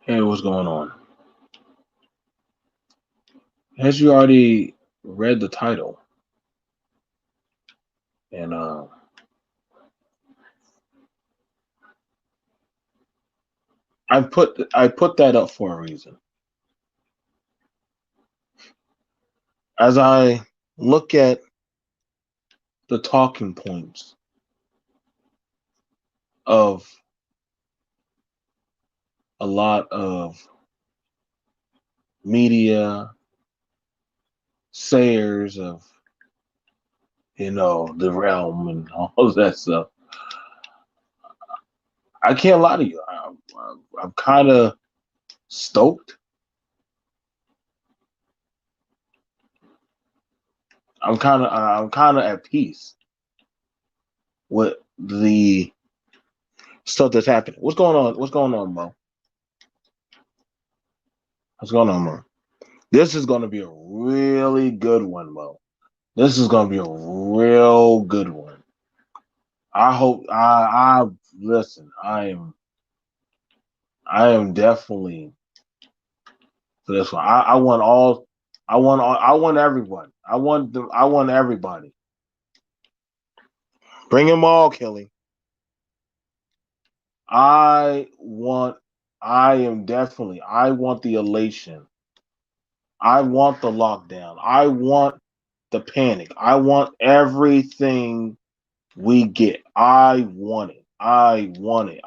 Hey, what's going on? As you already read the title, and I put that up for a reason. As I look at the talking points of a lot of media sayers of the realm and all of that stuff, I can't lie to you. I'm kind of stoked. I'm kind of at peace with the stuff that's happening. What's going on? What's going on, Mo? What's going on, Mo? This is going to be a really good one, Mo. This is going to be a real good one. I hope. I listen. I am definitely for this one. I want all. I want all. I want everyone. I want them. I want everybody. Bring them all, Kelly. I want. I am definitely. I want the elation. I want the lockdown. I want the panic. I want everything we get. I want it. I want it.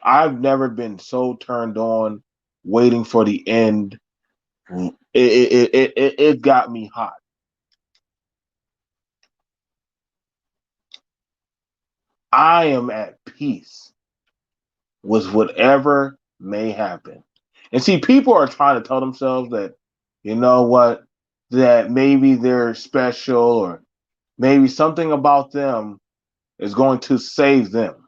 I've never been so turned on waiting for the end. It got me hot. I am at peace with whatever may happen. And see, people are trying to tell themselves that, you know what, that maybe they're special or maybe something about them is going to save them.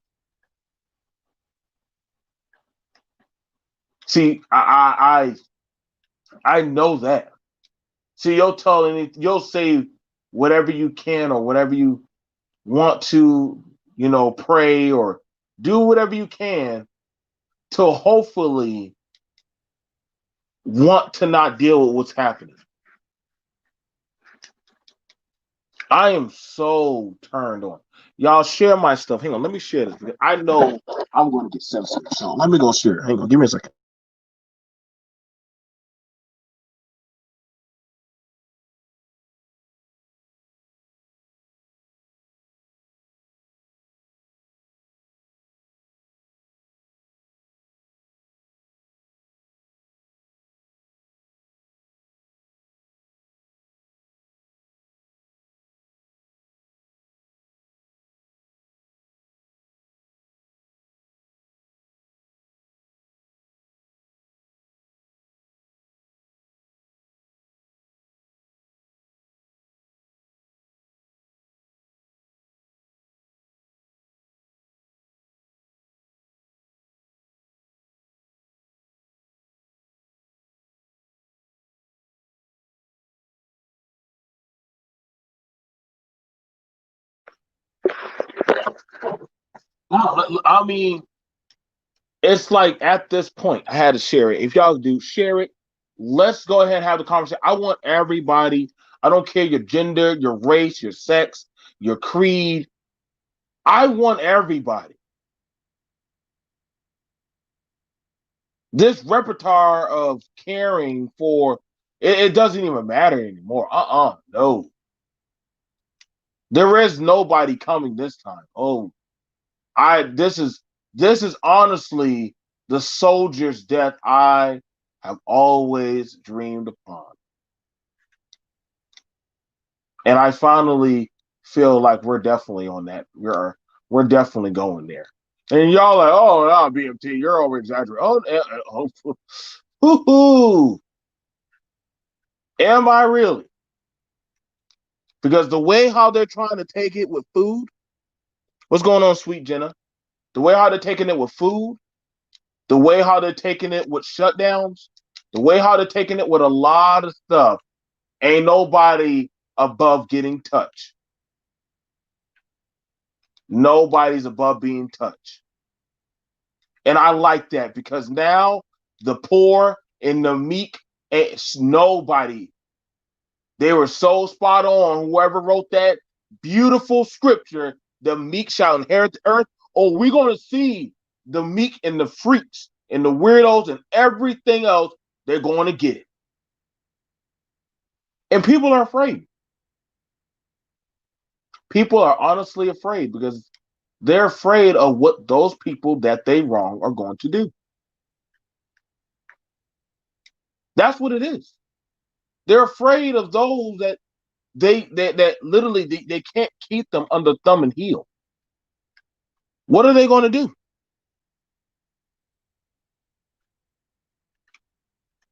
See, I know that. See, you'll say whatever you can or whatever you want to, pray or do whatever you can to hopefully want to not deal with what's happening. I am so turned on. Y'all share my stuff. Hang on, let me share this. I know I'm going to get censored. So let me go share it. Hang on, give me a second. No, I mean, it's like at this point, I had to share it. If y'all do share it, let's go ahead and have the conversation. I want everybody. I don't care your gender, your race, your sex, your creed. I want everybody. This repertoire of caring for it doesn't even matter anymore. No. There is nobody coming this time. Oh, I this is honestly the soldier's death I have always dreamed upon. And I finally feel like we're definitely on that. We're definitely going there. And y'all like, oh no, BMT, you're over exaggerating. Oh, am I really? Because the way how they're trying to take it with food, what's going on, sweet Jenna? The way how they're taking it with food, the way how they're taking it with shutdowns, the way how they're taking it with a lot of stuff, ain't nobody above getting touched. Nobody's above being touched. And I like that because now the poor and the meek, nobody, they were so spot on. Whoever wrote that beautiful scripture, the meek shall inherit the earth. Oh, we're going to see the meek and the freaks and the weirdos and everything else. They're going to get it. And people are afraid. People are honestly afraid because they're afraid of what those people that they wrong are going to do. That's what it is. They're afraid of those that that literally they can't keep them under thumb and heel. What are they going to do?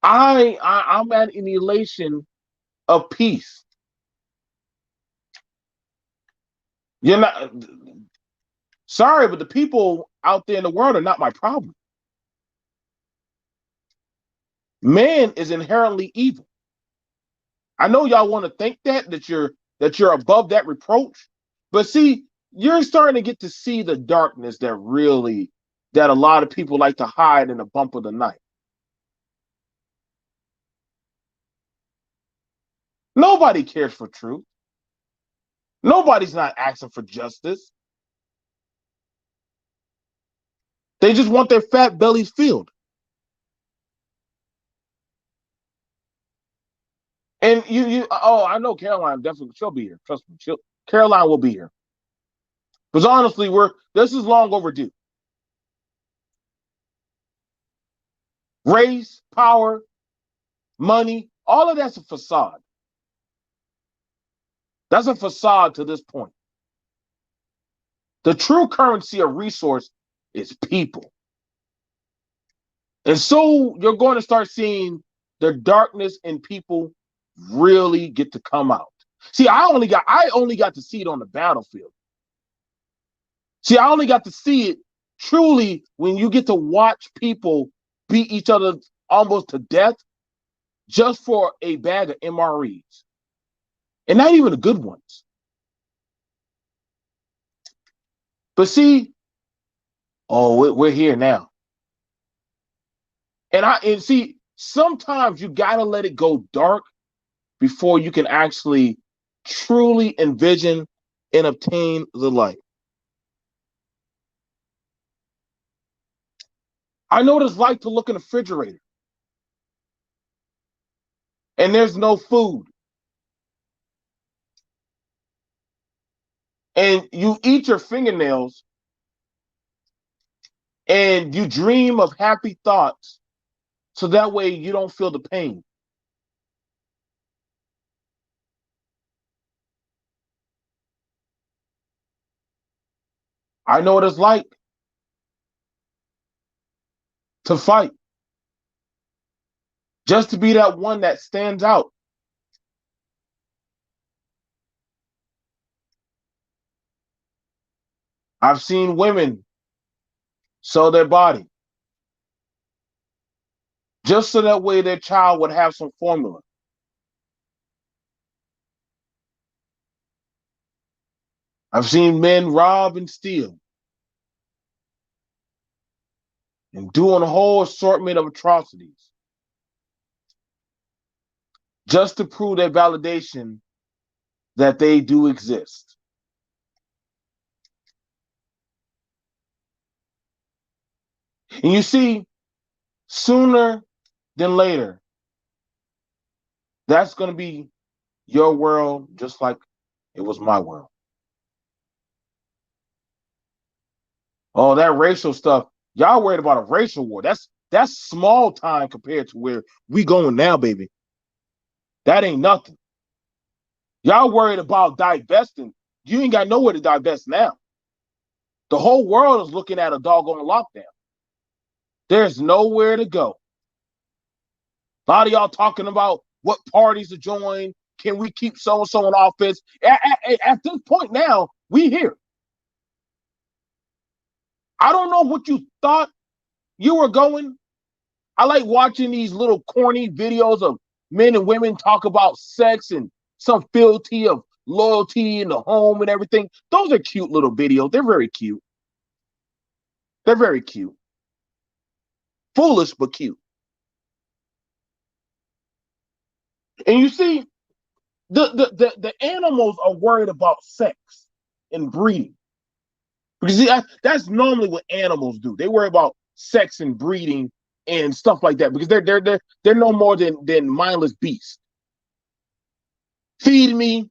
I'm at an elation of peace. You're not sorry, but the people out there in the world are not my problem. Man is inherently evil. I know y'all want to think that you're above that reproach, but see, you're starting to get to see the darkness that a lot of people like to hide in the bump of the night. Nobody cares for truth. Nobody's not asking for justice. They just want their fat bellies filled. And oh, I know Caroline definitely she'll be here. Trust me, Caroline will be here. Because honestly, this is long overdue. Race, power, money, all of that's a facade. That's a facade to this point. The true currency of resource is people. And so you're going to start seeing the darkness in people really get to come out. See, I only got to see it on the battlefield. See, I only got to see it truly when you get to watch people beat each other almost to death just for a bag of MREs. And not even the good ones. But see, oh, we're here now. And see, sometimes you gotta let it go dark before you can actually truly envision and obtain the light. I know what it's like to look in the refrigerator and there's no food. And you eat your fingernails and you dream of happy thoughts so that way you don't feel the pain. I know what it's like to fight just to be that one that stands out. I've seen women sell their body just so that way their child would have some formula. I've seen men rob and steal and doing a whole assortment of atrocities just to prove their validation that they do exist. And you see, sooner than later, that's going to be your world just like it was my world. Oh, that racial stuff. Y'all worried about a racial war. That's small time compared to where we going now, baby. That ain't nothing. Y'all worried about divesting. You ain't got nowhere to divest now. The whole world is looking at a doggone lockdown. There's nowhere to go. A lot of y'all talking about what parties to join. Can we keep so-and-so in office? At this point now, we here. I don't know what you thought you were going. I like watching these little corny videos of men and women talk about sex and some fealty of loyalty in the home and everything. Those are cute little videos. They're very cute. They're very cute. Foolish but cute. And you see, the animals are worried about sex and breeding. Because see, that's normally what animals do. They worry about sex and breeding and stuff like that because they're no more than mindless beasts. Feed me,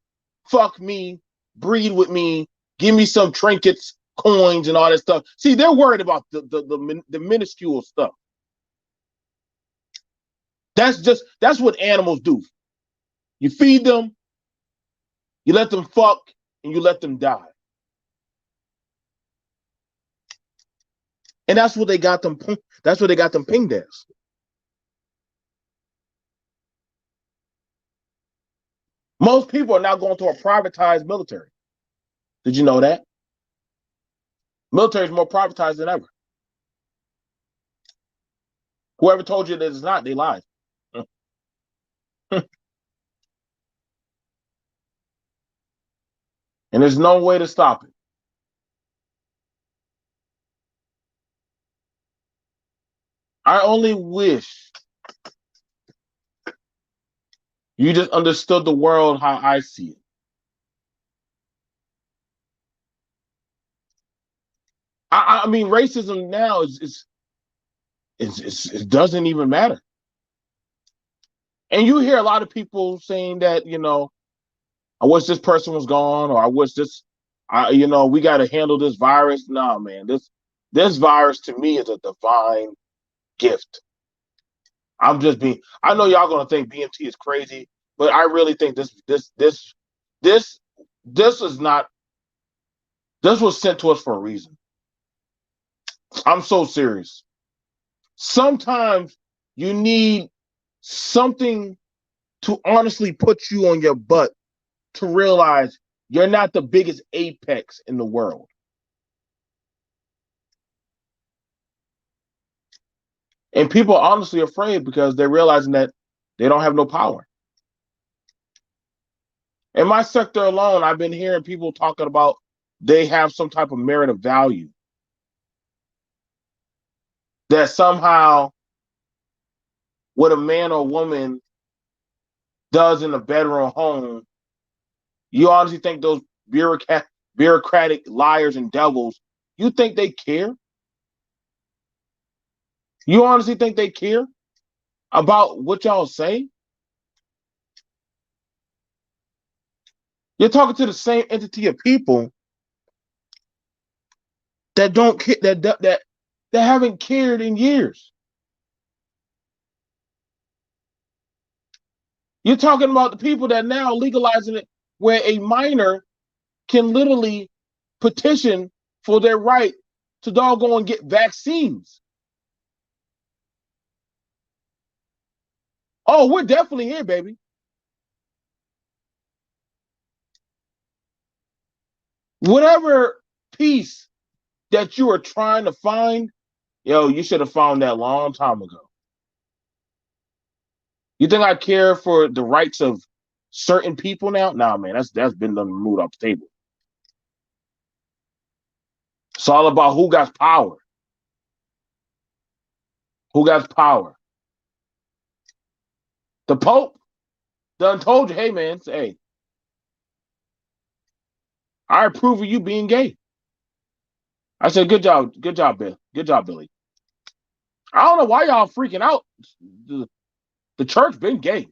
fuck me, breed with me, give me some trinkets, coins, and all that stuff. See, they're worried about the minuscule stuff. That's what animals do. You feed them, you let them fuck, and you let them die. And that's what they got them. That's what they got them pinged as. Most people are now going to a privatized military. Did you know that? Military is more privatized than ever. Whoever told you that it's not, they lied. And there's no way to stop it. I only wish you just understood the world how I see it. I mean, racism now it doesn't even matter. And you hear a lot of people saying that, I wish this person was gone, or I wish we got to handle this virus. No, man, this virus to me is a divine gift. I know y'all gonna think BMT is crazy, but I really think this this is not. This was sent to us for a reason. I'm so serious. Sometimes you need something to honestly put you on your butt to realize you're not the biggest apex in the world. And people are honestly afraid because they're realizing that they don't have no power. In my sector alone, I've been hearing people talking about they have some type of merit of value. That somehow what a man or woman does in a bedroom home, you honestly think those bureaucratic liars and devils, you think they care? You honestly think they care about what y'all say? You're talking to the same entity of people that don't that haven't cared in years. You're talking about the people that now legalizing it, where a minor can literally petition for their right to doggone and get vaccines. Oh, we're definitely here, baby. Whatever peace that you are trying to find, you should have found that long time ago. You think I care for the rights of certain people now? Nah, man, that's been done moved off the table. It's all about who got power. Who got power? The Pope done told you, hey man, hey, I approve of you being gay. I said, good job, Bill, good job, Billy. I don't know why y'all freaking out. The church been gay.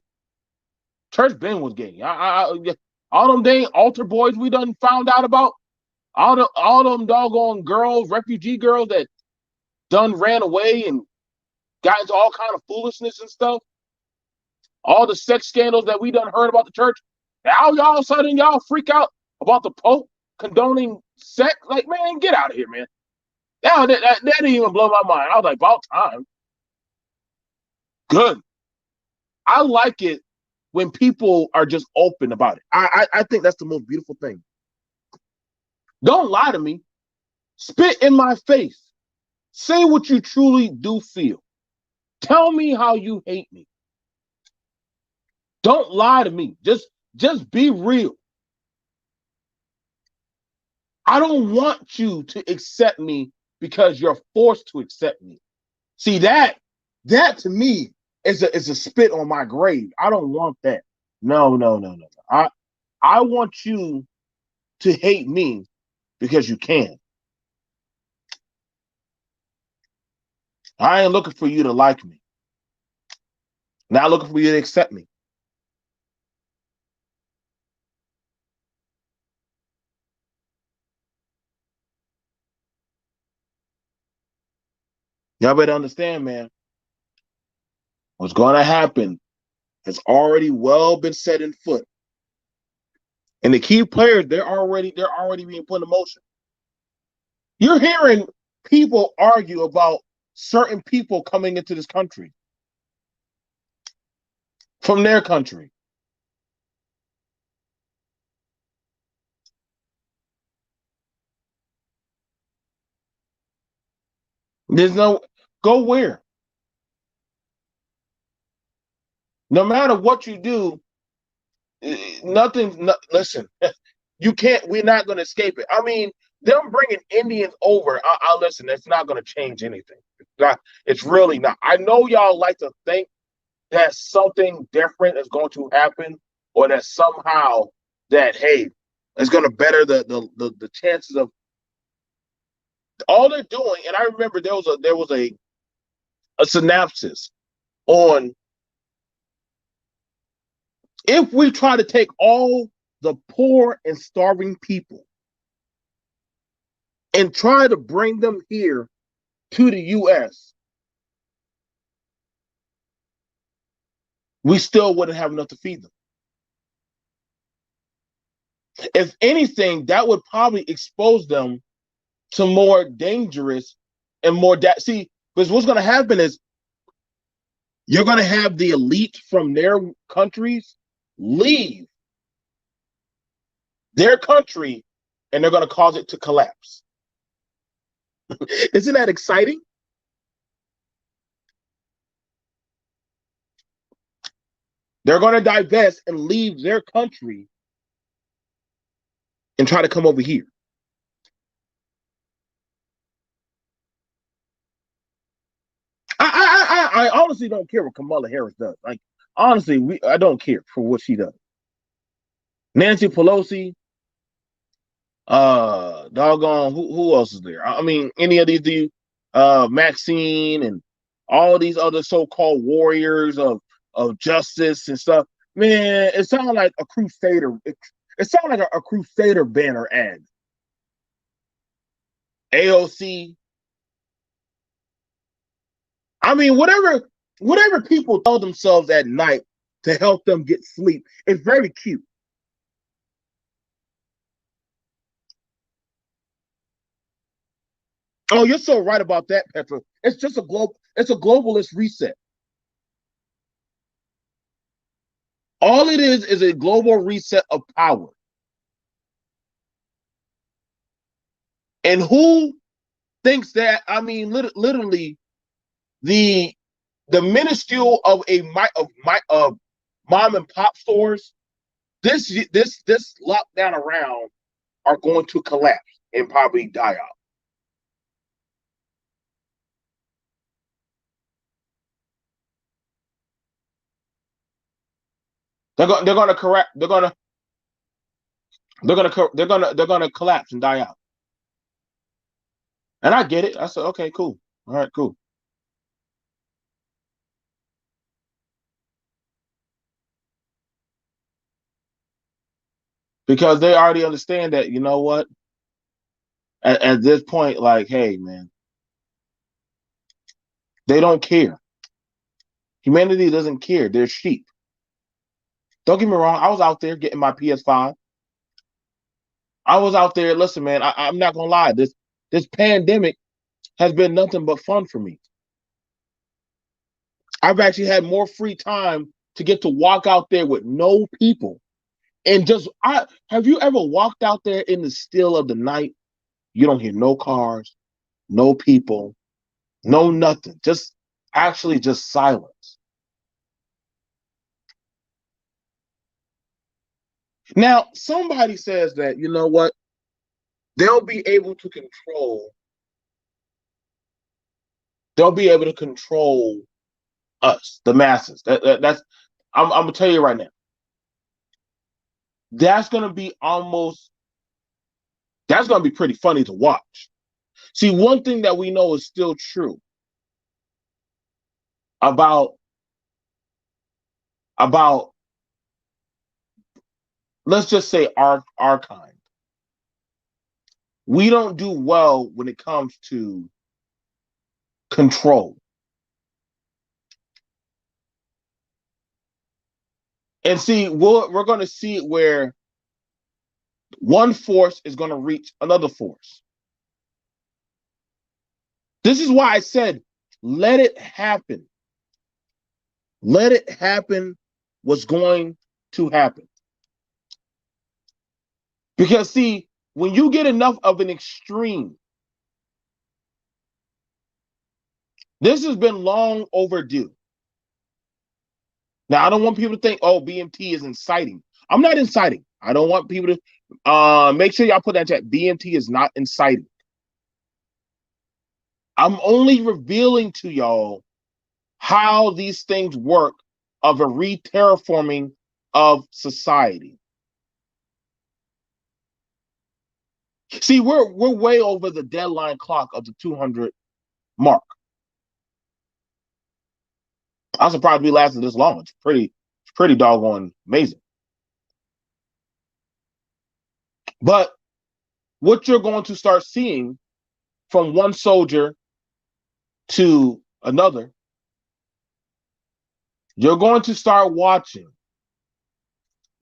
Church been was gay. All them dang altar boys we done found out about. All them doggone girls, refugee girls that done ran away and got into all kind of foolishness and stuff. All the sex scandals that we done heard about the church. Now y'all all of a sudden y'all freak out about the Pope condoning sex. Like, man, get out of here, man. Now that didn't even blow my mind. I was like, about time. Good. I like it when people are just open about it. I think that's the most beautiful thing. Don't lie to me. Spit in my face. Say what you truly do feel. Tell me how you hate me. Don't lie to me. Just be real. I don't want you to accept me because you're forced to accept me. See that to me is a spit on my grave. I don't want that. No, no, no, no. I want you to hate me because you can. I ain't looking for you to like me. Not looking for you to accept me. Y'all better understand, man. What's going to happen has already well been set in foot. And the key players, they're already being put in motion. You're hearing people argue about certain people coming into this country from their country. There's no go where. No matter what you do, nothing. No, listen, you can't. We're not going to escape it. I mean, them bringing Indians over. I listen. It's not going to change anything. It's not. It's really not. I know y'all like to think that something different is going to happen, or that somehow that hey, it's going to better the chances of all they're doing. And I remember there was a synopsis on if we try to take all the poor and starving people and try to bring them here to the US, we still wouldn't have enough to feed them. If anything, that would probably expose them to more dangerous and more see, because what's going to happen is you're going to have the elite from their countries leave their country and they're going to cause it to collapse. Isn't that exciting? They're going to divest and leave their country and try to come over here. I honestly don't care what Kamala Harris does. Like, honestly, I don't care for what she does. Nancy Pelosi, doggone, who else is there? I mean, any of these, Maxine and all these other so-called warriors of justice and stuff. Man, it sounds like a crusader. It sounds like a crusader banner ad. AOC. I mean, whatever people tell themselves at night to help them get sleep, it's very cute. Oh, you're so right about that, Petra. It's a globalist reset. All it is a global reset of power. And who thinks that? I mean, literally, the the minuscule of of mom and pop stores. This lockdown around are going to collapse and probably die out. They're going to correct. They're going to collapse and die out. And I get it. I said, okay, cool. All right, cool. Because they already understand that, you know what? At this point, like, hey, man, they don't care. Humanity doesn't care. They're sheep. Don't get me wrong. I was out there getting my PS5. I was out there. Listen, man, I'm not gonna lie. This pandemic has been nothing but fun for me. I've actually had more free time to get to walk out there with no people and just I have you ever walked out there in the still of the night? You don't hear no cars, no people, no nothing. Just actually just silence. Now, somebody says that, you know what? They'll be able to control they'll be able to control us, the masses. That's I'm gonna tell you right now. That's gonna be almost that's gonna be pretty funny to watch. See, one thing that we know is still true about about let's just say our kind. We don't do well when it comes to control. And see, we're going to see it where one force is going to reach another force. This is why I said, let it happen. Let it happen what's going to happen. Because, see, when you get enough of an extreme, this has been long overdue. Now, I don't want people to think, oh, BMT is inciting. I'm not inciting. I don't want people to make sure y'all put that in chat. BMT is not inciting. I'm only revealing to y'all how these things work of a re-terraforming of society. See, we're way over the deadline clock of the 200 mark. I'm surprised we lasted this long. It's pretty doggone amazing. But what you're going to start seeing from one soldier to another, you're going to start watching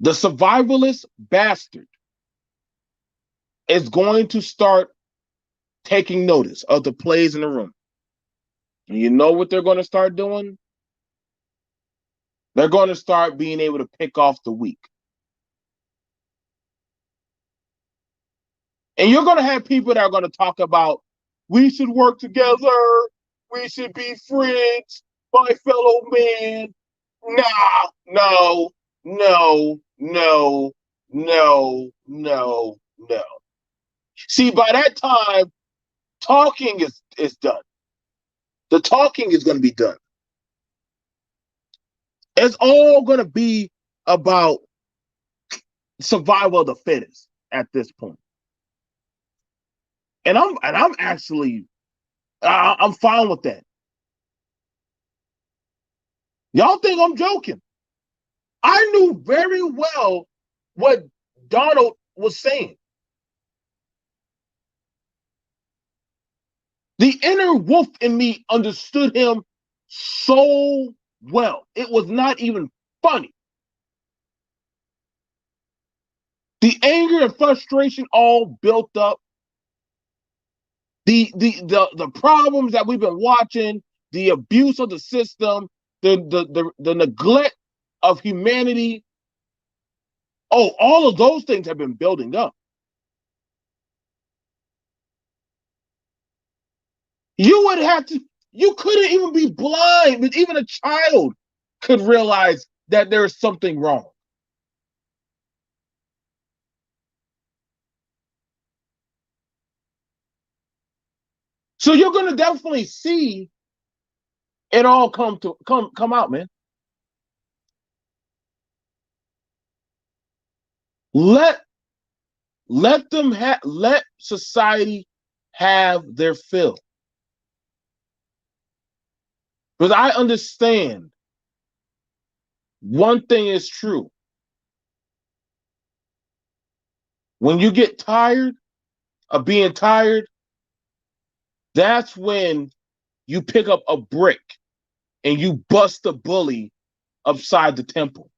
the survivalist bastard is going to start taking notice of the plays in the room. And you know what they're going to start doing? They're going to start being able to pick off the weak. And you're going to have people that are going to talk about, we should work together. We should be friends, my fellow man. Nah, no, no, no, no, no, no. See, by that time, talking is done. The talking is going to be done. It's all going to be about survival of the fittest at this point. And I'm actually I'm fine with that. Y'all think I'm joking? I knew very well what Donald was saying. The inner wolf in me understood him so well. It was not even funny. The anger and frustration all built up. The problems that we've been watching, the abuse of the system, the neglect of humanity. Oh, all of those things have been building up. You would have to, you couldn't even be blind, but even a child could realize that there is something wrong. So you're going to definitely see it all come out, man. Let let society have their fill. Because I understand one thing is true. When you get tired of being tired, that's when you pick up a brick and you bust the bully upside the temple.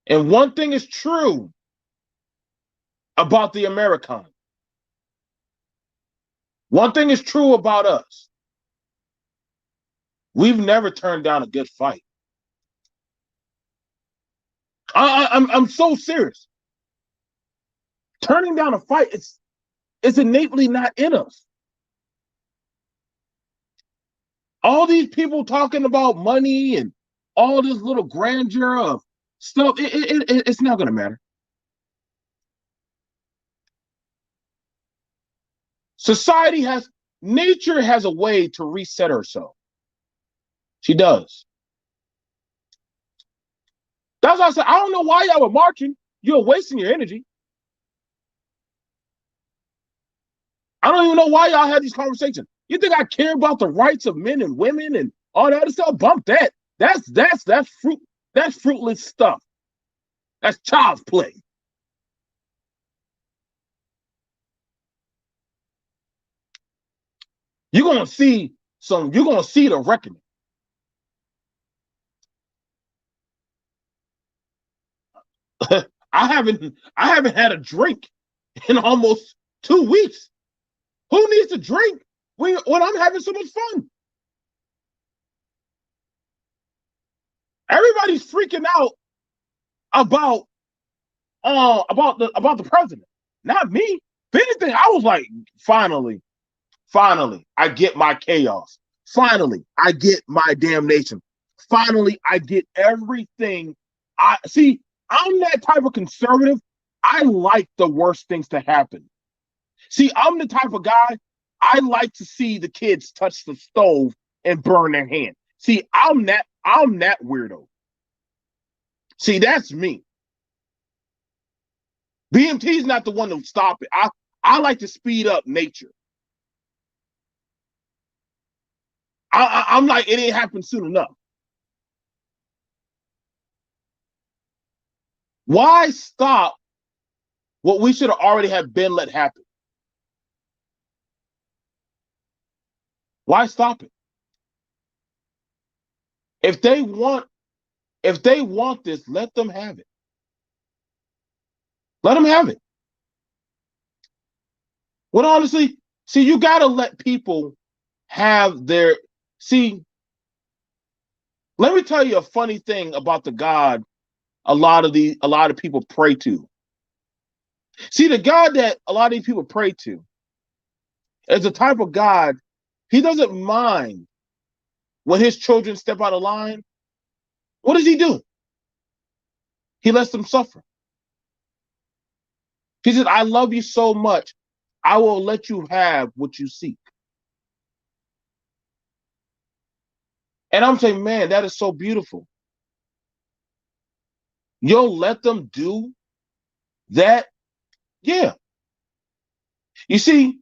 And one thing is true about the American. One thing is true about us. We've never turned down a good fight. I'm so serious. Turning down a fight, it's innately not in us. All these people talking about money and all this little grandeur of stuff, it's not going to matter. Nature has a way to reset herself. She does. That's why I said, I don't know why y'all were marching. You're wasting your energy. I don't even know why y'all had these conversations. You think I care about the rights of men and women and all that other stuff? Bump that. That's fruitless stuff. That's child's play. You're gonna see the reckoning. I haven't had a drink in almost 2 weeks. Who needs to drink when I'm having so much fun? Everybody's freaking out about about the president, not me. If anything, I was like, finally, I get my chaos. Finally, I get my damnation. Finally, I get everything. I see. I'm that type of conservative. I like the worst things to happen. See, I'm the type of guy. I like to see the kids touch the stove and burn their hand. See, I'm that weirdo. See, that's me. BMT is not the one to stop it. I like to speed up nature. I'm like, it ain't happened soon enough. Why stop what we should have already have been let happen? Why stop it? If they want this, let them have it. Let them have it. Well, honestly, see, you gotta let people have their see. Let me tell you a funny thing about the God a lot of people pray to. See, the God that a lot of these people pray to is the type of God, he doesn't mind when his children step out of line. What does he do? He lets them suffer. He says, I love you so much, I will let you have what you seek. And I'm saying, man, that is so beautiful. You'll let them do that? Yeah. You see,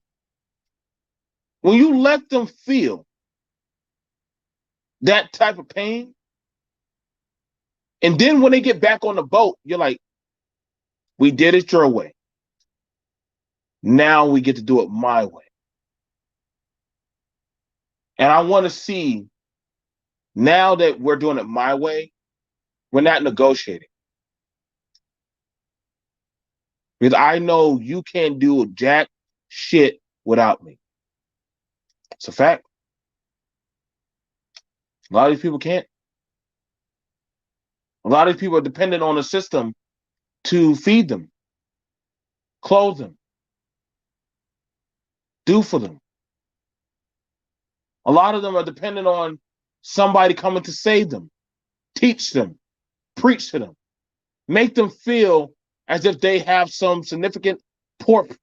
when you let them feel that type of pain, and then when they get back on the boat, you're like, we did it your way. Now we get to do it my way. And I want to see, now that we're doing it my way, we're not negotiating. Because I know you can't do jack shit without me. It's a fact. A lot of these people can't. A lot of these people are dependent on the system to feed them, clothe them, do for them. A lot of them are dependent on somebody coming to save them, teach them, preach to them, make them feel as if they have some significant port.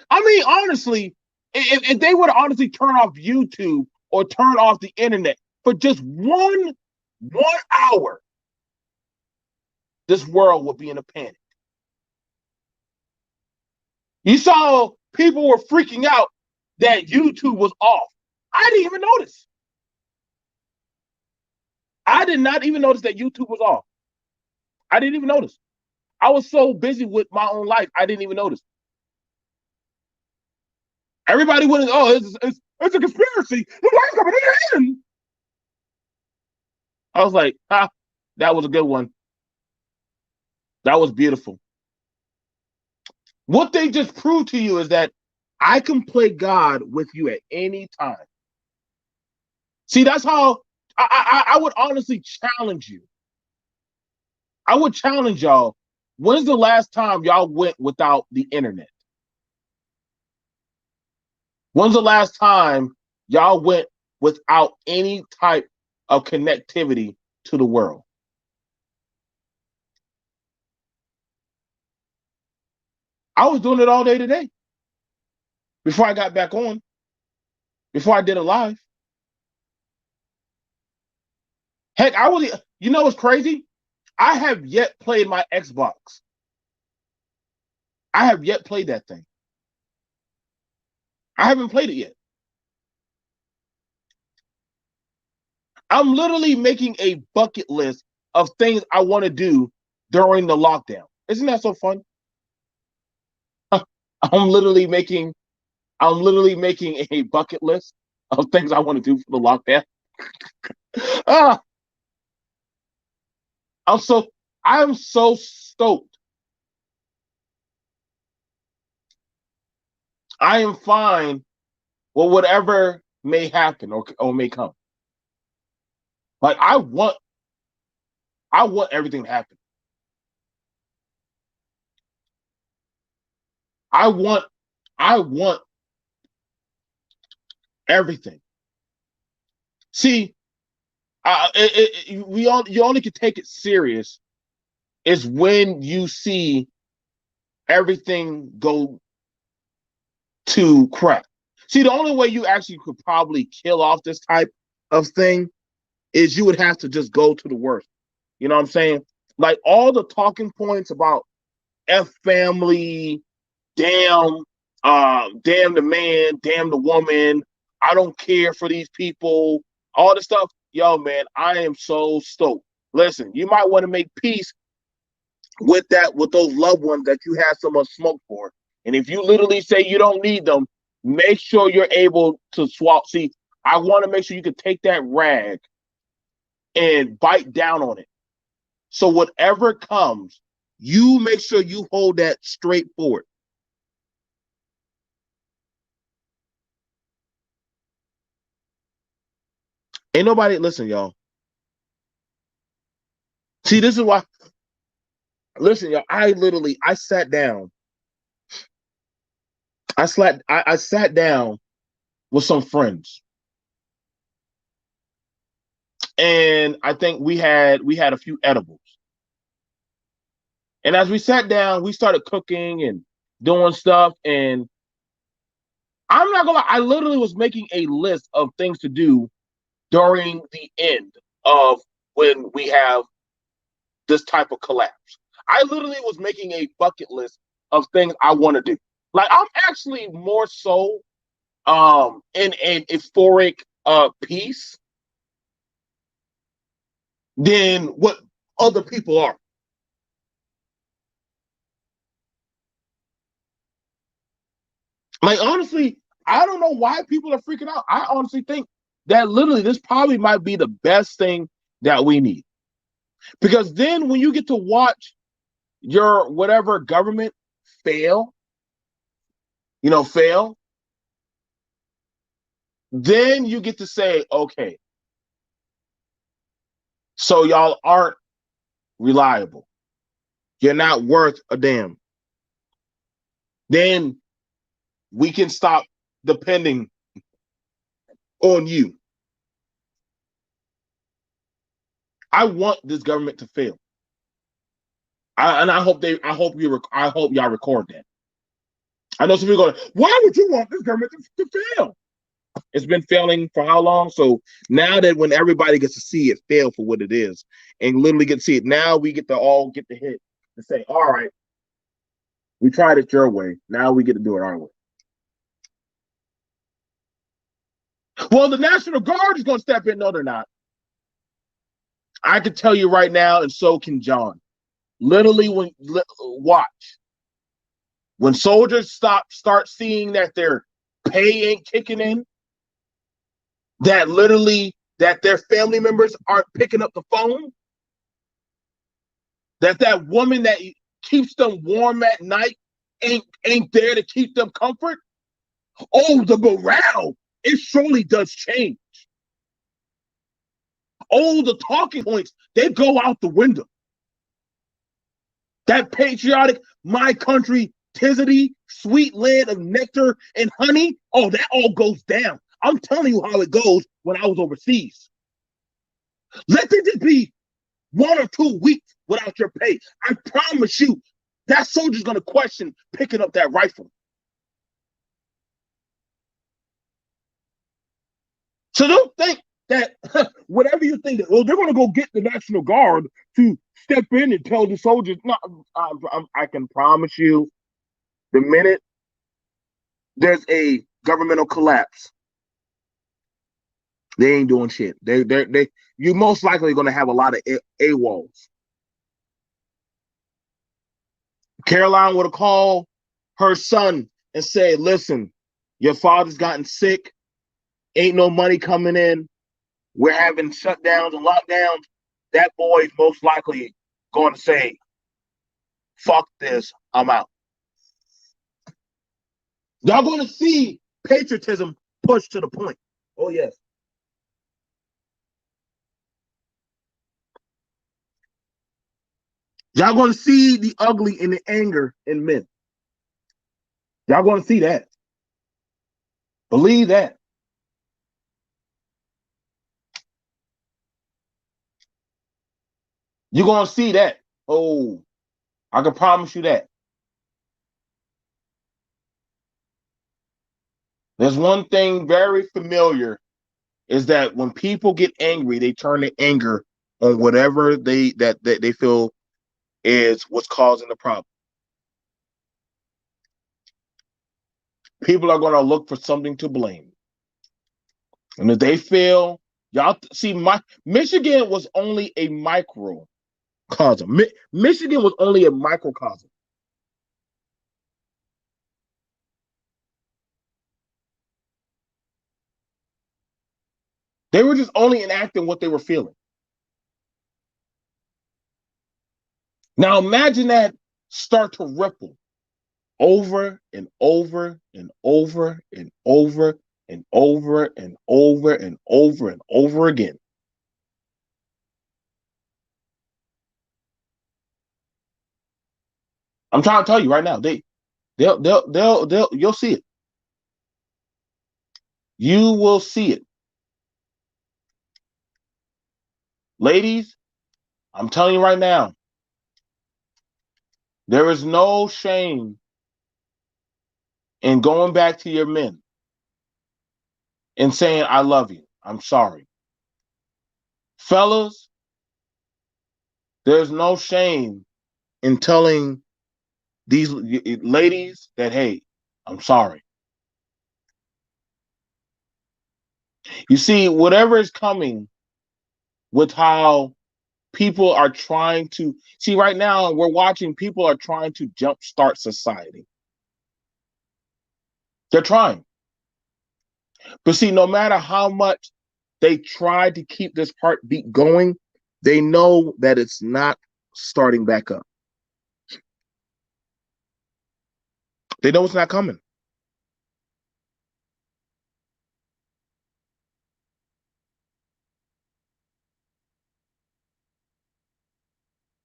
I mean, honestly, if they would honestly turn off YouTube or turn off the internet for just one hour, this world would be in a panic. You saw people were freaking out that YouTube was off. I didn't even notice. I did not even notice that YouTube was off. I didn't even notice. I was so busy with my own life, I didn't even notice. Everybody went, oh, it's a conspiracy. The white coming in. I was like, that was a good one. That was beautiful. What they just proved to you is that I can play God with you at any time. See, that's how I would honestly challenge you. I would challenge y'all. When's the last time y'all went without the internet? When's the last time y'all went without any type of connectivity to the world? I was doing it all day today. before I got back on, before I did a live. Heck, I was. You know what's crazy? I have yet played my Xbox. I have yet played that thing. I haven't played it yet. I'm literally making a bucket list of things I want to do during the lockdown. Isn't that so fun? I'm literally making a bucket list of things I want to do for the lockdown. ah, I'm so I'm so stoked. I am fine with whatever may happen or may come. Like I want everything to happen. I want I want everything. See, you only can take it serious is when you see everything go to crap. See, the only way you actually could probably kill off this type of thing is you would have to just go to the worst. You know what I'm saying? Like all the talking points about F family, damn, damn the man, damn the woman. I don't care for these people. All this stuff, yo, man. I am so stoked. Listen, you might want to make peace with those loved ones that you had so much smoke for. And if you literally say you don't need them, make sure you're able to swap. See, I want to make sure you can take that rag and bite down on it. So whatever comes, you make sure you hold that straight forward. Ain't nobody listen, y'all. See, this is why. Listen, y'all. I sat down. I sat down with some friends, and I think we had a few edibles. And as we sat down, we started cooking and doing stuff. And I'm not gonna lie, I literally was making a list of things to do during the end of when we have this type of collapse. I literally was making a bucket list of things I want to do. Like I'm actually more so in an euphoric piece than what other people are. Like honestly, I don't know why people are freaking out. I honestly think that literally this probably might be the best thing that we need. Because then when you get to watch your whatever government fail, fail, then you get to say, okay, so y'all aren't reliable. You're not worth a damn. Then we can stop depending on you. I want this government to fail. I hope y'all record that. I know some people going, why would you want this government to fail? It's been failing for how long? So now that when everybody gets to see it fail for what it is and literally get to see it, now we get to all get the hit to say, all right, we tried it your way. Now we get to do it our way. Well, the National Guard is going to step in. No, they're not. I can tell you right now, and so can John. Literally, watch when soldiers start seeing that their pay ain't kicking in, that their family members aren't picking up the phone, that woman that keeps them warm at night ain't there to keep them comfort. Oh, the morale, it surely does change. Oh, the talking points, they go out the window. That patriotic, my country, tisity, sweet land of nectar and honey, oh, that all goes down. I'm telling you how it goes when I was overseas. Let it just be 1 or 2 weeks without your pay. I promise you, that soldier's going to question picking up that rifle. So don't think that whatever you think that, well, they're going to go get the National Guard to step in and tell the soldiers. No, I can promise you, the minute there's a governmental collapse, they ain't doing shit. They you most likely going to have a lot of AWOLs. Caroline would have called her son and said, "Listen, your father's gotten sick. Ain't no money coming in. We're having shutdowns and lockdowns." That boy's most likely going to say, "Fuck this, I'm out." Y'all going to see patriotism pushed to the point. Oh, yes. Y'all going to see the ugly and the anger in men. Y'all going to see that. Believe that. You're going to see that. Oh, I can promise you that. There's one thing very familiar is that when people get angry, they turn the anger on whatever that they feel is what's causing the problem. People are going to look for something to blame. And if they feel, y'all see, Michigan was only a microcosm. Michigan was only a microcosm. They were just only enacting what they were feeling. Now imagine that start to ripple over and over and over and over and over and over and over and over again. I'm trying to tell you right now, they'll you'll see it. You will see it. Ladies, I'm telling you right now, there is no shame in going back to your men and saying, "I love you. I'm sorry." Fellas, there's no shame in telling these ladies that, "Hey, I'm sorry." You see, whatever is coming with how people are trying to see right now, we're watching people are trying to jumpstart society. They're trying. But see, no matter how much they try to keep this heartbeat going, they know that it's not starting back up. They know it's not coming.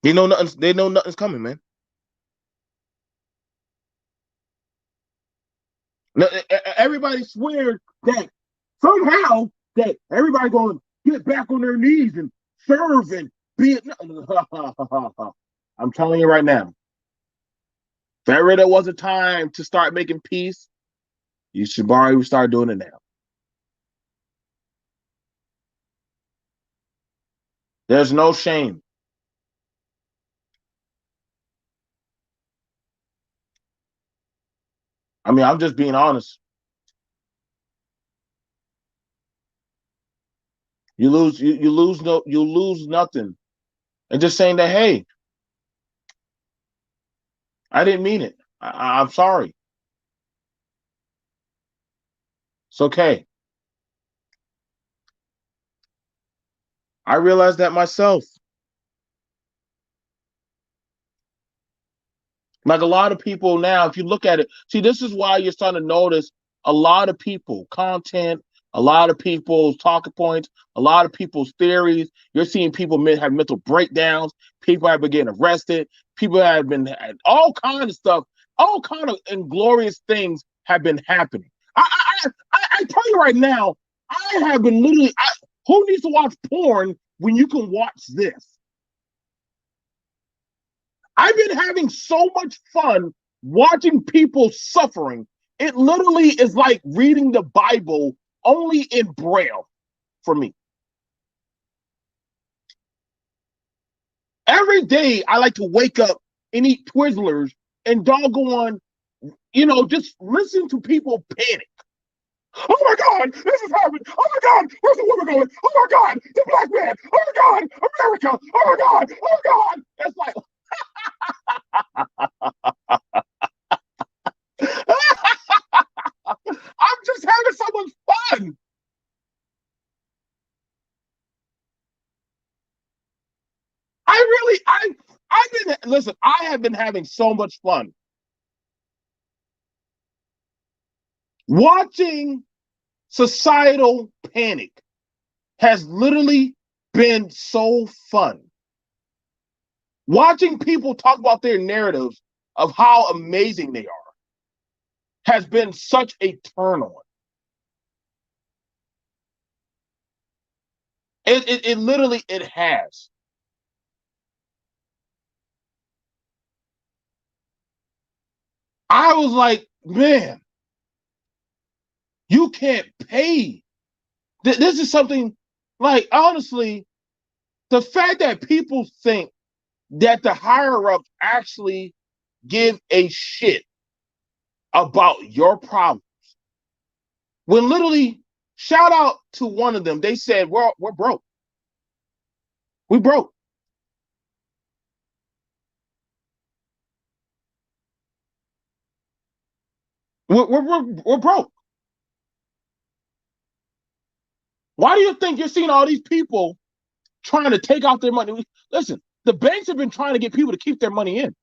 They know nothing's coming, man. Everybody swears that somehow that everybody going to get back on their knees and serve and be it. I'm telling you right now, if ever there was a time to start making peace, you should already start doing it now. There's no shame. I mean, I'm just being honest. You lose nothing. And just saying that, hey, I didn't mean it. I'm sorry. It's okay. I realized that myself. Like a lot of people now, if you look at it, see, this is why you're starting to notice a lot of people, content, a lot of people's talking points, a lot of people's theories. You're seeing people have mental breakdowns. People have been getting arrested. People have been all kinds of stuff. All kind of inglorious things have been happening. I tell you right now, I have been literally. Who needs to watch porn when you can watch this? I've been having so much fun watching people suffering. It literally is like reading the Bible only in Braille. for me. Every day I like to wake up and eat Twizzlers and doggone, just listen to people panic. Oh my God, this is happening. Oh my God, where's the woman going? Oh my God, the black man. Oh my God, America. Oh my God, oh my God. It's like, I'm just having so much fun. Listen, I have been having so much fun watching societal panic has literally been so fun. Watching people talk about their narratives of how amazing they are has been such a turn on. It literally it has. I was like, man, you can't pay. This is something like honestly, the fact that people think that the higher ups actually give a shit about your problem. When literally, shout out to one of them, they said, we're broke. We broke. We're broke. Why do you think you're seeing all these people trying to take out their money? Listen, the banks have been trying to get people to keep their money in.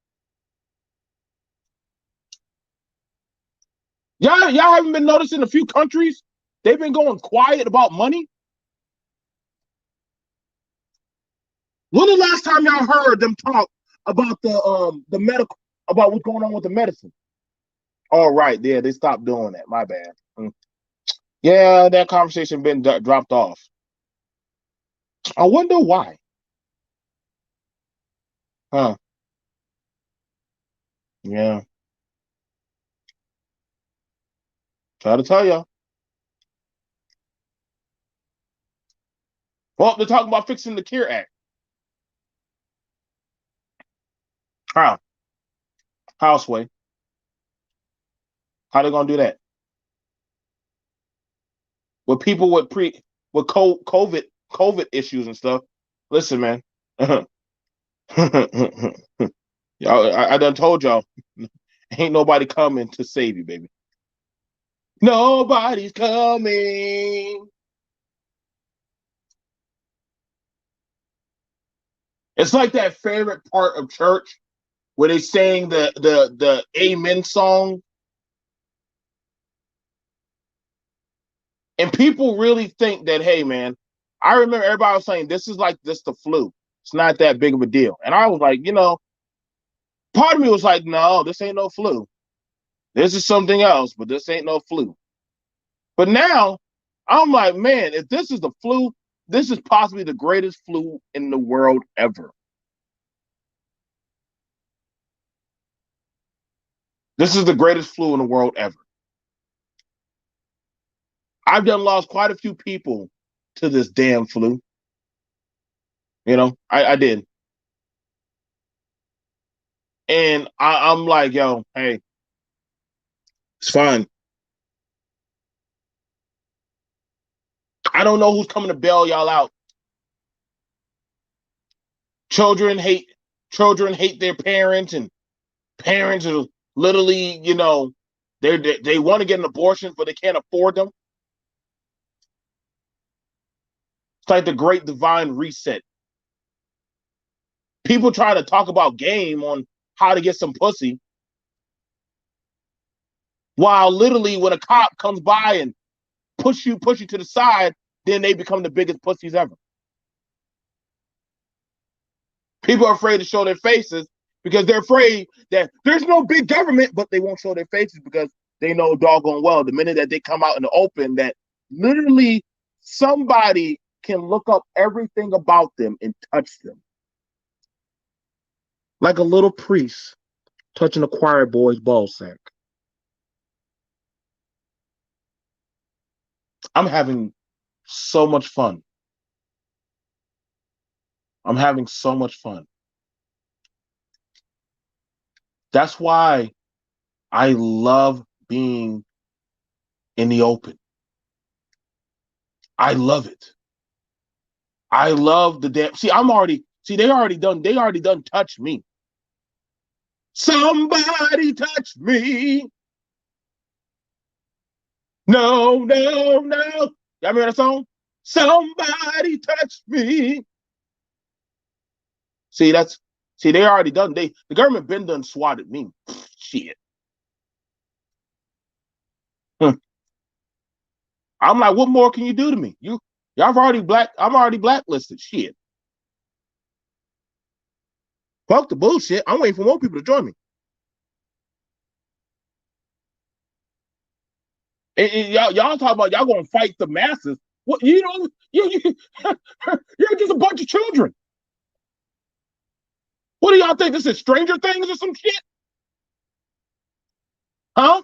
Y'all haven't been noticing a few countries, they've been going quiet about money. When the last time y'all heard them talk about the medical about what's going on with the medicine? All right, yeah, they stopped doing that. My bad. Yeah, that conversation been dropped off. I wonder why. Huh? Yeah. Try to tell you. Well, they're talking about fixing the Care Act. How? Houseway. How they gonna do that? With people with COVID issues and stuff. Listen, man. Y'all, I done told y'all, ain't nobody coming to save you, baby. Nobody's coming. It's like that favorite part of church where they sing the Amen song, and people really think that, hey, man, I remember everybody was saying this is like this the flu. It's not that big of a deal, and I was like, part of me was like, no, this ain't no flu. This is something else, but this ain't no flu. But now I'm like, man, if this is the flu, this is possibly the greatest flu in the world ever. This is the greatest flu in the world ever. I've done lost quite a few people to this damn flu. I did. And I'm like, yo, hey, it's fine. I don't know who's coming to bail y'all out. Children hate children hate their parents, and parents are literally, they want to get an abortion, but they can't afford them. It's like the great divine reset. People try to talk about game on how to get some pussy, while literally when a cop comes by and push you to the side, then they become the biggest pussies ever. People are afraid to show their faces because they're afraid that there's no big government, but they won't show their faces because they know doggone well the minute that they come out in the open that literally somebody can look up everything about them and touch them. Like a little priest touching a choir boy's ball sack. I'm having so much fun. I'm having so much fun. That's why I love being in the open. I love it. I love the damn. They already done touched me. Somebody touch me. No, no, no. Y'all remember that song? Somebody touch me. See, they already done. The government been done swatted me. Shit. I'm like, what more can you do to me? I'm already blacklisted. Shit. Fuck the bullshit. I'm waiting for more people to join me. And y'all talk about y'all gonna fight the masses. What you're just a bunch of children. What do y'all think? This is Stranger Things or some shit? Huh?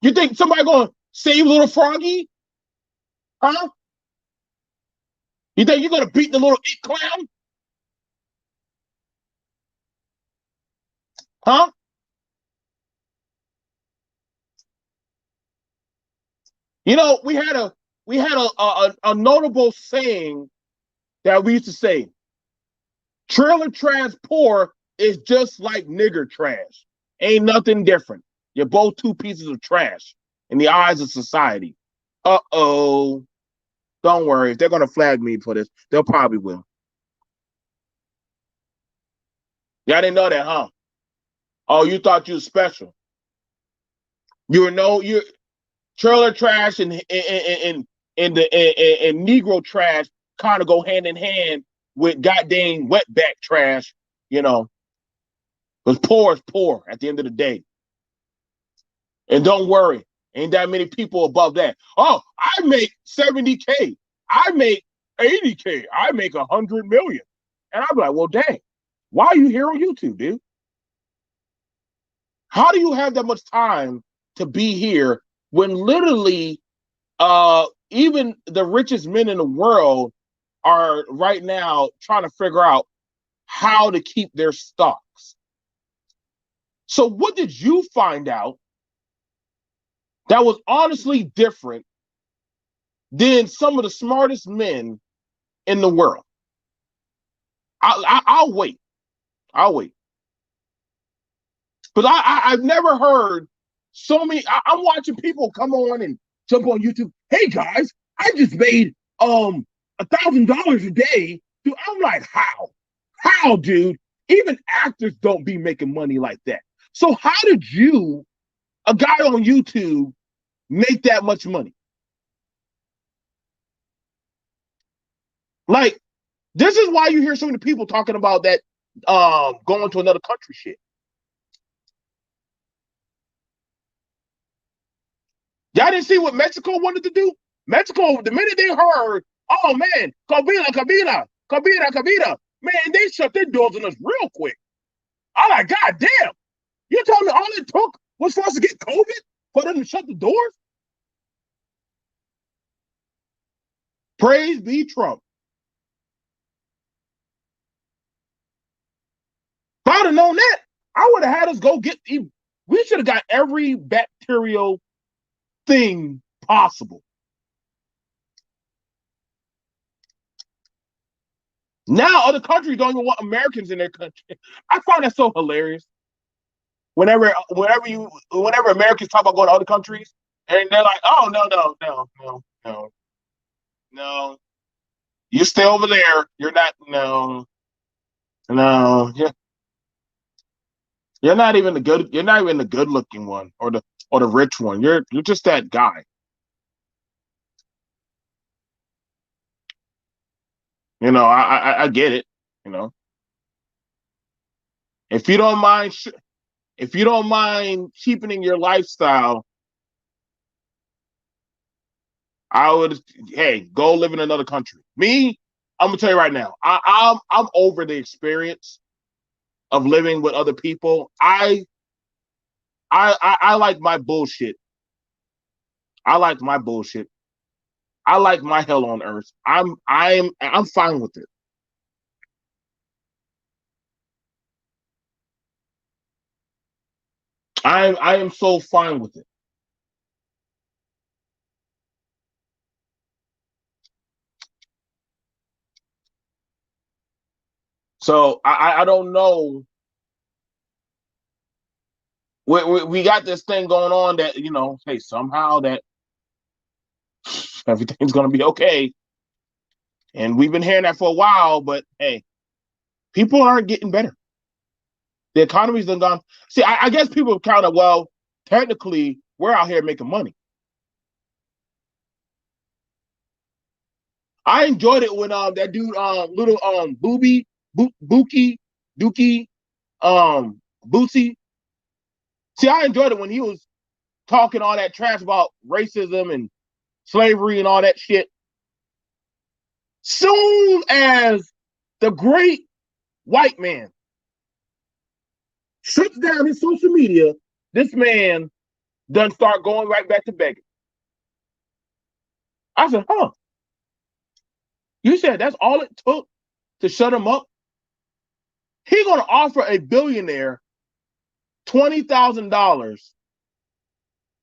You think somebody gonna save little Froggy? Huh? You think you're gonna beat the little it clown? Huh? You know, we had a notable saying that we used to say, trailer trash poor is just like nigger trash. Ain't nothing different. You're both two pieces of trash in the eyes of society. Uh-oh. Don't worry. If they're gonna flag me for this, they'll probably will. Y'all didn't know that, huh? Oh, you thought you was special. You trailer trash and Negro trash kind of go hand in hand with goddamn wetback trash, you know. Because poor is poor at the end of the day. And don't worry, ain't that many people above that. Oh, I make 70K. I make 80K. I make 100 million. And I'm like, well, dang, why are you here on YouTube, dude? How do you have that much time to be here when literally even the richest men in the world are right now trying to figure out how to keep their stocks? So what did you find out that was honestly different than some of the smartest men in the world? I'll wait. I'll wait. Because I've never heard so many. I'm watching people come on and jump on YouTube. Hey guys, I just made $1,000 a day. Dude, I'm like, how? How, dude? Even actors don't be making money like that. So how did you, a guy on YouTube, make that much money? Like, this is why you hear so many people talking about that going to another country shit. Y'all didn't see what Mexico wanted to do? Mexico, the minute they heard, oh man, Cabina, man, they shut their doors on us real quick. I'm like, God damn, you telling me all it took was for us to get COVID for them to shut the doors? Praise be Trump. If I'd have known that, I would have had us go get, we should have got every bacterial thing possible. Now other countries don't even want Americans in their country. I find that so hilarious. Whenever Americans talk about going to other countries, and they're like, oh no, you stay over there. You're not no, you're not even the good. You're not even the good looking one or the rich one. You're just that guy. You know, I get it. You know, if you don't mind, if you don't mind cheapening your lifestyle, I would, hey, go live in another country. Me, I'm gonna tell you right now, I'm over the experience of living with other people. I like my bullshit. I like my bullshit. I like my hell on earth. I'm fine with it. I am so fine with it. So I don't know. We got this thing going on that hey, somehow that everything's gonna be okay, and we've been hearing that for a while. But hey, people aren't getting better. The economy's done gone. See, I guess people kind of, well, technically we're out here making money. I enjoyed it when that dude little Booby Bookie Dookie Bootsy. See, I enjoyed it when he was talking all that trash about racism and slavery and all that shit. Soon as the great white man shuts down his social media, this man done start going right back to begging. I said, huh, you said that's all it took to shut him up? He gonna offer a billionaire $20,000.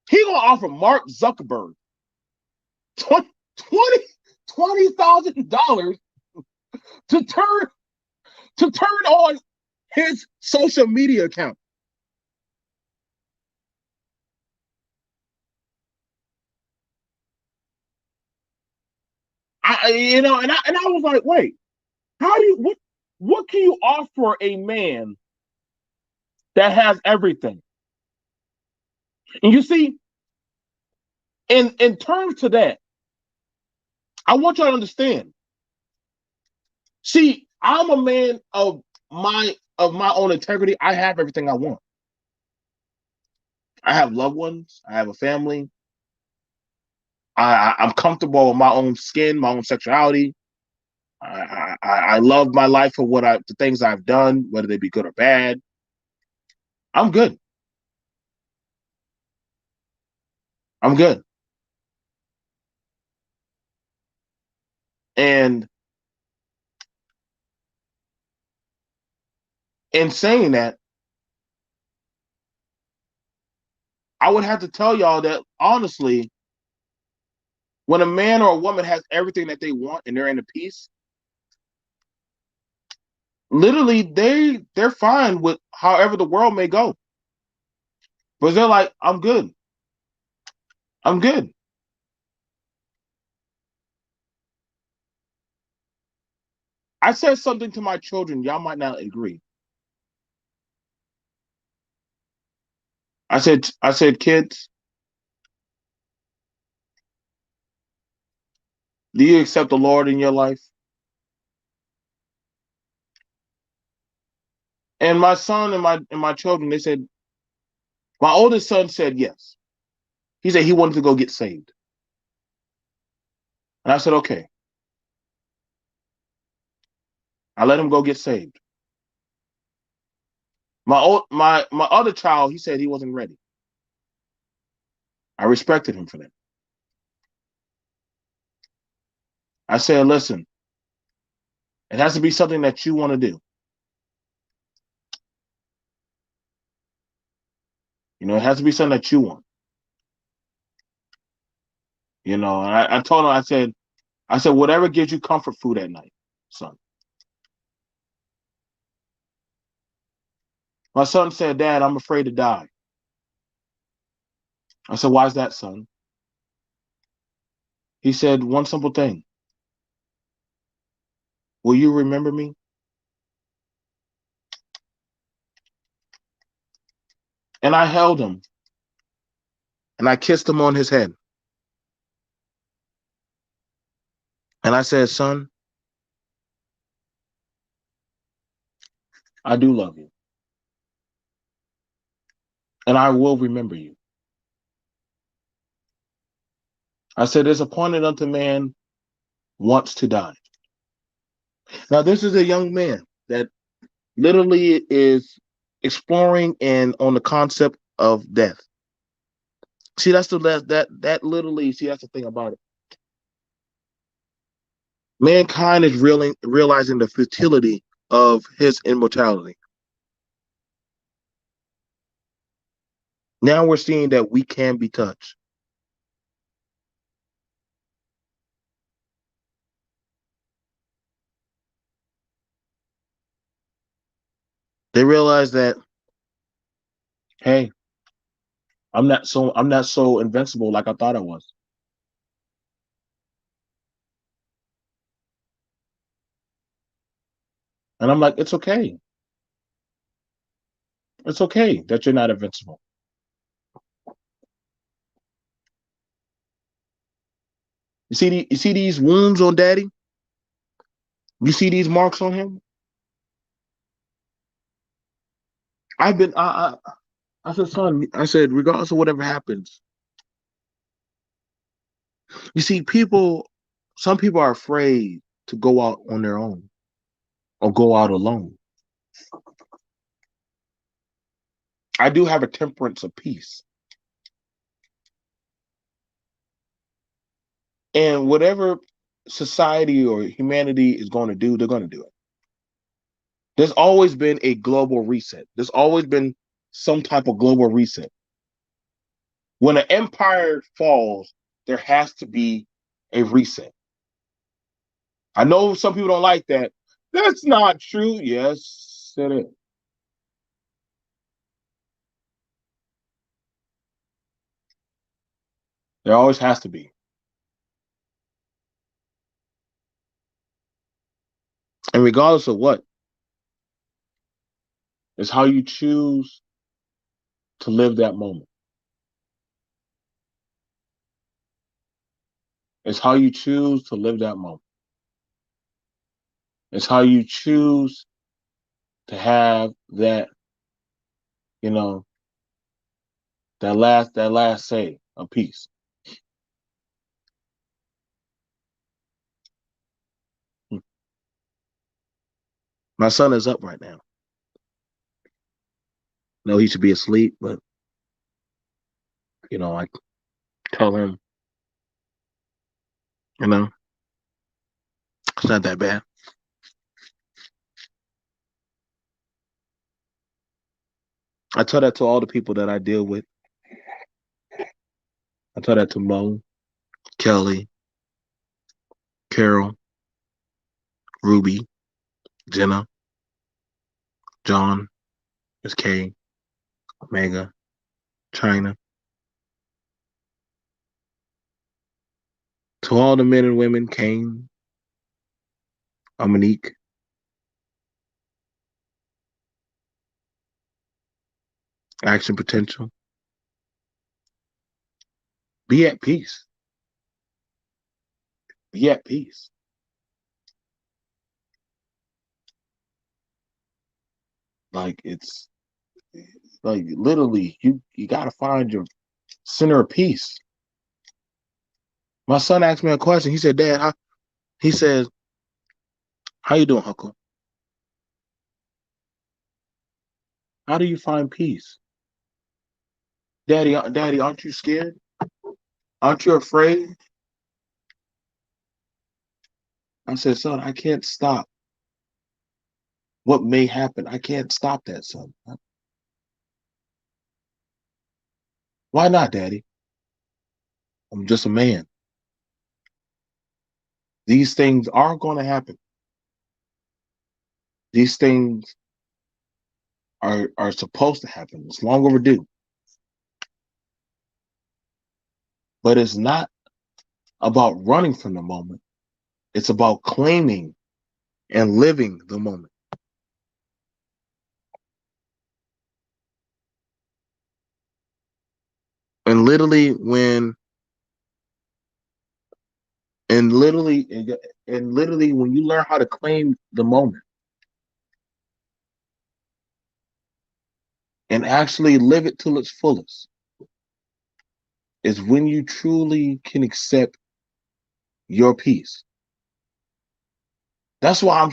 He gonna offer Mark Zuckerberg $20,000 to turn on his social media account. And I was like, wait, how do you what can you offer a man that has everything? And you see, in terms to that, I want you to understand. See, I'm a man of my own integrity. I have everything I want. I have loved ones. I have a family. I'm comfortable with my own skin, my own sexuality. I love my life for the things I've done, whether they be good or bad. I'm good. I'm good. And in saying that, I would have to tell y'all that honestly, when a man or a woman has everything that they want and they're in a peace, literally they're fine with however the world may go. But they're like, I'm good. I'm good. I said something to my children, y'all might not agree. I said, kids, do you accept the Lord in your life? And my son and my children, they said, my oldest son said yes. He said he wanted to go get saved. And I said, okay. I let him go get saved. My other child, he said he wasn't ready. I respected him for that. I said, listen, it has to be something that you want to do. It has to be something that you want. And I told him, I said, whatever gives you comfort food at night, son. My son said, Dad, I'm afraid to die. I said, why is that, son? He said, one simple thing. Will you remember me? And I held him and I kissed him on his head. And I said, son, I do love you. And I will remember you. I said, it's appointed unto man once to die. Now, this is a young man that literally is exploring and on the concept of death. See, that's the literally. See, that's the thing about it. Mankind is realizing the futility of his immortality. Now we're seeing that we can be touched. They realize that, hey, I'm not so invincible like I thought I was. And I'm like, it's okay. It's okay that you're not invincible. You see these wounds on daddy? You see these marks on him? I've been I said, son, I said, regardless of whatever happens, you see, some people are afraid to go out on their own or go out alone. I do have a temperance of peace. And whatever society or humanity is going to do, they're going to do it. There's always been a global reset. There's always been some type of global reset. When an empire falls, there has to be a reset. I know some people don't like that. That's not true. Yes, it is. There always has to be. And regardless of what, it's how you choose to live that moment. It's how you choose to live that moment. It's how you choose to have that, you know, that last say of peace. My son is up right now. No, he should be asleep, but I tell him, you know, it's not that bad. I tell that to all the people that I deal with. I tell that to Mo, Kelly, Carol, Ruby, Jenna, John, Miss K, Omega, China. To all the men and women, Kane, Monique, Action Potential. Be at peace. Be at peace. Like it's like literally you gotta find your center of peace. My son asked me a question. He said, Dad, he says, how you doing, Huckle? How do you find peace? Daddy, aren't you scared? Aren't you afraid? I said, son, I can't stop what may happen. I can't stop that, son. Why not, Daddy? I'm just a man. These things are going to happen. These things are supposed to happen. It's long overdue. But it's not about running from the moment. It's about claiming and living the moment. And literally when and literally and literally when you learn how to claim the moment and actually live it till its fullest is when you truly can accept your peace. That's why I'm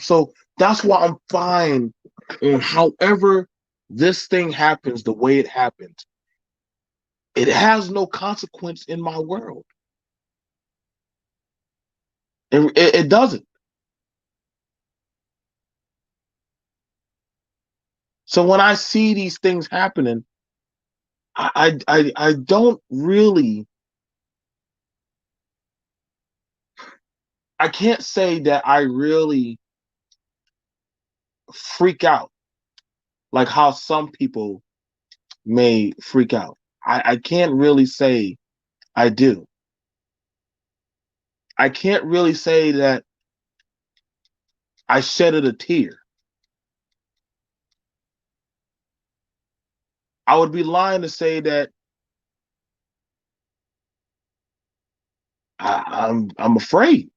fine on however this thing happens the way it happens. It has no consequence in my world. It doesn't. So when I see these things happening, I don't really, I can't say that I really freak out like how some people may freak out. I can't really say I do. I can't really say that I shedded a tear. I would be lying to say that I'm afraid.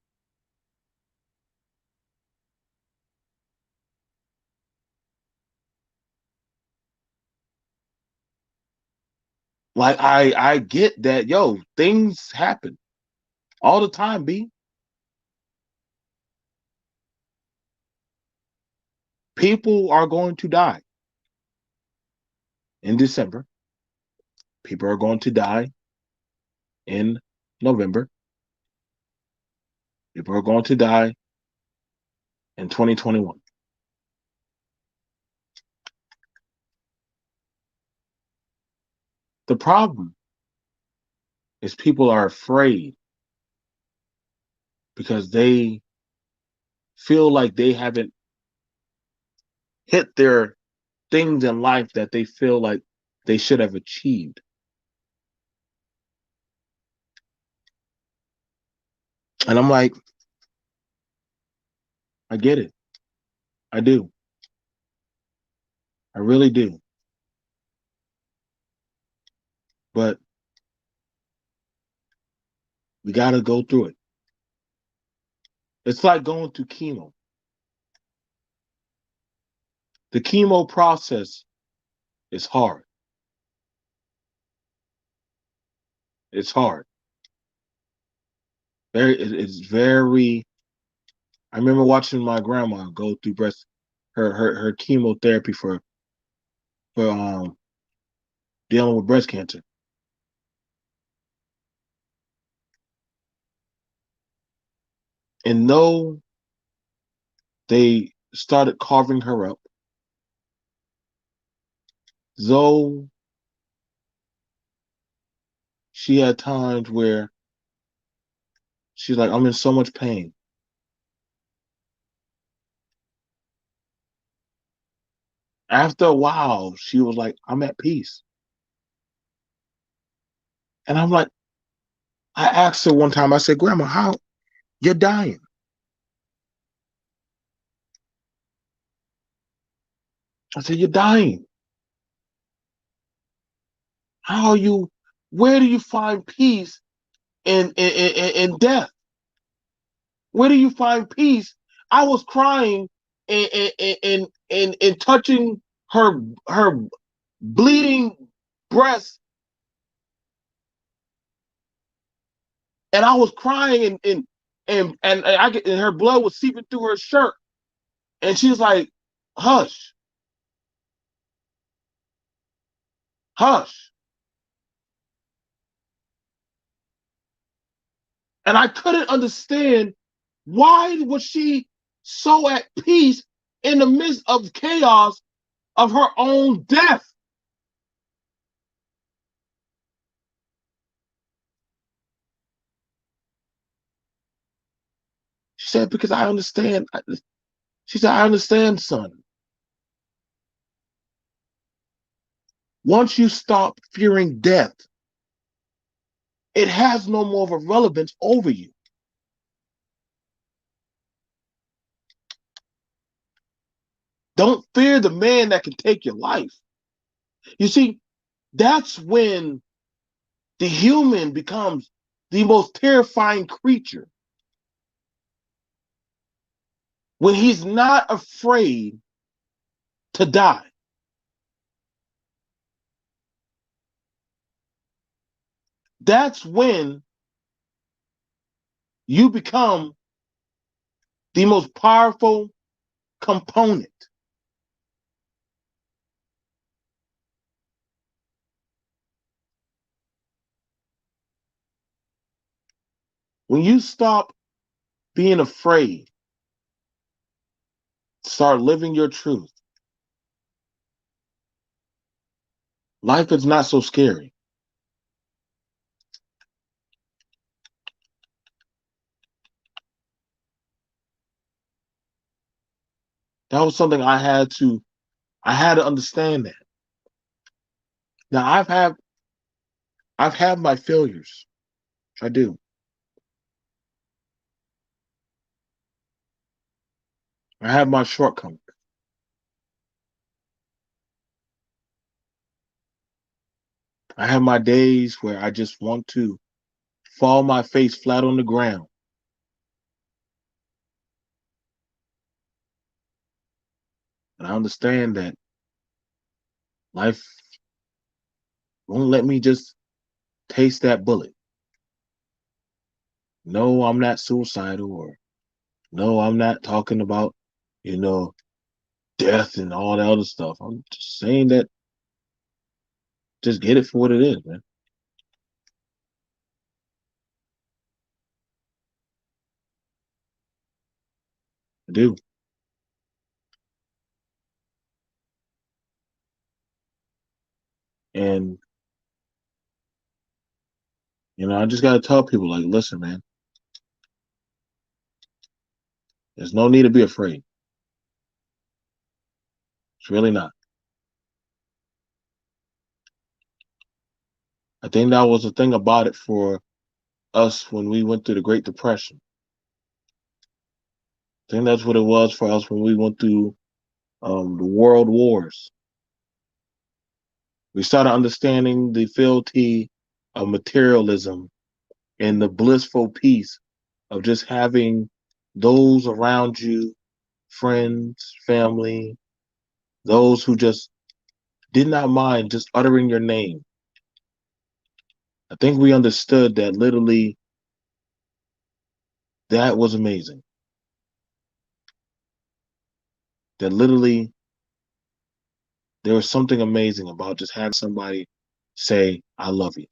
Like I get that, yo, things happen all the time, B. People are going to die in December. People are going to die in November. People are going to die in 2021. The problem is people are afraid because they feel like they haven't hit their things in life that they feel like they should have achieved. And I'm like, I get it. I do. I really do. But we got to go through it. It's like going through chemo. The chemo process is hard. It's hard. It's very. I remember watching my grandma go through her chemotherapy for dealing with breast cancer. And though they started carving her up, though she had times where she's like, I'm in so much pain. After a while, she was like, I'm at peace. And I'm like, I asked her one time, I said, Grandma, how you're dying? I said, you're dying. How are you? Where do you find peace in death? Where do you find peace? I was crying and touching her bleeding breast, and I was crying and her blood was seeping through her shirt, and she was like, "Hush, hush," and I couldn't understand why was she so at peace in the midst of chaos of her own death. She said, because I understand. She said, I understand, son. Once you stop fearing death, it has no more of a relevance over you. Don't fear the man that can take your life. You see, that's when the human becomes the most terrifying creature. When he's not afraid to die. That's when you become the most powerful component. When you stop being afraid, start living your truth, Life is not so scary. That was something I had to understand that. Now I've had my failures. I do. I have my shortcomings. I have my days where I just want to fall my face flat on the ground. And I understand that life won't let me just taste that bullet. No, I'm not suicidal, or no, I'm not talking about, you know, death and all that other stuff. I'm just saying that just get it for what it is, man. I do. And, I just got to tell people, like, listen, man, there's no need to be afraid. It's really not. I think that was the thing about it for us when we went through the Great Depression. I think that's what it was for us when we went through the world wars. We started understanding the fealty of materialism and the blissful peace of just having those around you, friends, family, those who just did not mind just uttering your name. I think we understood that literally that was amazing. That literally there was something amazing about just having somebody say, I love you.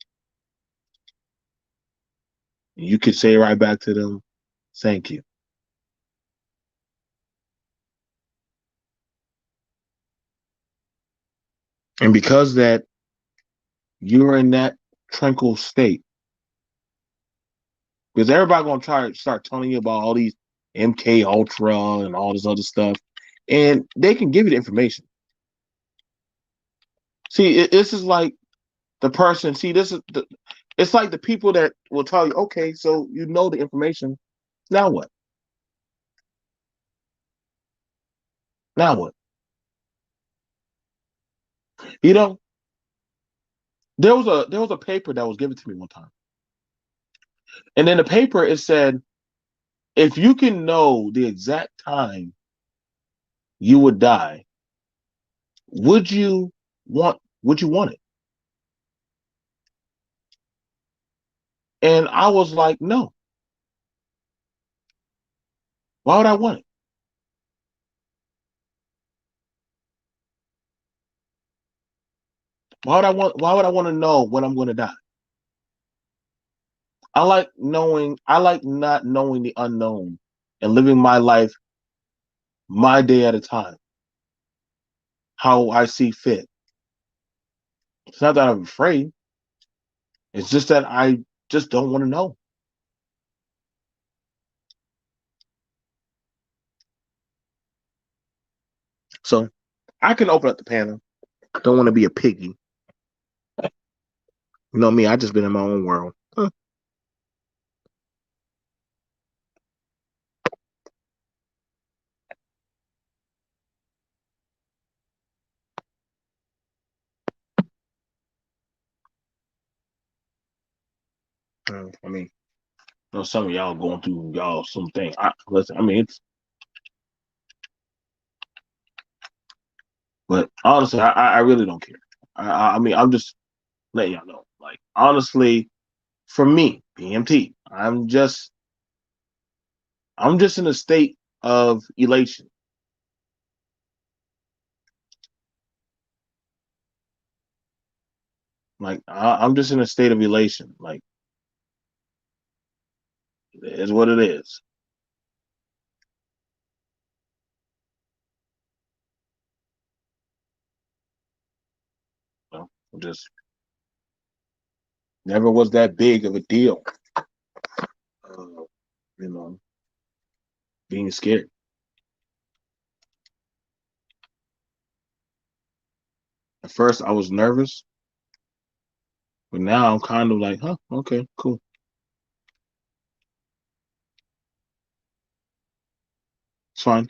And you could say right back to them, thank you. And because that you're in that tranquil state, because everybody gonna try to start telling you about all these MK Ultra and all this other stuff, and they can give you the information. See, this is like the person. See, it's like the people that will tell you, okay, so you know the information. Now what? Now what? You know, there was a paper that was given to me one time, and in the paper it said, if you can know the exact time you would die, would you want it? And I was like, no. Why would I want it? Why would I want to know when I'm going to die? I like not knowing the unknown and living my life my day at a time, how I see fit. It's not that I'm afraid. It's just that I just don't want to know. So I can open up the panel. Don't want to be a piggy. You know me, I just been in my own world. Huh. I mean, some of y'all going through y'all something. Listen, I mean, but honestly, I really don't care. I mean, I'm just letting y'all know. Like, honestly, for me, PMT, I'm just in a state of elation. Like, I'm just in a state of elation. Like, it is what it is. So, Just never was that big of a deal. You know, being scared. At first, I was nervous, but now I'm kind of like, huh, okay, cool. It's fine.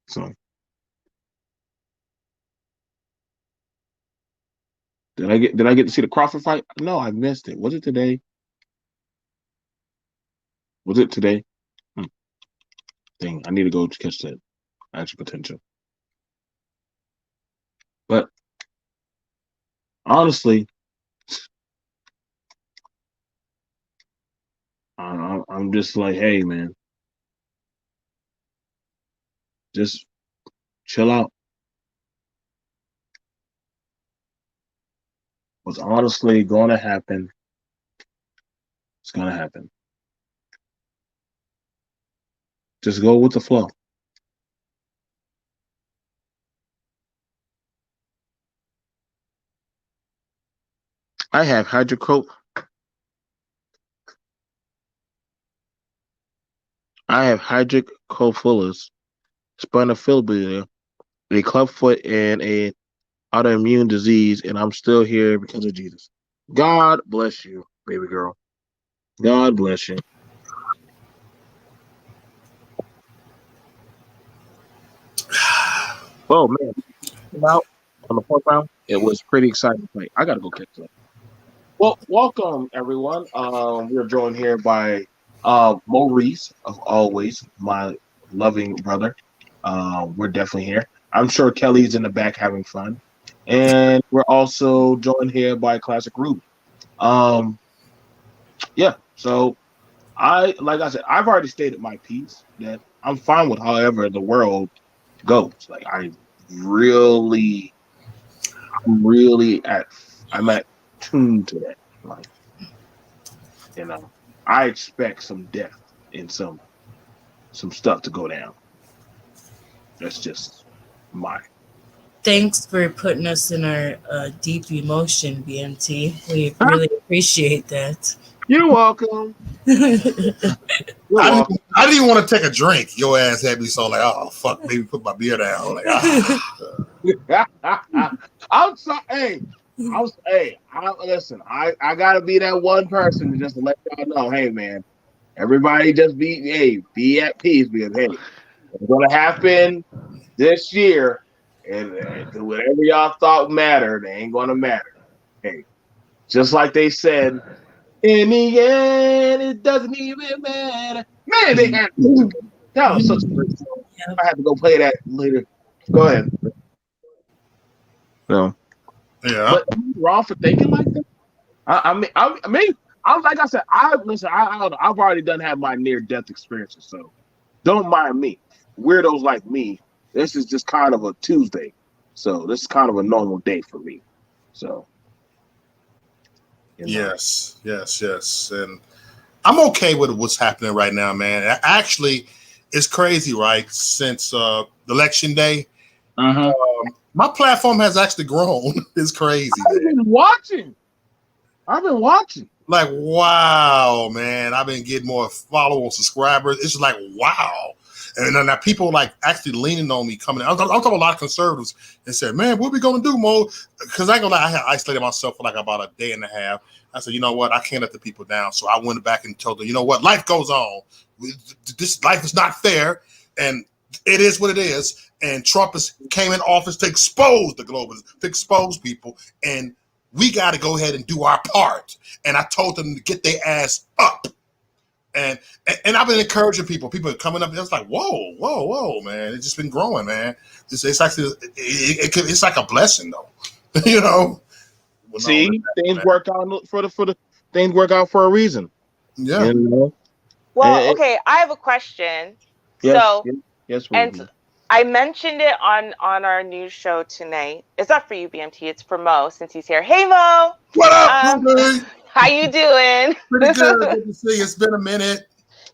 So, did I get to see the Crawford fight? No, I missed it. Was it today? Was it today? Hmm. Dang, I need to go catch that action potential. But honestly, I'm just like, hey, man, just chill out. What's honestly going to happen? It's going to happen. Just go with the flow. I have hydrocoat. I have hydrocophilus, spinophilia, a clubfoot, and a autoimmune disease, and I'm still here because of Jesus. God bless you, baby girl. God bless you. Oh man, out on the fourth round, it was pretty exciting fight. I gotta go catch that. Well, welcome everyone. We're joined here by Maurice, of always, my loving brother. We're definitely here. I'm sure Kelly's in the back having fun, and we're also joined here by Classic Ruby. Um, yeah. So like I said, I've already stated my piece that I'm fine with however the world goes. Like really, I'm at tuned to that. Like, I expect some death and some stuff to go down. That's just my. Thanks for putting us in our deep emotion, BMT. We really appreciate that. You're welcome. I didn't even want to take a drink. Your ass had me so like, oh fuck, maybe put my beer down. Like, I'm sorry. Listen. I gotta be that one person to just let y'all know. Hey, man, everybody just be at peace because hey, it's gonna happen this year, and whatever y'all thought mattered, they ain't gonna matter. Hey, just like they said, in the end, it doesn't even matter. Man, they had that was such a great song. Yep. I have to go play that later. Go ahead. No. Yeah. But I'm wrong for thinking like that. I'm like I said, I've already done have my near death experiences, so don't mind me. Weirdos like me, this is just kind of a Tuesday, so this is kind of a normal day for me. So, yes, and I'm okay with what's happening right now, man. Actually, it's crazy, right? Since election day, my platform has actually grown. It's crazy. I've been watching. Like, wow, man. I've been getting more followers, subscribers. It's just like, wow. And now people like actually leaning on me coming in. I'm talking a lot of conservatives and said, man, what are we going to do, Mo? Because I ain't gonna lie, I had isolated myself for like about a day and a half. I said, you know what? I can't let the people down. So I went back and told them, you know what? Life goes on. This life is not fair. And it is what it is. And Trump came in office to expose the globalists, to expose people. And we got to go ahead and do our part. And I told them to get their ass up. And I've been encouraging people. People are coming up. It's like, whoa, man. It's just been growing, man. It's actually it's like a blessing, though. You know. See, things work out for the things work out for a reason. Yeah. You know? Well, okay. I have a question. Yes. And I mentioned it on our news show tonight. It's not for you, BMT. It's for Mo, since he's here. Hey, Mo. What up, how you doing? Pretty good. Good to see you. It's been a minute.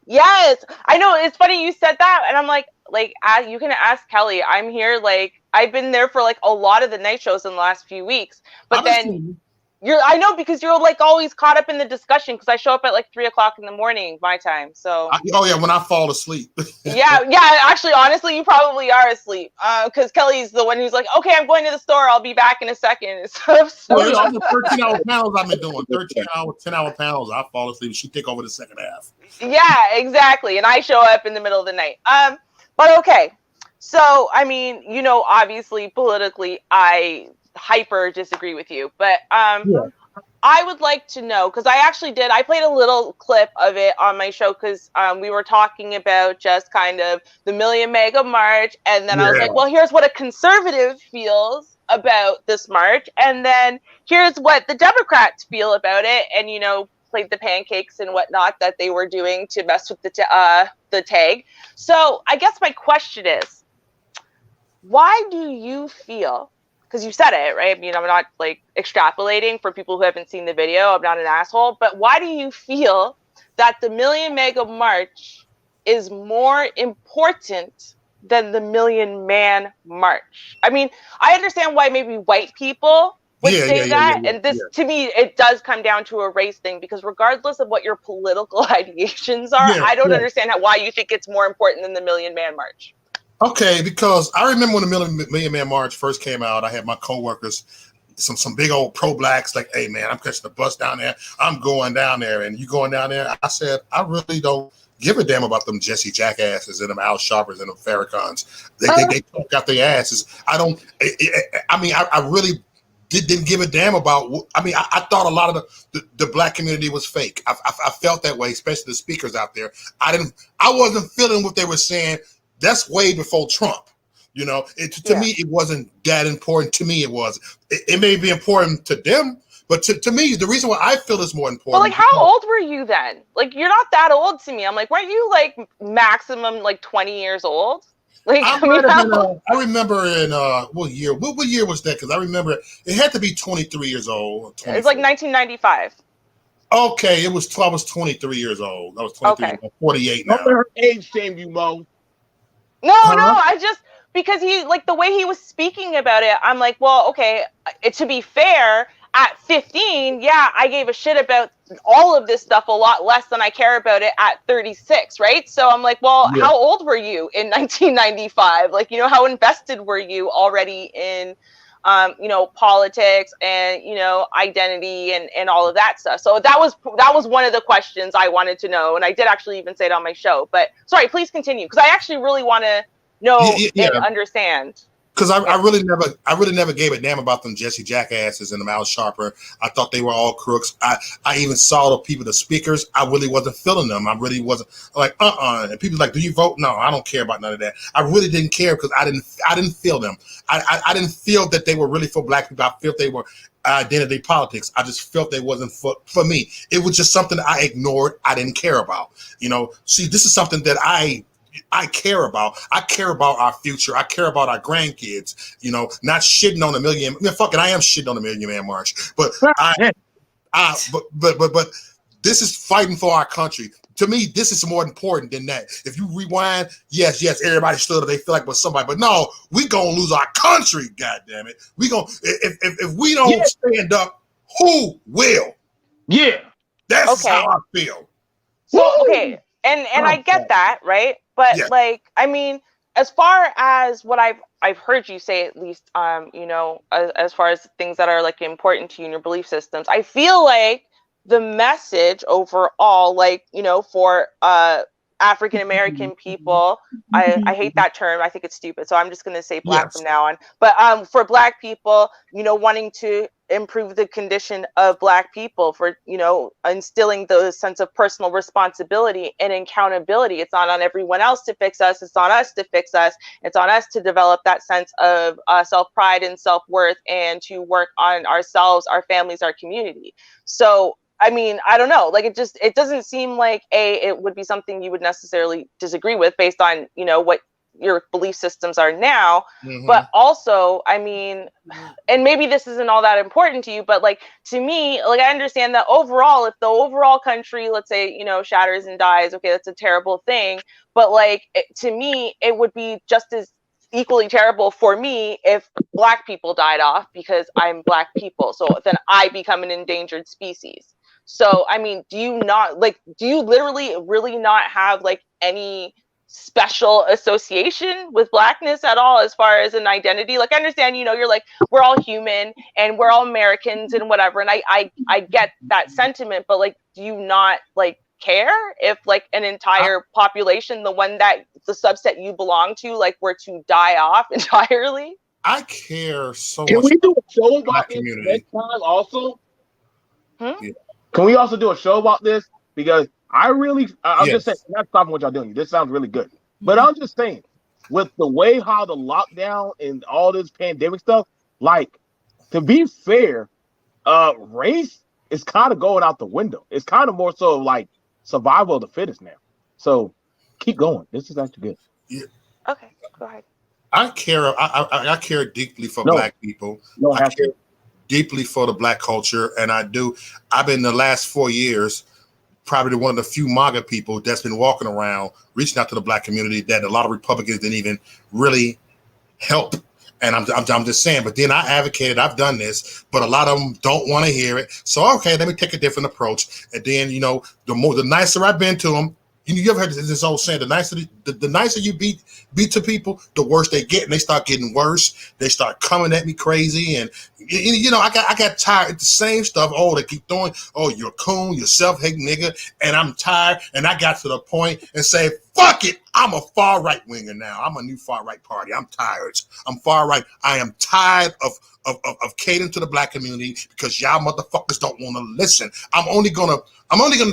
Yes, I know. It's funny you said that, and I'm like, like, you can ask Kelly. I'm here, like, I've been there for like a lot of the night shows in the last few weeks. But then I know, because you're like always caught up in the discussion, because I show up at like 3:00 in the morning my time. So oh yeah, when I fall asleep. yeah. Actually, honestly, you probably are asleep. Because Kelly's the one who's like, okay, I'm going to the store. I'll be back in a second. So Well, almost 13-hour panels I've been doing. 10-hour panels. I fall asleep. She take over the second half. Yeah, exactly. And I show up in the middle of the night. But okay. So, I mean, obviously politically, I hyper disagree with you, but I would like to know, because I played a little clip of it on my show, because we were talking about just kind of the Million Mega March, and then I was like, well, here's what a conservative feels about this march, and then here's what the Democrats feel about it, and played the pancakes and whatnot that they were doing to mess with the tag. So I guess my question is, why do you feel, because you said it, right? I mean, I'm not like extrapolating for people who haven't seen the video. I'm not an asshole. But why do you feel that the Million Mega March is more important than the Million Man March? I mean, I understand why maybe white people would say that. And this, to me, it does come down to a race thing, because regardless of what your political ideations are, I don't understand why you think it's more important than the Million Man March. Okay, because I remember when the Million Man March first came out, I had my coworkers, some big old pro-blacks, like, hey, man, I'm catching the bus down there. I'm going down there. And you going down there? I said, I really don't give a damn about them Jesse Jackasses and them Al Sharpers and them Farrakhans. They talk out their asses. I really didn't give a damn about. I mean, I thought a lot of the black community was fake. I felt that way, especially the speakers out there. I wasn't feeling what they were saying. That's way before Trump. To me, it wasn't that important. To me, it was. It may be important to them, but to me, the reason why I feel it's more important. But like, how old were you then? Like, you're not that old to me. I'm like, weren't you like maximum like 20 years old? Like, I remember in what year? What year was that? Because I remember it had to be 23 years old. It's like 1995. Okay, I was 23 years old. I was 23. I'm 48 now. Don't let her age shame you, Mo. No, I just, because he, like, the way he was speaking about it, I'm like, well, okay, to be fair, at 15, I gave a shit about all of this stuff a lot less than I care about it at 36, right? So I'm like, well, how old were you in 1995? Like, how invested were you already in, politics and, identity and all of that stuff? So that was one of the questions I wanted to know. And I did actually even say it on my show, but sorry, please continue. Because I actually really want to know and understand. Because I really never gave a damn about them Jesse Jackasses and them Al Sharper. I thought they were all crooks. I even saw the speakers. I really wasn't feeling them. I really wasn't like, And people like, do you vote? No, I don't care about none of that. I really didn't care because I didn't feel them. I didn't feel that they were really for black people. I felt they were identity politics. I just felt they wasn't for me. It was just something that I ignored. I didn't care about. See, this is something that I care about. I care about our future. I care about our grandkids. Not shitting on a million. I mean, fuck it, I am shitting on a Million Man March. But but this is fighting for our country. To me, this is more important than that. If you rewind, yes, everybody stood up. They feel like with somebody, but no, we gonna lose our country. God damn it, we gonna if we don't stand up, who will? Yeah, that's how I feel. So okay, and I get that, right? But like, I mean, as far as what I've heard you say, at least, as far as things that are like important to you in your belief systems, I feel like the message overall, like, for African American people, I hate that term. I think it's stupid. So I'm just going to say black from now on. But for black people, wanting to improve the condition of black people, for, instilling the sense of personal responsibility and accountability. It's not on everyone else to fix us. It's on us to fix us. It's on us to develop that sense of self-pride and self-worth, and to work on ourselves, our families, our community. So I mean, I don't know. Like, it doesn't seem like it would be something you would necessarily disagree with, based on, what your belief systems are now. Mhm. But also, I mean, and maybe this isn't all that important to you, but like to me, like I understand that overall, if the overall country, let's say, you know, shatters and dies, okay, that's a terrible thing. But like to me, it would be just as equally terrible for me if Black people died off because I'm Black people. So then I become an endangered species. So I mean, do you literally really not have like any special association with Blackness at all as far as an identity? Like I understand, you know, you're like, we're all human and we're all Americans and whatever, and I get that sentiment, but like, do you not like care if like an entire population, the subset you belong to, like were to die off entirely? I care so Can much we do a show about about the this community. next time also? Hmm? Yeah. Can we also do a show about this? Because I'm just saying, Yes. that's probably what y'all doing. This sounds really good. But I'm just saying, with the way how the lockdown and all this pandemic stuff, like, to be fair, race is kind of going out the window. It's kind of more so like survival of the fittest now. So keep going. This is actually good. Yeah. Okay, go ahead. I care. I care deeply for No. Black people. You don't I have care to. deeply for the Black culture, and I do. I've been the last 4 years probably one of the few MAGA people that's been walking around reaching out to the Black community that a lot of Republicans didn't even really help. And I'm just saying, but then I advocated, I've done this, but a lot of them don't want to hear it. So, okay, let me take a different approach. And then, you know, the nicer I've been to them, you ever heard this old saying, the nicer you be to people, the worse they get, and they start getting worse. They start coming at me crazy, and you know, I got tired of the same stuff. Oh, they keep throwing, oh, you're a coon, you're self-hating nigga, and I'm tired. And I got to the point and say, fuck it, I'm a far right winger now. I'm a new far right party. I'm tired. I'm far right. I am tired of catering to the Black community because y'all motherfuckers don't want to listen. I'm only gonna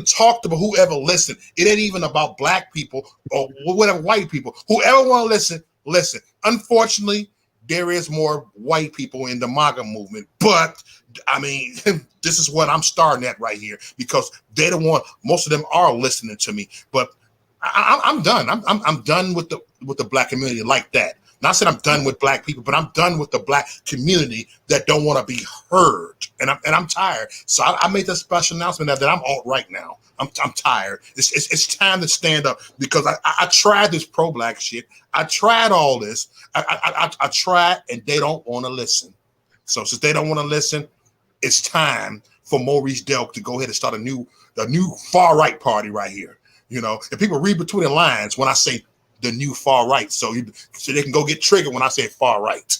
talk to whoever listen. It ain't even about Black people or whatever white people. Whoever want to listen. Unfortunately, there is more white people in the MAGA movement, but I mean, this is what I'm starting at right here because they don't want. Most of them are listening to me, but I'm done. I'm done with the Black community like that. Not saying I'm done with Black people, but I'm done with the Black community that don't want to be heard, and I'm tired. So I made this special announcement that I'm alt right now. I'm tired. It's time to stand up because I tried this pro-Black shit. I tried all this. I tried, and they don't want to listen. So since they don't want to listen, it's time for Maurice Delk to go ahead and start a new far right party right here. You know, and people read between the lines when I say the new far right, so they can go get triggered when I say far right.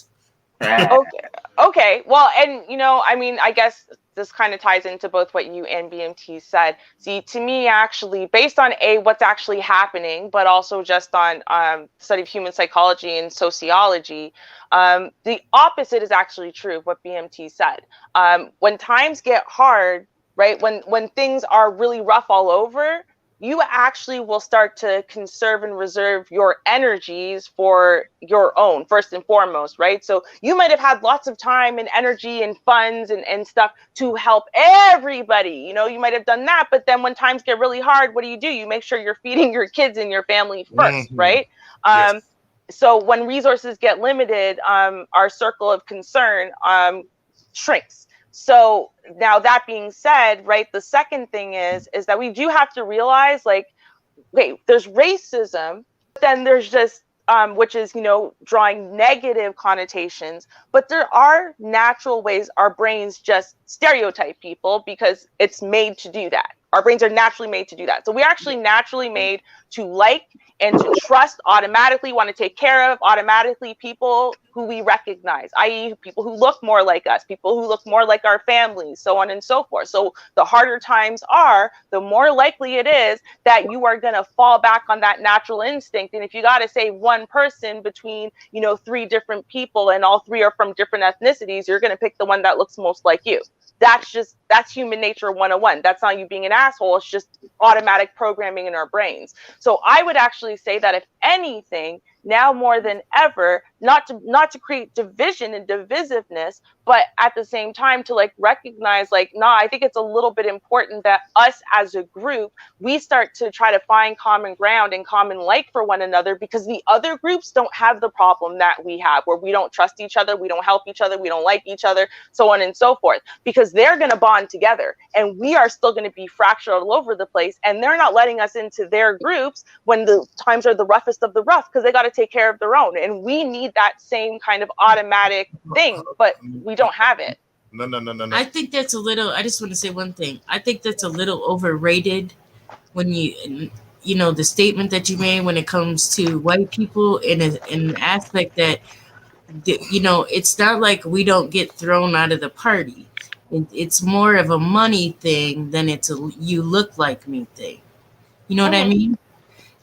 Okay. Well, and you know, I mean, I guess this kind of ties into both what you and BMT said. See, to me, actually, based on what's actually happening, but also just on study of human psychology and sociology, the opposite is actually true of what BMT said. When times get hard, right? When things are really rough all over, you actually will start to conserve and reserve your energies for your own, first and foremost, right? So you might have had lots of time and energy and funds and stuff to help everybody. You know, you might have done that, but then when times get really hard, what do? You make sure you're feeding your kids and your family first, right? Yes. So when resources get limited, our circle of concern shrinks. So now that being said, right, the second thing is that we do have to realize, like, okay, there's racism, but then there's just which is, you know, drawing negative connotations, but there are natural ways our brains just stereotype people because it's made to do that. Our brains are naturally made to do that. So we're actually naturally made to like and to trust, automatically want to take care of, automatically people who we recognize, i.e. people who look more like us, people who look more like our families, so on and so forth. So the harder times are, the more likely it is that you are going to fall back on that natural instinct. And if you got to say one person between, you know, 3 different people and all 3 are from different ethnicities, you're going to pick the one that looks most like you. That's human nature 101. That's not you being an asshole. It's just automatic programming in our brains. So I would actually say that if anything, now more than ever, not to create division and divisiveness, but at the same time to like recognize like, nah, I think it's a little bit important that us as a group, we start to try to find common ground and common like for one another, because the other groups don't have the problem that we have, where we don't trust each other, we don't help each other, we don't like each other, so on and so forth, because they're going to bond together and we are still going to be fractured all over the place, and they're not letting us into their groups when the times are the roughest of the rough, because they got to take care of their own, and we need that same kind of automatic thing, but we don't have it. No. I think that's a little. I just want to say one thing. I think that's a little overrated when you know, the statement that you made when it comes to white people in an aspect that, you know, it's not like we don't get thrown out of the party. It's more of a money thing than it's a you look like me thing. You know what I mean?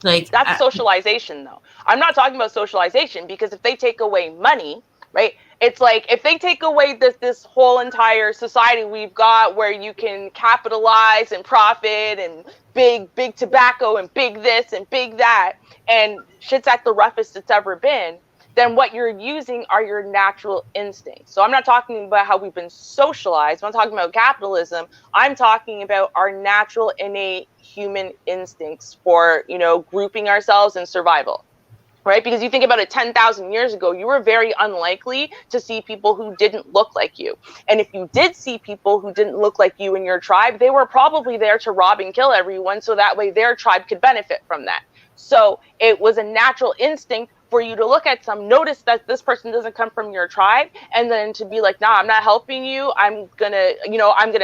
Like, that's socialization, though. I'm not talking about socialization, because if they take away money, right? It's like if they take away this whole entire society we've got, where you can capitalize and profit and big tobacco and big this and big that, and shit's at the roughest it's ever been, then what you're using are your natural instincts. So I'm not talking about how we've been socialized. I'm not talking about capitalism. I'm talking about our natural innate human instincts for, you know, grouping ourselves and survival. Right? Because you think about it, 10,000 years ago, you were very unlikely to see people who didn't look like you. And if you did see people who didn't look like you in your tribe, they were probably there to rob and kill everyone, so that way their tribe could benefit from that. So it was a natural instinct for you to look at notice that this person doesn't come from your tribe, and then to be like, nah, I'm not helping you. I'm gonna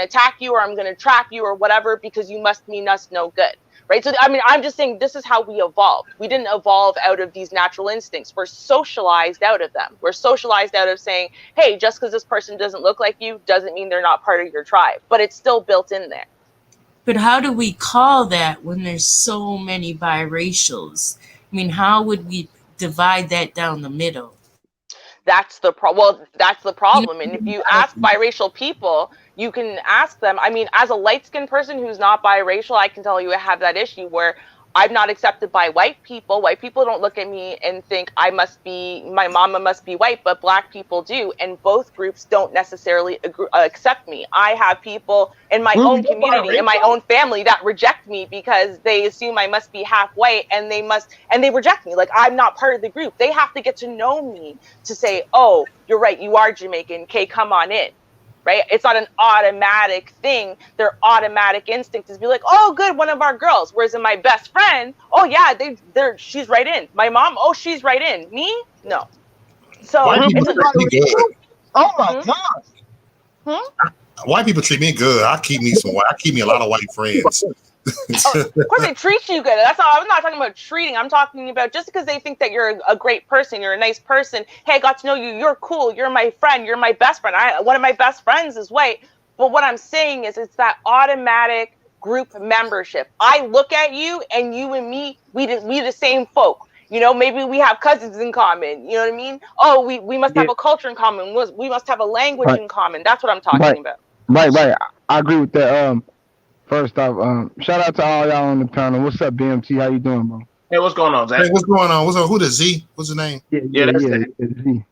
attack you, or I'm gonna trap you, or whatever, because you must mean us no good. Right? So, I mean, I'm just saying this is how we evolved. We didn't evolve out of these natural instincts. We're socialized out of them. We're socialized out of saying, hey, just because this person doesn't look like you doesn't mean they're not part of your tribe. But it's still built in there. but how do we call that when there's so many biracials? I mean, how would we divide that down the middle? That's the that's the problem. You And if know, you ask biracial people, you can ask them. I mean, as a light-skinned person who's not biracial, I can tell you I have that issue where I'm not accepted by white people. White people don't look at me and think my mama must be white, but black people do. And both groups don't necessarily accept me. I have people in my own community, in my own family, that reject me because they assume I must be half white, and they reject me. Like, I'm not part of the group. They have to get to know me to say, oh, you're right, you are Jamaican. Okay, come on in. Right? It's not an automatic thing. Their automatic instinct is be like, oh, good, one of our girls. Whereas in my best friend, oh yeah, she's right in. My mom, oh, she's right in. Me? No. So white people treat me good. Oh my God. White people treat me good. I keep me a lot of white friends. Of course they treat you good. That's all. I'm not talking about treating. I'm talking about just because they think that you're a great person, you're a nice person. Hey, I got to know you. You're cool. You're my friend. You're my best friend. One of my best friends is white. But what I'm saying is, it's that automatic group membership. I look at you, and you and me, we the same folk. You know, maybe we have cousins in common. You know what I mean? Oh, we must have a culture in common. We must have a language in common. That's what I'm talking about. Right. I agree with that. First off, shout out to all y'all on the panel. What's up, BMT? How you doing, bro? Hey, what's going on, Zach? Hey, what's going on? Who the Z? What's his name? Yeah, that's Z.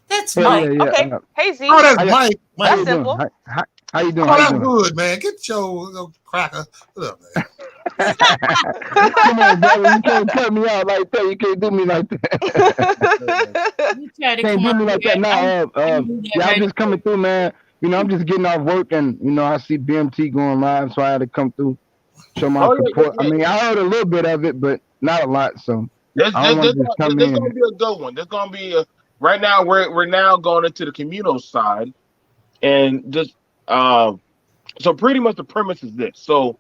That's Yeah, Mike. Okay. Hey, Z. Oh, that's Mike. That's you simple. doing? How you doing? Oh, How that's you doing? good, man. Get your little cracker. What up, man? Come on, brother. You can't cut me out like that. You can't do me like that. You try to Can't come do on me like that. Yeah, I'm just coming through, man. You know, I'm just getting off work, and you know, I see BMT going live, so I had to come through, show my support. I mean, I heard a little bit of it, but not a lot. So This gonna be a good one. This gonna be right now. We're now going into the communal side, and just so pretty much the premise is this. So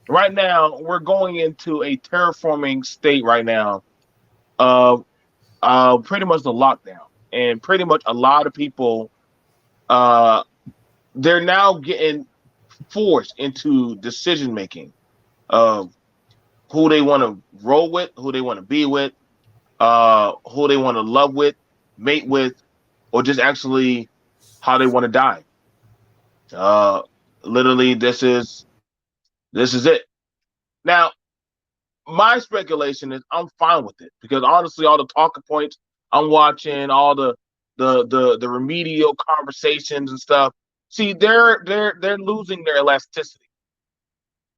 right now we're going into a terraforming state right now of pretty much the lockdown, and pretty much a lot of people they're now getting forced into decision making of who they want to roll with, who they want to be with, who they want to love with, mate with, or just actually how they want to die. Literally, this is it. Now, my speculation is I'm fine with it because honestly, all the talking points I'm watching, all the remedial conversations and stuff. See, they're losing their elasticity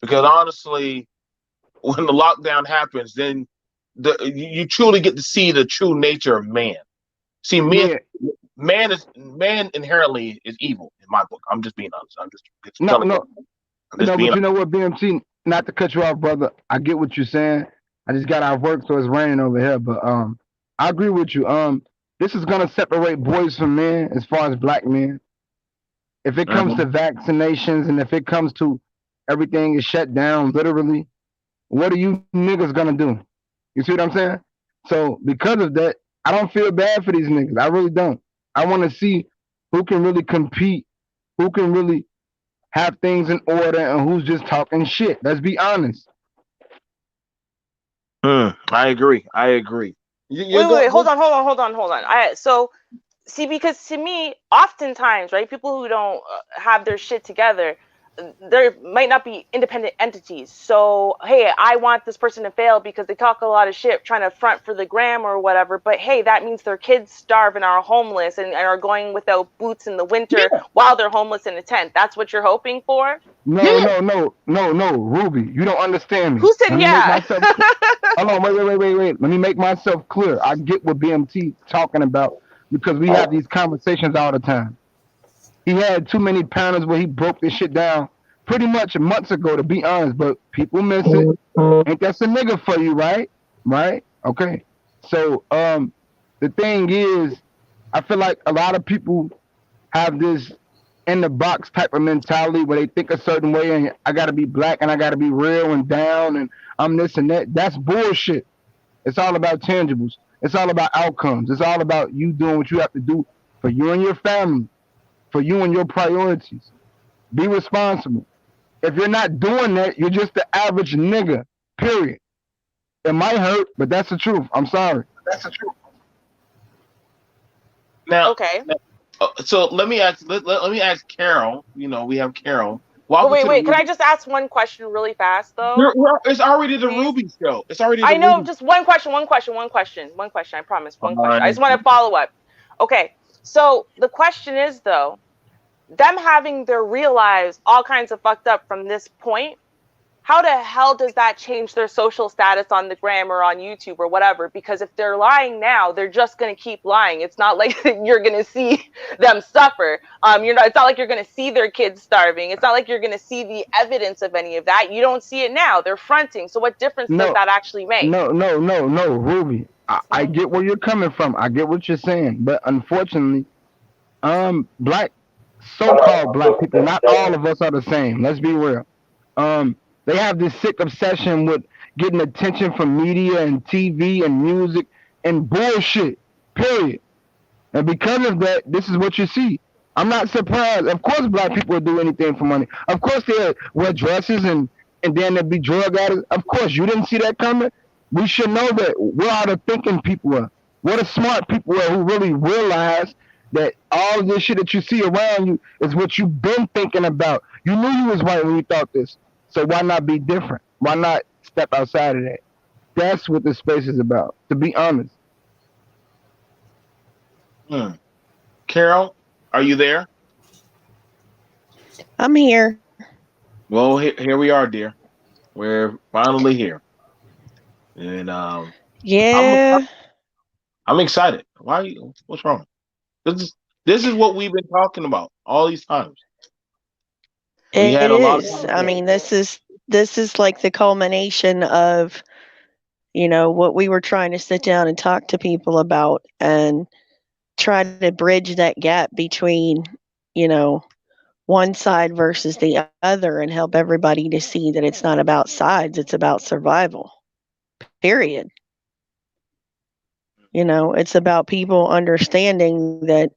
because honestly, when the lockdown happens, then you truly get to see the true nature of man. See, Yeah. man inherently is evil in my book. I'm just being honest. I'm just No, telling you. no, I'm just no. being But you know what, BMT? Not to cut you off, brother. I get what you're saying. I just got out of work, so it's raining over here. But I agree with you. This is gonna separate boys from men as far as black men. If it comes honest. to vaccinations and if it comes to everything is shut down, literally, what are you niggas gonna do? You see what I'm saying? So because of that, I don't feel bad for these niggas. I really don't. I want to see who can really compete, who can really have things in order, and who's just talking shit. Let's be honest. I agree. I agree. You're Wait. going. Hold on. So see, because to me, oftentimes, right, people who don't have their shit together, there might not be independent entities. So, hey, I want this person to fail because they talk a lot of shit trying to front for the gram or whatever. But hey, that means their kids starve and are homeless and are going without boots in the winter while they're homeless in a tent. That's what you're hoping for? No, no, no, no, no, Ruby, you don't understand me. Who said Let me make yeah? myself. Hold on, wait. Let me make myself clear. I get what BMT talking about because we have these conversations all the time. He had too many panels where he broke this shit down pretty much months ago, to be honest. But people miss it. Ain't that a nigga for you, right? Right? Okay. So the thing is, I feel like a lot of people have this in the box type of mentality where they think a certain way and I gotta be black and I gotta be real and down and I'm this and that. That's bullshit. It's all about tangibles. It's all about outcomes. It's all about you doing what you have to do for you and your family, for you and your priorities. Be responsible. If you're not doing that, you're just the average nigga. Period. It might hurt, but that's the truth. I'm sorry. That's the truth. Now, Okay. so let me ask Carol. You know, we have Carol. But Welcome to the wait. Can I Ruby. just ask one question really fast though? It's already the Please. Ruby show. It's already the I know, Ruby. just one question. I promise. One question. I just Fine. want to follow up. Okay. So the question is though, them having their real lives all kinds of fucked up from this point, how the hell does that change their social status on the gram or on YouTube or whatever? Because if they're lying now, they're just gonna keep lying. It's not like you're gonna see them suffer. It's not like you're gonna see their kids starving. It's not like you're gonna see the evidence of any of that. You don't see it now. They're fronting. So what difference does No, that actually make? no, Ruby. I get where you're coming from. I get what you're saying, but unfortunately, black, so-called black people, not all of us are the same. Let's be real. They have this sick obsession with getting attention from media and TV and music and bullshit. Period. And because of that, this is what you see. I'm not surprised. Of course, black people will do anything for money. Of course, they'll wear dresses and then they'll be drug addicts. Of course, you didn't see that coming. We should know that. Where are the thinking people are? Where the smart people are who really realize that all of this shit that you see around you is what you've been thinking about. You knew you was right when you thought this. So why not be different? Why not step outside of that? That's what this space is about, to be honest. Hmm. Carol, are you there? I'm here. Well, here we are, dear. We're finally here, and Yeah, I'm excited. Why? What's wrong? This is what we've been talking about all these times. We it had a lot of is. I conversations. mean, this is like the culmination of, what we were trying to sit down and talk to people about and try to bridge that gap between, you know, one side versus the other and help everybody to see that it's not about sides, it's about survival. Period. It's about people understanding that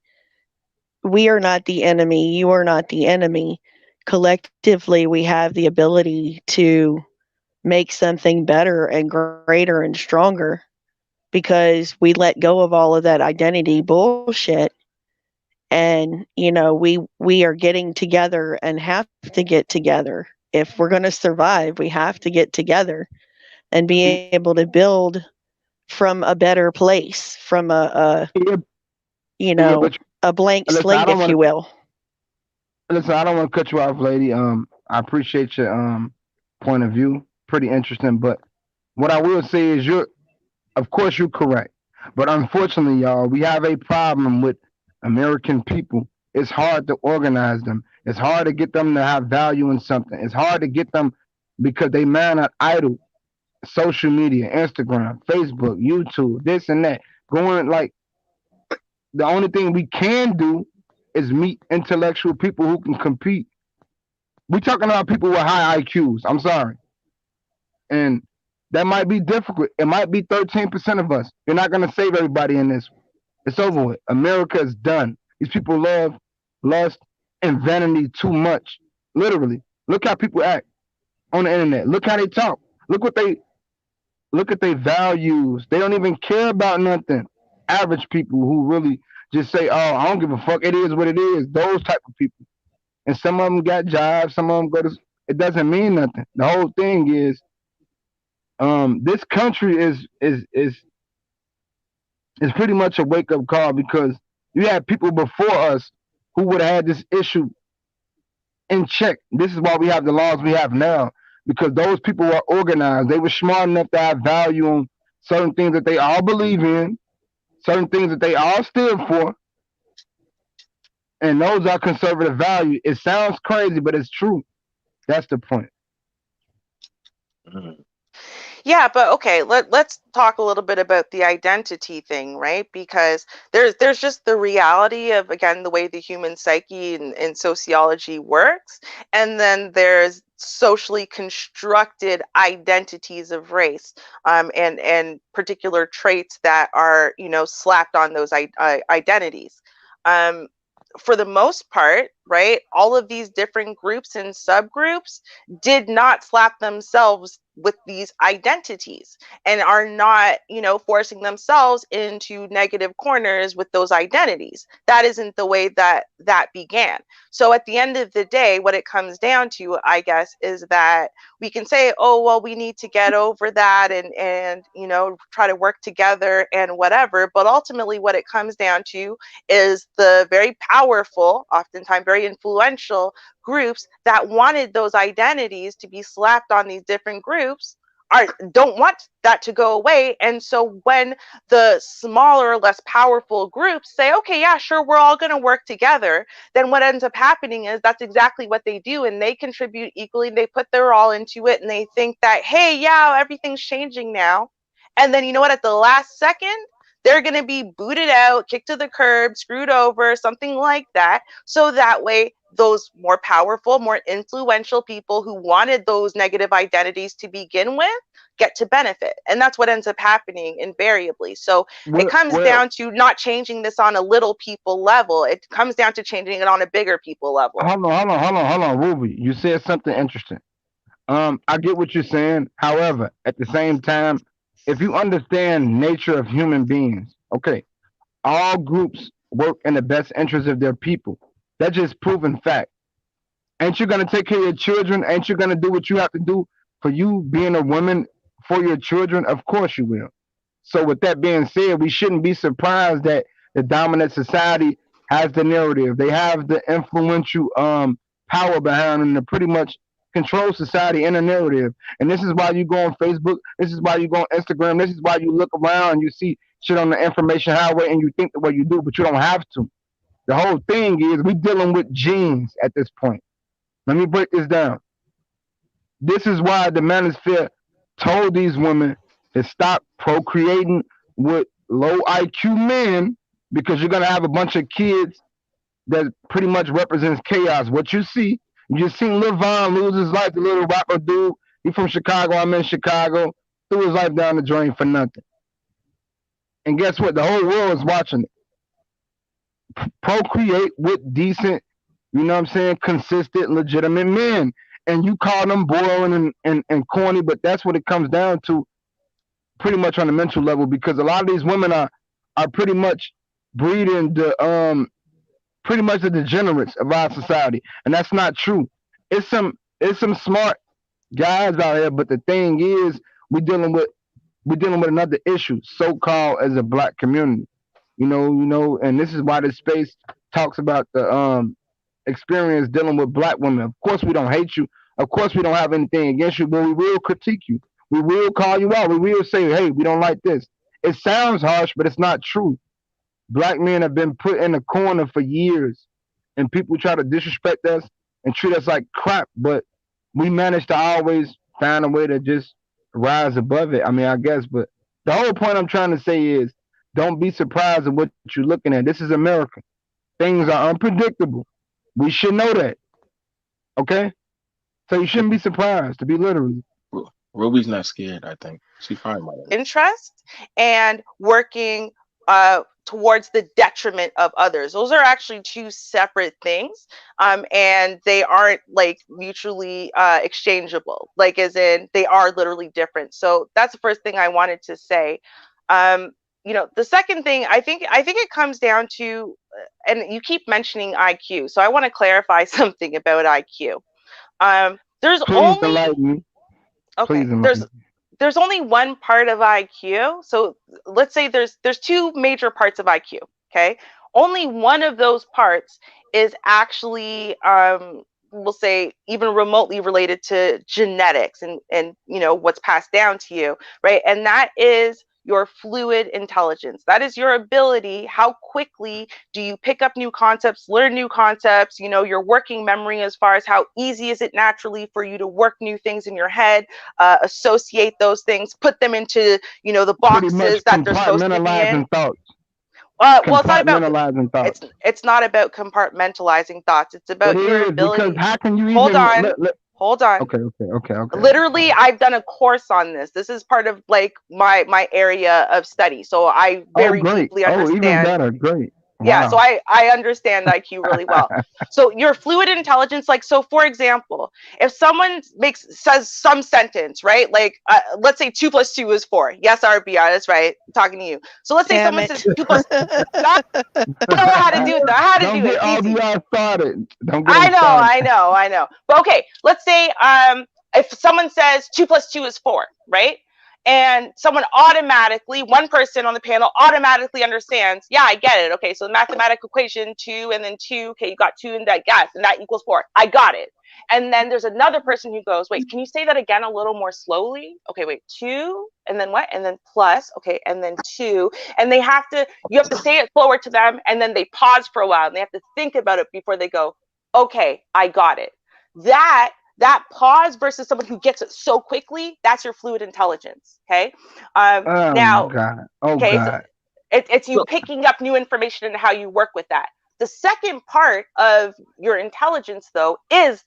we are not the enemy, you are not the enemy. Collectively, we have the ability to make something better and greater and stronger because we let go of all of that identity bullshit. And we are getting together and have to get together. If we're going to survive, we have to get together. and be able to build from a better place, from Yeah, you yeah, know, but a blank listen, I slate, don't if want you to will. listen. I don't want to cut you off, lady. I appreciate your point of view. Pretty interesting, but what I will say is of course, you're correct. But unfortunately, y'all, we have a problem with American people. It's hard to organize them. It's hard to get them to have value in something. It's hard to get them because they man are idle. Social media, Instagram, Facebook, YouTube, this and that. Going like the only thing we can do is meet intellectual people who can compete. We're talking about people with high IQs. I'm sorry. And that might be difficult. It might be 13% of us. You're not going to save everybody in this. It's over with. America is done. These people love lust and vanity too much. Literally. Look how people act on the internet. Look how they talk. Look what they look at their values. They don't even care about nothing. Average people who really just say, "Oh, I don't give a fuck. It is what it is." Those type of people. And some of them got jobs. Some of them go to. It doesn't mean nothing. The whole thing is, this country is pretty much a wake up call because you had people before us who would have had this issue in check. This is why we have the laws we have now because those people were organized. They were smart enough to have value on certain things that they all believe in, certain things that they all stood for, and those are conservative value. It sounds crazy, but it's true. That's the point. Mhm. Yeah, but okay, let's talk a little bit about the identity thing, right? Because there's just the reality of again the way the human psyche and sociology works, and then there's socially constructed identities of race, and particular traits that are slapped on those identities. Um, for the most part, right, all of these different groups and subgroups did not slap themselves with these identities and are not, forcing themselves into negative corners with those identities. That isn't the way that began. So at the end of the day, what it comes down to, I guess, is that we can say, oh, well, we need to get over that and try to work together and whatever. But ultimately, what it comes down to is the very powerful, oftentimes very influential groups that wanted those identities to be slapped on these different groups don't want that to go away. And so when the smaller, less powerful groups say, okay, yeah, sure, we're all going to work together, then what ends up happening is that's exactly what they do. And they contribute equally. They put their all into it. And they think that, hey, yeah, everything's changing now. And then you know what? At the last second, they're going to be booted out, kicked to the curb, screwed over, something like that. So that way, those more powerful, more influential people who wanted those negative identities to begin with get to benefit. And that's what ends up happening invariably. So it comes Well, down to not changing this on a little people level. It comes down to changing it on a bigger people level. hold on, Ruby. You said something interesting. I get what you're saying. However, at the same time, if you understand nature of human beings, okay, all groups work in the best interest of their people. That's just proven fact. Ain't you gonna take care of your children? Ain't you gonna do what you have to do for you being a woman for your children? Of course you will. So with that being said, we shouldn't be surprised that the dominant society has the narrative. They have the influential power behind them to pretty much control society in a narrative. And this is why you go on Facebook, this is why you go on Instagram, this is why you look around and you see shit on the information highway and you think the way you do, but you don't have to. The whole thing is we dealing with genes at this point. Let me break this down. This is why the manosphere told these women to stop procreating with low IQ men because you're gonna have a bunch of kids that pretty much represents chaos. What you see, you just seen Lil Von lose his life, the little rapper dude. He from Chicago, I'm in Chicago, threw his life down the drain for nothing. And guess what? The whole world is watching it. Procreate with decent, you know what I'm saying, consistent, legitimate men. And you call them boring and corny, but that's what it comes down to pretty much on the mental level because a lot of these women are pretty much breeding the pretty much the degenerates of our society. And that's not true. It's some smart guys out here, but the thing is we dealing with we're dealing with another issue, so called as a black community. And this is why this space talks about the experience dealing with black women. Of course, we don't hate you. Of course, we don't have anything against you, but we will critique you. We will call you out. We will say, hey, we don't like this. It sounds harsh, but it's not true. Black men have been put in a corner for years, and people try to disrespect us and treat us like crap, but we manage to always find a way to just rise above it. I mean, I guess, but the whole point I'm trying to say is don't be surprised at what you're looking at. This is America. Things are unpredictable. We should know that. Okay? So you shouldn't be surprised, to be literally. Ruby's not scared, I think. She's fine about it. Interest and working towards the detriment of others. Those are actually two separate things. And they aren't like mutually exchangeable. Like as in they are literally different. So that's the first thing I wanted to say. The second thing, I think it comes down to, and you keep mentioning IQ. So I want to clarify something about IQ. There's Please only enlighten me. okay. Please There's only one part of IQ. So let's say there's two major parts of IQ. Okay, only one of those parts is actually we'll say even remotely related to genetics and what's passed down to you, right? And that is your fluid intelligence. That is your ability. How quickly do you pick up new concepts, learn new concepts, your working memory as far as how easy is it naturally for you to work new things in your head, associate those things, put them into, the boxes that they're supposed to be in. Thoughts. Well, it's not about thoughts. It's not about compartmentalizing thoughts. It's about your ability. Because how can you hold even on? Hold on. Okay. Literally, I've done a course on this. This is part of like my area of study. So I very deeply understand. Even better. Great. Wow. Yeah, so I understand IQ really well. So your fluid intelligence, like, so for example, if someone says some sentence, right? Like, let's say 2 + 2 is 4. Yes, RBI, that's right. I'm talking to you. So let's say someone says 2 + I don't know how to do it. Don't get RBI started. Don't get I know. But okay, let's say if someone says 2 + 2 is 4, right? And one person on the panel automatically understands, yeah, I get it. Okay, so the mathematical equation, 2 and then 2, okay, you got 2 and that, yes, and that equals 4. I got it. And then there's another person who goes, wait, can you say that again a little more slowly? Okay, wait, 2, and then what? And then plus, okay, and then 2. And you have to say it slower to them, and then they pause for a while, and they have to think about it before they go, okay, I got it. That pause versus someone who gets it so quickly, that's your fluid intelligence. Okay. Now, God. Okay, God. So it's you picking up new information and how you work with that. The second part of your intelligence, though, is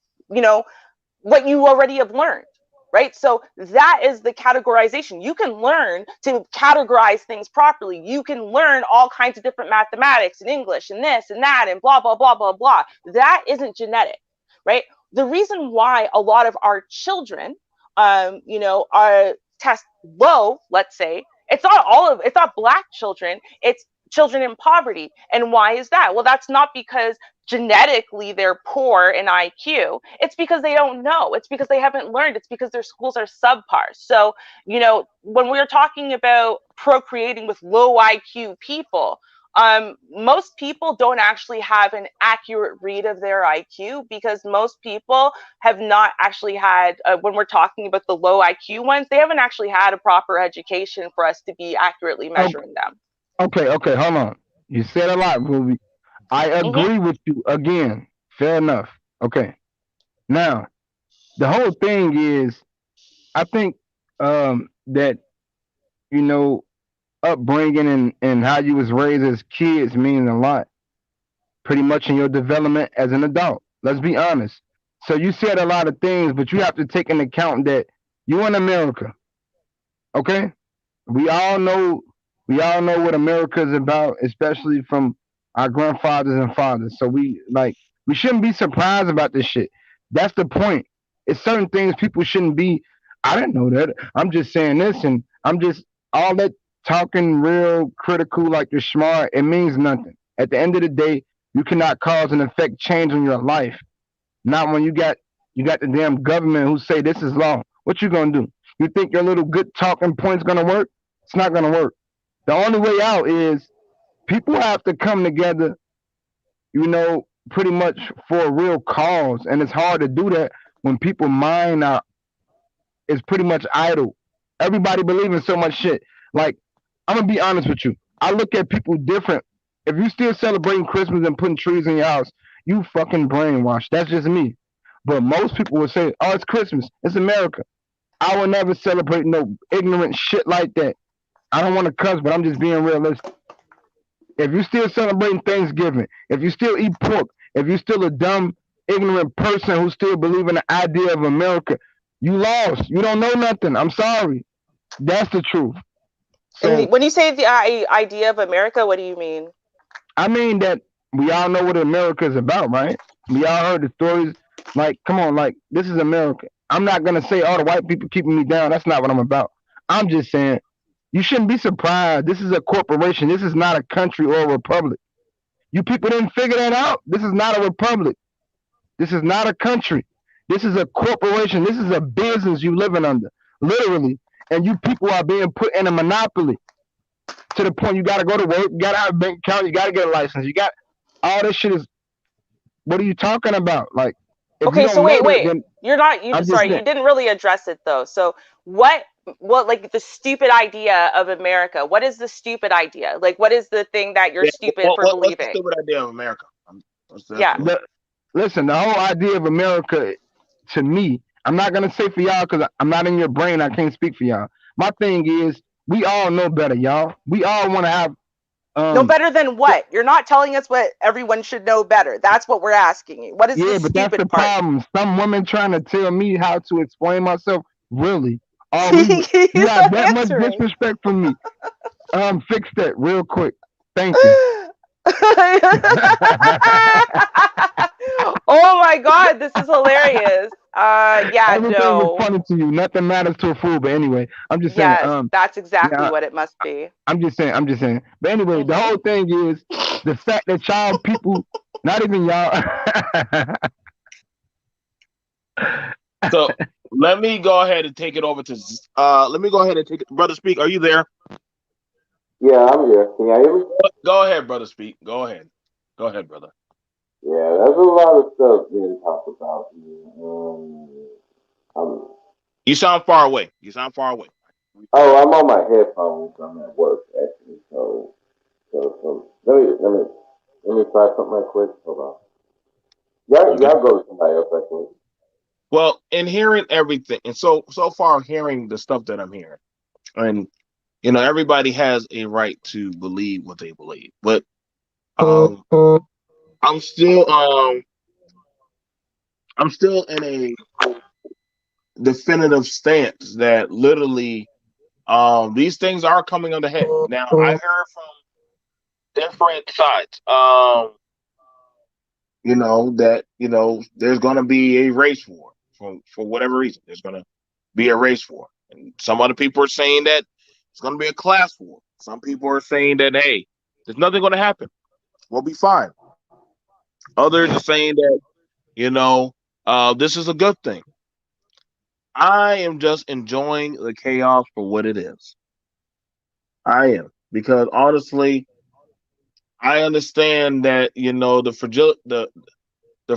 what you already have learned, right? So that is the categorization. You can learn to categorize things properly. You can learn all kinds of different mathematics and English and this and that and blah blah blah blah blah. That isn't genetic, right? The reason why a lot of our children, are test low, let's say, it's not Black children, it's children in poverty. And why is that? Well, that's not because genetically they're poor in IQ. It's because they don't know. It's because they haven't learned. It's because their schools are subpar. So, when we're talking about procreating with low IQ people, most people don't actually have an accurate read of their IQ because most people have not actually had, when we're talking about the low IQ ones, they haven't actually had a proper education for us to be accurately measuring them. Okay, hold on. You said a lot, Ruby. I agree with you again. Fair enough. Okay. Now, the whole thing is, I think that, upbringing and how you was raised as kids means a lot, pretty much in your development as an adult. Let's be honest. So you said a lot of things, but you have to take into account that you're in America. Okay? We all know what America is about, especially from our grandfathers and fathers. So we shouldn't be surprised about this shit. That's the point. It's certain things people shouldn't be. I didn't know that. I'm just saying this, and I'm just all that talking real critical like you're smart. It means nothing. At the end of the day, you cannot cause and effect change in your life. Not when you got the damn government who say this is law. What you gonna do? You think your little good talking point's gonna work? It's not gonna work. The only way out is people have to come together, pretty much for a real cause. And it's hard to do that when people mind is pretty much idle. Everybody believes in so much shit. Like, I'm gonna be honest with you. I look at people different. If you still celebrating Christmas and putting trees in your house, you fucking brainwashed. That's just me. But most people would say, "Oh, it's Christmas. It's America." I will never celebrate no ignorant shit like that. I don't want to cuss, but I'm just being realistic. If you still celebrating Thanksgiving, if you still eat pork, if you're still a dumb, ignorant person who still believe in the idea of America, you lost. You don't know nothing. I'm sorry. That's the truth. So when you say the idea of America, what do you mean? I mean that we all know what America is about, right? We all heard the stories. Like, come on, like, this is America. I'm not gonna say all the white people keeping me down. That's not what I'm about. I'm just saying you shouldn't be surprised. This is a corporation. This is not a country or a republic. You people didn't figure that out. This is not a republic. This is not a country. This is a corporation. This is a business you living under, literally. And you people are being put in a monopoly to the point you got to go to work, you got to have a bank account, you got to get a license. You got all this shit is. What are you talking about? Like, okay, so wait. You're not. You didn't really address it though. So what like the stupid idea of America? What is the stupid idea? Like, what is the thing that you're stupid for believing? What's the stupid idea of America? Listen, the whole idea of America, to me, I'm not gonna say for y'all because I'm not in your brain. I can't speak for y'all. My thing is, we all know better, y'all. We all want to have. No better than what? You're not telling us what everyone should know better. That's what we're asking you. What is the stupid part? That's the problem. Some women trying to tell me how to explain myself. Really? You have that much disrespect for me. Fix that real quick. Thank you. Oh my God, this is hilarious. Everything is funny to you. Nothing matters to a fool. But anyway, I'm just saying. That's exactly what it must be. I'm just saying. But anyway, the whole thing is the fact that y'all people, not even y'all. So let me go ahead and take it over to Brother Speak. Are you there? Yeah, I'm here. Can you hear me? Go ahead, Brother Speak. Go ahead, brother. Yeah, there's a lot of stuff being talked about. You sound far away. Oh, I'm on my headphones. I'm at work actually. So let me try something right quick. Hold on. Y'all go to somebody else actually. Well, in hearing everything, and so far hearing the stuff that I'm hearing, and everybody has a right to believe what they believe, but I'm still in a definitive stance that literally these things are coming on the head. Now I heard from different sides that there's going to be a race war for whatever reason. There's going to be a race war, and some other people are saying that it's going to be a class war. Some people are saying that, hey, there's nothing going to happen, we'll be fine. Others are saying that this is a good thing. I am just enjoying the chaos for what it is. I am, because honestly, I understand that the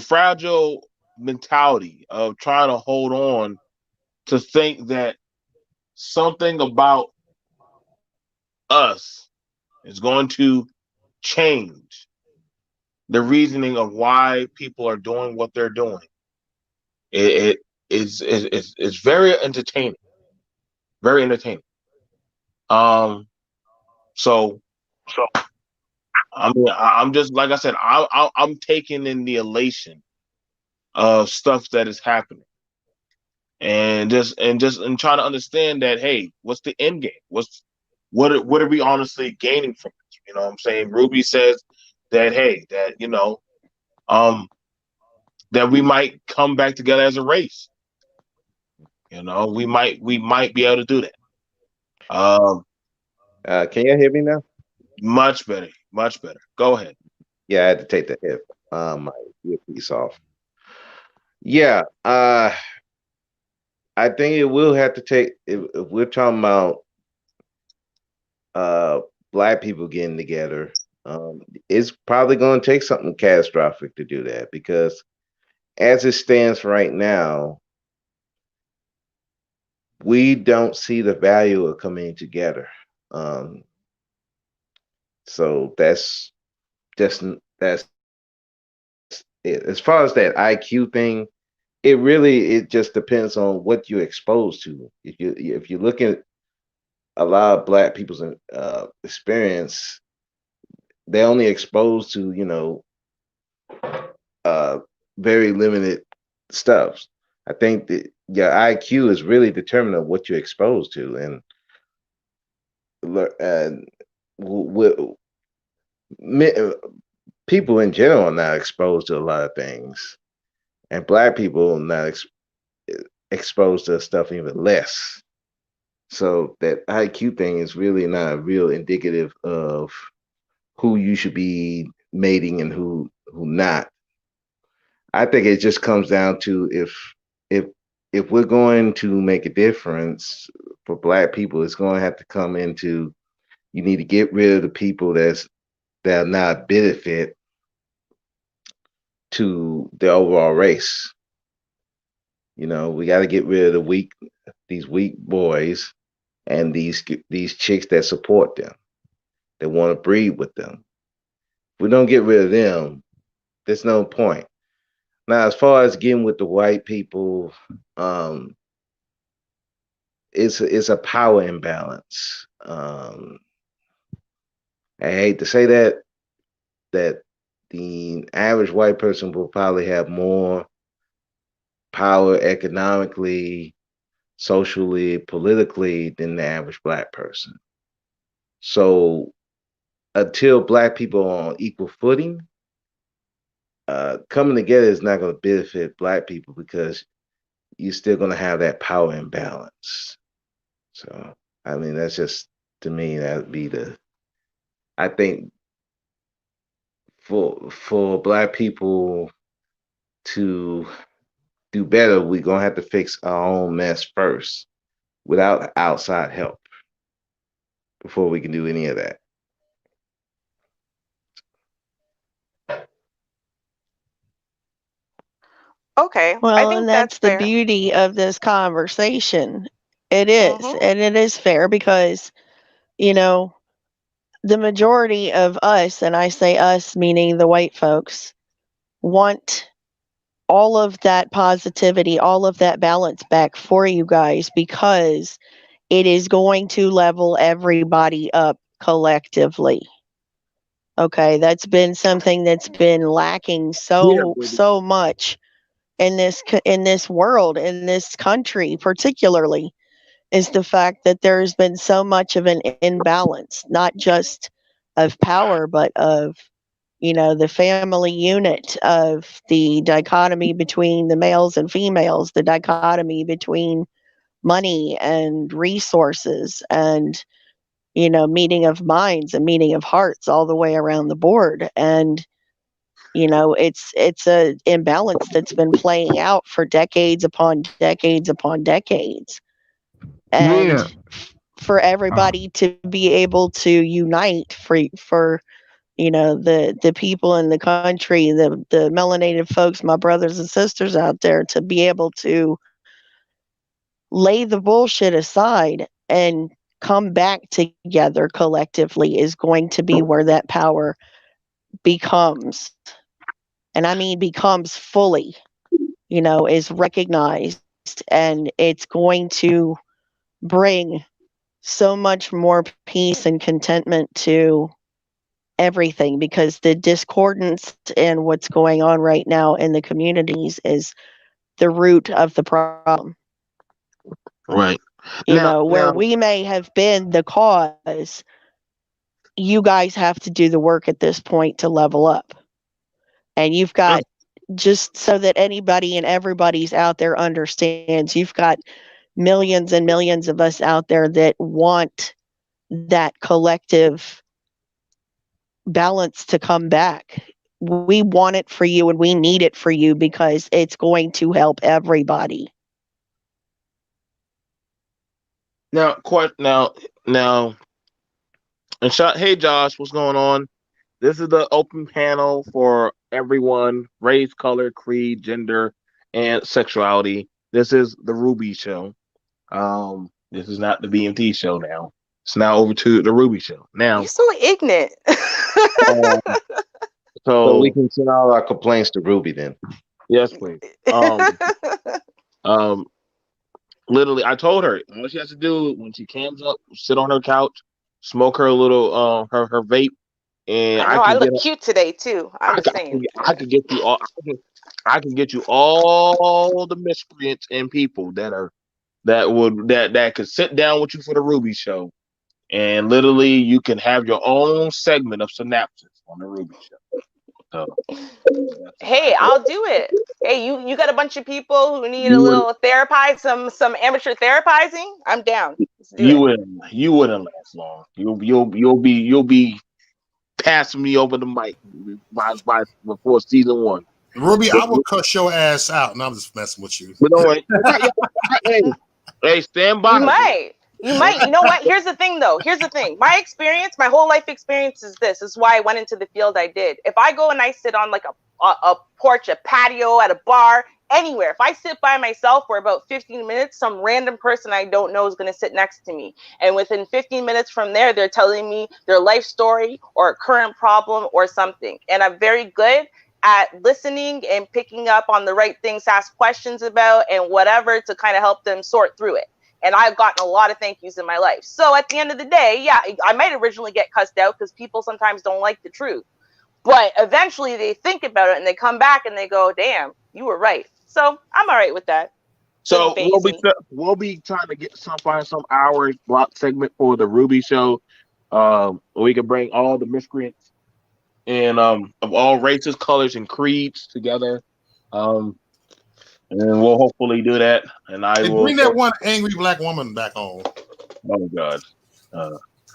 fragile mentality of trying to hold on to think that something about us is going to change the reasoning of why people are doing what they're doing. It's very entertaining, very entertaining. So I'm just, like I said, I'm taking in the elation of stuff that is happening, and trying to understand that, hey, what's the end game? What are we honestly gaining from this? You know what I'm saying? Ruby says that, hey, that that we might come back together as a race. We might be able to do that. Can you hear me now? Much better. Go ahead. Yeah, I had to take the my earpiece off. Yeah, I think it will have to take if we're talking about uh black people getting together. It's probably going to take something catastrophic to do that because as it stands right now, we don't see the value of coming together. Um, so just that's it. As far as that IQ thing, it just depends on what you're exposed to. If you look at a lot of black people's experience, they're only exposed to uh very limited stuff. I think that your IQ is really determinant of what you're exposed to, and and w- mi- people in general are not exposed to a lot of things, and black people are not exposed to stuff even less. So that IQ thing is really not real indicative of who you should be mating and who not. I think it just comes down to if if we're going to make a difference for black people, it's going to have to come into you need to get rid of the people that are not benefit to the overall race. We got to get rid of these weak boys and these chicks that support them, that want to breed with them. If we don't get rid of them, there's no point. Now, as far as getting with the white people, um, it's a power imbalance. I hate to say that the average white person will probably have more power economically, socially, politically than the average black person. So until black people are on equal footing, coming together is not going to benefit black people because you're still going to have that power imbalance. So, I mean, that's just to me that would be I think for black people to do better, we're gonna have to fix our own mess first without outside help before we can do any of that. Okay, I Well, think and that's that's the fair. beauty of this conversation. It is, Mhm. and it is fair because, you know, the majority of us, and I say us meaning the white folks, want all of that positivity, all of that balance back for you guys because it is going to level everybody up collectively. Okay, that's been something that's been lacking Yeah, so much in this world, in this country particularly, is the fact that there's been so much of an imbalance, not just of power, but of the family unit, of the dichotomy between the males and females, the dichotomy between money and resources, and meeting of minds and meeting of hearts all the way around the board. And it's a imbalance that's been playing out for decades upon decades upon decades. And yeah. for everybody to be able to unite for the people in the country, the melanated folks, my brothers and sisters out there, to be able to lay the bullshit aside and come back together collectively is going to be where that power becomes, and I mean becomes fully, is recognized, and it's going to bring so much more peace and contentment to everything, because the discordance in what's going on right now in the communities is the root of the problem. Right. Now, Where we may have been the cause, you guys have to do the work at this point to level up. And you've got, just so that anybody and everybody's out there understands, you've got millions and millions of us out there that want that collective balance to come back. We want it for you and we need it for you because it's going to help everybody. now, and shot. Hey, Josh, what's going on? This is the open panel for everyone: race, color, creed, gender, and sexuality. This is the Ruby Show. This is not the BMT show. Now it's now over to the Ruby Show. You're Now, so ignorant. Um, so we so can send all our complaints to Ruby then. yes, please. Um, literally, I told her all she has to do when she comes up, sit on her couch, smoke her little her vape, and I I know I can get look cute today too. I'm just saying. I could get you all I can get you all the miscreants and people that could sit down with you for the Ruby Show, and literally you can have your own segment of synapses on the Ruby Show. So Hey, I'll do it. Hey, you got a bunch of people who need a you would little therapize, some amateur therapizing. I'm down. Let's do you it. wouldn't last long. You'll be passing me over the mic by before season one. Ruby, But, I will cuss your ass out. And I'm just messing with you. but don't worry. Hey, stand by. You might. You might. You know what? Here's the thing, though. Here's the thing. My experience, my whole life experience is this. This is why I went into the field I did. If I go and I sit on like a porch, a patio, at a bar, anywhere, if I sit by myself for about 15 minutes, some random person I don't know is going to sit next to me. And within 15 minutes from there, they're telling me their life story or a current problem or something. And I'm very good at listening and picking up on the right things to ask questions about and whatever to kind of help them sort through it. And I've gotten a lot of thank yous in my life. So at the end of the day, yeah, I might originally get cussed out because people sometimes don't like the truth. But eventually they think about it and they come back and they go, damn, you were right. So I'm all right with that. So we'll be trying to find some hour block segment for the Ruby Show. We can bring all the miscreants and of all races, colors, and creeds together. And we'll hopefully do that. And I will bring that one angry black woman back on. Oh God.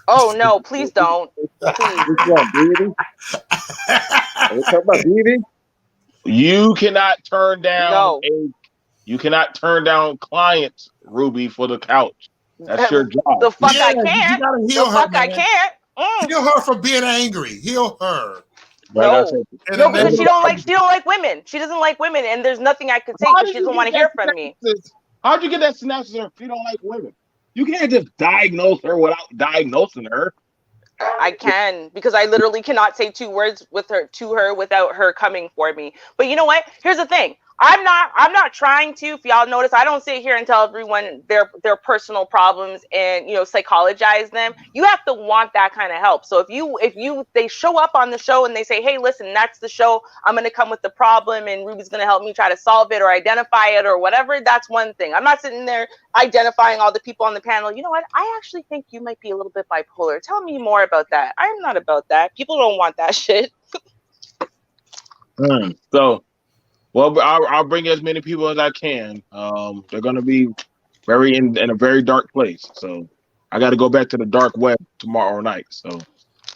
Oh no! Please don't. Please. You cannot turn down No. you cannot turn down clients, Ruby, for the couch. That's your job. The fuck I can't. You gotta heal the her, fuck man. I can't. Heal her for being angry. Heal her. Like no, I said, no, because she don't like women. She doesn't like women, and there's nothing I could say because she doesn't want to hear from me. How'd you get that synopsis if you don't like women? You can't just diagnose her without diagnosing her. I can, because I literally cannot say 2 words to her without her coming for me. But you know what? Here's the thing. I'm not trying to, if y'all notice, I don't sit here and tell everyone their personal problems and, psychologize them. You have to want that kind of help. So if they show up on the show and they say, hey, listen, that's the show, I'm going to come with the problem and Ruby's going to help me try to solve it or identify it or whatever, that's one thing. I'm not sitting there identifying all the people on the panel. You know what? I actually think you might be a little bit bipolar. Tell me more about that. I'm not about that. People don't want that shit. So, well, I'll bring as many people as I can. They're going to be very in a very dark place. So I got to go back to the dark web tomorrow night. So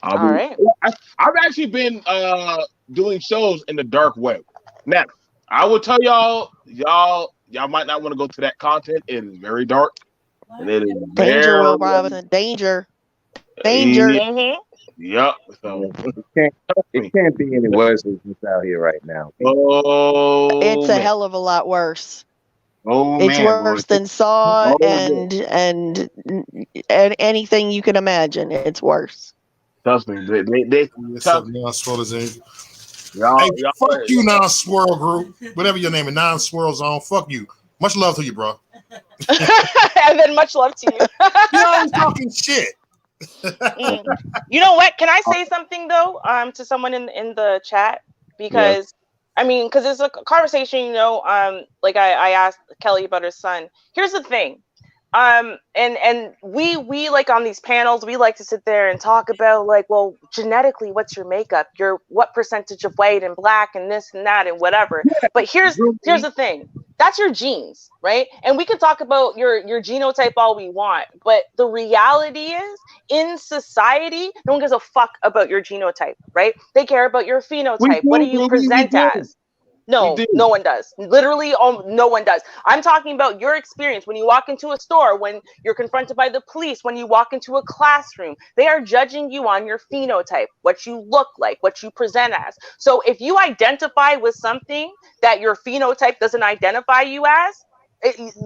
I'll be. Right. I've actually been doing shows in the dark web. Now I will tell y'all might not want to go to that content. It is very dark. And it is danger, Will Robinson. Danger. Mm-hmm. Yep. So it can't be any worse than this out here right now. Oh, it's a hell of a lot worse. Oh, it's worse than Saw and anything you can imagine. It's worse. Trust me. They fuck you, non-swirl group. Whatever your name is, non-swirl zone. Fuck you. Much love to you, bro. And then much love to you. You're always talking shit. You know what? Can I say something though? To someone in the chat, because because it's a conversation. Like I asked Kelly about her son. Here's the thing. And we like on these panels, we like to sit there and talk about like, well, genetically, what's your makeup? What percentage of white and black and this and that and whatever. But here's the thing. That's your genes, right? And we can talk about your genotype all we want, but the reality is, in society, no one gives a fuck about your genotype, right? They care about your phenotype. What do you present as? No, no one does. Literally, no one does. I'm talking about your experience when you walk into a store, when you're confronted by the police, when you walk into a classroom. They are judging you on your phenotype, what you look like, what you present as. So if you identify with something that your phenotype doesn't identify you as,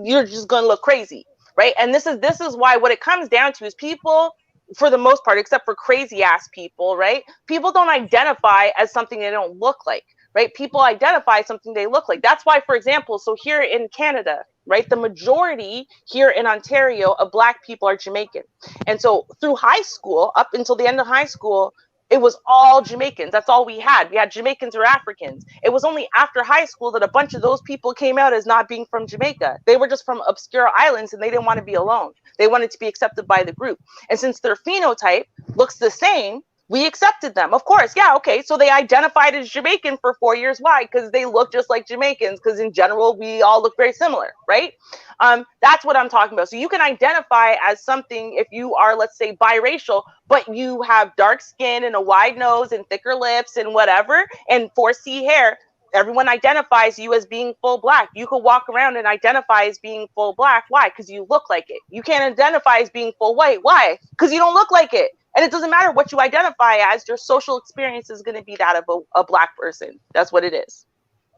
you're just going to look crazy, right? And this is why what it comes down to is people, for the most part, except for crazy ass people, right? People don't identify as something they don't look like. Right? People identify something they look like. That's why, for example, so here in Canada, right, the majority here in Ontario of Black people are Jamaican. And so through high school, up until the end of high school, it was all Jamaicans. That's all we had. We had Jamaicans or Africans. It was only after high school that a bunch of those people came out as not being from Jamaica. They were just from obscure islands and they didn't want to be alone. They wanted to be accepted by the group. And since their phenotype looks the same, we accepted them. Of course. Yeah. Okay. So they identified as Jamaican for 4 years. Why? Because they look just like Jamaicans. Because in general, we all look very similar. Right. That's what I'm talking about. So you can identify as something if you are, let's say, biracial, but you have dark skin and a wide nose and thicker lips and whatever, and 4C hair. Everyone identifies you as being full Black. You could walk around and identify as being full Black. Why? Because you look like it. You can't identify as being full white. Why? Because you don't look like it. And it doesn't matter what you identify as, your social experience is going to be that of a Black person. That's what it is.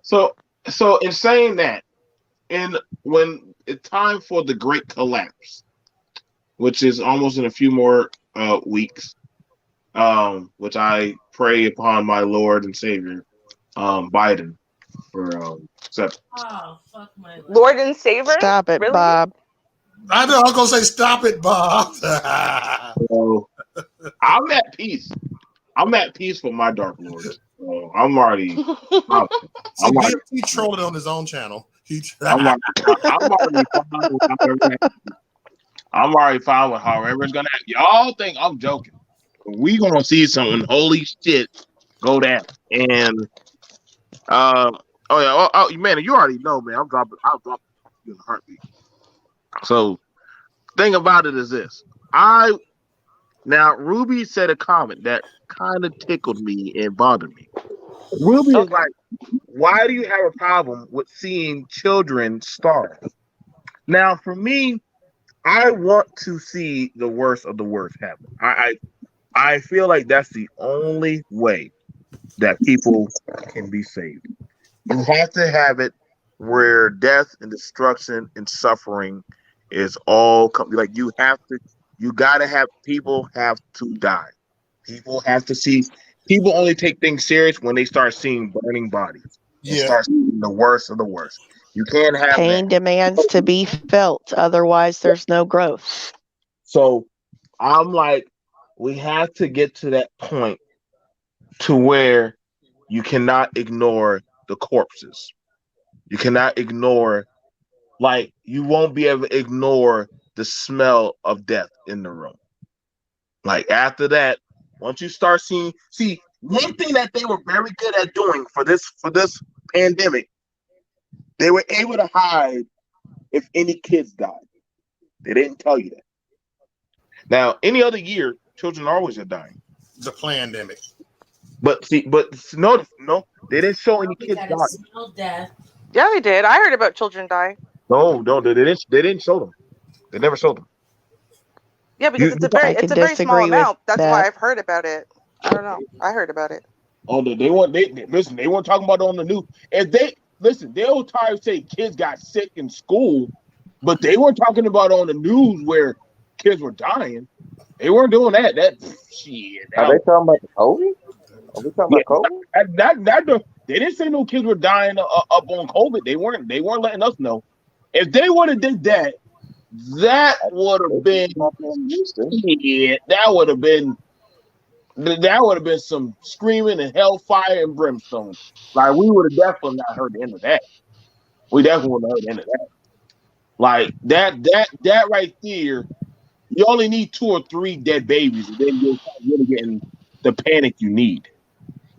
So in saying that, and when it's time for the great collapse, which is almost in a few more weeks, which I pray upon my Lord and Savior, Biden, for acceptance. Oh, fuck my life. Lord and Savior? Stop it, really? Bob. I know. I'm gonna say, stop it, Bob. So I'm at peace. I'm at peace with my Dark Lord. So I'm already. I'm He's trolling on his own channel. I'm already fine with however it's gonna happen. Y'all think I'm joking? We gonna see something holy shit go down. And man, you already know, man. I'll drop you in a heartbeat. So thing about it is this. Now Ruby said a comment that kind of tickled me and bothered me. Ruby is like, why do you have a problem with seeing children starve? Now, for me, I want to see the worst of the worst happen. I feel like that's the only way that people can be saved. You have to have it where death and destruction and suffering is all like you gotta have people have to die. People have to see. People only take things serious when they start seeing burning bodies. And start seeing the worst of the worst. You can't have pain demands to be felt, otherwise there's no growth. So I'm like, we have to get to that point to where you cannot ignore the corpses. You cannot ignore, like, you won't be able to ignore the smell of death in the room. Like, after that, once you start seeing, one thing that they were very good at doing for this pandemic, they were able to hide if any kids died. They didn't tell you that. Now, any other year, children always are dying. The pandemic. But no, they didn't show any kids dying. Smell death. Yeah, they did. I heard about children dying. No, they didn't show them. They never showed them. Yeah, because it's a very small amount. That's why I've heard about it. I don't know. I heard about it. Oh, they weren't talking about it on the news. If they listen, they'll try to say kids got sick in school, but they weren't talking about it on the news where kids were dying. They weren't doing that. That shit. Are they talking about the COVID? Are we talking about COVID? They didn't say no kids were dying up on COVID. They weren't letting us know. If they would have did that, that would have been that would have been some screaming and hellfire and brimstone. Like, we would have definitely not heard the end of that. We definitely would have heard the end of that. Like that right there, you only need 2 or 3 dead babies, and then you're really getting the panic you need.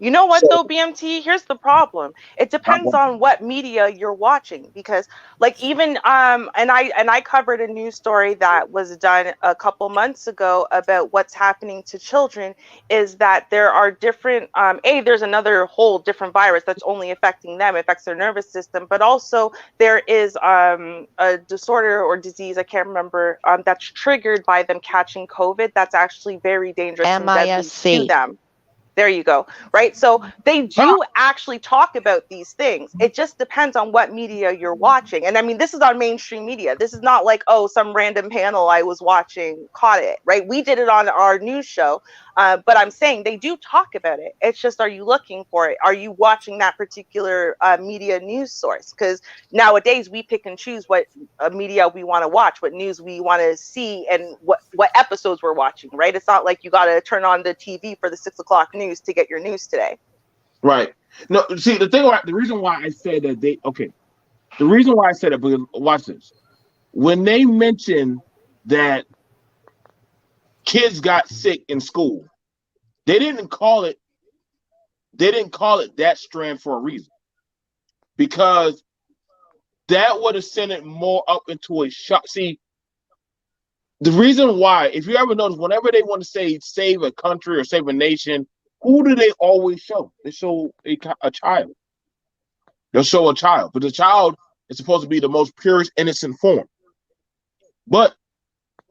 You know what So, though, BMT? Here's the problem. It depends on what media you're watching, because like even and I covered a news story that was done a couple months ago about what's happening to children, is that there are different there's another whole different virus that's only affecting them, affects their nervous system, but also there is a disorder or disease, I can't remember, that's triggered by them catching COVID, that's actually very dangerous and deadly to them. There you go. Right. So they do actually talk about these things. It just depends on what media you're watching. And I mean, this is on mainstream media. This is not like, oh, some random panel I was watching caught it. Right. We did it on our news show. But I'm saying they do talk about it. It's just, are you looking for it? Are you watching that particular media news source? Because nowadays we pick and choose what media we want to watch, what news we want to see, and what episodes we're watching. Right. It's not like you got to turn on the TV for the 6 o'clock news to get your news today. Right. No, see, the reason why I said that the reason why I said it, because watch this. When they mentioned that kids got sick in school, they didn't call it that strand for a reason. Because that would have sent it more up into a shock. See, the reason why, if you ever notice, whenever they want to say save a country or save a nation, who do they always show? They show a child. They'll show a child, but the child is supposed to be the most purest, innocent form. But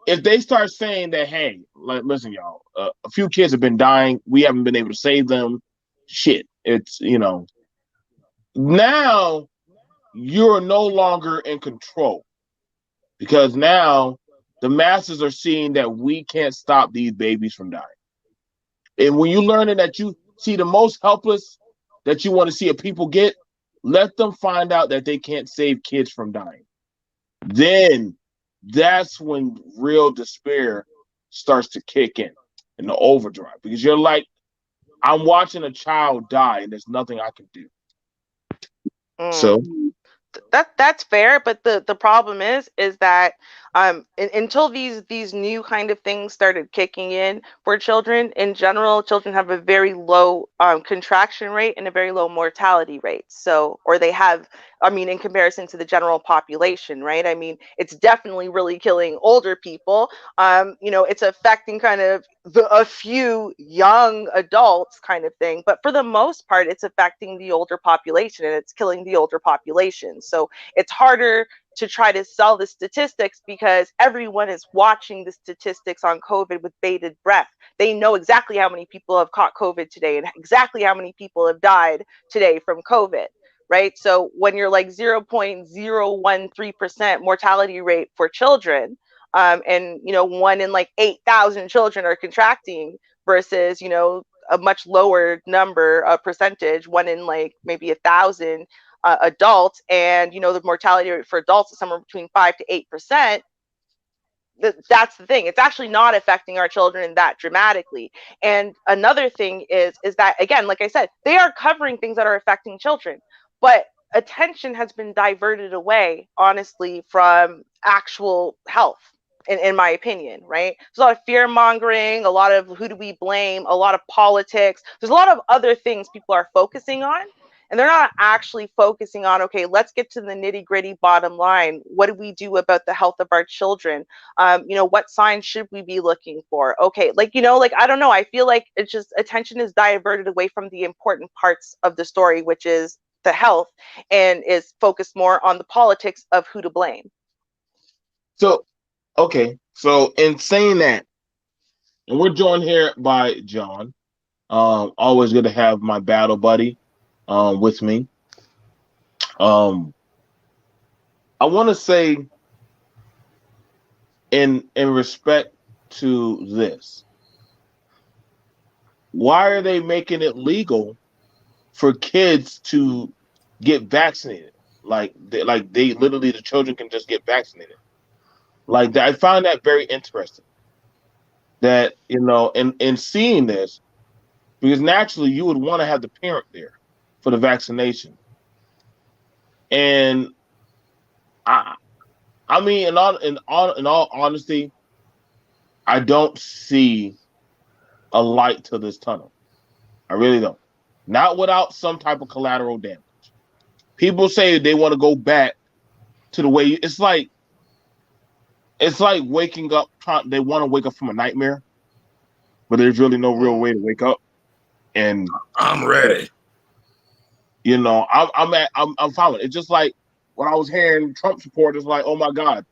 if they start saying that, hey, like, listen, y'all, a few kids have been dying, we haven't been able to save them. Shit, it's now you're no longer in control, because now the masses are seeing that we can't stop these babies from dying. And when you learn that you see the most helpless that you want to see a people get, let them find out that they can't save kids from dying. Then that's when real despair starts to kick in the overdrive, because you're like, I'm watching a child die and there's nothing I can do. So that's fair, but the problem is that until these new kind of things started kicking in for children in general, children have a very low contraction rate and a very low mortality rate. So, or they have, I mean, in comparison to the general population, right? I mean, it's definitely really killing older people. It's affecting kind of a few young adults kind of thing, but for the most part, it's affecting the older population and it's killing the older population. So it's harder to try to sell the statistics because everyone is watching the statistics on COVID with bated breath. They know exactly how many people have caught COVID today and exactly how many people have died today from COVID, right? So when you're like 0.013% mortality rate for children, and 1 in like 8,000 children are contracting versus a much lower number, percentage, 1 in like maybe 1,000 adults, and the mortality rate for adults is somewhere between 5 to 8%. That's the thing. It's actually not affecting our children that dramatically. And another thing is that, again, like I said, they are covering things that are affecting children, but attention has been diverted away, honestly, from actual health. In my opinion, right? There's a lot of fear mongering, a lot of who do we blame, a lot of politics. There's a lot of other things people are focusing on, and they're not actually focusing on, okay, let's get to the nitty gritty bottom line. What do we do about the health of our children? What signs should we be looking for? Okay, I don't know. I feel like it's just attention is diverted away from the important parts of the story, which is the health, and is focused more on the politics of who to blame. So, okay. So in saying that, and we're joined here by John. Always good to have my battle buddy with me. I want to say, in respect to this, why are they making it legal for kids to get vaccinated? Like they literally, the children can just get vaccinated. Like that, I find that very interesting. That in seeing this, because naturally you would want to have the parent there for the vaccination. And I mean, in all honesty, I don't see a light to this tunnel. I really don't. not without some type of collateral damage. People say they want to go back to the way it's like waking up. They want to wake up from a nightmare, but there's really no real way to wake up. And I'm ready. You know, I'm following. It's just like when I was hearing Trump supporters like, oh my God,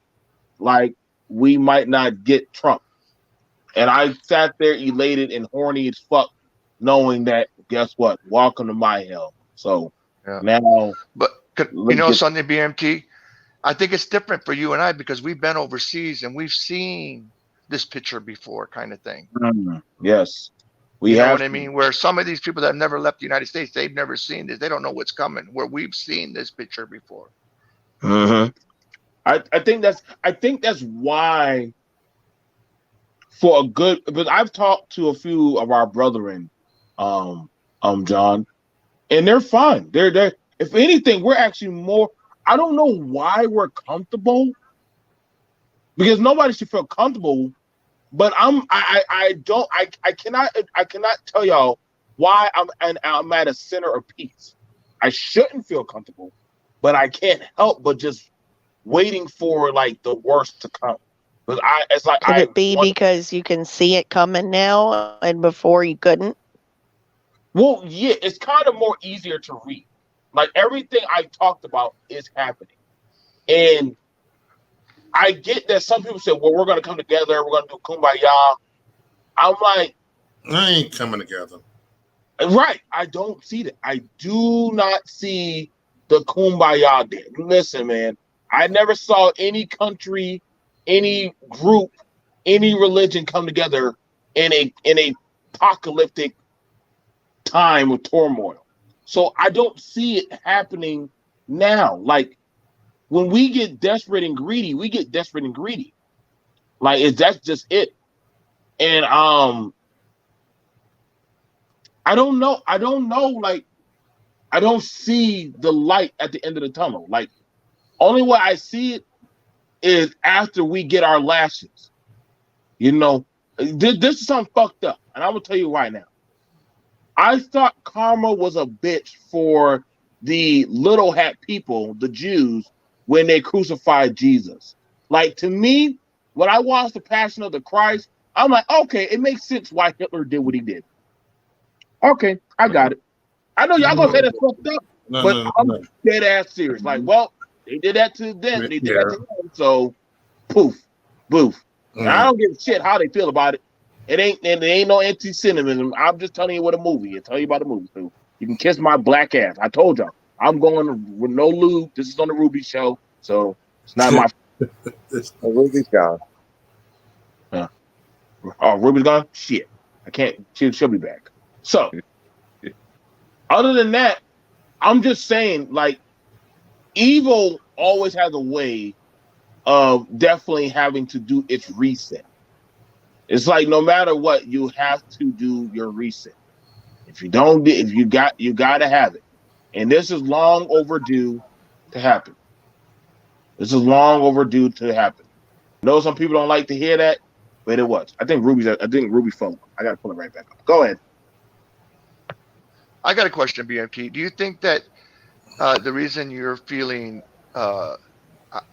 like we might not get Trump. And I sat there elated and horny as fuck, knowing that guess what? Welcome to my hell. So now but you know, Sunday BMT, I think it's different for you and I because we've been overseas and we've seen this picture before, kind of thing. Yes. You know what I mean? Where some of these people that have never left the United States, they've never seen this. They don't know what's coming. Where we've seen this picture before. I think that's why for a good, but I've talked to a few of our brethren, John, and they're fine. They're if anything, we're actually more. I don't know why we're comfortable because nobody should feel comfortable. But I cannot tell y'all why I'm at a center of peace. I shouldn't feel comfortable, but I can't help but just waiting for like the worst to come. But Could it be because you can see it coming now and before you couldn't? Well, yeah, it's kind of more easier to read. Like everything I talked about is happening, and I get that some people say, well, we're going to come together. We're going to do kumbaya. I'm like, I ain't coming together. Right. I don't see that. I do not see the kumbaya there. Listen, man, I never saw any country, any group, any religion come together in a apocalyptic time of turmoil. So I don't see it happening now. Like, when we get desperate and greedy, we get desperate and greedy. Like that's just it. And I don't know. Like I don't see the light at the end of the tunnel. Like only way I see it is after we get our lashes. You know, this is something fucked up, and I'm gonna tell you right now. I thought karma was a bitch for the little hat people, the Jews, when they crucified Jesus. Like to me, when I watched the Passion of the Christ, I'm like, okay, it makes sense why Hitler did what he did. Okay, I got it. I know y'all gonna say that's fucked up, but I'm dead ass serious. Like, well, they did that to them, they did that to them, so poof, boof. And I don't give a shit how they feel about it. It ain't no anti-Semitism. I'm just telling you what a movie. I tell you about the movie. So you can kiss my black ass. I told y'all. I'm going with no lube. This is on the Ruby show, so it's not my. Ruby's gone. Oh, Ruby's gone. Shit, I can't. She'll be back. So, other than that, I'm just saying, like, evil always has a way of definitely having to do its reset. It's like no matter what, you have to do your reset. If you don't, if you got to have it, and this is long overdue to happen. This is long overdue to happen. I know some people don't like to hear that, but it was. I think Ruby's phone. I got to pull it right back up. Go ahead. I got a question, BMT. Do you think that the reason you're feeling, I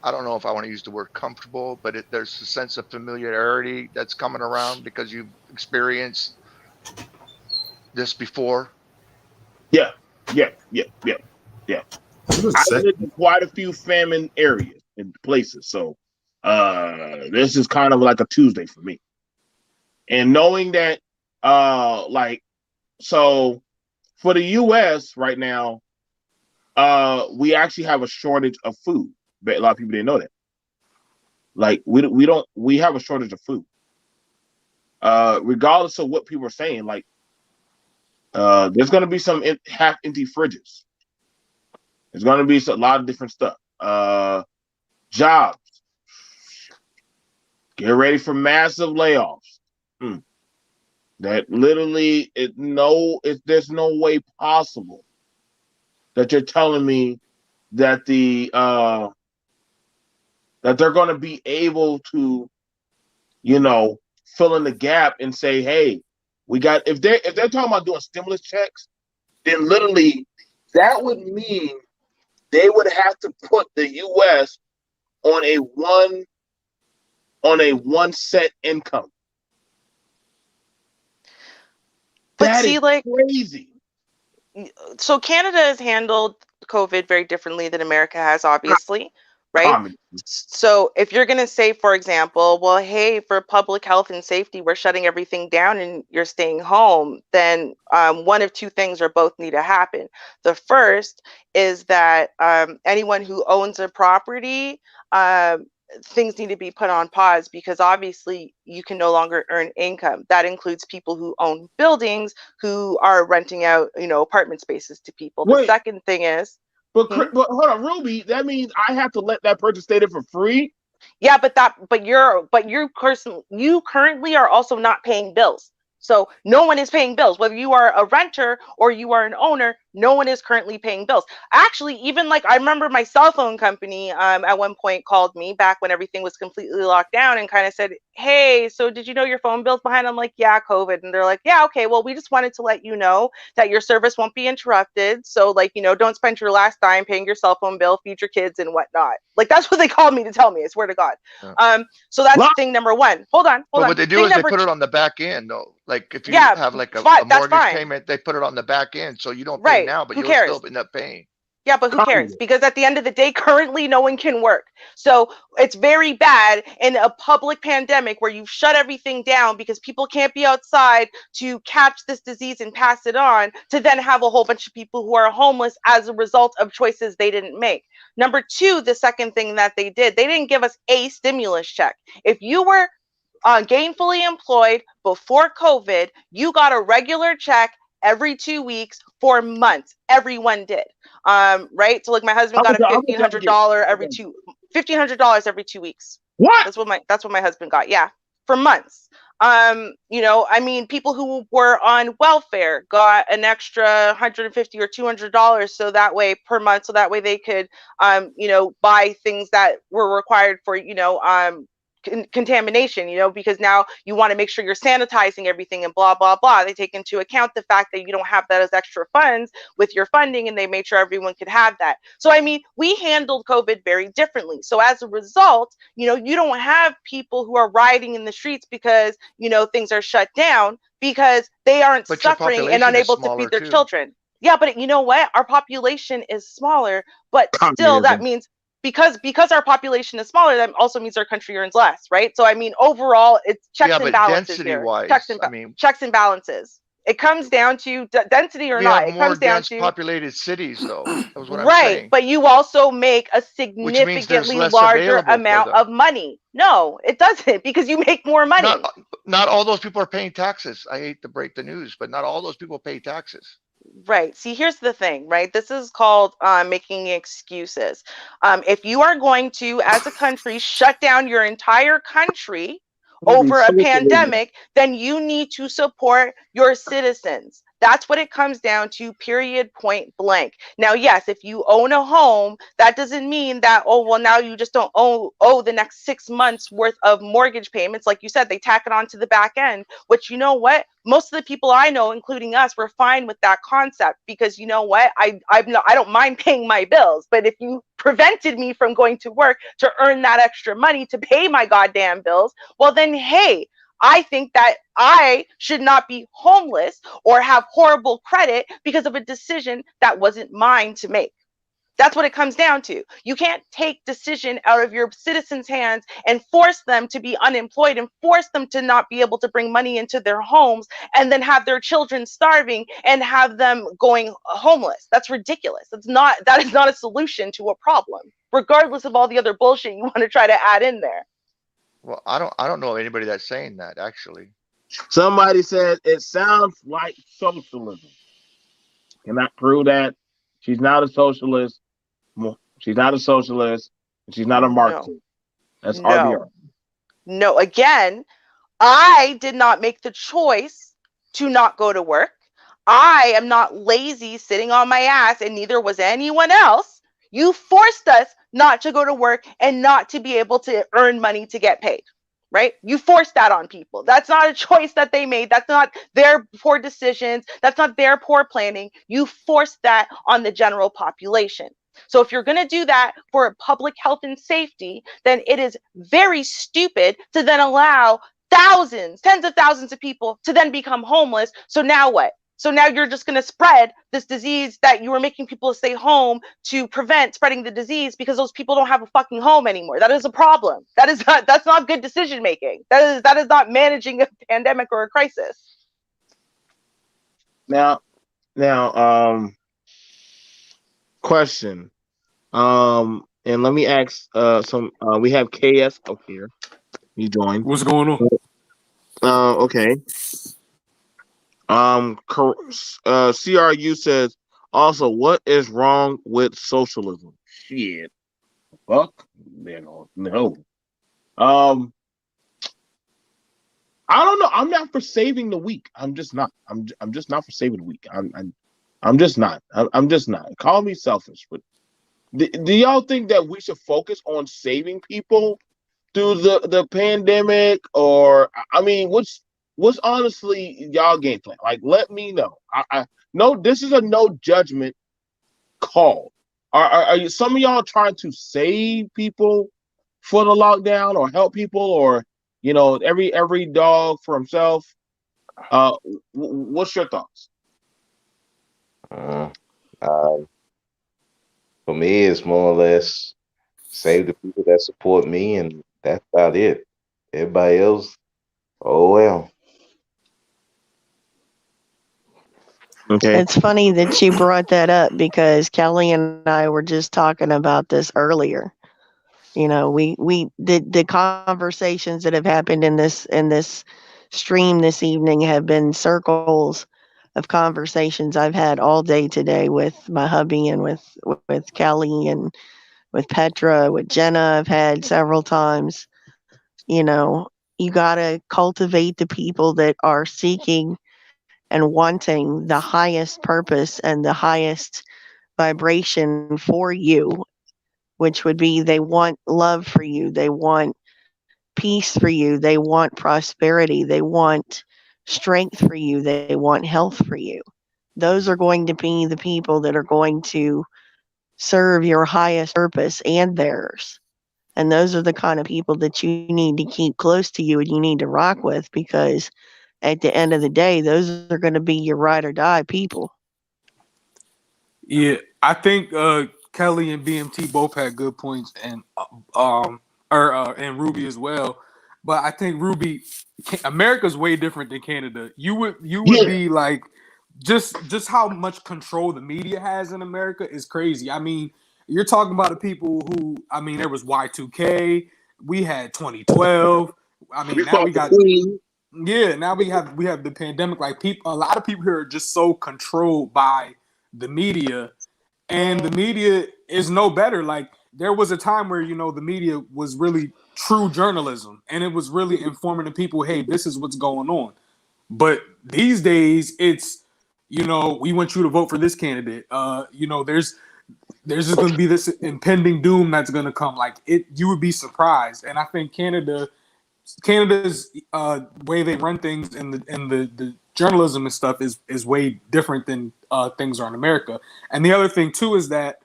don't know if I want to use the word comfortable, but there's a sense of familiarity that's coming around because you've experienced this before? Yeah. I've lived in quite a few famine areas and places, so this is kind of like a Tuesday for me. And knowing that, so for the U.S. right now, we actually have a shortage of food. But a lot of people didn't know that. Like we have a shortage of food. Regardless of what people are saying, like there's going to be some half-empty fridges. There's going to be a lot of different stuff. Jobs. Get ready for massive layoffs. That literally, there's no way possible that you're telling me that that they're going to be able to, fill in the gap and say, hey, we got if they're talking about doing stimulus checks, then literally that would mean they would have to put the U.S. on a one set income. But That see, is like, crazy. so Canada has handled COVID very differently than America has, obviously, right? Comedy. So if you're going to say, for example, well, hey, for public health and safety, we're shutting everything down and you're staying home, then one of two things or both need to happen. The first is that anyone who owns a property, things need to be put on pause because obviously you can no longer earn income. That includes people who own buildings who are renting out, apartment spaces to people. The second thing is, but hold on, Ruby, that means I have to let that person stay there for free? Yeah, but you currently are also not paying bills. So no one is paying bills, whether you are a renter or you are an owner. No one is currently paying bills. Actually, even like I remember my cell phone company at one point called me back when everything was completely locked down and kind of said, hey, so did you know your phone bill's behind? I'm like, yeah, COVID. And they're like, yeah, okay, well, we just wanted to let you know that your service won't be interrupted. So like, don't spend your last dime paying your cell phone bill, feed your kids and whatnot. Like that's what they called me to tell me, I swear to God. So that's thing number one. Hold on. But what they do is they put it on the back end though. Like if you have like a mortgage payment, they put it on the back end. So you don't pay now, but you'll still end up paying. Yeah, but who cares? Because at the end of the day, currently no one can work. So it's very bad in a public pandemic where you've shut everything down because people can't be outside to catch this disease and pass it on, to then have a whole bunch of people who are homeless as a result of choices they didn't make. Number two, the second thing that they didn't give us a stimulus check. If you were gainfully employed before COVID, you got a regular check every 2 weeks for months. Everyone did. Right? So like my husband got a $1,500 every 2 weeks. What? That's what my husband got. Yeah. For months. People who were on welfare got an extra $150 or $200 so that way per month, so that way they could buy things that were required for contamination, because now you want to make sure you're sanitizing everything and blah, blah, blah. They take into account the fact that you don't have that as extra funds with your funding, and they made sure everyone could have that. So, we handled COVID very differently. So as a result, you don't have people who are rioting in the streets because, things are shut down because they aren't suffering and unable to feed their children. Yeah, but you know what? Our population is smaller, but still that means because our population is smaller, that also means our country earns less, right? So overall, it's checks and balances here. Checks and balances. It comes down to density or not. It comes down to populated cities, though. That was what I'm right, saying. but you also make a significantly larger amount of money. No, it doesn't, because you make more money. Not all those people are paying taxes. I hate to break the news, but not all those people pay taxes. Right. See, here's the thing, right? This is called making excuses. If you are going to, as a country, shut down your entire country over a pandemic, then you need to support your citizens. That's what it comes down to, period, point blank. Now, yes, if you own a home, that doesn't mean that, now you just don't owe the next 6 months worth of mortgage payments. Like you said, they tack it on to the back end, which, you know what? Most of the people I know, including us, were fine with that concept because, you know what? I don't mind paying my bills, but if you prevented me from going to work to earn that extra money to pay my goddamn bills, well then, hey, I think that I should not be homeless or have horrible credit because of a decision that wasn't mine to make. That's what it comes down to. You can't take decision out of your citizens' hands and force them to be unemployed and force them to not be able to bring money into their homes and then have their children starving and have them going homeless. That's ridiculous. That is not a solution to a problem, regardless of all the other bullshit you want to try to add in there. Well, I don't know anybody that's saying that, actually. Somebody said it sounds like socialism. Can I prove that? She's not a socialist. She's not a socialist. And she's not a Marxist. No. That's RBR. No, again, I did not make the choice to not go to work. I am not lazy sitting on my ass, and neither was anyone else. You forced us not to go to work and not to be able to earn money to get paid. right? You force that on people. That's not a choice that they made. That's not their poor decisions. That's not their poor planning. You force that on the general population. So if you're going to do that for public health and safety, then it is very stupid to then allow thousands, tens of thousands of people to then become homeless. So now what? So now you're just going to spread this disease that you were making people stay home to prevent spreading the disease because those people don't have a fucking home anymore. That is a problem. That's not good decision making. That is not managing a pandemic or a crisis. Now, question. And let me ask some we have KS up here. He joined. What's going on? Okay. CRU says also, what is wrong with socialism? Shit. Fuck. No. I don't know. I'm not for saving the weak. I'm just not. I'm just not for saving the weak. I'm just not. I'm just not. Call me selfish, but do y'all think that we should focus on saving people through the pandemic, or I mean, what's honestly y'all game plan? Like, let me know. I no, this is a no judgment call. Are you, some of y'all trying to save people for the lockdown, or help people, or every dog for himself? What's your thoughts? Uh, for me, it's more or less save the people that support me, and that's about it. Everybody else, oh well. Okay. It's funny that you brought that up because Kelly and I were just talking about this earlier. We the conversations that have happened in this stream this evening have been circles of conversations I've had all day today with my hubby and with Kelly and with Petra, with Jenna. I've had several times. You gotta cultivate the people that are seeking and wanting the highest purpose and the highest vibration for you, which would be they want love for you, they want peace for you, they want prosperity, they want strength for you, they want health for you. Those are going to be the people that are going to serve your highest purpose and theirs. And those are the kind of people that you need to keep close to you and you need to rock with, because at the end of the day, those are going to be your ride or die people. Yeah, I think Kelly and BMT both had good points, and and Ruby as well. But I think America's way different than Canada. You would Yeah. be like, just how much control the media has in America is crazy. I mean, you're talking about the people who, I mean, there was Y2K, we had 2012. I mean, We now fought we the got Queen. now we have the pandemic. Like, people, a lot of people here are just so controlled by the media, and the media is no better. Like, there was a time where the media was really true journalism, and it was really informing the people, hey, this is what's going on. But these days, it's we want you to vote for this candidate. There's just going to be this impending doom that's going to come. Like, you would be surprised. And I think Canada's way they run things and the journalism and stuff is way different than things are in America. And the other thing too is that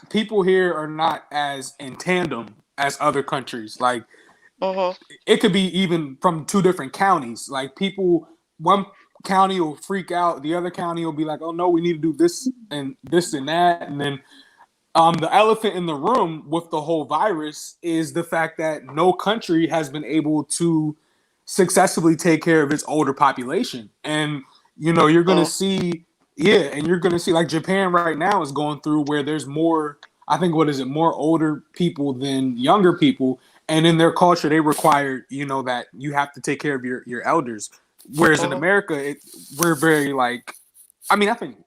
people here are not as in tandem as other countries. Like, it could be even from two different counties. Like, one county will freak out, the other county will be like, oh no, we need to do this and that. And then the elephant in the room with the whole virus is the fact that no country has been able to successfully take care of its older population. And you're going to see, and you're going to see, like, Japan right now is going through where there's more, I think, more older people than younger people. And in their culture, they require, that you have to take care of your elders. Whereas in America, we're very, like, I mean, I think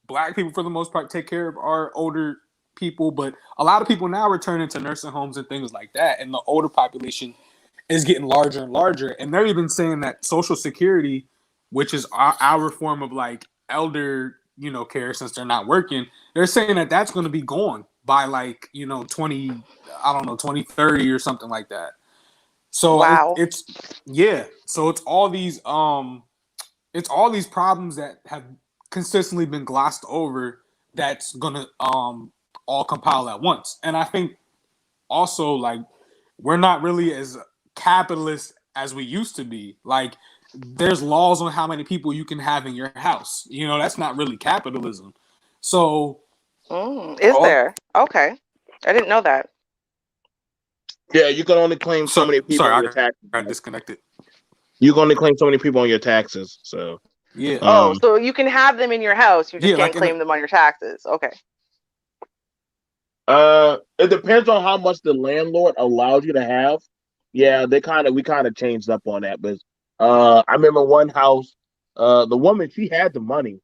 Black people, for the most part, take care of our older people, but a lot of people now are returning to nursing homes and things like that. And the older population is getting larger and larger. And they're even saying that Social Security, which is our form of, like, elder care since they're not working. They're saying that that's going to be gone by 2030 or something like that. So wow. So it's all these problems that have consistently been glossed over that's gonna all compile at once. And I think also we're not really as capitalist as we used to be. There's laws on how many people you can have in your house. That's not really capitalism. So is there? Okay. I didn't know that. Yeah, you can only claim so many people on your taxes. I got disconnected. You can only claim so many people on your taxes. So yeah. So you can have them in your house. You just can't claim them on your taxes. Okay. It depends on how much the landlord allows you to have. Yeah, we kind of changed up on that. But I remember one house, the woman, she had the money.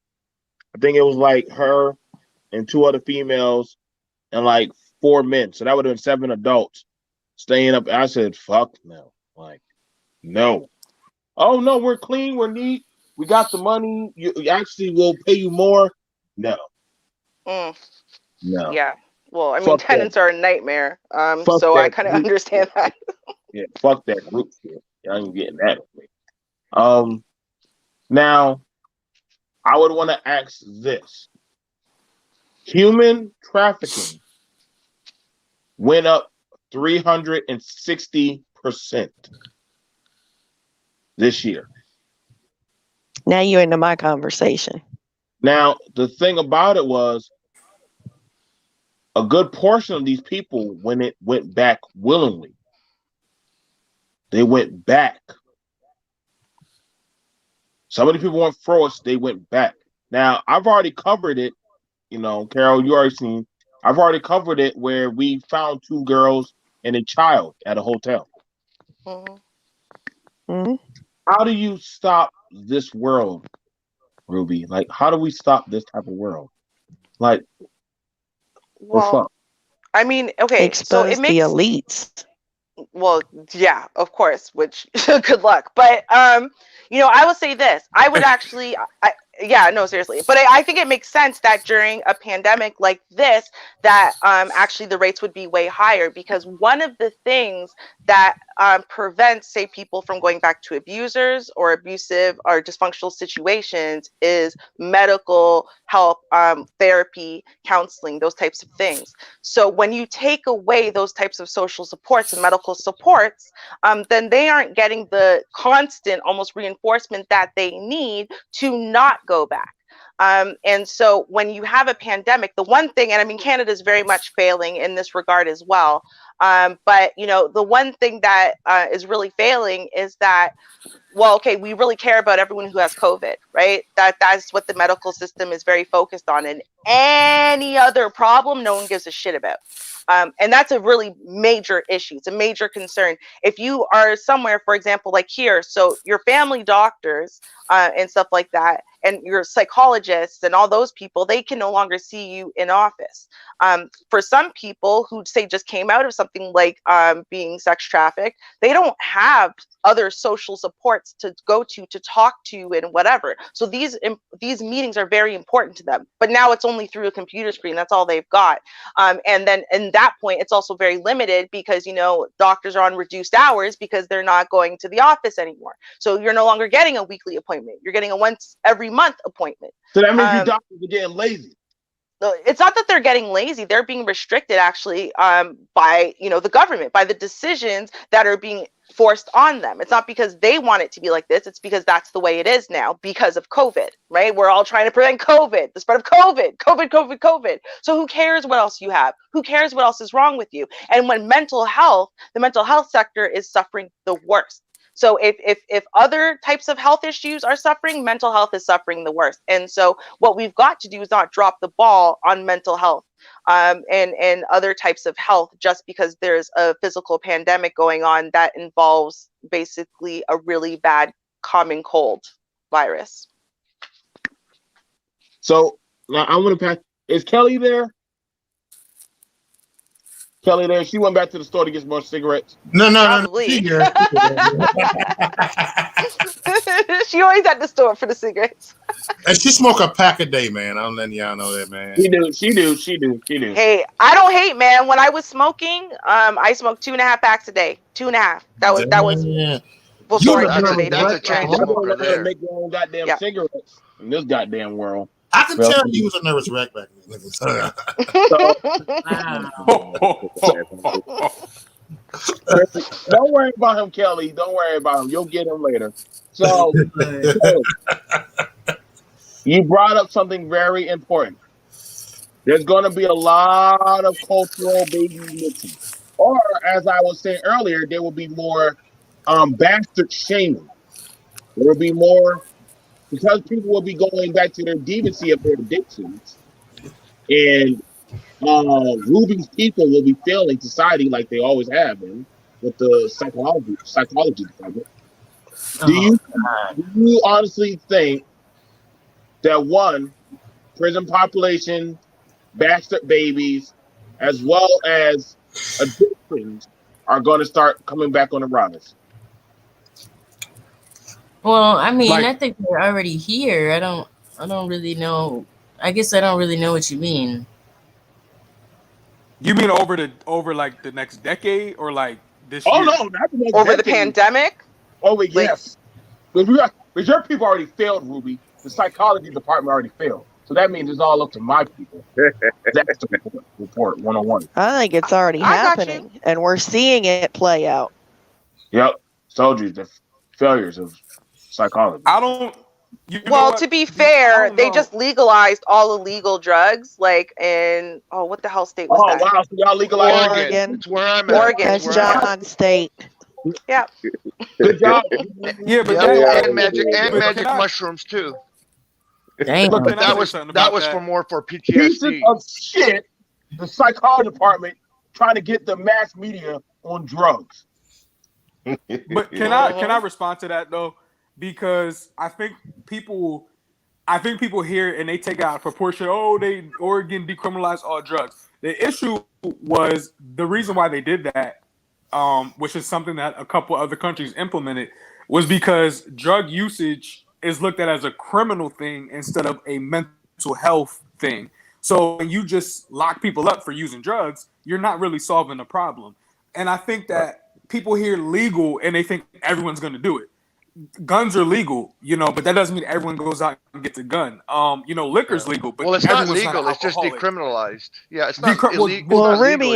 I think it was like her and 2 other females and like 4 men. So that would have been 7 adults staying up. I said, fuck no. No. Oh no, we're clean, we're neat, we got the money. You actually will pay you more. No. No. Yeah. Well, I mean, tenants are a nightmare. So I kind of understand that. Yeah, fuck that group shit. I ain't getting that. Now, I would want to ask this: human trafficking went up 360% this year. Now you into my conversation. Now, the thing about it was, a good portion of these people, when it went back willingly, they went back. Some of the people weren't froze, they went back. Now, I've already covered it, Carol, you already seen. I've already covered it where we found 2 girls and a child at a hotel. Mm-hmm. How do you stop this world, Ruby? How do we stop this type of world? Well, I mean, okay, so it makes the elites. Well, yeah, of course, which good luck. But I will say this. I would actually seriously. But I think it makes sense that during a pandemic like this, that actually the rates would be way higher, because one of the things that prevents, say, people from going back to abusers or abusive or dysfunctional situations is medical help, therapy, counseling, those types of things. So when you take away those types of social supports and medical supports, then they aren't getting the constant almost reinforcement that they need to not go back. And so when you have a pandemic, the one thing, and I mean, Canada is very much failing in this regard as well. But, the one thing that is really failing is that, well, okay, we really care about everyone who has COVID, right? That's what the medical system is very focused on. And any other problem, no one gives a shit about. And that's a really major issue. It's a major concern. If you are somewhere, for example, like here, so your family doctors and stuff like that, and your psychologists and all those people, they can no longer see you in office. For some people who, say, just came out of something like being sex trafficked, they don't have other social supports to go to talk to and whatever. So these meetings are very important to them. But now it's only through a computer screen. That's all they've got. And then in that point, it's also very limited because, doctors are on reduced hours because they're not going to the office anymore. So you're no longer getting a weekly appointment. You're getting a once every month appointment. So that means you doctors are getting lazy. It's not that they're getting lazy. They're being restricted actually by, the government, by the decisions that are being forced on them. It's not because they want it to be like this. It's because that's the way it is now because of COVID, right? We're all trying to prevent COVID, the spread of COVID. So who cares what else you have? Who cares what else is wrong with you? And when the mental health sector is suffering the worst. So if other types of health issues are suffering, mental health is suffering the worst. And so what we've got to do is not drop the ball on mental health and other types of health just because there's a physical pandemic going on that involves basically a really bad common cold virus. So now I want to pass. Is Kelly there? Kelly there? She went back to the store to get more cigarettes. No. Probably. She always at the store for the cigarettes. And she smoke a pack a day, man. I'm letting y'all know that, man. She do. Hey, I don't hate, man. When I was smoking, I smoked 2.5 packs a day. 2.5. That was Yeah. before I That's intubated. a chain smoker there. Make your own goddamn cigarettes in this goddamn world. I can tell you was a nervous wreck back then. Don't worry about him, Kelly. Don't worry about him. You'll get him later. So you brought up something very important. There's going to be a lot of cultural baby mixing. Or, as I was saying earlier, there will be more bastard shaming. There will be more, because people will be going back to their deviancy of their addictions. And Ruby's people will be failing society like they always have been with the psychology department. Do you honestly think that one, prison population, bastard babies, as well as addictions are going to start coming back on the rise? Well, I mean, I think they're already here. I don't really know. I guess I don't really know what you mean. You mean over like the next decade or like this year? No, not the next over decade. The pandemic? Oh, yes. Because your people already failed, Ruby. The psychology department already failed. So that means it's all up to my people. That's the report 101. I think it's already happening, and we're seeing it play out. Yep. Soldiers, the failures of psychology. I don't. Well, to be fair, they just legalized all illegal drugs, like in what the hell state was that? Oh wow, so y'all legalized Oregon. It's where I'm at. Oregon. That's John's state. Yeah. Good job. Yeah, but and magic mushrooms too. Dang. But that was for PTSD. Pieces of shit. The psychology department trying to get the mass media on drugs. But can I respond to that though? Because I think people hear and they take out proportion. Oh, Oregon decriminalized all drugs. The issue was the reason why they did that, which is something that a couple other countries implemented, was because drug usage is looked at as a criminal thing instead of a mental health thing. So when you just lock people up for using drugs, you're not really solving the problem. And I think that people hear legal and they think everyone's going to do it. Guns are legal, but that doesn't mean everyone goes out and gets a gun. Liquor's legal, but it's not legal. It's just decriminalized. Yeah, it's not illegal. Well, Ruby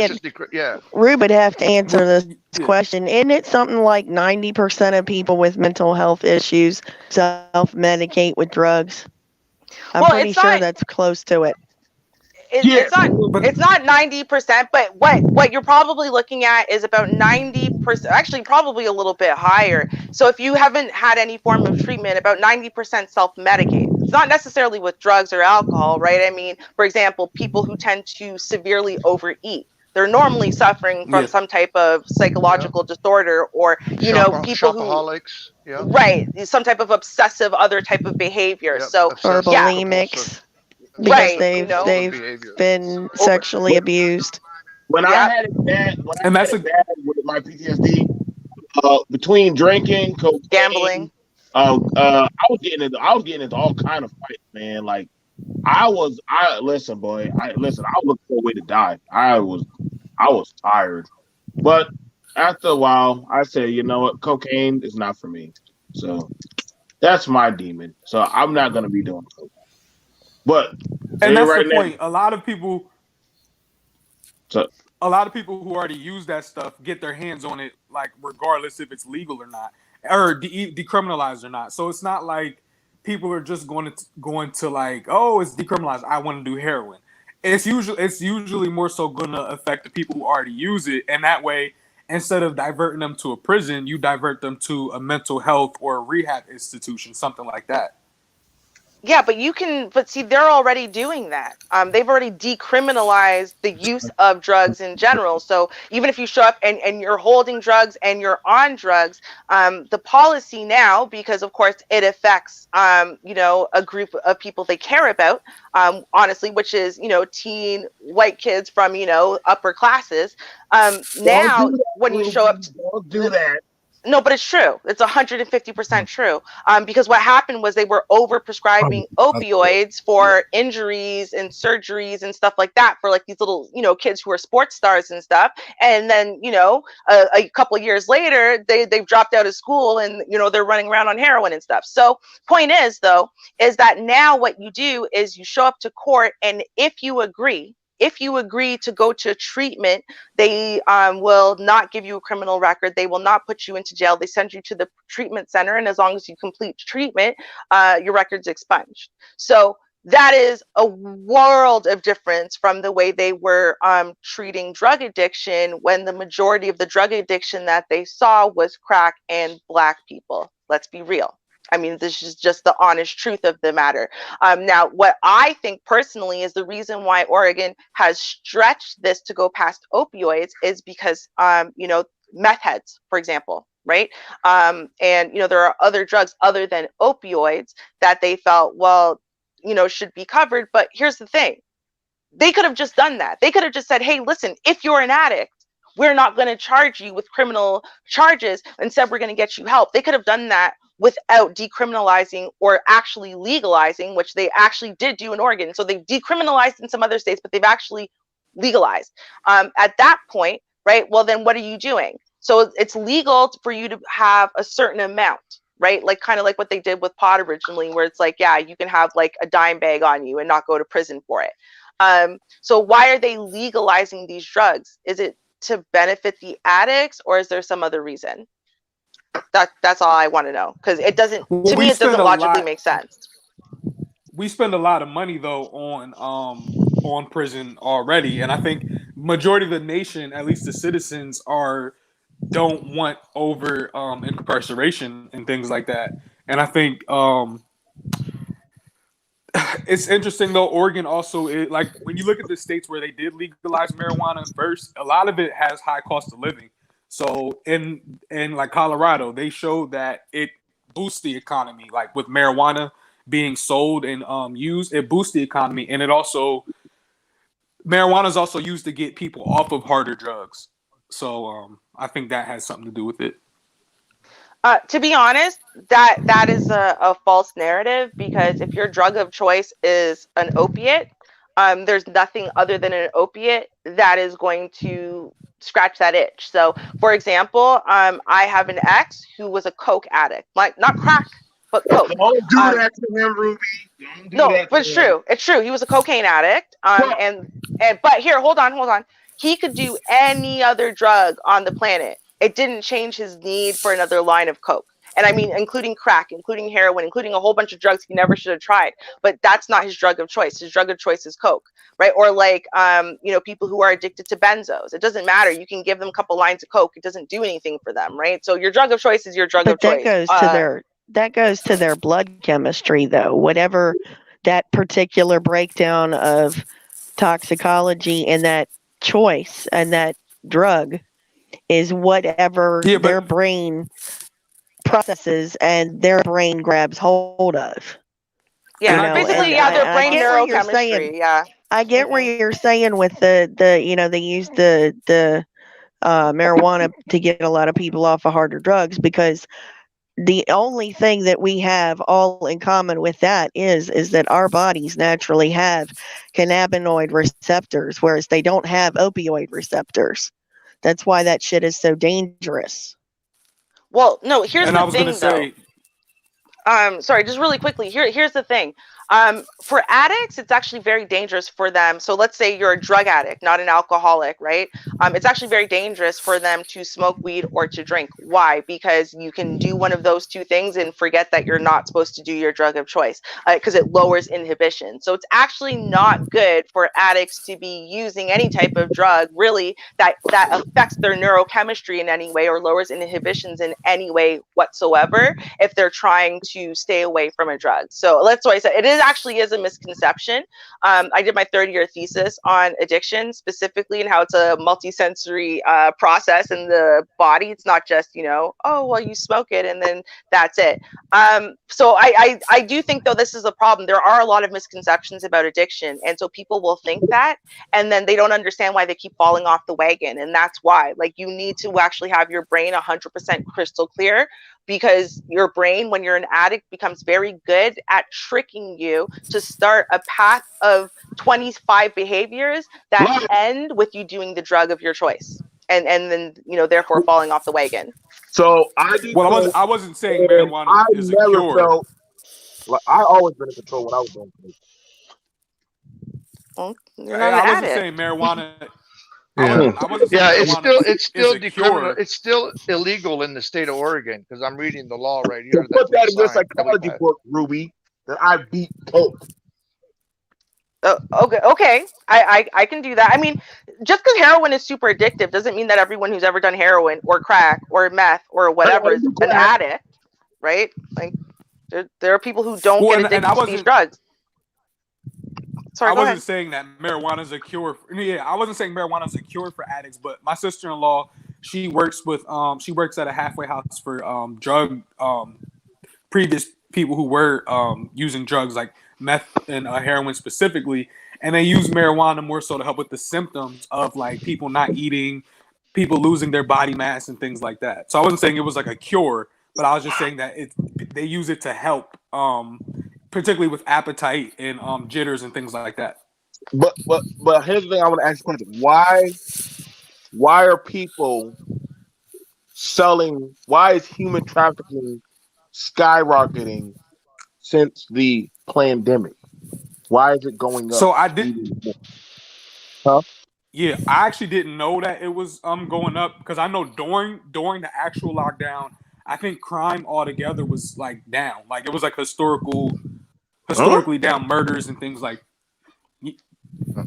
would have to answer this question. Isn't it something like 90% of people with mental health issues self-medicate with drugs? I'm pretty sure that's close to it. It's not 90%, but what you're probably looking at is about 90%, actually probably a little bit higher. So if you haven't had any form of treatment, about 90% self-medicate. It's not necessarily with drugs or alcohol, right? I mean, for example, people who tend to severely overeat, they're normally suffering from some type of psychological disorder, or people shopaholics, right, some type of obsessive other type of behavior. So or bulimics. Because they've been sexually abused. When I had it bad, with my PTSD, between drinking, cocaine, gambling, I was getting into all kind of fights, man. Like I was looking for a way to die. I was tired, but after a while, I said, you know what, cocaine is not for me. So that's my demon. So I'm not gonna be doing cocaine. But and that's the point. A lot of people who already use that stuff get their hands on it, like regardless if it's legal or not, or decriminalized or not. So it's not like people are just going to like, oh, it's decriminalized, I want to do heroin. It's usually more so going to affect the people who already use it, and that way, instead of diverting them to a prison, you divert them to a mental health or a rehab institution, something like that. Yeah, but see, they're already doing that. They've already decriminalized the use of drugs in general. So even if you show up and you're holding drugs and you're on drugs, the policy now, because of course it affects, a group of people they care about, honestly, which is, teen white kids from, upper classes. Now, when you show up, don't do that. No, but it's true. It's 150% true. Because what happened was they were over prescribing opioids for injuries and surgeries and stuff like that for like these little, kids who are sports stars and stuff. And then, a couple of years later, they've dropped out of school and, they're running around on heroin and stuff. So point is, though, is that now what you do is you show up to court, and if you agree to go to treatment, they will not give you a criminal record. They will not put you into jail. They send you to the treatment center, and as long as you complete treatment, your record's expunged. So that is a world of difference from the way they were treating drug addiction, when the majority of the drug addiction that they saw was crack and Black people. Let's be real. I mean, this is just the honest truth of the matter. Now, what I think personally is the reason why Oregon has stretched this to go past opioids is because, meth heads, for example, right? And, there are other drugs other than opioids that they felt, should be covered. But here's the thing. They could have just done that. They could have just said, hey, listen, if you're an addict, we're not going to charge you with criminal charges. Instead, we're going to get you help. They could have done that without decriminalizing or actually legalizing, which they actually did do in Oregon. So they've decriminalized in some other states, but they've actually legalized. At that point, right? Well, then what are you doing? So it's legal for you to have a certain amount, right? Like kind of like what they did with pot originally, where it's like, yeah, you can have like a dime bag on you and not go to prison for it. So why are they legalizing these drugs? Is it to benefit the addicts, or is there some other reason? That's all I want to know, because it doesn't, to me, it doesn't logically make sense. We spend a lot of money though on prison already, and I think majority of the nation, at least the citizens, don't want over incarceration and things like that. And I think it's interesting though. Oregon also, like when you look at the states where they did legalize marijuana first, a lot of it has high cost of living. So in like Colorado, they showed that it boosts the economy. Like with marijuana being sold and used, it boosts the economy, and marijuana is also used to get people off of harder drugs. So I think that has something to do with it. To be honest, that is a false narrative, because if your drug of choice is an opiate, there's nothing other than an opiate that is going to scratch that itch. So, for example, I have an ex who was a coke addict, like not crack, but coke. Don't do that to him, Ruby. Don't do that. But it's true. It's true. He was a cocaine addict. But here, hold on. He could do any other drug on the planet. It didn't change his need for another line of coke. And I mean, including crack, including heroin, including a whole bunch of drugs he never should have tried. But that's not his drug of choice. His drug of choice is coke, right? Or like, people who are addicted to benzos. It doesn't matter. You can give them a couple lines of coke. It doesn't do anything for them, right? So your drug of choice is your drug of choice. That goes to their blood chemistry, though. Whatever that particular breakdown of toxicology and that choice and that drug is, whatever their brain processes and their brain grabs hold of. Yeah, basically, their brain neurochemistry. Yeah, I get where you're saying with the they use the marijuana to get a lot of people off of harder drugs, because the only thing that we have all in common with that is that our bodies naturally have cannabinoid receptors, whereas they don't have opioid receptors. That's why that shit is so dangerous. Well, no, here's the thing, though. Sorry, just really quickly. Here's the thing. For addicts, it's actually very dangerous for them. So let's say you're a drug addict, not an alcoholic, right? It's actually very dangerous for them to smoke weed or to drink. Why? Because you can do one of those two things and forget that you're not supposed to do your drug of choice, because it lowers inhibition. So it's actually not good for addicts to be using any type of drug, really, that affects their neurochemistry in any way or lowers inhibitions in any way whatsoever, if they're trying to stay away from a drug. So that's why I said it is actually is a misconception. I did my third-year thesis on addiction specifically and how it's a multisensory process in the body. It's not just, oh, well, you smoke it and then that's it. So I do think, though, this is a problem. There are a lot of misconceptions about addiction. And so people will think that, and then they don't understand why they keep falling off the wagon. And that's why, like, you need to actually have your brain 100% crystal clear, because your brain, when you're an addict, becomes very good at tricking you to start a path of 25 behaviors that end with you doing the drug of your choice. And then, therefore falling off the wagon. So I do. Well, I wasn't saying marijuana is a cure. Felt, like, I always been in control when I was doing it. Well, I wasn't saying marijuana. It's still decriminal. It's still illegal in the state of Oregon, because I'm reading the law right here. Put that in your psychology book, Ruby. That I beat coke. Okay. I can do that. I mean, just because heroin is super addictive doesn't mean that everyone who's ever done heroin or crack or meth or whatever is an addict, right? Like, there are people who don't get addicted to these drugs. Sorry, I wasn't saying that marijuana is a cure. I wasn't saying marijuana is a cure for addicts, but my sister-in-law, she works at a halfway house for drug previous people who were using drugs like meth and heroin specifically, and they use marijuana more so to help with the symptoms of like people not eating, people losing their body mass and things like that. So I wasn't saying it was like a cure, but I was just saying that they use it to help, particularly with appetite and jitters and things like that. But here's the thing I want to ask you: why are people selling? Why is human trafficking skyrocketing since the pandemic? Why is it going up? So I didn't. Huh? Yeah, I actually didn't know that it was going up, because I know during the actual lockdown, I think crime altogether was like down. Like it was like historically down, murders and things like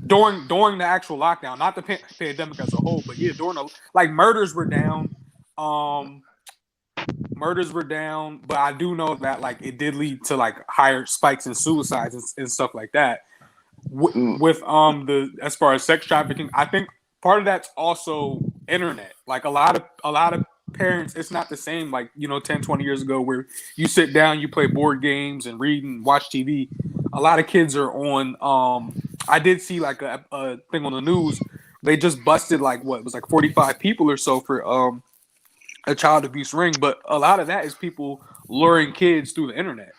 during the actual lockdown, not the pandemic as a whole, but yeah, during murders were down. Murders were down, but I do know that like it did lead to like higher spikes in suicides and stuff like that. With as far as sex trafficking, I think part of that's also internet. Like a lot of parents, it's not the same like 10, 20 years ago where you sit down, you play board games and read and watch TV. A lot of kids are on. I did see like a thing on the news. They just busted like what it was like 45 people or so for a child abuse ring, but a lot of that is people luring kids through the internet.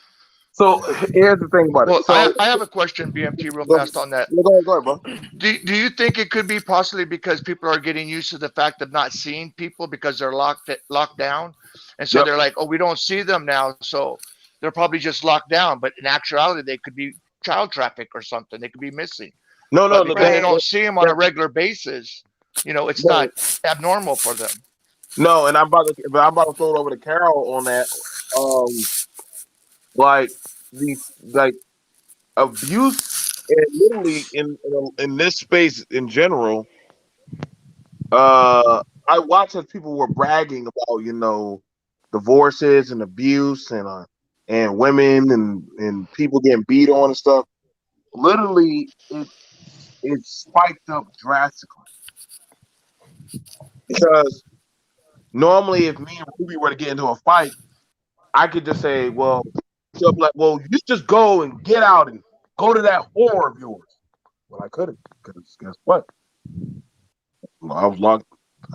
So here's the thing about it. So I have a question, BMT, real fast on that. Go ahead, bro. Do you think it could be possibly because people are getting used to the fact of not seeing people because they're locked down, and so they're like, oh, we don't see them now, so they're probably just locked down. But in actuality, they could be child trafficked or something. They could be missing. No, because they don't see them on a regular basis. It's not abnormal for them. No, and I'm about to throw it over to Carol on that. Like abuse, and literally in this space in general. I watched as people were bragging about divorces and abuse and women and people getting beat on and stuff. Literally, it spiked up drastically because. Normally, if me and Ruby were to get into a fight, I could just say, well, you just go and get out and go to that whore of yours. Well, I couldn't, because guess what? Well, I was locked.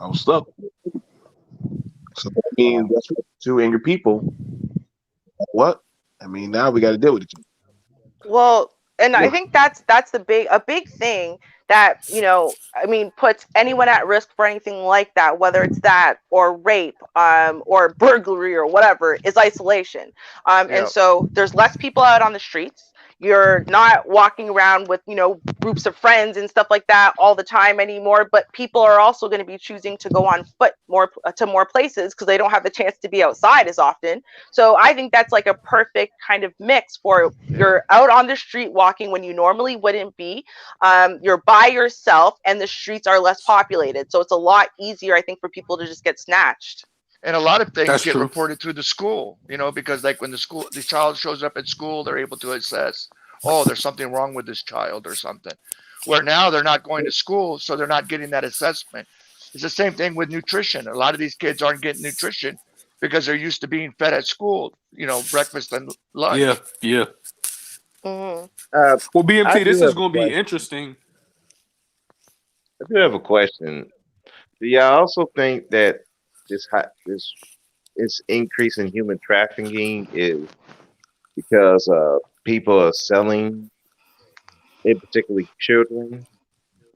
I was stuck. So, I mean, that's what two angry people. What? I mean, now we got to deal with each other. Well, and I think that's a big thing that puts anyone at risk for anything like that, whether it's that or rape or burglary or whatever, is isolation. And so there's less people out on the streets. You're not walking around with, groups of friends and stuff like that all the time anymore. But people are also going to be choosing to go on foot to more places because they don't have the chance to be outside as often. So I think that's like a perfect kind of mix for you're out on the street walking when you normally wouldn't be. You're by yourself and the streets are less populated. So it's a lot easier, I think, for people to just get snatched. And a lot of things get reported through the school, because like when the child shows up at school, they're able to assess oh, there's something wrong with this child or something. Where now they're not going to school, so they're not getting that assessment. It's the same thing with nutrition. A lot of these kids aren't getting nutrition because they're used to being fed at school, breakfast and lunch. Yeah, yeah. Mm-hmm. Well, I BMT, do this is have a going to be question. interesting. I do have a question. Do y'all also think that this increase in human trafficking is because people are selling, in particularly children,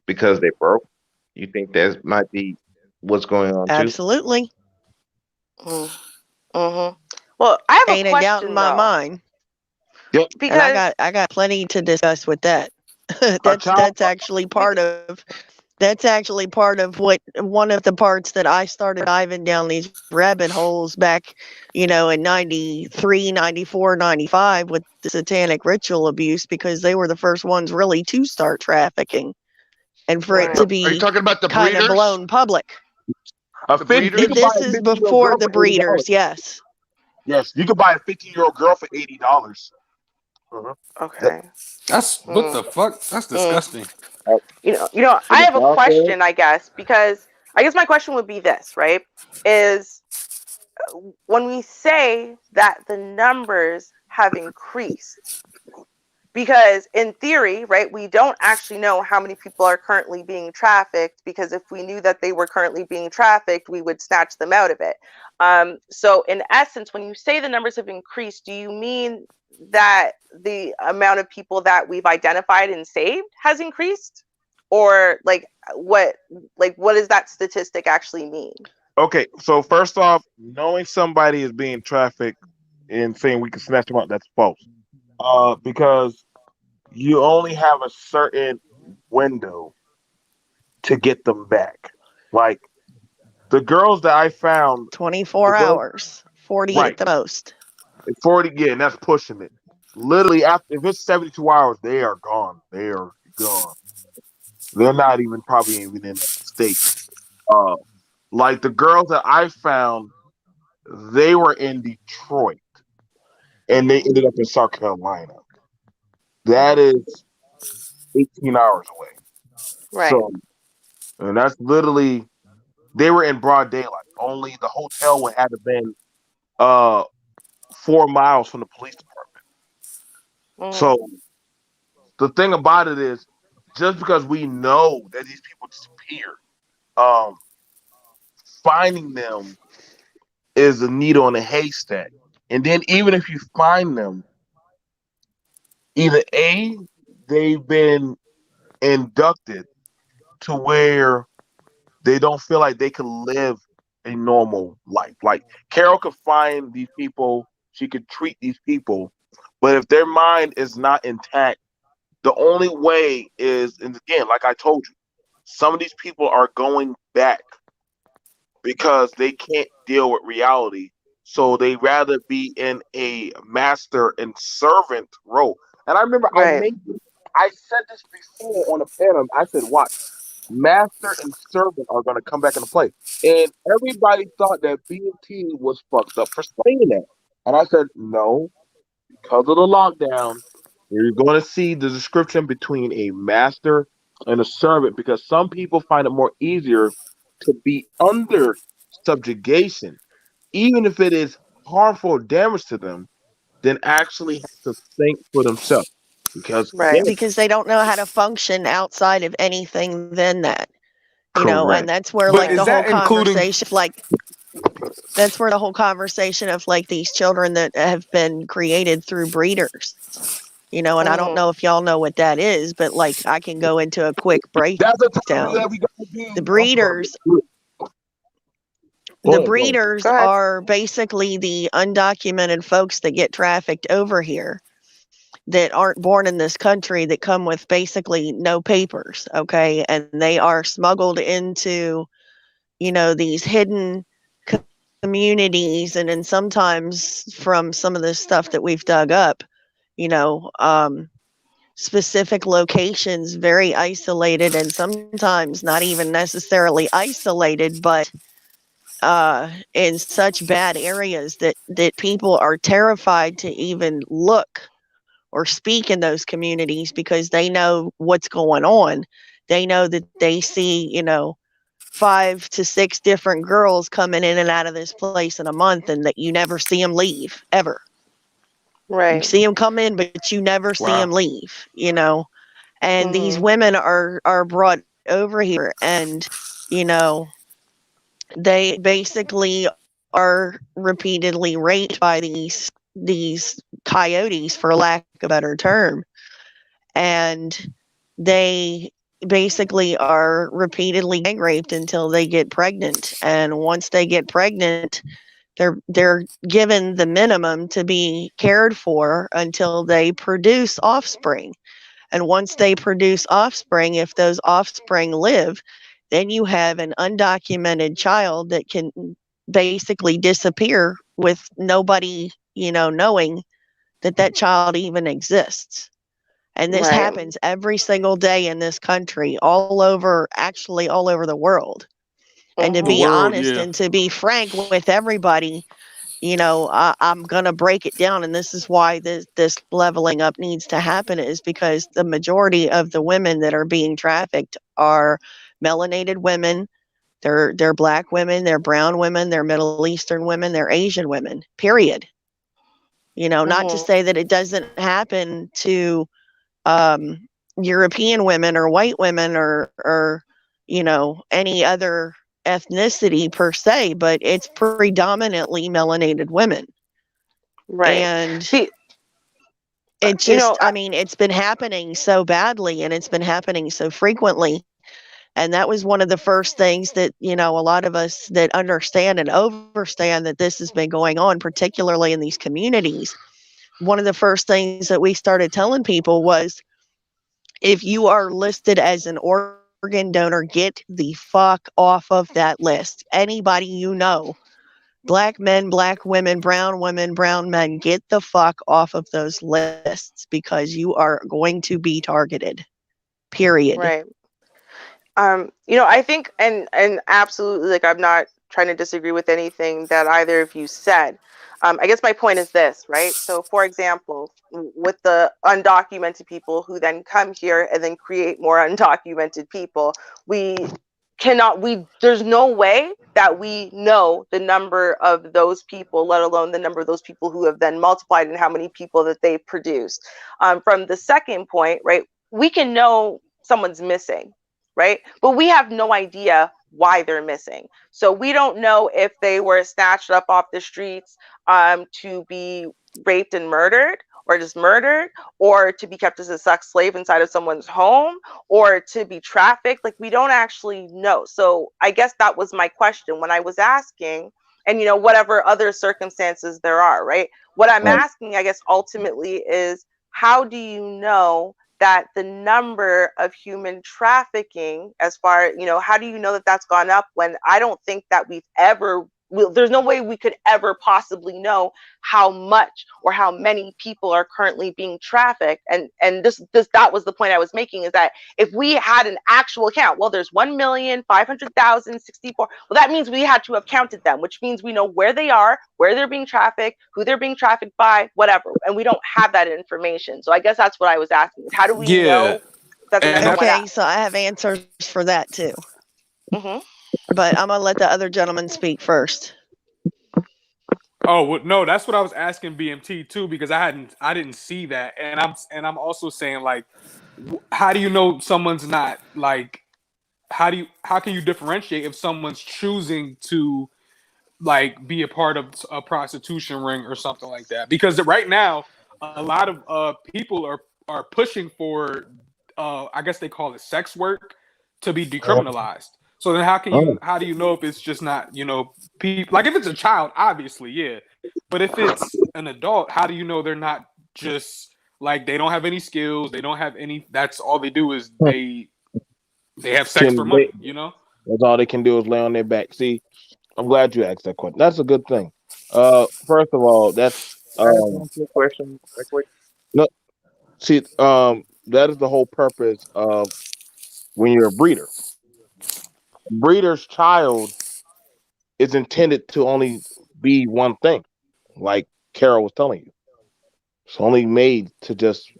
because they broke? You think that might be what's going on too? Absolutely. Mm-hmm. Well, I have Ain't a a doubt in question my though, mind. Yep. And I because got plenty to discuss with that. A child. That's actually part of what one of the parts that I started diving down these rabbit holes back, in 93, 94, 95 with the satanic ritual abuse, because they were the first ones really to start trafficking and for it right. to Are you be talking about the kind of breeders? blown public. A The 50, you breeders? can buy This a is 15-year-old before girl the for $80. breeders, yes. Yes, you can buy a 15-year-old girl for $80. Uh-huh. Okay. That's what Mm, the fuck? That's mm. disgusting. Uh, I in the have a process, question, I guess, because I guess my question would be this, right? Is when we say that the numbers have increased, because in theory, right, we don't actually know how many people are currently being trafficked, because if we knew that they were currently being trafficked, we would snatch them out of it. So in essence, when you say the numbers have increased, do you mean that the amount of people that we've identified and saved has increased? Or what what does that statistic actually mean? Okay, so first off, knowing somebody is being trafficked and saying we can snatch them up, that's false. Because you only have a certain window to get them back. Like the girls that I found, the 24 girls, hours, 40 right, at the most. 40, yeah, and that's pushing it. Literally, after if it's 72 hours, they are gone. They are gone. They're not even probably even in that state. Uh, like the girls that I found, they were in Detroit and they ended up in South Carolina. That is 18 hours away. Right. So, and that's literally they were in broad daylight. Only the hotel would have been uh 4 miles from the police department. Mm, So the thing about it is, just because we know that these people disappeared, um, finding them is a needle in a haystack. And then even if you find them, either A, they've been inducted to where they don't feel like they can live a normal life. Like Carol could find these people, she could treat these people, but if their mind is not intact, the only way is, and again, like I told you, some of these people are going back because they can't deal with reality. So they rather be in a master and servant role. And I remember right. I said this before on a panel. I said, watch, master and servant are going to come back into play. And everybody thought that BT was fucked up for saying that. And I said, no, because of the lockdown, you're going to see the description between a master and a servant because some people find it more easier to be under subjugation, even if it is harmful or damage to them, than actually have to think for themselves. Because Right. again, Because they don't know how to function outside of anything than that. And correct. that's where But like is the whole that including? conversation that's where the whole conversation of like these children that have been created through breeders. And I don't Mm-hmm. know if y'all know what that is, but like I can go into a quick That's a topic breakdown. that we got to do. The Talk about breeders it. the Go ahead. breeders Go ahead. are basically the undocumented folks that get trafficked over here that aren't born in this country that come with basically no papers, okay? And they are smuggled into, these hidden communities, and then sometimes from some of the stuff that we've dug up, you know, um, specific locations, very isolated, and sometimes not even necessarily isolated, but in such bad areas that people are terrified to even look or speak in those communities because they know what's going on. They know that they see, 5 to 6 different girls coming in and out of this place in a month, and that you never see them leave ever. You Right. see them come in, but you never see them Wow. leave. And these Mhm. women are brought over here, and you know they basically are repeatedly raped by these coyotes, for lack of a better term, and they basically are repeatedly gang raped until they get pregnant. And once they get pregnant, they're given the minimum to be cared for until they produce offspring. And once they produce offspring, if those offspring live, then you have an undocumented child that can basically disappear with nobody, knowing that that child even exists. And this Right. happens every single day in this country, all over, actually all over the world. And to The be Mhm. world, honest yeah. and to be frank with everybody, I'm going to break it down. And this is why this leveling up needs to happen, is because the majority of the women that are being trafficked are melanated women. They're black women, they're brown women, they're Middle Eastern women, they're Asian women, period. Not to Mhm. say that it doesn't happen to um, European women or white women or any other ethnicity per se, but it's predominantly melanated women. Right. And See, it you know, just, I mean, it's been happening so badly, and it's been happening so frequently. And that was one of the first things that, a lot of us that understand and overstand that this has been going on, particularly in these communities. One of the first things that we started telling people was, if you are listed as an organ donor, get the fuck off of that list. Anybody black men, black women, brown men, get the fuck off of those lists, because you are going to be targeted. Period. right. I think, and absolutely, like, I'm not trying to disagree with anything that either of you said. I guess my point is this, right? So, for example, with the undocumented people who then come here and then create more undocumented people, we there's no way that we know the number of those people, let alone the number of those people who have then multiplied and how many people that they've produced. From the second point, right, we can know someone's missing, right? But we have no idea why they're missing. So we don't know if they were snatched up off the streets to be raped and murdered, or just murdered, or to be kept as a sex slave inside of someone's home, or to be trafficked. Like, we don't actually know. So I guess that was my question when I was asking, and whatever other circumstances there are, right? What I'm Right. asking, I guess, ultimately is, how do you know that the number of human trafficking, as far, how do you know that that's gone up, when I don't think that there's no way we could ever possibly know how much or how many people are currently being trafficked. And that was the point I was making, is that if we had an actual count, well, there's 1,500,064. Well, that means we had to have counted them, which means we know where they are, where they're being trafficked, who they're being trafficked by, whatever. And we don't have that information. So I guess that's what I was asking, is how do we Yeah. know that the And number went that's up? Okay, so I have answers for that too. Hmm. But I'm going to let the other gentleman speak first. oh well, no, that's what I was asking BMT too, because I didn't see that. And I'm also saying, like, how do you know someone's not, like, how can you differentiate if someone's choosing to, like, be a part of a prostitution ring or something like that? Because right now a lot of people are pushing for, I guess they call it sex work, to be decriminalized. So then how do you know if it's just not, people, like, if it's a child, obviously, yeah, but if it's an adult, how do you know they're not just, like, they don't have any skills, they don't have any, that's all they do is they have sex for Can they, money. that's all they can do is lay on their back. See, I'm glad you asked that question. That's a good thing. First of all, that's Can I ask you a question right quick? no. See, that is the whole purpose of when you're a breeder. Breeder's child is intended to only be one thing, like Carol was telling you. It's only made to just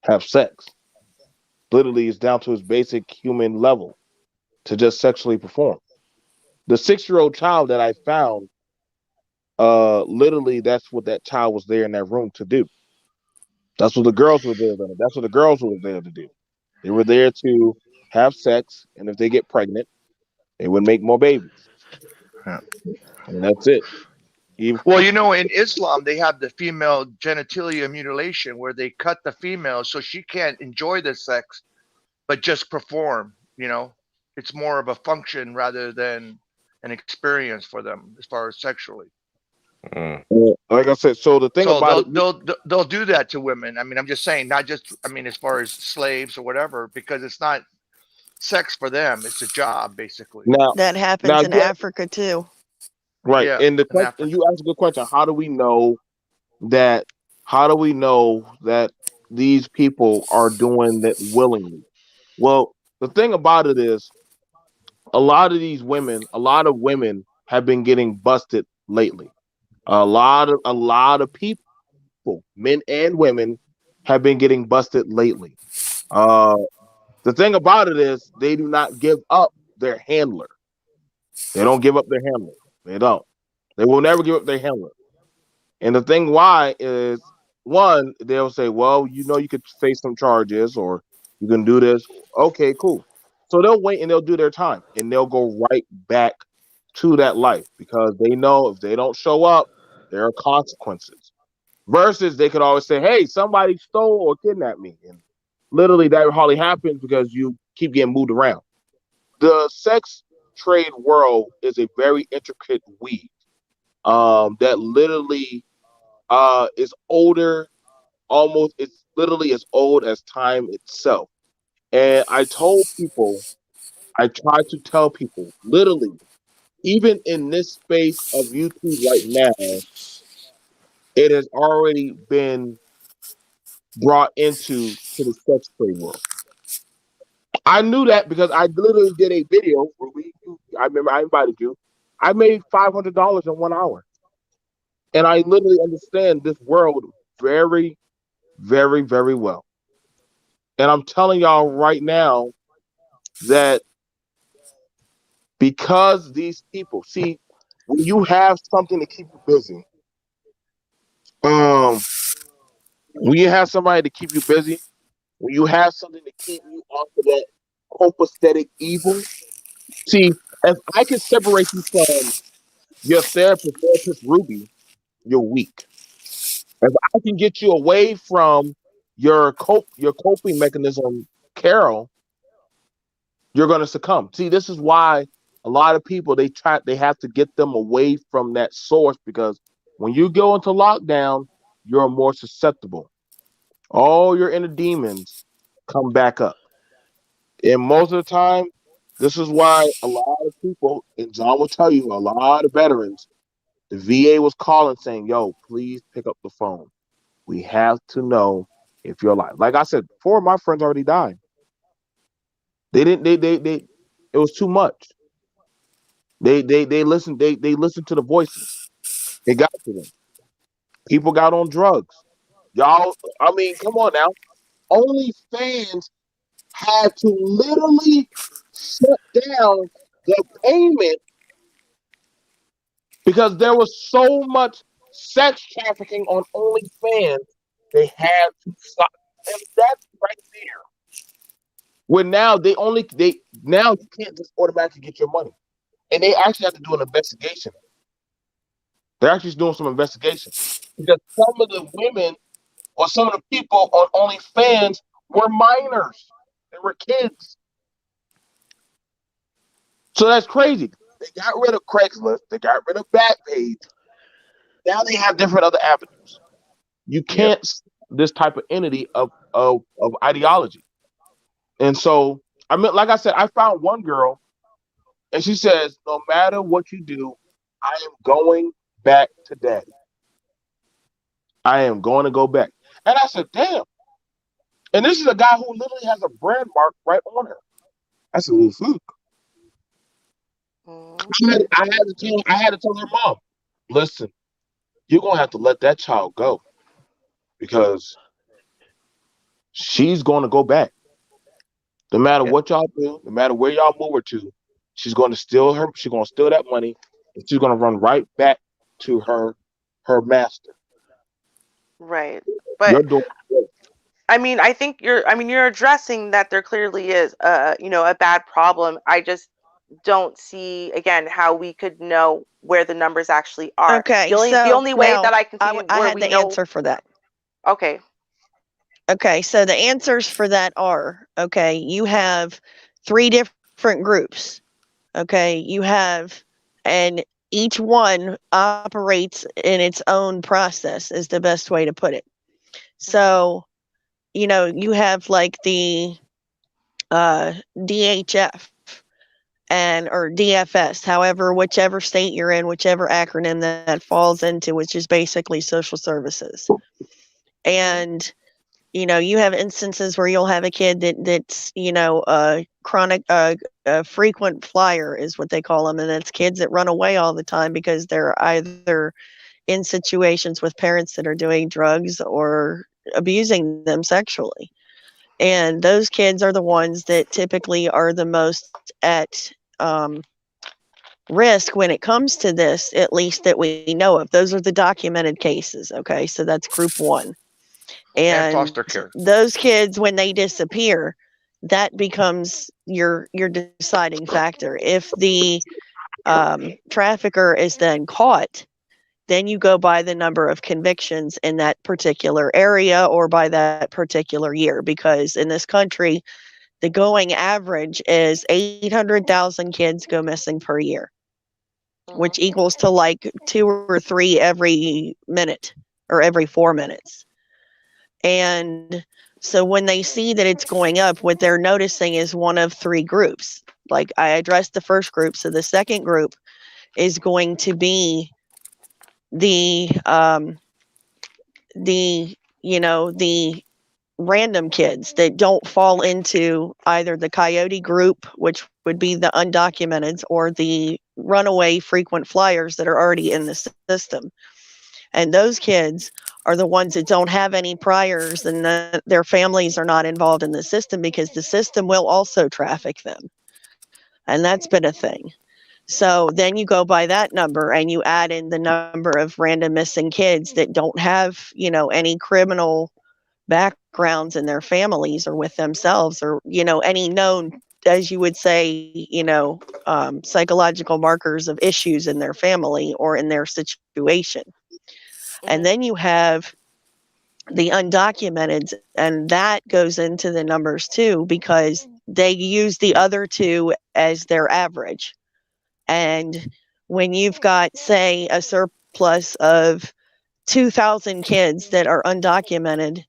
have sex. Literally, it's down to its basic human level to just sexually perform. The 6-year-old child that I found, literally, that's what that child was there in that room to do. That's what the girls were there. That's what the girls were there to do. They were there to have sex, and if they get pregnant, they would make more babies, Yeah. and that's it. Even, Well, in Islam, they have the female genitalia mutilation where they cut the female so she can't enjoy the sex, but just perform. It's more of a function rather than an experience for them as far as sexually. Mm. like I said, so the thing So about it, they'll do that to women. I mean, I'm just saying, not just. I mean, as far as slaves or whatever, because it's not sex for them; it's a job, basically. now, That happens now, in Africa too. right, Yeah, and the in question, and Africa. you asked a good question. That? How do we know that these people are doing that willingly? Well, the thing about it is, a lot of women have been getting busted lately. A lot of people, men and women, have been getting busted lately. Uh, the thing about it is, they do not give up their handler. They don't give up their handler. They don't. They will never give up their handler. And the thing why is, one, they'll say, well, you could face some charges or you can do this. Okay, cool. So they'll wait and they'll do their time and they'll go right back to that life because they know if they don't show up, there are consequences. Versus they could always say, hey, somebody stole or kidnapped me. And literally that hardly happens because you keep getting moved around. The sex trade world is a very intricate weave that literally is older, almost, it's literally as old as time itself. And I try to tell people, literally, even in this space of YouTube right now, it has already been brought into the sex trade world. I knew that because I literally did a video where I remember I invited you. I made $500 in 1 hour. And I literally understand this world very, very, very well. And I'm telling y'all right now that because these people, see, when you have something to keep you busy, um, when you have somebody to keep you busy, when you have something to keep you off of that copacetic evil, see, if I can separate you from your therapist Ruby, you're weak. If I can get you away from your coping mechanism, Carol, you're going to succumb. See, this is why a lot of people they have to get them away from that source because when you go into lockdown, you're more susceptible. All your inner demons come back up. And most of the time, this is why a lot of people, and John will tell you, a lot of veterans, the VA was calling saying, yo, please pick up the phone. We have to know if you're alive. Like I said, 4 of my friends already died. They didn't they it was too much. They listened to the voices. It got to them. People got on drugs. Y'all, I mean, come on now. Only fans had to literally shut down the payment because there was so much sex trafficking on OnlyFans. They had to stop. And that's right there. Where now they now you can't just automatically get your money. And they actually have to do an investigation. They're actually doing some investigation. Because some of the women or some of the people on OnlyFans were minors. They were kids. So that's crazy. They got rid of Craigslist. They got rid of Backpage. Now they have different other avenues. You Yep. can't this type of entity of ideology. And so I mean, like I said, I found one girl and she says, no matter what you do, I am going back to daddy. I am going to go back. And I said, damn. And this is a guy who literally has a brand mark right on her. I said, well, fuck. I had to tell her mom, listen, you're gonna have to let that child go. because she's going to go back. No matter what y'all do, no matter where y'all move her to, she's going to steal her. She's going to steal that money, and she's going to run right back to her master. Right. You're But doing I mean, you're addressing that there clearly is a bad problem. I just don't see again how we could know where the numbers actually are. Okay, The only way that I can see I where had we the know. answer for that. Okay. Okay, so the answers for that are, okay, you have 3 different groups. Okay, you have, and each one operates in its own process, is the best way to put it. So, you have like the DHF or DFS, however, whichever state you're in, whichever acronym that falls into, which is basically social services. And you have instances where you'll have a kid that's a chronic frequent flyer is what they call them, and it's kids that run away all the time because they're either in situations with parents that are doing drugs or abusing them sexually. And those kids are the ones that typically are the most at risk when it comes to this, at least that we know of. Those are the documented cases. Okay, so that's group 1. And And foster care. those kids, when they disappear, that becomes your deciding factor. If the trafficker is then caught, then you go by the number of convictions in that particular area or by that particular year, because in this country, the going average is 800,000 kids go missing per year, which equals to like 2 or 3 every minute or every 4 minutes. And so when they see that it's going up, what they're noticing is one of 3 groups. Like I addressed the first group, so the second group is going to be the the random kids that don't fall into either the coyote group, which would be the undocumented, or the runaway frequent flyers that are already in the system. And those kids are the ones that don't have any priors, and their families are not involved in the system because the system will also traffic them. And that's been a thing. So then you go by that number and you add in the number of random missing kids that don't have, any criminal backgrounds in their families or with themselves, or, any known, as you would say, psychological markers of issues in their family or in their situation. And then you have the undocumented, and that goes into the numbers too, because they use the other 2 as their average. And when you've got, say, a surplus of 2,000 kids that are undocumented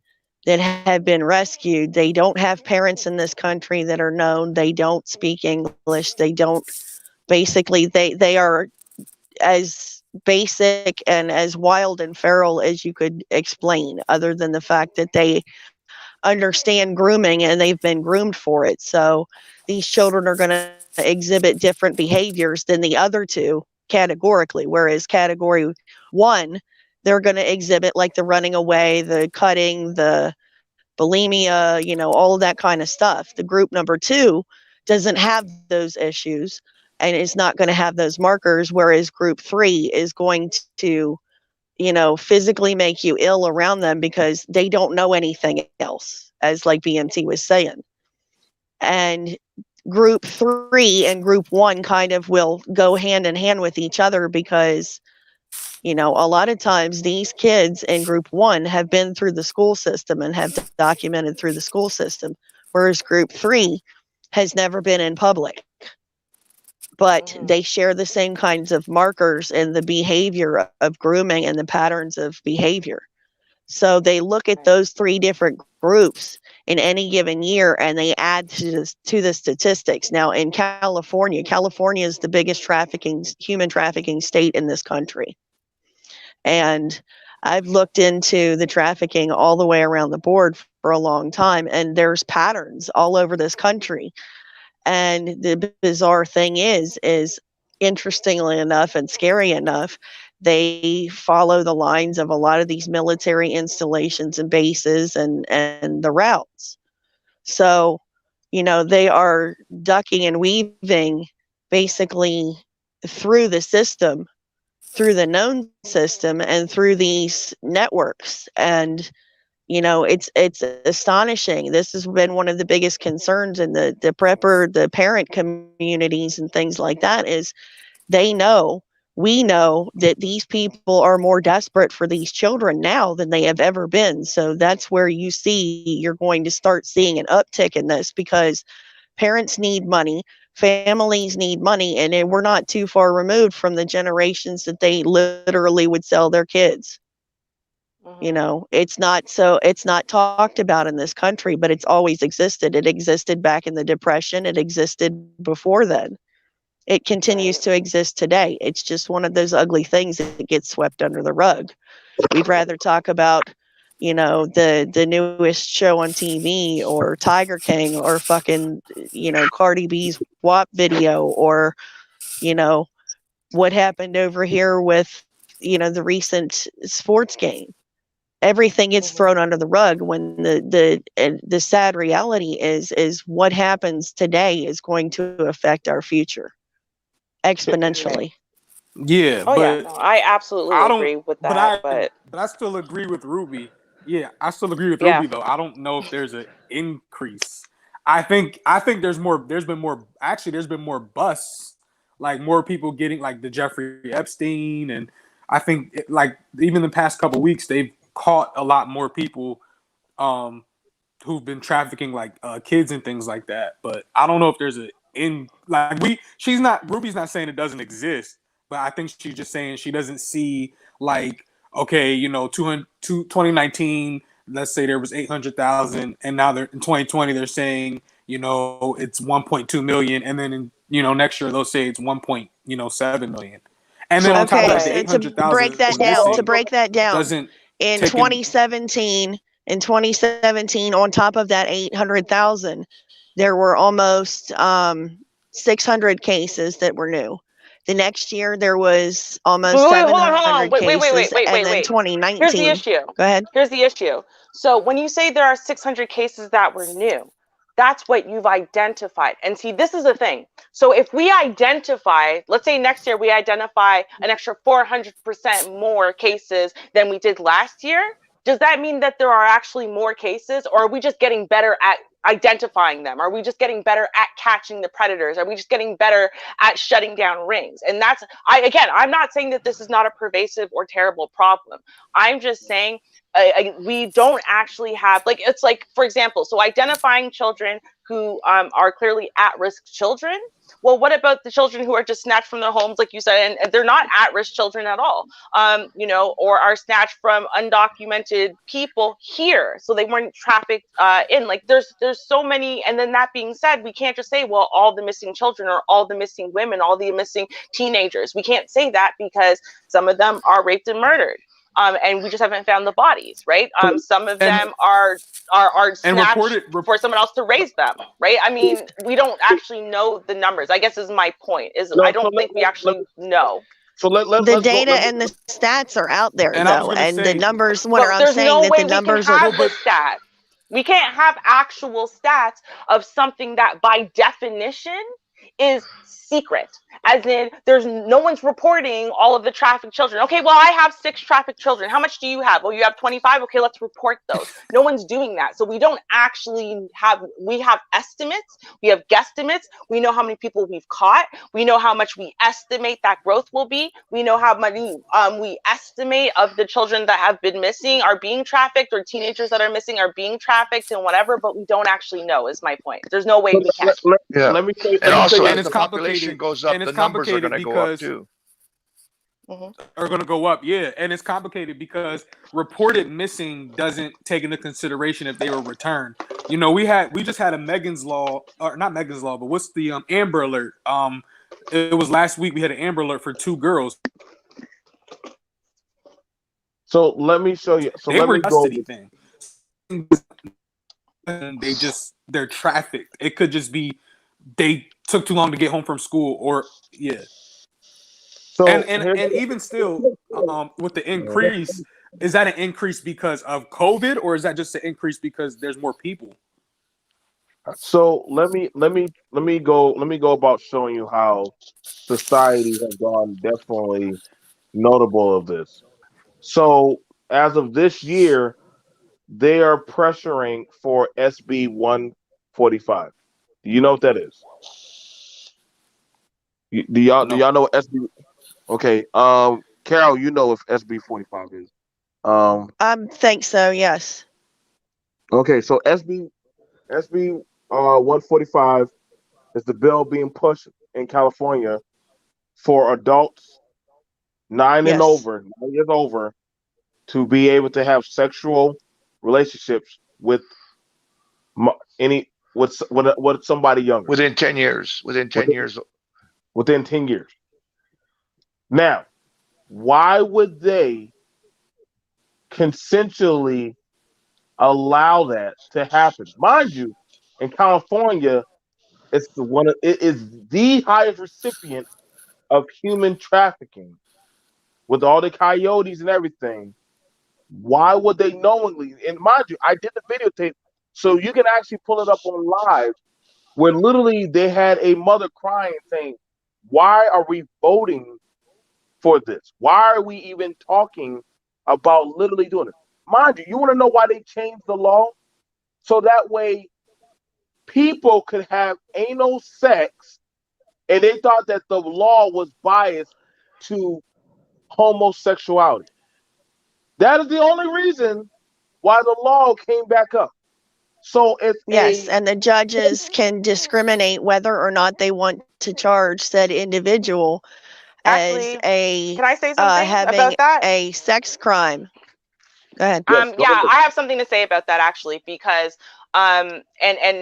that have been rescued, they don't have parents in this country that are known, they don't speak English, they don't, basically, they are as basic and as wild and feral as you could explain, other than the fact that they understand grooming and they've been groomed for it. So these children are going to exhibit different behaviors than the other 2 categorically, whereas category 1, they're going to exhibit like the running away, the cutting, the bulimia, all of that kind of stuff. The group number 2 doesn't have those issues and is not going to have those markers, whereas group 3 is going to, physically make you ill around them because they don't know anything else, as like BMT was saying. And group 3 and group 1 kind of will go hand in hand with each other because, a lot of times these kids in group 1 have been through the school system and have documented through the school system, whereas group 3 has never been in public. But they share the same kinds of markers in the behavior of grooming and the patterns of behavior. So they look at those 3 different groups in any given year and they add to the statistics. Now in California is the biggest human trafficking state in this country. And I've looked into the trafficking all the way around the board for a long time, and there's patterns all over this country. And the bizarre thing is interestingly enough and scary enough, they follow the lines of a lot of these military installations and bases and the routes. So, they are ducking and weaving basically through the system, through the known system, and through these networks. And it's astonishing. This has been one of the biggest concerns in the prepper, the parent communities and things like that, is we know that these people are more desperate for these children now than they have ever been. So that's where you're going to start seeing an uptick in this, because parents need money, families need money, and we're not too far removed from the generations that they literally would sell their kids. It's not talked about in this country, but it's always existed. It existed back in the Depression. It existed before then. It continues to exist today. It's just one of those ugly things that gets swept under the rug. We'd rather talk about, the newest show on TV, or Tiger King, or fucking, Cardi B's WAP video, or, what happened over here with, the recent sports game. Everything gets thrown under the rug, when the sad reality is what happens today is going to affect our future exponentially. Yeah, Oh yeah, but no, I absolutely I agree don't. with But that. But I still agree with Ruby. Yeah, I still agree with yeah, Ruby though. I don't know if there's an increase. I think there's more. There's been more. Actually, there's been more busts. Like more people getting like the Jeffrey Epstein, and I think like even the past couple weeks they've caught a lot more people um, who've been trafficking like kids and things like that. But I don't know if there's Ruby's not saying it doesn't exist, but I think she's just saying she doesn't see like, okay, 2019, let's say there was 800,000, and now they're in 2020 they're saying it's 1.2 million, and then next year they'll say it's 1.7 million, and then on top of that the Okay, so to 800,000 break that down, missing doesn't in take in. 2017, on top of that 800,000, there were almost 600 cases that were new. The next year there was almost wait, hold 700 on. Wait, cases, and then wait. 2019. Here's the issue. Go ahead. Here's the issue. So when you say there are 600 cases that were new, that's what you've identified. And see, this is the thing. So if we identify, let's say next year we identify an extra 400% more cases than we did last year, does that mean that there are actually more cases, or are we just getting better at identifying them? Are we just getting better at catching the predators? Are we just getting better at shutting down rings? And I'm not saying that this is not a pervasive or terrible problem. I'm just saying we don't actually have, like, it's like, for example, so identifying children who are clearly at-risk children. Well, what about the children who are just snatched from their homes, like you said, and they're not at-risk children at all, or are snatched from undocumented people here, so they weren't trafficked in. Like, there's so many. And then that being said, we can't just say, well, all the missing children, or all the missing women, all the missing teenagers. We can't say that, because some of them are raped and murdered. And we just haven't found the bodies, right? Some of them are snatched for someone else to raise them, right? I mean, we don't actually know the numbers, I guess, is my point. I don't think we actually know. So the data and the stats are out there, and though, and the numbers. There's no way we can have the stats. We can't have actual stats of something that, by definition, is secret, as in no one's reporting all of the trafficked children. Okay, well, I have 6 trafficked children. How much do you have? Well, you have 25. Okay, let's report those. No one's doing that. So we don't actually we have estimates, we have guesstimates. We know how many people we've caught. We know how much we estimate that growth will be. We know how many we estimate of the children that have been missing are being trafficked, or teenagers that are missing are being trafficked, and whatever, but we don't actually know, is my point. There's no way we can. Let me say, and also, and as the population goes up, the numbers are going to go up too. Are going to go up, yeah. And it's complicated because reported missing doesn't take into consideration if they were returned. We just had a Megan's Law, or not Megan's Law, but what's the Amber Alert? It was last week. We had an Amber Alert for 2 girls. So let me show you. So they let were me go. Thing. And they're trafficked. It could just be they took too long to get home from school, or yeah. So and even still, with the increase, is that an increase because of COVID, or is that just an increase because there's more people? So let me go about showing you how society has gone definitely notable of this. So as of this year, they are pressuring for SB 145. Do you know what that is? Do y'all No. know what SB? Okay, Carol, you know what SB 45 is. I think so. Yes. Okay, so SB 145 is the bill being pushed in California for adults Yes. 9 years over, to be able to have sexual relationships with any with somebody younger Within 10 years. Within 10 within, years. within 10 years. Now, why would they consensually allow that to happen? Mind you, in California, it is the highest recipient of human trafficking with all the coyotes and everything. Why would they knowingly? And mind you, I did the videotape, so you can actually pull it up on live, where literally they had a mother crying, saying, "Why are we voting for this? Why are we even talking about literally doing it?" Mind you, you want to know why they changed the law? So that way people could have anal sex, and they thought that the law was biased to homosexuality. That is the only reason why the law came back up. So if Yes, and the judges can discriminate whether or not they want to charge said individual as Actually, a can I say something having about that? a sex crime. Go ahead. yes, go Yeah, ahead. I have something to say about that actually, because and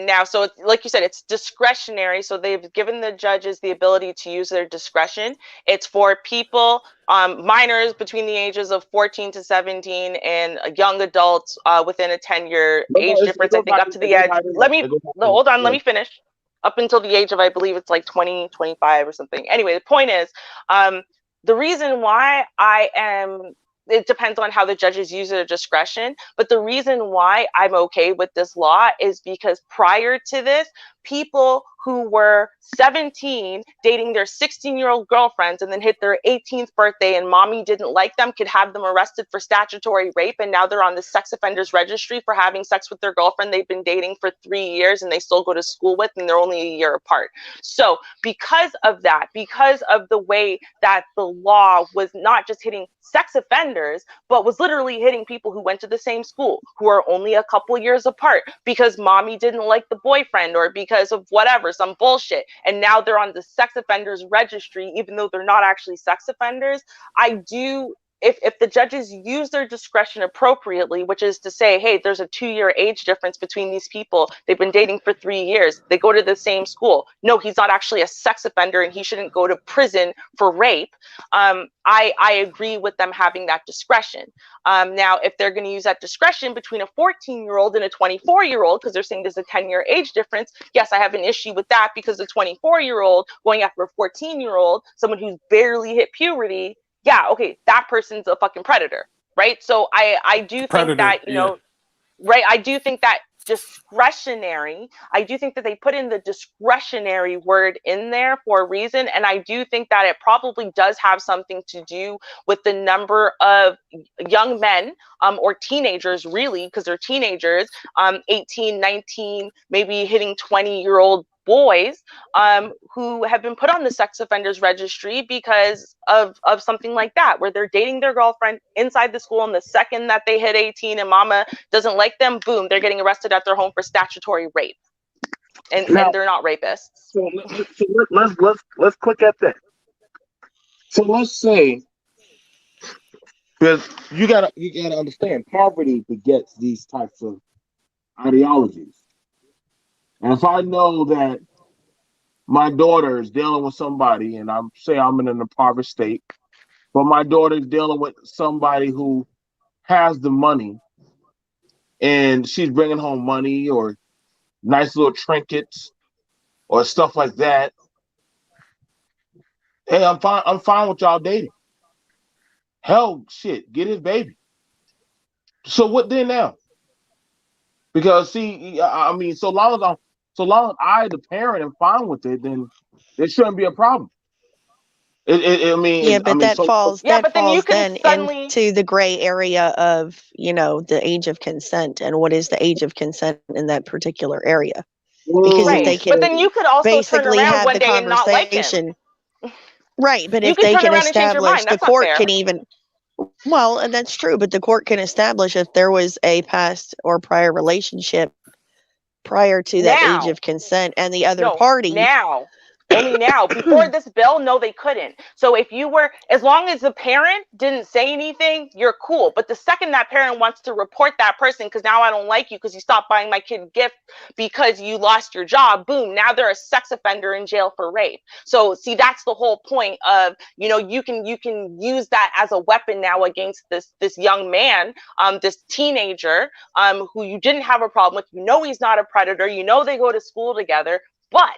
now, so it's like you said, it's discretionary, so they've given the judges the ability to use their discretion. It's for people, minors between the ages of 14 to 17, and young adults within a 10-year No, no, age it difference, I goes think higher. up to It the goes edge. higher than that. Let me It goes higher no, than that. hold on, let Yeah. me finish. Up until the age of, I believe it's like 20, 25 or something. Anyway, the point is, the reason why I am, it depends on how the judges use their discretion. But the reason why I'm okay with this law is because prior to this, people who were 17 dating their 16-year-old girlfriends and then hit their 18th birthday and mommy didn't like them could have them arrested for statutory rape. And now they're on the sex offenders registry for having sex with their girlfriend they've been dating for 3 years and they still go to school with, and they're only a year apart. So because of that, because of the way that the law was not just hitting sex offenders, but was literally hitting people who went to the same school, who are only a couple years apart, because mommy didn't like the boyfriend or because of whatever, some bullshit. And now they're on the sex offenders registry, even though they're not actually sex offenders. I do, if the judges use their discretion appropriately, which is to say, hey, there's a 2-year age difference between these people, they've been dating for 3 years, they go to the same school, no, he's not actually a sex offender and he shouldn't go to prison for rape. I agree with them having that discretion. Now, if they're going to use that discretion between a 14-year-old and a 24-year-old, because they're saying there's a 10-year age difference, yes, I have an issue with that, because the 24-year-old going after a 14-year-old, someone who's barely hit puberty, yeah, okay, that person's a fucking predator, right? So I do think Predator. that, right, I do think that discretionary, I do think that they put in the discretionary word in there for a reason. And I do think that it probably does have something to do with the number of young men, or teenagers, really, because they're teenagers, 18, 19, maybe hitting 20-year-old boys, who have been put on the sex offenders registry because of something like that, where they're dating their girlfriend inside the school, and the second that they hit 18 and mama doesn't like them, boom, they're getting arrested at their home for statutory rape, and they're not rapists. So let's click at that. So let's say, because you gotta understand, poverty begets these types of ideologies. And if I know that my daughter is dealing with somebody, and I'm in an impoverished state, but my daughter is dealing with somebody who has the money, and she's bringing home money or nice little trinkets or stuff like that, Hey, I'm fine. I'm fine with y'all dating. Hell, shit, get his baby. So what then now? Because see, I mean, so long as I, the parent, am fine with it, then there shouldn't be a problem. Yeah, but that falls Yeah, but then you can then suddenly into the gray area of, the age of consent and what is the age of consent in that particular area. Because if they right. can But then you could also turn basically around have one the day and not like him. conversation, right? But You if could they turn can around and change your establish, mind. the That's not court fair. can even, well, and that's true, but the court can establish if there was a past or prior relationship prior to that age Now. of consent and the other No, party. now. Only now. Before this bill, no, they couldn't. So if you were, as long as the parent didn't say anything, you're cool. But the second that parent wants to report that person, because now I don't like you because you stopped buying my kid a gift because you lost your job, boom, now they're a sex offender in jail for rape. So see, that's the whole point of, you can use that as a weapon now against this young man, this teenager, who you didn't have a problem with. He's not a predator. They go to school together, but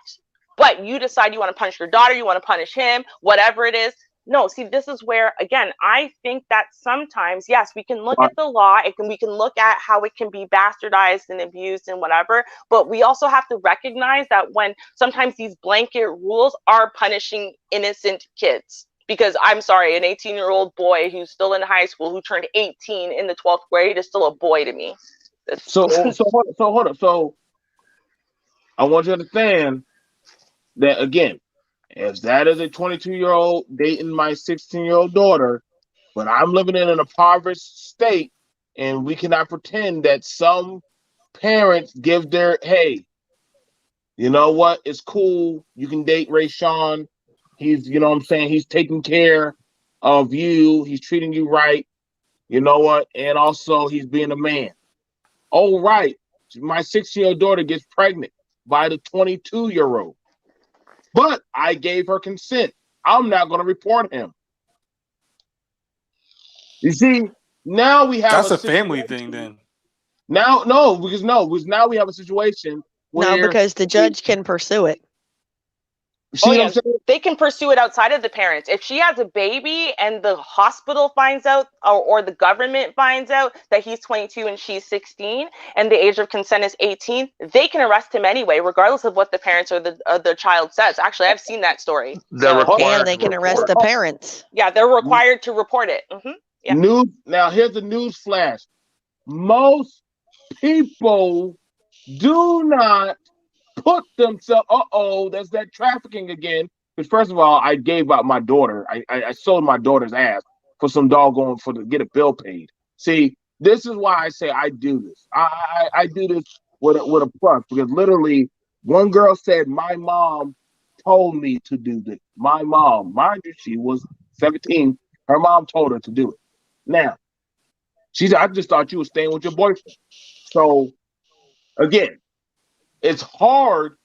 you decide you want to punish your daughter, you want to punish him, whatever it is. No, see, this is where, again, I think that sometimes, yes, we can look at the law, we can look at how it can be bastardized and abused and whatever, but we also have to recognize that when sometimes these blanket rules are punishing innocent kids. Because I'm sorry, an 18-year-old boy who's still in high school, who turned 18 in the 12th grade, is still a boy to me. So hold up. So I want you to understand that again, if that is a 22-year-old dating my 16-year-old daughter, but I'm living in an impoverished state, and we cannot pretend that some parents give their, hey, you know what? It's cool. You can date Ray Sean. He's, what I'm saying? He's taking care of you. He's treating you right. You know what? And also, he's being a man. Oh, right. My 6-year-old daughter gets pregnant by the 22-year-old. But I gave her consent. I'm not going to report him. You see, now we have That's a family thing then. Now, because now we have a situation where No, because the judge can pursue it. See what I'm saying? They can pursue it outside of the parents. If she has a baby and the hospital finds out, or the government finds out that he's 22 and she's 16 and the age of consent is 18, they can arrest him anyway, regardless of what the parents or the child says. Actually, I've seen that story. And they can arrest the parents. Yeah, they're required to report it. Yeah. Now, here's the news flash. Most people do not put themselves, that's that trafficking again. Because first of all, I gave out my daughter. I sold my daughter's ass for some doggone to get a bill paid. See, this is why I say I do this. I do this with a plus, because literally one girl said my mom told me to do this. My mom, mind you, she was 17. Her mom told her to do it. Now, she said, I just thought you were staying with your boyfriend. So again, it's hard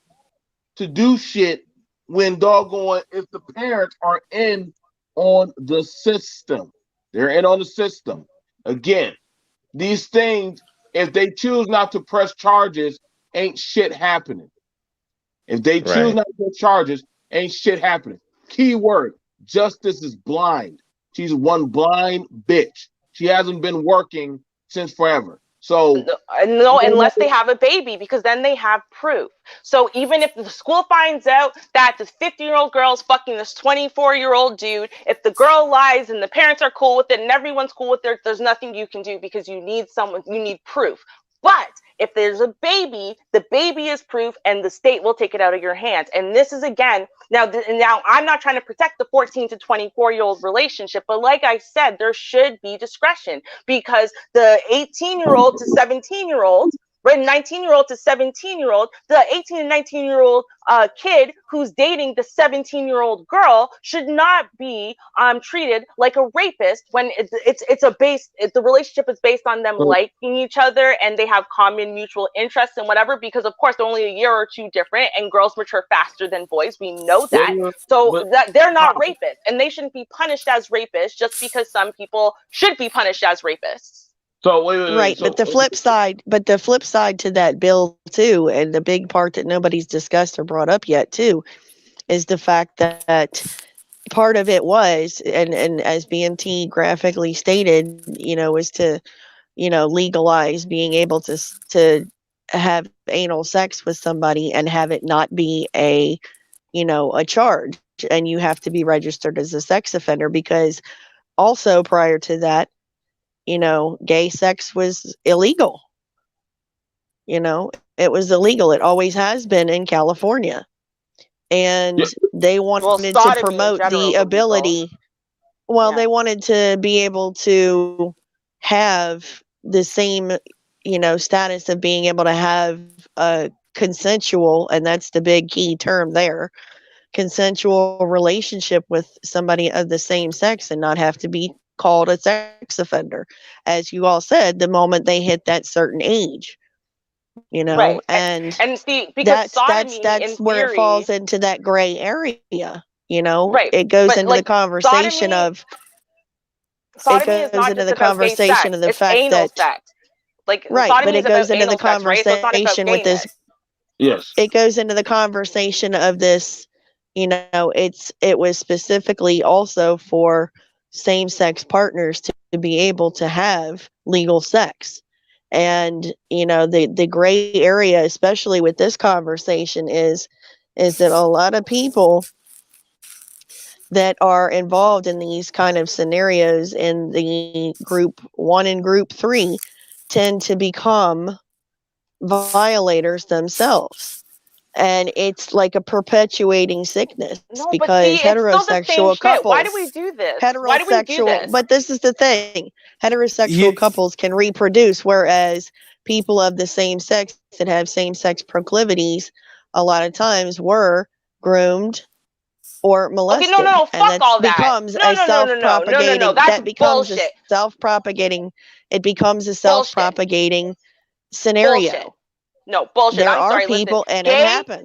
to do shit when doggone if the parents are in on the system. They're in on the system. Again, these things, if they choose not to press charges, ain't shit happening. If they choose not to press charges, ain't shit happening. Key word, justice is blind. She's one blind bitch. She hasn't been working since forever. So no, unless they have a baby, because then they have proof. So even if the school finds out that this 50-year-old girl is fucking this 24-year-old dude, if the girl lies and the parents are cool with it and everyone's cool with it, there's nothing you can do, because you need proof. But if there's a baby, the baby is proof, and the state will take it out of your hands. And this is, again, now I'm not trying to protect the 14 to 24-year-old relationship, but like I said, there should be discretion, because the 18-year-old to 17-year-old, right, 19-year-old to 17-year-old, the 18 and 19-year-old kid who's dating the 17-year-old girl should not be treated like a rapist when the relationship is based on them liking each other and they have common mutual interests and whatever, because of course they're only a year or two different and girls mature faster than boys. We know that. So that they're not rapists, and they shouldn't be punished as rapists just because some people should be punished as rapists. So wait, right, but the flip side to that bill too, and the big part that nobody's discussed or brought up yet too, is the fact that part of it was, and as BMT graphically stated, was to, legalize being able to have anal sex with somebody and have it not be a charge, and you have to be registered as a sex offender, because also prior to that, gay sex was illegal. It was illegal. It always has been in California. And they wanted to promote the ability. Well, they wanted to be able to have the same, status of being able to have a consensual, and that's the big key term there, consensual relationship with somebody of the same sex and not have to be called a sex offender. As you all said, the moment they hit that certain age. Right. And see, because that's where theory, it falls into that gray area. Right. It goes but, into the conversation sodomy is not just about gay sex. of the it's fact anal that sex. Like right, sodomy but it is goes about into the anal sex, right? So it's not about conversation with gayness. this. Yes. It goes into the conversation of this. It was specifically also for same-sex partners to be able to have legal sex. And the gray area, especially with this conversation, is that a lot of people that are involved in these kind of scenarios in the group 1 and group 3 tend to become violators themselves. And it's like a perpetuating sickness, No, but because see, it's still the same heterosexual shit. couples, Why do we do this? Why do we do this? but this is the thing, heterosexual couples can reproduce, whereas people of the same sex that have same-sex proclivities a lot of times were groomed or molested. Okay, no, and fuck all that. becomes No, a self-propagating, no. That's that becomes bullshit. it becomes a self-propagating scenario. Bullshit. No, bullshit. There I'm are sorry, people, listen. and it happens.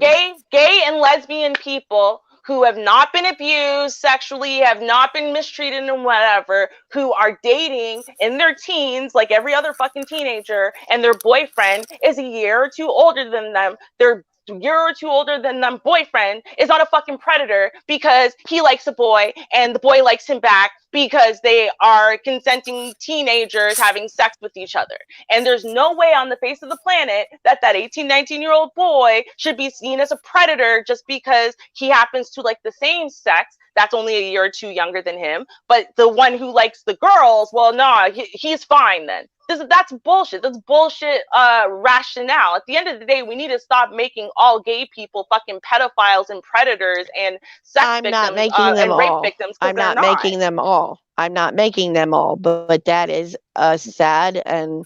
Gay and lesbian people who have not been abused sexually, have not been mistreated and whatever, who are dating in their teens like every other fucking teenager, and their boyfriend is a year or two older than them. Their year or two older than them boyfriend is not a fucking predator because he likes a boy and the boy likes him back, because they are consenting teenagers having sex with each other. And there's no way on the face of the planet that 18, 19-year-old boy should be seen as a predator just because he happens to like the same sex that's only a year or two younger than him. But the one who likes the girls, well, no, he's fine then. That's bullshit. That's bullshit rationale. At the end of the day, we need to stop making all gay people fucking pedophiles and predators and sex victims and rape victims. I'm not making them all. I'm not making them all, but that is a sad and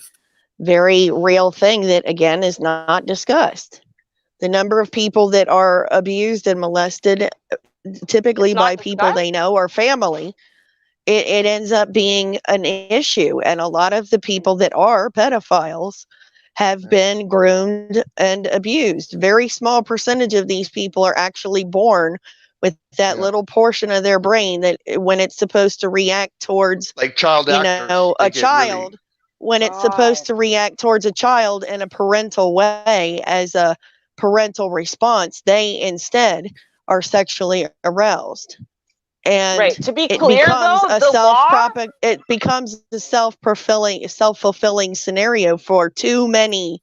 very real thing that, again, is not discussed. The number of people that are abused and molested, typically by people they know or family, it ends up being an issue. And a lot of the people that are pedophiles have been groomed and abused. Very small percentage of these people are actually born with that little portion of their brain that when it's supposed to react towards like child actors, a child, when it's supposed to react towards a child in a parental way as a parental response, they instead are sexually aroused. And to be clear, it becomes a self-fulfilling scenario for too many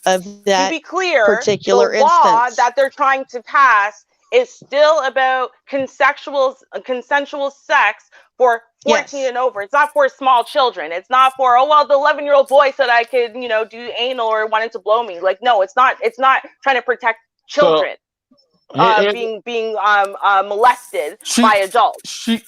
of that. To be clear, particular the law instance that they're trying to pass is still about consensual sex for 14 and over. It's not for small children. It's not for, the 11-year-old boy said I could, do anal or wanted to blow me. Like, no, it's not trying to protect children. Being molested by adults. She's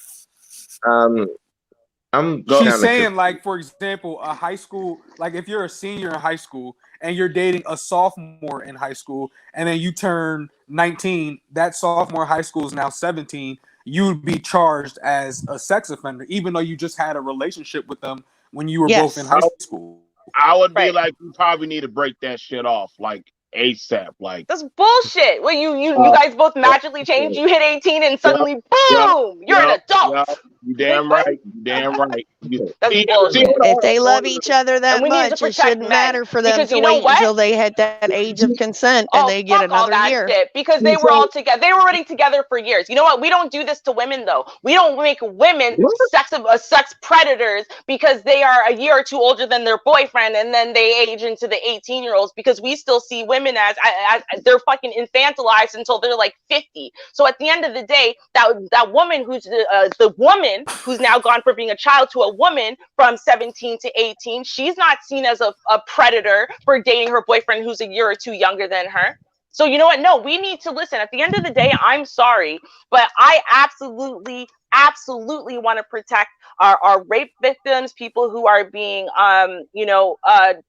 saying, like, for example, a high school, like if you're a senior in high school and you're dating a sophomore in high school, and then you turn 19, that sophomore high school is now 17, you would be charged as a sex offender, even though you just had a relationship with them when you were both in high school. I would be like, you probably need to break that shit off, like ASAP. Like, that's bullshit. Well, you guys both magically changed. You hit 18 and suddenly, boom, you're an adult. You damn right. You damn right. That's bullshit. If they love each other And that we need to much, it protect shouldn't men matter for them because to you know wait what? until they hit that age of consent and Oh, they get fuck all another that year. shit. Because they were all together. They were already together for years. You know what? We don't do this to women, though. We don't make women sex predators because they are a year or two older than their boyfriend, and then they age into the 18-year-olds. Because we still see women as they're fucking infantilized until they're like 50. So at the end of the day, that woman who's the woman who's now gone from being a child to a woman from 17 to 18, she's not seen as a predator for dating her boyfriend who's a year or two younger than her. So you know what? No, we need to listen. At the end of the day, I'm sorry, but I absolutely want to protect our rape victims, people who are being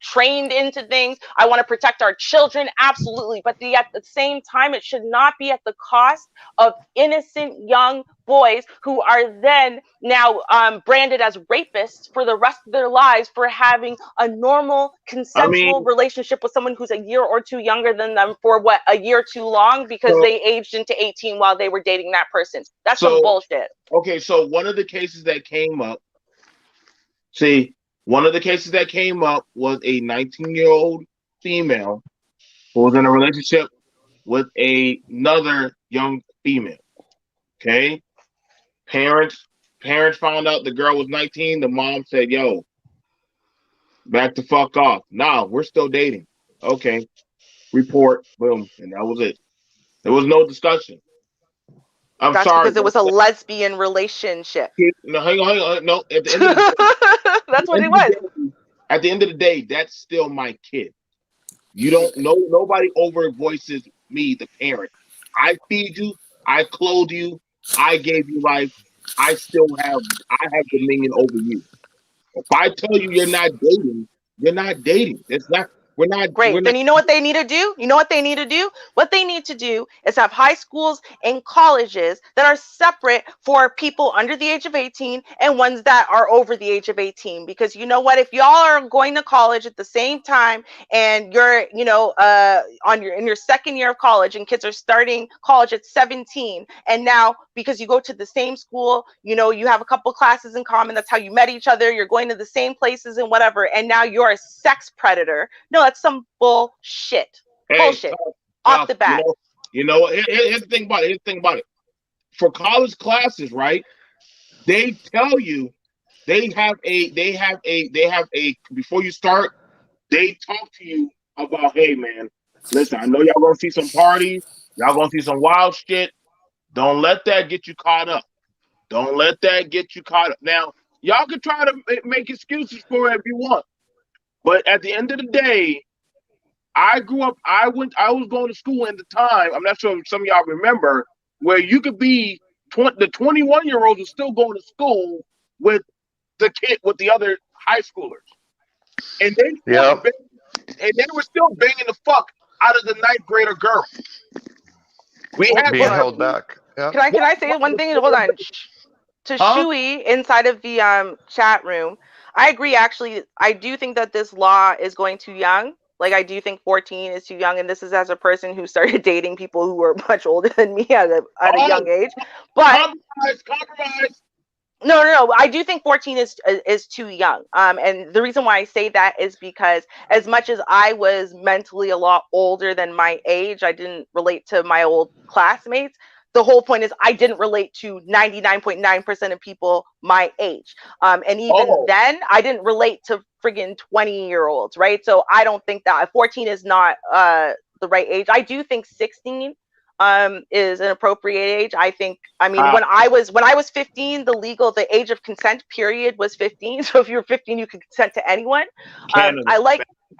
trained into things. I want to protect our children, absolutely. But at the same time, it should not be at the cost of innocent young boys who are then now branded as rapists for the rest of their lives for having a normal consensual relationship with someone who's a year or two younger than them for a year too long because they aged into 18 while they were dating that person. That's some bullshit. Okay, so one of the cases that came up was a 19-year-old female who was in a relationship with another young female. Okay, parents found out the girl was 19. The mom said, "Yo, back the fuck off." Nah, we're still dating. Okay, report, boom, and that was it. There was no discussion. That's sorry. Because it was a lesbian relationship. No, hang on. No, at the end of the day, that's what it was. At the end of the day, that's still my kid. You don't know. Nobody over voices me, the parent. I feed you. I clothe you. I gave you life. I have dominion over you. If I tell you you're not dating, you're not dating. It's not. We're not. Great. We're Then not. you know what they need to do? What they need to do is have high schools and colleges that are separate for people under the age of 18 and ones that are over the age of 18. Because you know what? If y'all are going to college at the same time and you're, in your second year of college and kids are starting college at 17, and now because you go to the same school, you have a couple classes in common. That's how you met each other. You're going to the same places and whatever. And now you're a sex predator. No, that's some bullshit. Bullshit. Off the bat. Here's the thing about it. For college classes, right? They tell you they have a before you start, they talk to you about, hey man, listen, I know y'all gonna see some parties, y'all gonna see some wild shit. Don't let that get you caught up. Now, y'all can try to make excuses for it if you want. But at the end of the day, I grew up, I was going to school at the time, I'm not sure if some of y'all remember, where you could be, the 21-year-olds are still going to school with the other high schoolers. And they were still banging the fuck out of the 9th grader girl. Being held back. Yeah. Can I say one thing? Hold on. To Shui inside of the chat room, I agree. Actually, I do think that this law is going too young. Like, I do think 14 is too young, and this is as a person who started dating people who were much older than me at a young age. But compromise. No. I do think 14 is too young. And the reason why I say that is because as much as I was mentally a lot older than my age, I didn't relate to my old classmates. The whole point is I didn't relate to 99.9% of people my age. And even then, I didn't relate to friggin' 20-year-olds, right? So I don't think that 14 is not the right age. I do think 16 is an appropriate age. When I was 15, the age of consent period was 15. So if you were 15, you could consent to anyone.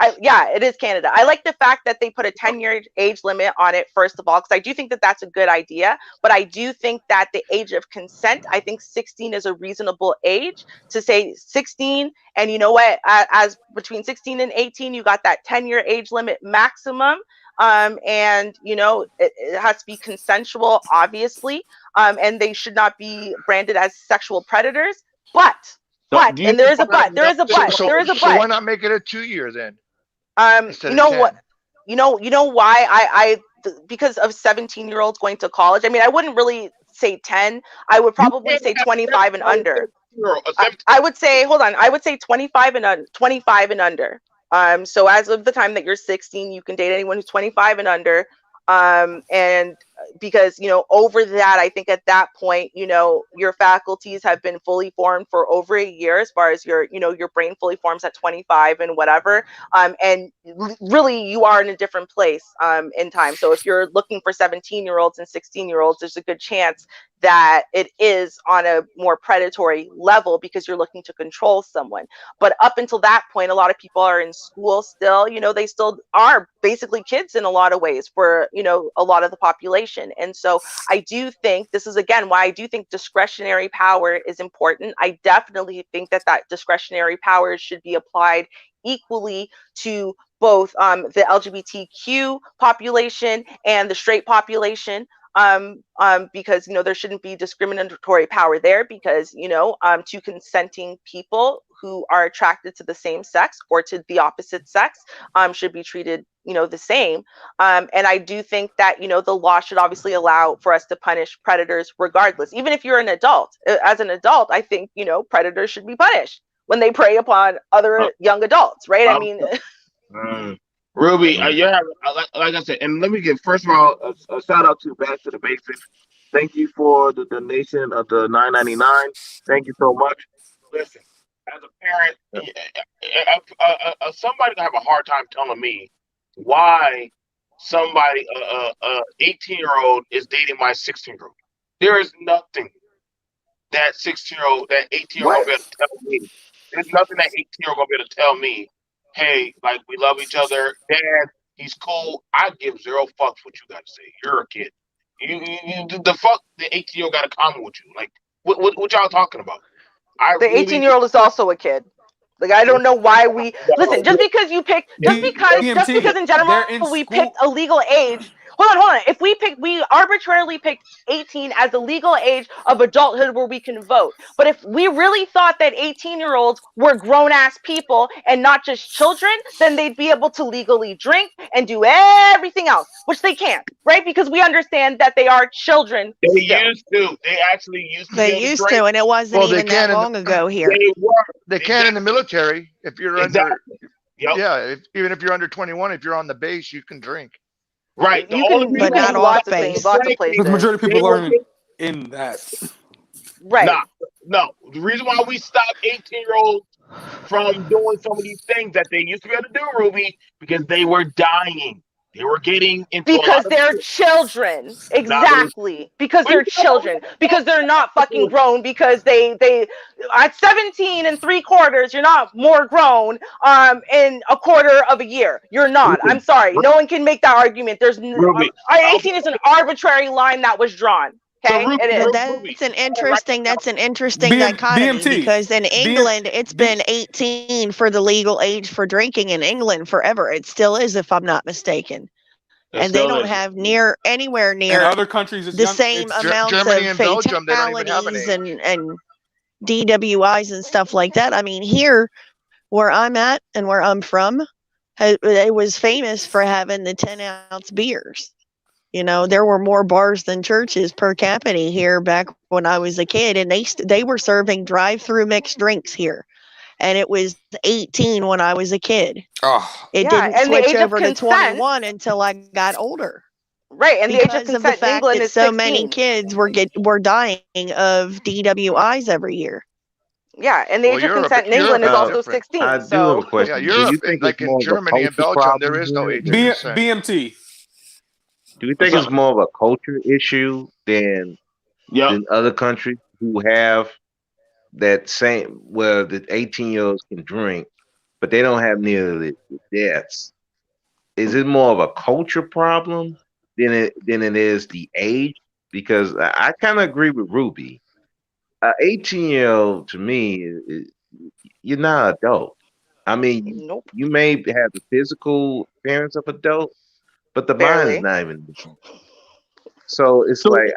It is Canada. I like the fact that they put a 10-year age limit on it, first of all, because I do think that that's a good idea. But I do think that the age of consent, I think 16 is a reasonable age to say 16. And you know what? As between 16 and 18, you got that 10-year age limit maximum. And it has to be consensual, obviously. And they should not be branded as sexual predators. But there is a but. So why not make it a 2-year then? You know why? Because of 17-year-olds going to college. I mean, I wouldn't really say 10. I would probably say 25 and under. I would say, hold on, I would say 25 and under. So as of the time that you're 16, you can date anyone who's 25 and under. And because, you know, over that, I think at that point, you know, your faculties have been fully formed for over a year, as far as your, you know, your brain fully forms at 25 and whatever. And really you are in a different place in time. So if you're looking for 17-year-olds and 16-year-olds, there's a good chance that it is on a more predatory level because you're looking to control someone. But up until that point, a lot of people are in school still, you know, they still are basically kids in a lot of ways for, you know, a lot of the population. And so I do think this is, again, why I do think discretionary power is important. I definitely think that that discretionary power should be applied equally to both the LGBTQ population and the straight population. Because, you know, there shouldn't be discriminatory power there, because, you know, two consenting people who are attracted to the same sex or to the opposite sex should be treated, you know, the same. And I do think that, you know, the law should obviously allow for us to punish predators regardless. Even if you're an adult, as an adult, I think, you know, predators should be punished when they prey upon other young adults, right? I mean, Ruby, you have, like I said, and let me give, first of all, a shout out to Back to the Basics. Thank you for the donation of the $9.99. Thank you so much. Listen, as a parent, somebody gonna have a hard time telling me why somebody, 18-year-old is dating my 16-year-old. There is nothing that 16-year-old, that 18-year-old gonna tell me. There's nothing that 18-year-old gonna be able to tell me. Hey, like, we love each other. Dad, he's cool. I give zero fucks what you got to say. You're a kid. The fuck the 18-year-old got a comment with you. Like, what y'all talking about? The 18-year-old is also a kid. Like, I don't know why we listen. Just because you pick, just because in general we picked a legal age. Hold on. If we arbitrarily picked 18 as the legal age of adulthood where we can vote. But if we really thought that 18-year-olds were grown-ass people and not just children, then they'd be able to legally drink and do everything else, which they can't, right? Because we understand that they are children. They used to. They actually used to. They used to, and it wasn't even that long ago here. They can in the military if you're under. Yeah, even if you're under 21, if you're on the base, you can drink. Right, but not off base. Lots of places. The majority of people are in that. Right. No. The reason why we stopped 18-year-olds from doing some of these things that they used to be able to do, Ruby, because they were dying. They were getting into because they're children. Exactly. Because they're children. Because they're not fucking grown. Because they at 17 and 3/4, you're not more grown in a quarter of a year. You're not. I'm sorry. No one can make that argument. There's 18 is an arbitrary line that was drawn. Okay, that's an interesting dichotomy because in England it's been 18 for the legal age for drinking in England forever. It still is, if I'm not mistaken. And they don't have anywhere near in other countries the same amounts of fatalities and DWIs and stuff like that. I mean, here where I'm at and where I'm from, it was famous for having the 10-ounce beers. You know, there were more bars than churches per capita here back when I was a kid, and they were serving drive-through mixed drinks here, and it was 18 when I was a kid. It didn't switch over to 21 until I got older. Right, and because the age of the fact England that is so 16. many kids were dying of DWIs every year. Yeah, and the age of consent in England is also 16. I do have a question. Yeah, Europe, do you think like in Germany and Belgium, there is no age of consent. BMT. Do you think it's more of a culture issue than other countries who have that same, where the 18-year-olds can drink, but they don't have nearly the deaths? Is it more of a culture problem than it is the age? Because I kind of agree with Ruby. 18-year-old to me, you're not an adult. I mean, you may have the physical appearance of adult, but the mind is not even. So it's like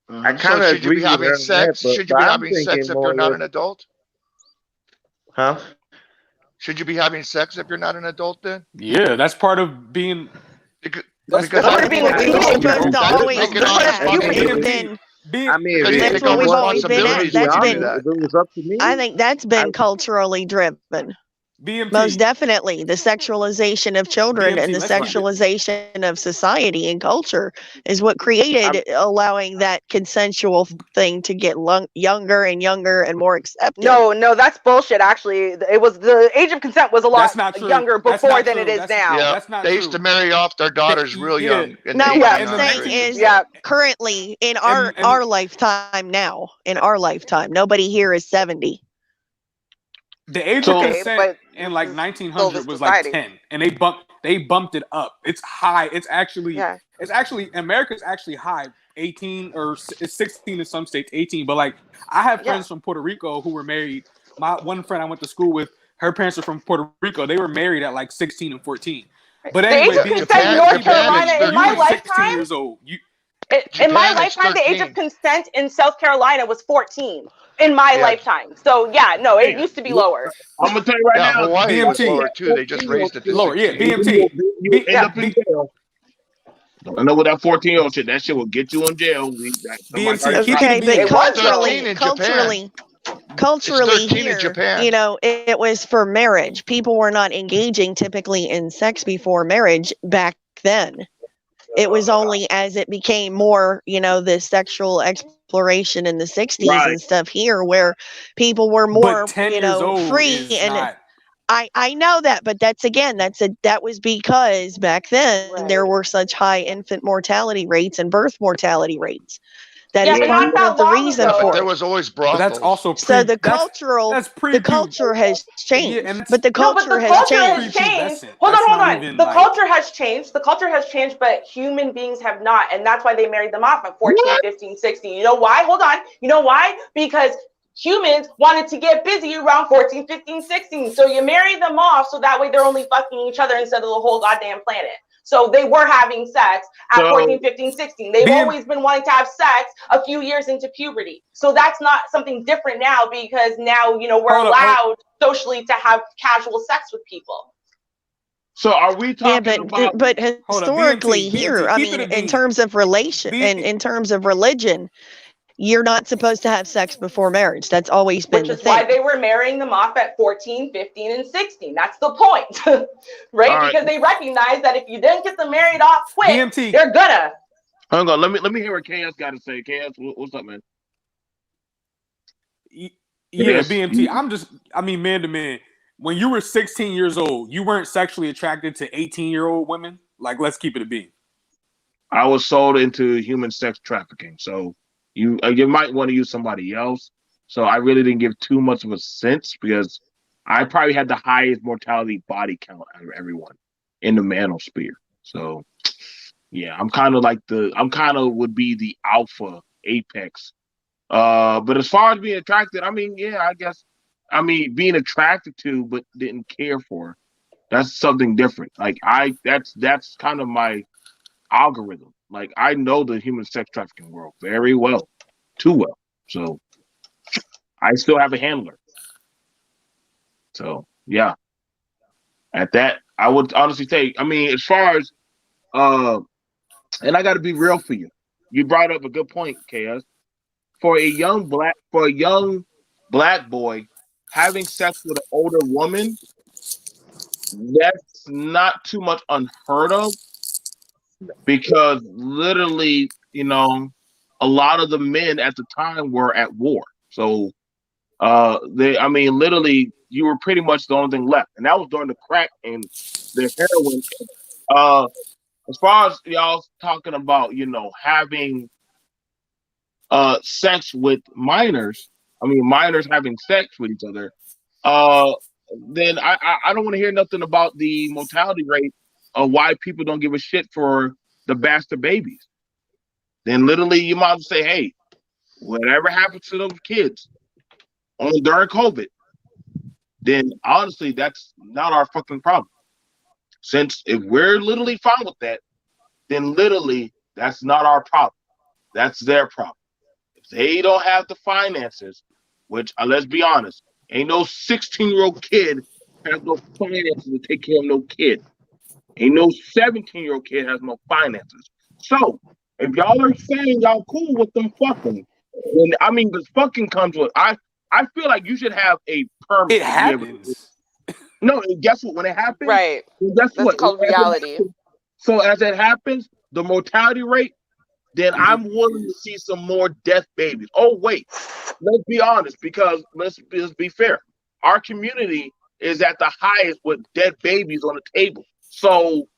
I kind of agree with her. Should you be having sex if you're not an adult? Huh? Should you be having sex if you're not an adult then? Yeah, that's part of being. Because part of being a teenager. I mean, Because you That's take what on we've always been at. responsibilities when That's you do been, that. if it was up to me, I think that's been culturally driven. BMT. Most definitely, the sexualization of children and the let's keep it. sexualization of society and culture is what created allowing that consensual thing to get younger and younger and more accepted. No, that's bullshit. Actually, it was the age of consent was a lot That's not true. younger That's before not than true. it is That's, now. Yeah, that's not they true. used to marry off their daughters real Yeah. young. In No, the what I'm 1800s. saying is Yeah. currently in our lifetime now, in our lifetime, nobody here is 70. The age So- of Okay, consent but in like this is 1900 still the was like society. 10, and they bumped it up. It's high. It's actually America's actually high. 18 or it's 16 in some states, 18. But like I have friends from Puerto Rico who were married. My one friend I went to school with, her parents are from Puerto Rico. They were married at like 16 and 14. But The anyway, age of consent in North Carolina in my you were 16 lifetime. years old. In my Japan, it's lifetime, the age of 13. consent in South Carolina was 14. In my lifetime, so yeah, no, it used to be lower. I'm gonna tell you right Yeah, now. Hawaii was BMT. lower too. They just raised it to Lower, 16. yeah, BMT. You end up in jail. I know with that 14-year-old shit, that shit will get you in jail. BMT, keep Okay, it but being. culturally It's 13 here, in Japan. you know, it was for marriage. People were not engaging typically in sex before marriage back then. It was only as it became more, you know, the sexual exploration in the 60s and stuff here where people were more, But 10 you years know, old free is and not. I know that, but that was because back then there were such high infant mortality rates and birth mortality rates. That is but not part that of the long reason ago. for But there it. was always But brothels. that's also So the culture has changed, Yeah, and but the No, but culture the has culture changed. has changed. Prepubescent. Hold That's on. not even The like- culture has changed. The culture has changed, but human beings have not. And that's why they married them off at 14, 15, 16. You know why? Hold on. You know why? Because humans wanted to get busy around 14, 15, 16. So you marry them off so that way they're only fucking each other instead of the whole goddamn planet. So they were having sex at 14, 15, 16. They've always been wanting to have sex a few years into puberty. So that's not something different now because now, you know, we're allowed socially to have casual sex with people. So are we talking about? But historically here, I mean, in terms of relation and in terms of religion, you're not supposed to have sex before marriage. That's always been the Which is thing. why they were marrying them off at 14, 15, and 16. That's the point, right? Because they recognize that if you didn't get them married off quick, they're gonna. Hang on, let me hear what KS got to say. KS, what's up, man? Yeah, BMT. I mean, man to man. When you were 16 years old, you weren't sexually attracted to 18-year-old women? Like, let's keep it a beam. I was sold into human sex trafficking. So you might want to use somebody else. So I really didn't give too much of a sense because I probably had the highest mortality body count out of everyone in the manosphere. So yeah, I'm kind of would be the alpha apex. But as far as being attracted, I mean, yeah, I guess. I mean, being attracted to but didn't care for, that's something different. Like that's kind of my algorithm. Like I know the human sex trafficking world very well, too well. So I still have a handler. So yeah, at that I would honestly say. I mean, as far as and I got to be real for you. You brought up a good point, KS. For a young black boy having sex with an older woman, that's not too much unheard of because literally, you know, a lot of the men at the time were at war. So literally you were pretty much the only thing left. And that was during the crack and the heroin. As far as y'all talking about, you know, having sex with minors, minors having sex with each other, then I don't want to hear nothing about the mortality rate of why people don't give a shit for the bastard babies. Then literally you might say, hey, whatever happened to those kids during COVID, then honestly, that's not our fucking problem. Since if we're literally fine with that, then literally that's not our problem. That's their problem. If they don't have the finances, which let's be honest, ain't no 16-year-old kid has no finances to take care of no kid. Ain't no 17-year-old kid has no finances. So If y'all are saying y'all cool with them fucking, then I mean, this fucking comes with. I feel like you should have a permit It to be able to. happens. No, guess what? When it happens, Right. guess That's what? called reality. So as it happens, the mortality rate, then Mhm. I'm willing to see some more death babies. Oh wait, let's be honest, because let's be fair. Our community is at the highest with dead babies on the table. So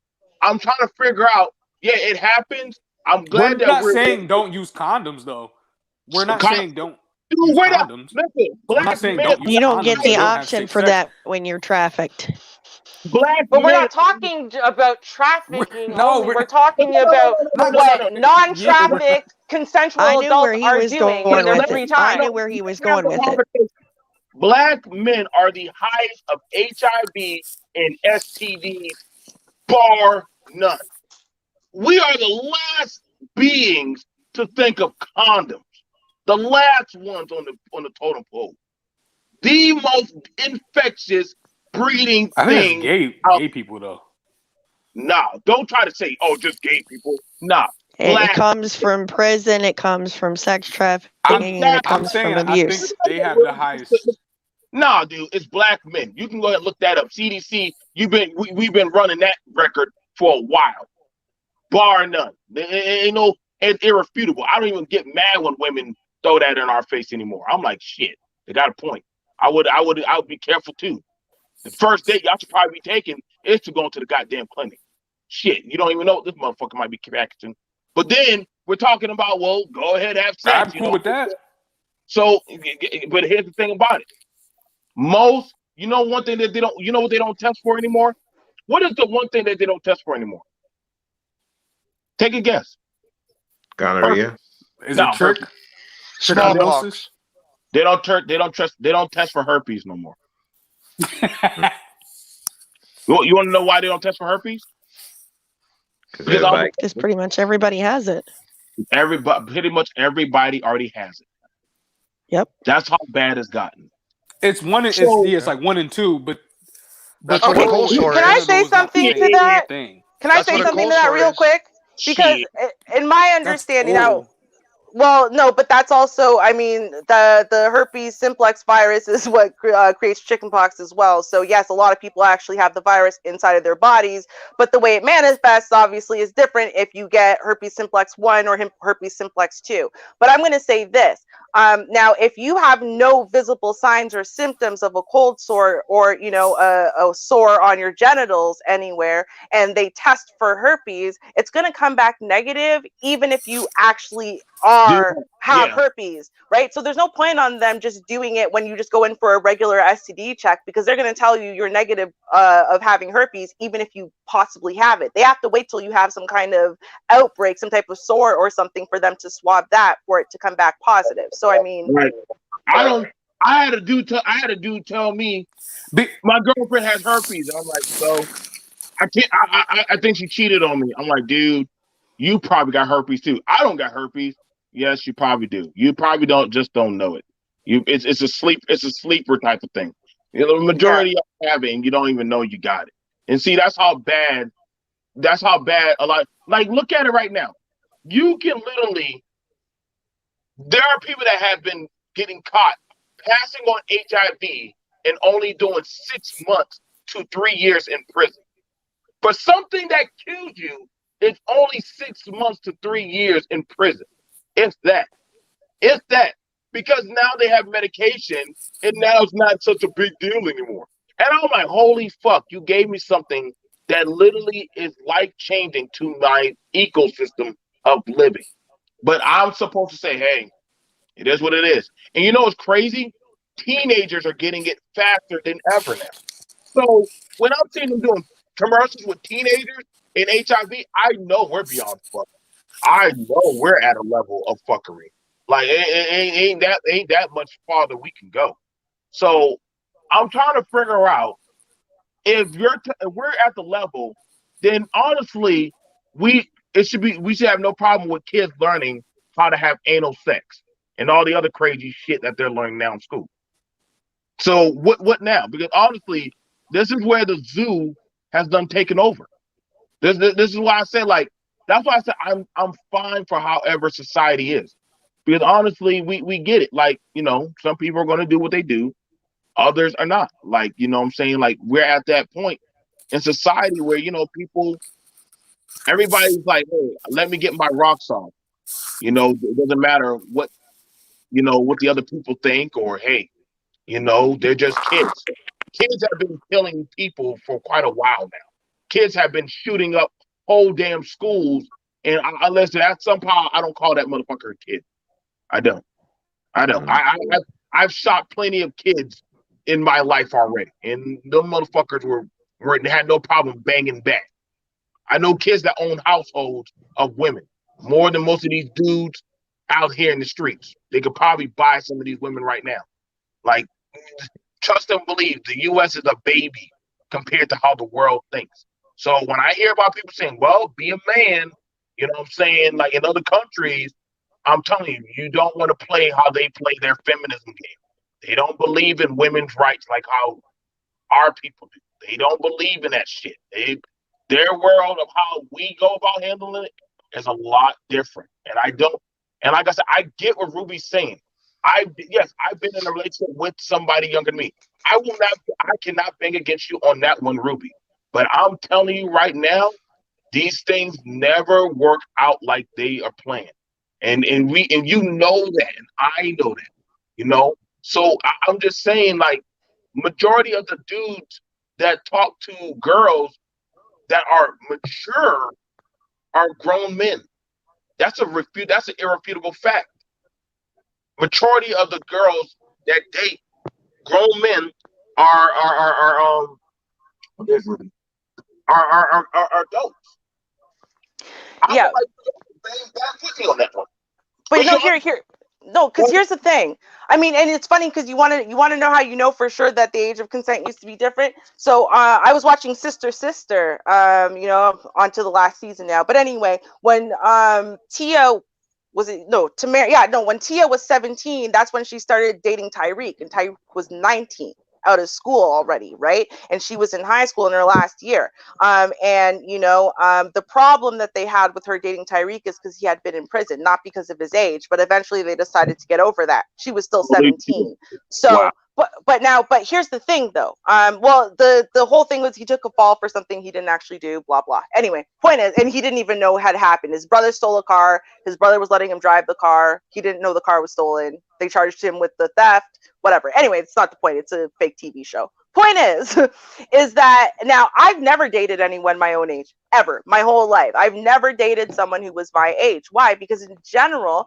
I'm trying to figure out. Yeah, it happens. I'm glad We're that not we're saying don't use condoms, though. We're not kind of, saying don't dude, use we're not. condoms. Listen, I'm not black saying men, don't use You don't get condoms and the don't have option safe for sex. that when you're trafficked. black But we're men. not talking about trafficking No, only. we're We're talking about not. what Yeah, we're, non-trafficked I consensual knew where adults he are was doing going in their with Let's it. free I time. knew where he was have going the with it. conversation. Black men are the highest of HIV and STDs, bar none. We are the last beings to think of condoms. The last ones on the totem pole. The most infectious breeding I think that's thing out. gay people though. Nah, don't try to say, oh, just gay people. Nah, It black. comes from prison, it comes from sex trafficking, and it I'm comes Exactly. from saying I think abuse. they have the highest. Nah, dude, it's black men. You can go ahead and look that up. CDC, we've been running that record for a while, bar none. Ain't no, it's irrefutable. I don't even get mad when women throw that in our face anymore. I'm like, shit, they got a point. I would be careful too. The first date y'all should probably be taking is to go into the goddamn clinic. Shit, you don't even know what this motherfucker might be packaging. But then we're talking about, well, go ahead, have I'm sex, you cool know. with that. So, but here's the thing about it. Most, one thing that they don't, what they don't test for anymore? What is the one thing that they don't test for anymore? Take a guess. Herpes. Gonorrhea. Is it No, herpes. trichinosis? Smallpox. They don't test for herpes no more. You want to know why they don't test for herpes? Because Because pretty much everybody has it. pretty much everybody already has it. Yep. That's how bad it's gotten. It's one. So, It's like 1 and 2, but That's for what the a whole cold sore Can I is. say genital is not the something to same that? thing. Can I That's say what a something to cold that sore real is. quick? Because shit. in my That's understanding oral. now, well, no, but that's also, I mean, the herpes simplex virus is what creates chickenpox as well. So yes, a lot of people actually have the virus inside of their bodies, but the way it manifests obviously is different if you get herpes simplex 1 or herpes simplex 2. But I'm going to say this. Now, if you have no visible signs or symptoms of a cold sore or, a sore on your genitals anywhere, and they test for herpes, it's going to come back negative, even if you actually have Yeah. herpes, right? So there's no point on them just doing it when you just go in for a regular STD check, because they're going to tell you you're negative of having herpes, even if you possibly have it. They have to wait till you have some kind of outbreak, some type of sore or something, for them to swab that for it to come back positive. So I mean, Right. I had a dude tell me my girlfriend has herpes. And I'm like, so I can't. I think she cheated on me. I'm like, dude, you probably got herpes too. I don't got herpes. Yes, you probably do. You probably don't know it. It's a sleeper type of thing. The majority of you have it, and you don't even know you got it. And see, that's how bad. That's how bad a lot. Like, look at it right now. You can literally. There are people that have been getting caught passing on HIV and only doing 6 months to 3 years in prison. For something that killed you, it's only 6 months to 3 years in prison. If that. If that. Because now they have medication and now it's not such a big deal anymore. And I'm like, holy fuck, you gave me something that literally is life changing to my ecosystem of living. But I'm supposed to say, hey, it is what it is. And you know what's crazy? Teenagers are getting it faster than ever now. So when I'm seeing them doing commercials with teenagers and HIV, I know we're beyond fuck. I know we're at a level of fuckery. Like ain't that much farther we can go. So I'm trying to figure out if if we're at the level, then honestly we should have no problem with kids learning how to have anal sex and all the other crazy shit that they're learning now in school. So what now? Because honestly, this is where the zoo has done taken over. This is why I said, like, That's why I said I'm fine for however society is. Because honestly, we get it. Like, some people are gonna do what they do, others are not. Like, what I'm saying? Like, we're at that point in society where, people, everybody's like, hey, let me get my rocks off. It doesn't matter what the other people think, or hey, they're just kids. Kids have been killing people for quite a while now. Kids have been shooting up whole damn schools, and unless that somehow, I don't call that motherfucker a kid. I don't. I don't. I've shot plenty of kids in my life already, and them motherfuckers had no problem banging back. I know kids that own households of women more than most of these dudes out here in the streets. They could probably buy some of these women right now. Like, trust and believe, the U.S. is a baby compared to how the world thinks. So when I hear about people saying, well, be a man, you know what I'm saying? Like in other countries, I'm telling you, you don't want to play how they play their feminism game. They don't believe in women's rights like how our people do. They don't believe in that shit. Their world of how we go about handling it is a lot different. And I don't, and like I said, I get what Ruby's saying. Yes, I've been in a relationship with somebody younger than me. I cannot bang against you on that one, Ruby. But I'm telling you right now, these things never work out like they are planned. And you know that, and I know that. So I'm just saying, like, majority of the dudes that talk to girls that are mature are grown men. That's an irrefutable fact. Majority of the girls that date grown men are adults. Yeah. I would like pussy on that one. But because here's the thing. I mean, and it's funny because you want to know how you know for sure that the age of consent used to be different. So I was watching Sister, onto the last season now. But anyway, when Tia when Tia was 17, that's when she started dating Tyreek, and Tyreek was 19, out of school already, right? And she was in high school in her last year. The problem that they had with her dating Tyreek is because he had been in prison, not because of his age, but eventually they decided to get over that. She was still 17. So wow. But here's the thing though. The whole thing was he took a fall for something he didn't actually do, blah blah. Anyway, point is, and he didn't even know had happened. His brother stole a car. His brother was letting him drive the car. He didn't know the car was stolen. They charged him with the theft, whatever. Anyway, it's not the point. It's a fake TV show. Point is that now I've never dated anyone my own age ever, my whole life. I've never dated someone who was my age. Why? Because in general,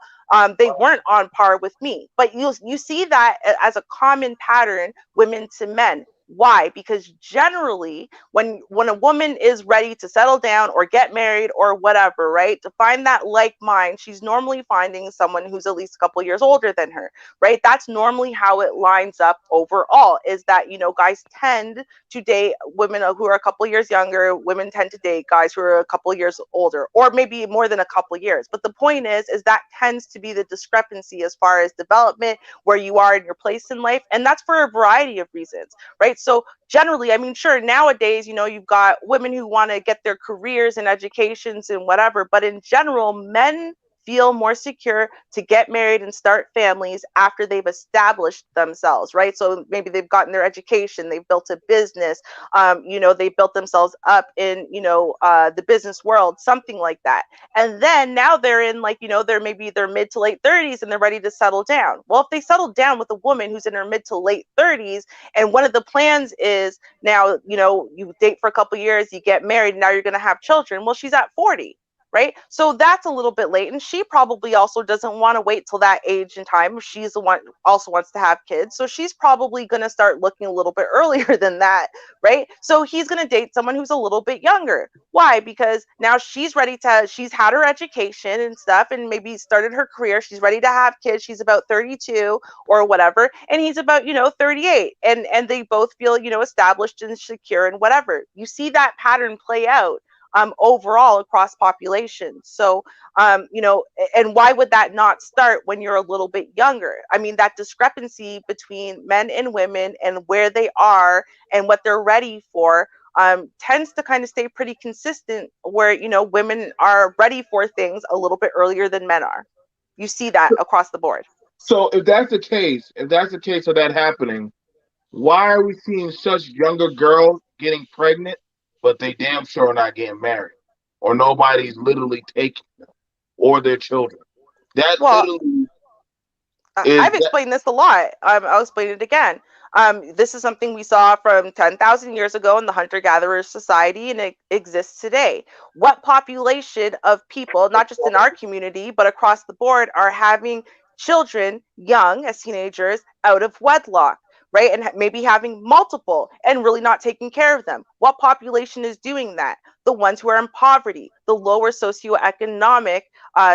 they weren't on par with me. But you see that as a common pattern, women to men. Why? Because generally, when a woman is ready to settle down or get married or whatever, right, to find that like mind, she's normally finding someone who's at least a couple years older than her, right? That's normally how it lines up overall, is that, guys tend to date women who are a couple years younger. Women tend to date guys who are a couple years older, or maybe more than a couple years. But the point is that tends to be the discrepancy as far as development, where you are in your place in life. And that's for a variety of reasons, right? So generally, I mean, sure, nowadays, you've got women who want to get their careers and educations and whatever, but in general, men feel more secure to get married and start families after they've established themselves, right? So maybe they've gotten their education, they've built a business, they built themselves up in, the business world, something like that. And then now they're in they're maybe their mid to late 30s and they're ready to settle down. Well, if they settle down with a woman who's in her mid to late 30s, and one of the plans is now, you date for a couple years, you get married, now you're going to have children. Well, she's at 40. Right. So that's a little bit late. And she probably also doesn't want to wait till that age and time. She's the one also wants to have kids. So she's probably going to start looking a little bit earlier than that. Right. So he's going to date someone who's a little bit younger. Why? Because now she's she's had her education and stuff and maybe started her career. She's ready to have kids. She's about 32 or whatever. And he's about, 38. And they both feel, established and secure and whatever. You see that pattern play out overall across populations. So, and why would that not start when you're a little bit younger? I mean, that discrepancy between men and women and where they are and what they're ready for tends to kind of stay pretty consistent, where women are ready for things a little bit earlier than men are. You see that across the board. So if that's the case, of that happening, why are we seeing such younger girls getting pregnant, but they damn sure are not getting married, or nobody's literally taking them or their children? That Well, literally is I've that. explained this a lot. I'll explain it again. This is something we saw from 10,000 years ago in the hunter-gatherer society, and it exists today. What population of people, not just in our community, but across the board, are having children young as teenagers out of wedlock? Right, and maybe having multiple and really not taking care of them. What population is doing that? The ones who are in poverty, the lower socioeconomic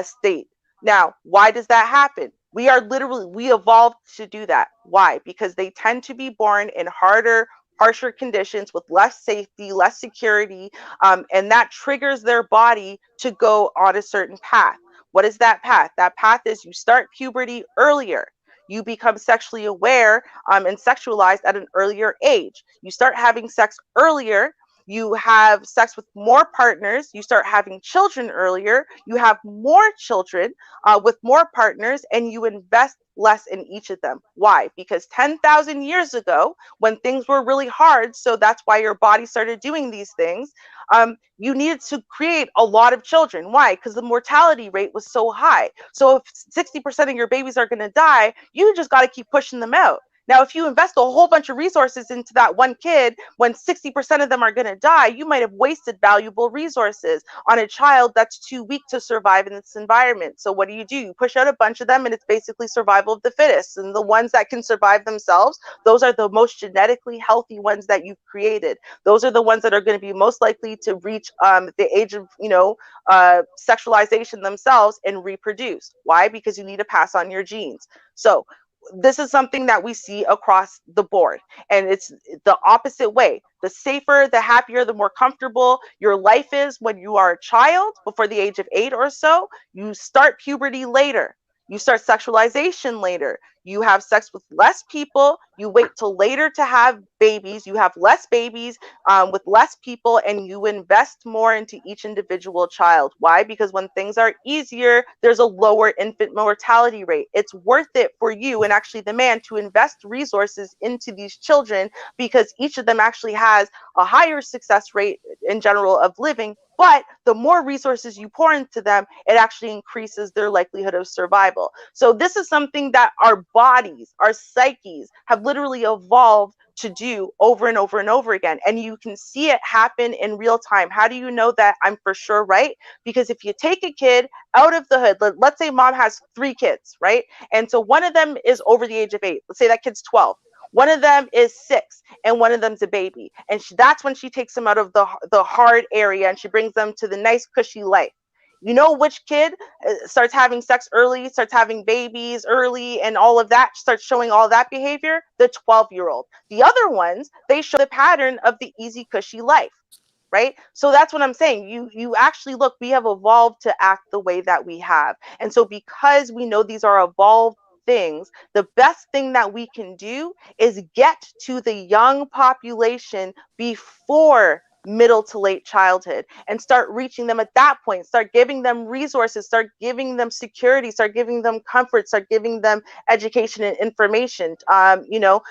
state. Now, why does that happen? We evolved to do that. Why? Because they tend to be born in harder, harsher conditions with less safety, less security, and that triggers their body to go on a certain path. What is that path? That path is you start puberty earlier. You become sexually aware and sexualized at an earlier age. You start having sex earlier. You have sex with more partners. You start having children earlier. You have more children with more partners, and you invest less in each of them. Why? Because 10,000 years ago, when things were really hard, so that's why your body started doing these things, you needed to create a lot of children. Why? Because the mortality rate was so high. So if 60% of your babies are going to die, you just got to keep pushing them out. Now, if you invest a whole bunch of resources into that one kid, when 60% of them are going to die, you might have wasted valuable resources on a child that's too weak to survive in this environment. So what do? You push out a bunch of them, and it's basically survival of the fittest. And the ones that can survive themselves, those are the most genetically healthy ones that you've created. Those are the ones that are going to be most likely to reach the age of, sexualization themselves and reproduce. Why? Because you need to pass on your genes. So this is something that we see across the board, and it's the opposite way. The safer, the happier, the more comfortable your life is when you are a child before the age of 8 or so. You start puberty later, you start sexualization later, you have sex with less people, you wait till later to have babies, you have less babies with less people, and you invest more into each individual child. Why? Because when things are easier, there's a lower infant mortality rate. It's worth it for you and actually the man to invest resources into these children, because each of them actually has a higher success rate in general of living. But the more resources you pour into them, it actually increases their likelihood of survival. So this is something that our bodies, our psyches have literally evolved to do over and over and over again. And you can see it happen in real time. How do you know that I'm for sure right? Because if you take a kid out of the hood, let's say mom has 3 kids, right? And so one of them is over the age of 8. Let's say that kid's 12. One of them is 6, and one of them's a baby. And that's when she takes them out of the hard area and she brings them to the nice, cushy life. You know which kid starts having sex early, starts having babies early, and all of that, starts showing all that behavior? The 12-year-old. The other ones, they show the pattern of the easy, cushy life. Right? So that's what I'm saying. You actually look, we have evolved to act the way that we have. And so because we know these are evolved things, the best thing that we can do is get to the young population before middle to late childhood and start reaching them at that point, start giving them resources, start giving them security, start giving them comfort, start giving them education and information,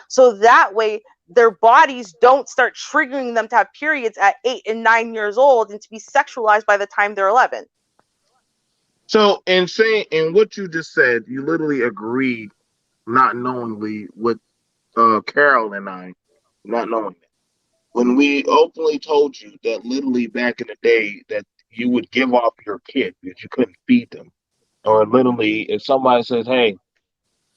so that way their bodies don't start triggering them to have periods at 8 and 9 years old and to be sexualized by the time they're 11. So in what you just said, you literally agreed, not knowingly, with Carol and I, not knowing that. When we openly told you that literally back in the day that you would give off your kid because you couldn't feed them. Or literally if somebody says, hey,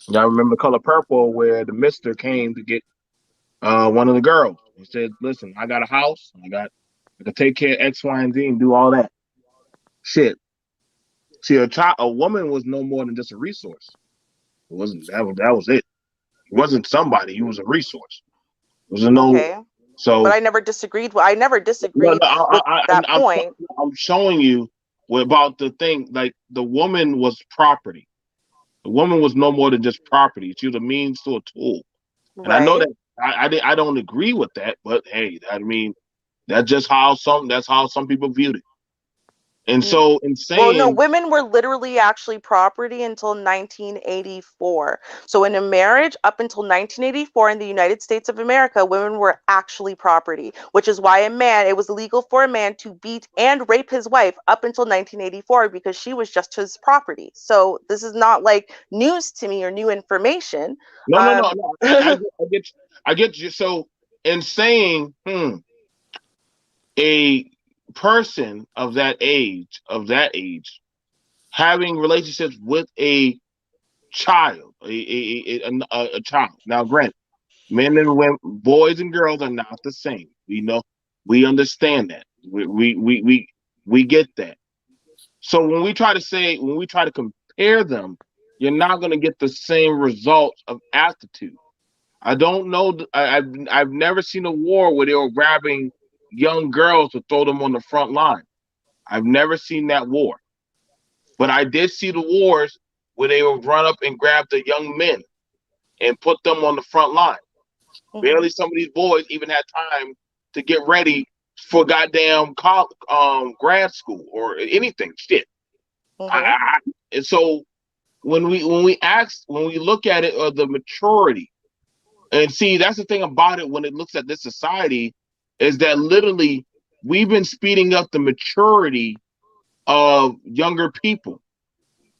y'all remember Color Purple where the mister came to get one of the girls. He said, listen, I got a house, I can take care of X, Y, and Z and do all that. Shit. See, a woman was no more than just a resource. It wasn't that was it. It wasn't somebody, he was a resource. There was no okay. So but I never disagreed with that point. I'm showing you about the thing, like the woman was property. The woman was no more than just property. She was a means to a tool. And I know Right. that I don't agree with that, but hey, I mean, That's how some people viewed it. And so in saying, well, no, women were literally actually property until 1984. So in a marriage up until 1984 in the United States of America, women were actually property, which is why it was illegal for a man to beat and rape his wife up until 1984 because she was just his property. So this is not like news to me or new information. No. I get you. So in saying, a person of that age, having relationships with a child, a child. Now, granted, men and women, boys and girls are not the same. We know, we understand that. We get that. So when we try to compare them, you're not going to get the same results of aptitude. I don't know. I've never seen a war where they were grabbing young girls to throw them on the front line. I've never seen that war. But I did see the wars where they would run up and grab the young men and put them on the front line. Barely some of these boys even had time to get ready for goddamn grad school or anything. Shit. And so when we look at it, the maturity, and see, that's the thing about it when it looks at this society, is that literally we've been speeding up the maturity of younger people.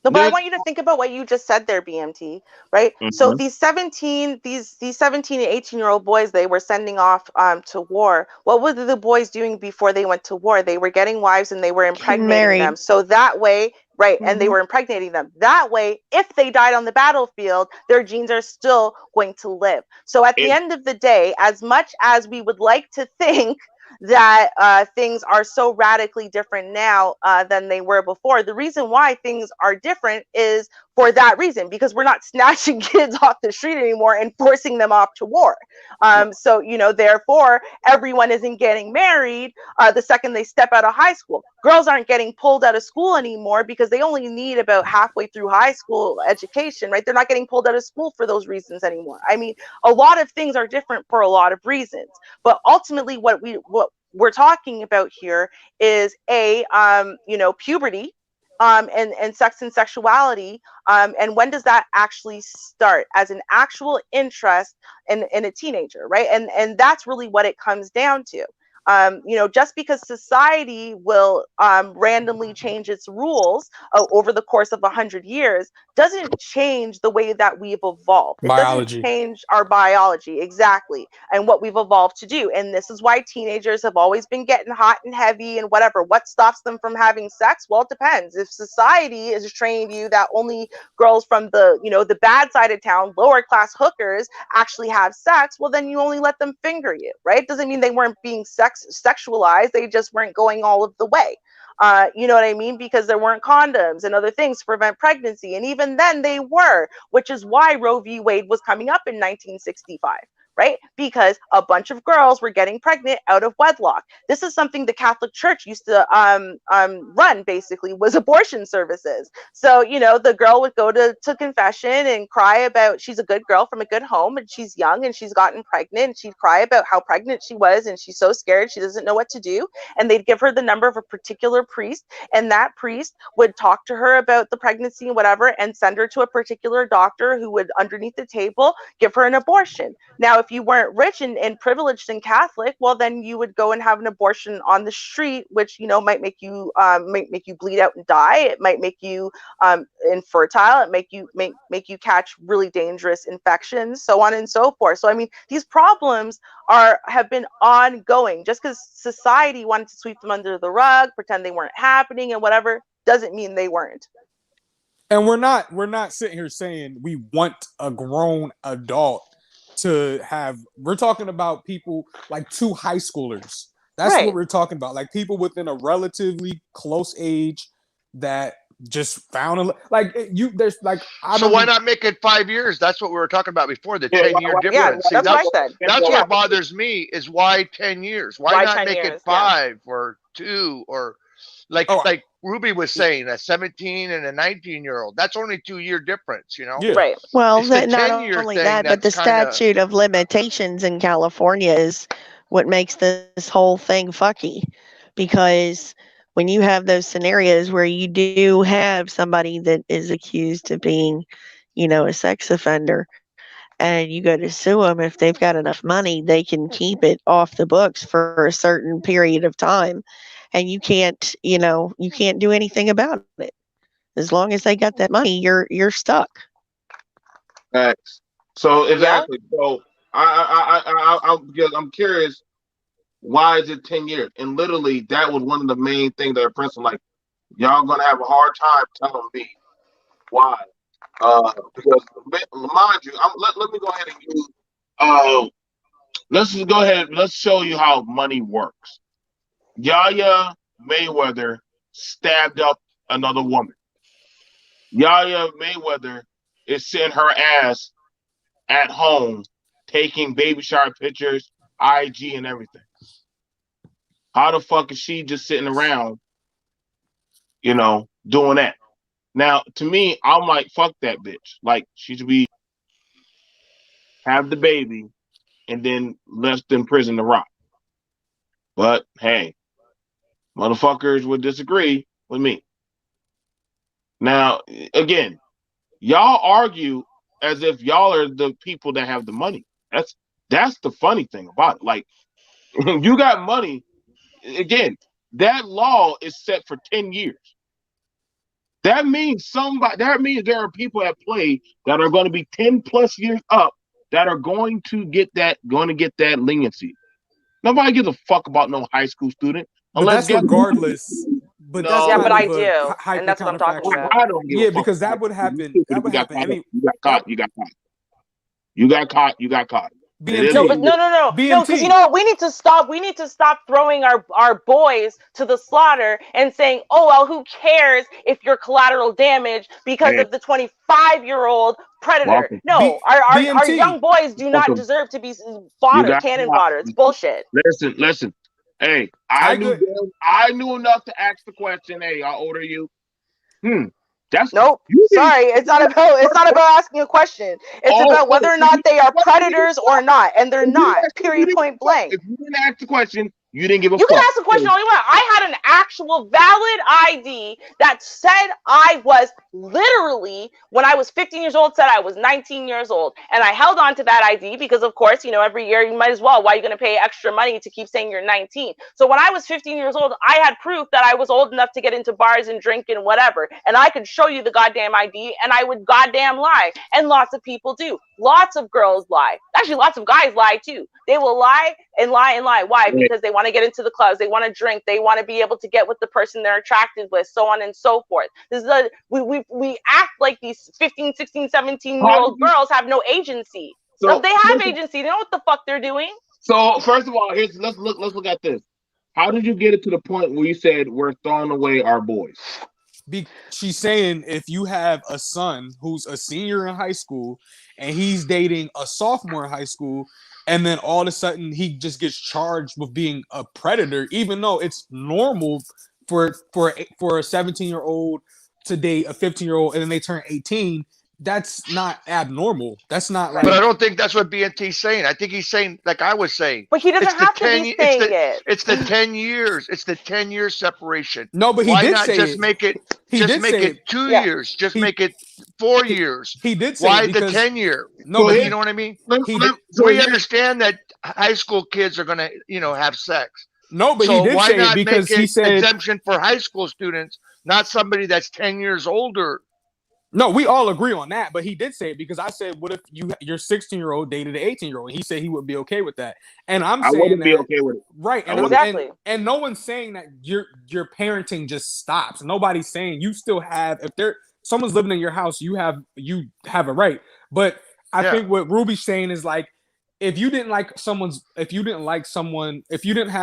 No, but I want you to think about what you just said there, BMT, right? So these 17 and 18-year-old boys they were sending off to war. What were the boys doing before they went to war? They were getting wives and they were impregnating them. So that way, right, and they were impregnating them. That way, if they died on the battlefield, their genes are still going to live. So at the end of the day, as much as we would like to think that things are so radically different now than they were before. The reason why things are different is for that reason, because we're not snatching kids off the street anymore and forcing them off to war. So, therefore, everyone isn't getting married the second they step out of high school. Girls aren't getting pulled out of school anymore because they only need about halfway through high school education, right? They're not getting pulled out of school for those reasons anymore. I mean, a lot of things are different for a lot of reasons, but ultimately what we're talking about here is puberty, and sex and sexuality, and when does that actually start as an actual interest in a teenager, right? And that's really what it comes down to. Just because society will randomly change its rules over the course of 100 years doesn't change the way that we've evolved. It doesn't change our biology, exactly, and what we've evolved to do. And this is why teenagers have always been getting hot and heavy and whatever. What stops them from having sex? Well, it depends. If society is training you that only girls from the bad side of town, lower class hookers actually have sex, well, then you only let them finger you, right? Doesn't mean they weren't being sexualized, they just weren't going all of the way. You know what I mean? Because there weren't condoms and other things to prevent pregnancy. And even then they were, which is why Roe v. Wade was coming up in 1965. Right? Because a bunch of girls were getting pregnant out of wedlock. This is something the Catholic Church used to run, basically, was abortion services. So, the girl would go to confession and cry about she's a good girl from a good home and she's young and she's gotten pregnant, and she'd cry about how pregnant she was and she's so scared she doesn't know what to do. And they'd give her the number of a particular priest, and that priest would talk to her about the pregnancy and whatever and send her to a particular doctor who would, underneath the table, give her an abortion. Now, if you weren't rich and privileged and Catholic, well, then you would go and have an abortion on the street, which might make you bleed out and die. It might make you infertile. It make you catch really dangerous infections, so on and so forth. So I mean, these problems have been ongoing. Just because society wanted to sweep them under the rug, pretend they weren't happening and whatever, doesn't mean they weren't. And we're not sitting here saying we want a grown adult to have. We're talking about people like 2 high schoolers. That's right. What we're talking about. Like people within a relatively close age that just found there's like. So why not make it 5 years? That's what we were talking about before, the 10-year difference. Yeah, that's what I said. That's what bothers me is why 10 years? Why not make it 5 or 2 or like Ruby was saying, a 17 and a 19-year-old. That's only 2-year difference, Yeah. Right. Well, not only that, but the statute of limitations in California is what makes this whole thing fucky. Because when you have those scenarios where you do have somebody that is accused of being, a sex offender, and you go to sue them, if they've got enough money, they can keep it off the books for a certain period of time, and you can't do anything about it. As long as they got that money, you're stuck. Facts. So Yeah. exactly. So because I'm curious, why is it 10 years? And literally, that was one of the main things that Princeton like. Y'all gonna have a hard time telling me why. Because mind you, let me go ahead and use. Let's just go ahead. Let's show you how money works. Yaya Mayweather stabbed up another woman. Yaya Mayweather is sitting her ass at home taking baby shower pictures, IG, and everything. How the fuck is she just sitting around, doing that? Now, to me, I'm like, fuck that bitch. Like, she should be have the baby and then left in prison to rot. But hey, motherfuckers would disagree with me. Now, again, y'all argue as if y'all are the people that have the money. That's the funny thing about it. Like, you got money. Again, that law is set for 10 years. That means there are people at play that are going to be 10 plus years up that are going to get that leniency. Nobody gives a fuck about no high school student. But that's regardless. But that's Yeah, kind but of I do, and that's what I'm talking about. I don't give a fuck. Because that would happen. That would happen. You got caught. You got caught. You got caught. You got caught. BMT. No, but no, because you know what? We need to stop throwing our boys to the slaughter and saying, oh well, who cares if you're collateral damage because of the 25-year-old predator. No, our young boys do not deserve to be fodder, cannon fodder. It's bullshit. Listen. Hey, I knew enough to ask the question. Hey, how old are you? Nope. Sorry, it's not about asking a question. It's about whether or not they are predators or not, and they're not. Period. Point blank. If you didn't ask the question, you didn't give a fuck. You can ask the question all you want. I had an actual valid ID that said I was literally, when I was 15 years old, said I was 19 years old. And I held on to that ID because, of course, every year you might as well. Why are you going to pay extra money to keep saying you're 19? So when I was 15 years old, I had proof that I was old enough to get into bars and drink and whatever. And I could show you the goddamn ID, and I would goddamn lie. And lots of people do. Lots of girls lie. Actually, lots of guys lie, too. They will lie and lie and lie. Why? Because they want to get into the clubs. They want to drink. They want to be able to get with the person they're attracted with, so on and so forth. This is we act like these 15, 16, 17-year-old girls have no agency. So they have agency. They know what the fuck they're doing. So first of all, let's look at this. How did you get it to the point where you said we're throwing away our boys? She's saying if you have a son who's a senior in high school and he's dating a sophomore in high school, and then all of a sudden he just gets charged with being a predator, even though it's normal for a 17-year-old to date a 15-year-old and then they turn 18. That's not abnormal. That's not like. But I don't think that's what BNT's saying. I think he's saying, like I was saying. But he doesn't have to be saying it. It's the 10 years. It's the 10-year separation. No, but he did say just it. make it? Just make it 2 years. Just make it 4 years. He did say why it the 10-year? No, but you know what I mean. We understand that high school kids are going to, have sex. No, but he did say it because he said exemption for high school students, not somebody that's 10 years older. No, we all agree on that, but he did say it because I said, "What if your 16-year-old dated an 18-year-old?" And he said he would be okay with that, and I wouldn't be okay with it, right? And exactly. And no one's saying that your parenting just stops. Nobody's saying you still have someone's living in your house, you have a right. But I think what Ruby's saying is like, if you didn't have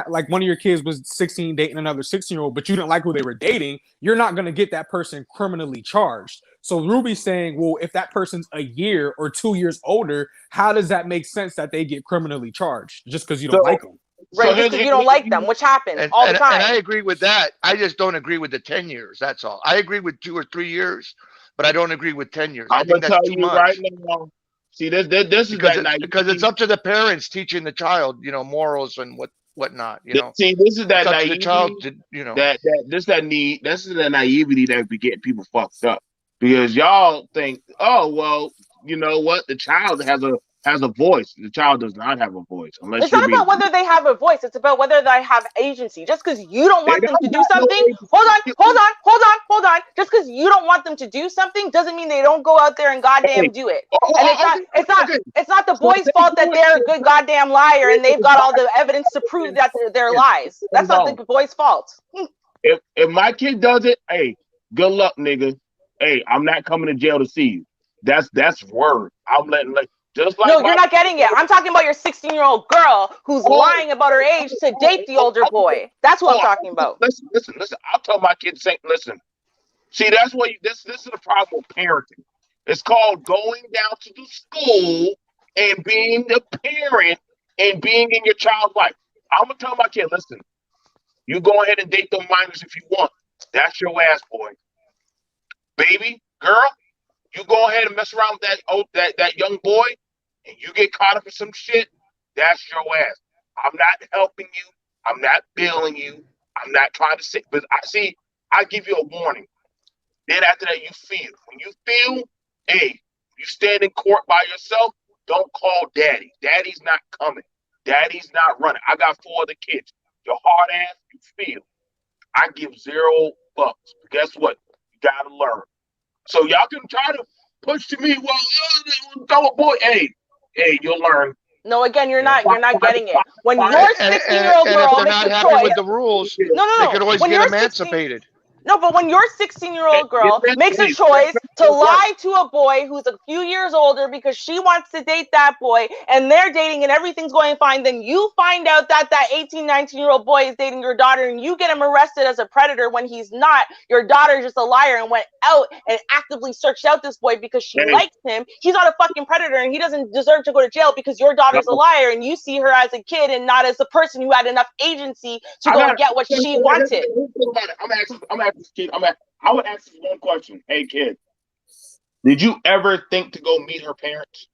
like one of your kids was 16 dating another 16-year-old, but you didn't like who they were dating, you're not going to get that person criminally charged. So Ruby's saying, well, if that person's a year or 2 years older, how does that make sense that they get criminally charged just because you don't like them? Right, just because you don't like them, which happens all the time. And I agree with that. I just don't agree with the 10 years. That's all. I agree with 2 or 3 years, but I don't agree with 10 years. I'm going to tell you right now, See, this is because that naivety. because it's up to the parents teaching the child, morals and whatnot. See, this is that it's up to the naivety. child to, This is that naivety that be getting people fucked up because y'all think, oh well, you know what? The child has a voice. The child does not have a voice unless it's not about whether they have a voice. It's about whether they have agency. Just because you don't want them to do something, hold on. Just because you don't want them to do something doesn't mean they don't go out there and goddamn do it. And it's not the boy's fault that they're a good goddamn liar and they've got all the evidence to prove that they're lies. That's not the boy's fault. If my kid does it, hey, good luck, nigga. Hey, I'm not coming to jail to see you. That's word. I'm letting just like. No, you're not getting it. I'm talking about your 16-year-old girl who's lying about her age to date the older boy. That's what I'm talking about. Listen. I'll tell my kids, listen. See, that's what this is the problem with parenting. It's called going down to the school and being the parent and being in your child's life. I'm gonna tell my kid, listen. You go ahead and date them minors if you want. That's your ass, boy. Baby, girl, you go ahead and mess around with that young boy, and you get caught up in some shit. That's your ass. I'm not helping you. I'm not billing you. I'm not trying to say. But I give you a warning. Then after that, you feel. When you feel, hey, you stand in court by yourself. Don't call daddy. Daddy's not coming. Daddy's not running. I got 4 other kids. Your hard ass, you feel. I give $0. But guess what? You gotta learn. So y'all can try to push to me. Well, throw a boy. Hey, you'll learn. No, again, you're not getting it. When your 16-year-old girl if they're makes not a happy choice, with the rules, no. they could always When get you're emancipated. No, but when your 16-year-old girl makes a choice to lie to a boy who's a few years older because she wants to date that boy and they're dating and everything's going fine, then you find out that 18, 19-year-old boy is dating your daughter and you get him arrested as a predator when he's not. Your daughter's just a liar and went out and actively searched out this boy because she likes him. He's not a fucking predator and he doesn't deserve to go to jail because your daughter's a liar and you see her as a kid and not as a person who had enough agency to go and get what she wanted. I'm asking this kid. I would ask this one question. Hey, kid, did you ever think to go meet her parents?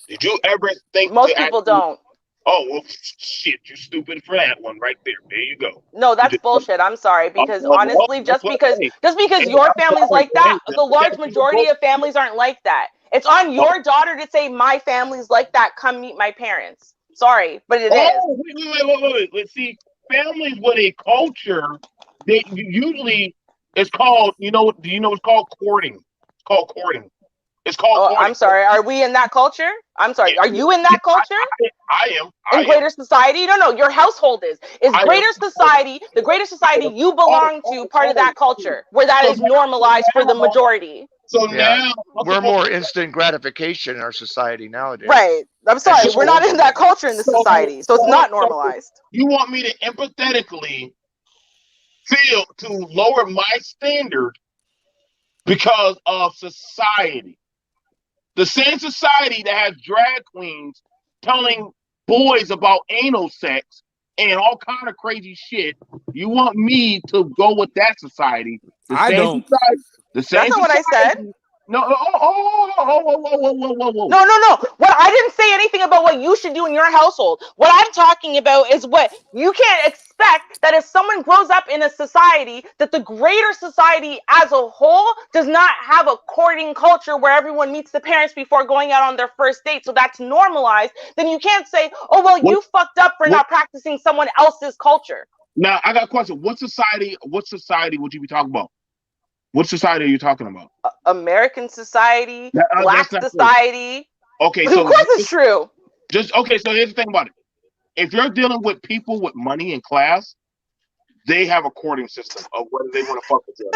Did you ever think? Most people don't. Oh well, shit! You stupid for that one right there. There you go. No, that's bullshit. I'm sorry because honestly, just because your family's like that, the large majority of families aren't like that. It's on your daughter to say my family's like that. Come meet my parents. Sorry, but it is. Wait. See, families with a culture. They usually it's called, do you know it's called courting? It's called courting. It's called courting. I'm sorry. Are we in that culture? I'm sorry. Are you in that culture? I am. In greater society? No, your household is. Greater society, the greater society you belong to, part of that culture where that is normalized for the majority. So now we're more instant gratification in our society nowadays. Right. I'm sorry. We're not in that culture in the society. So it's not normalized. You want me to empathetically feel to lower my standard because of society. The same society that has drag queens telling boys about anal sex and all kind of crazy shit. You want me to go with that society? I don't. That's not what I said. No. Whoa. No. What I didn't say anything about what you should do in your household. What I'm talking about is what you can't expect that if someone grows up in a society, that the greater society as a whole does not have a courting culture where everyone meets the parents before going out on their first date. So that's normalized. Then you can't say, oh, well, you fucked up for not practicing someone else's culture. Now, I got a question. What society would you be talking about? What society are you talking about? American society, Black society. True. Okay, so of course it's true. So here's the thing about it. If you're dealing with people with money and class, they have a courting system of whether they want to fuck with you.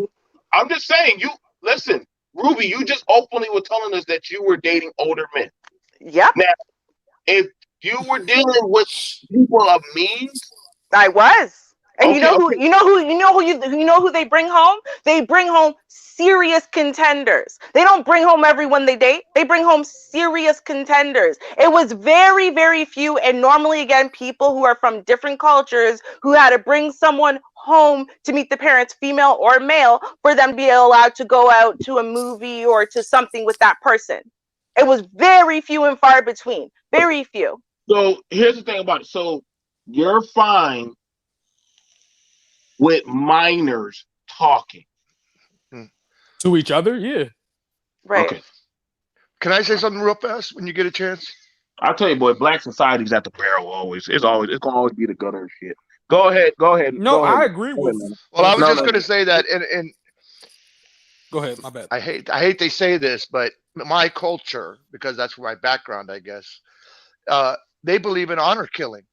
No, I'm just saying. You listen, Ruby. You just openly were telling us that you were dating older men. Yep. Now, if you were dealing with people of means, I was. And Okay, you know who they bring home? They bring home serious contenders. They don't bring home everyone they date. They bring home serious contenders. It was very, very few, and normally again, people who are from different cultures who had to bring someone home to meet the parents, female or male, for them to be allowed to go out to a movie or to something with that person. It was very few and far between. Very few. So here's the thing about it. So you're fine with minors talking to each other, yeah. Right. Okay. Can I say something real fast when you get a chance? I'll tell you, boy, black society's at the barrel always. It's gonna always be the gutter shit. Go ahead. No, go ahead. I agree with. Well, I was just going to say that, and go ahead. My bad. I hate they say this, but my culture, because that's my background, I guess, they believe in honor killing.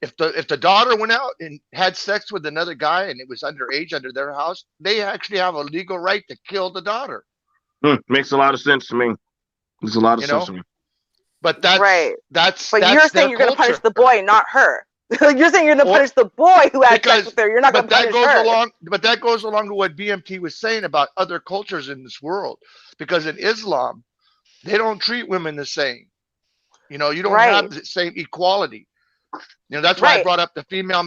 If the daughter went out and had sex with another guy and it was underage under their house, they actually have a legal right to kill the daughter. Makes a lot of sense to me. Makes a lot of sense to me. But that's right. That's but that's you're saying you're going to punish the boy, not her. You're saying you're going to punish the boy who had sex with her. You're not going to punish her. But that goes along to what BMT was saying about other cultures in this world. Because in Islam, they don't treat women the same. You know, you don't have the same equality. You know, that's why I brought up the female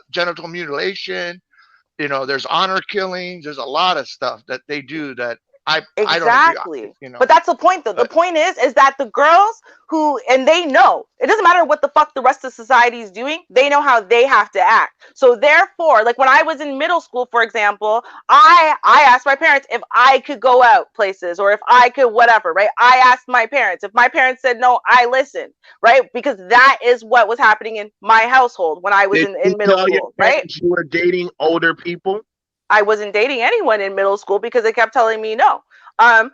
genital mutilation. You know, there's honor killings. There's a lot of stuff that they do that I don't agree, you know. But that's the point, though. The point is that the girls who, and they know, it doesn't matter what the fuck the rest of society is doing, they know how they have to act. So therefore, like when I was in middle school, for example, I asked my parents if I could go out places or if I could whatever, right? I asked my parents. If my parents said no, I listened, right? Because that is what was happening in my household when I was in middle school, right? You were dating older people? I wasn't dating anyone in middle school because they kept telling me no.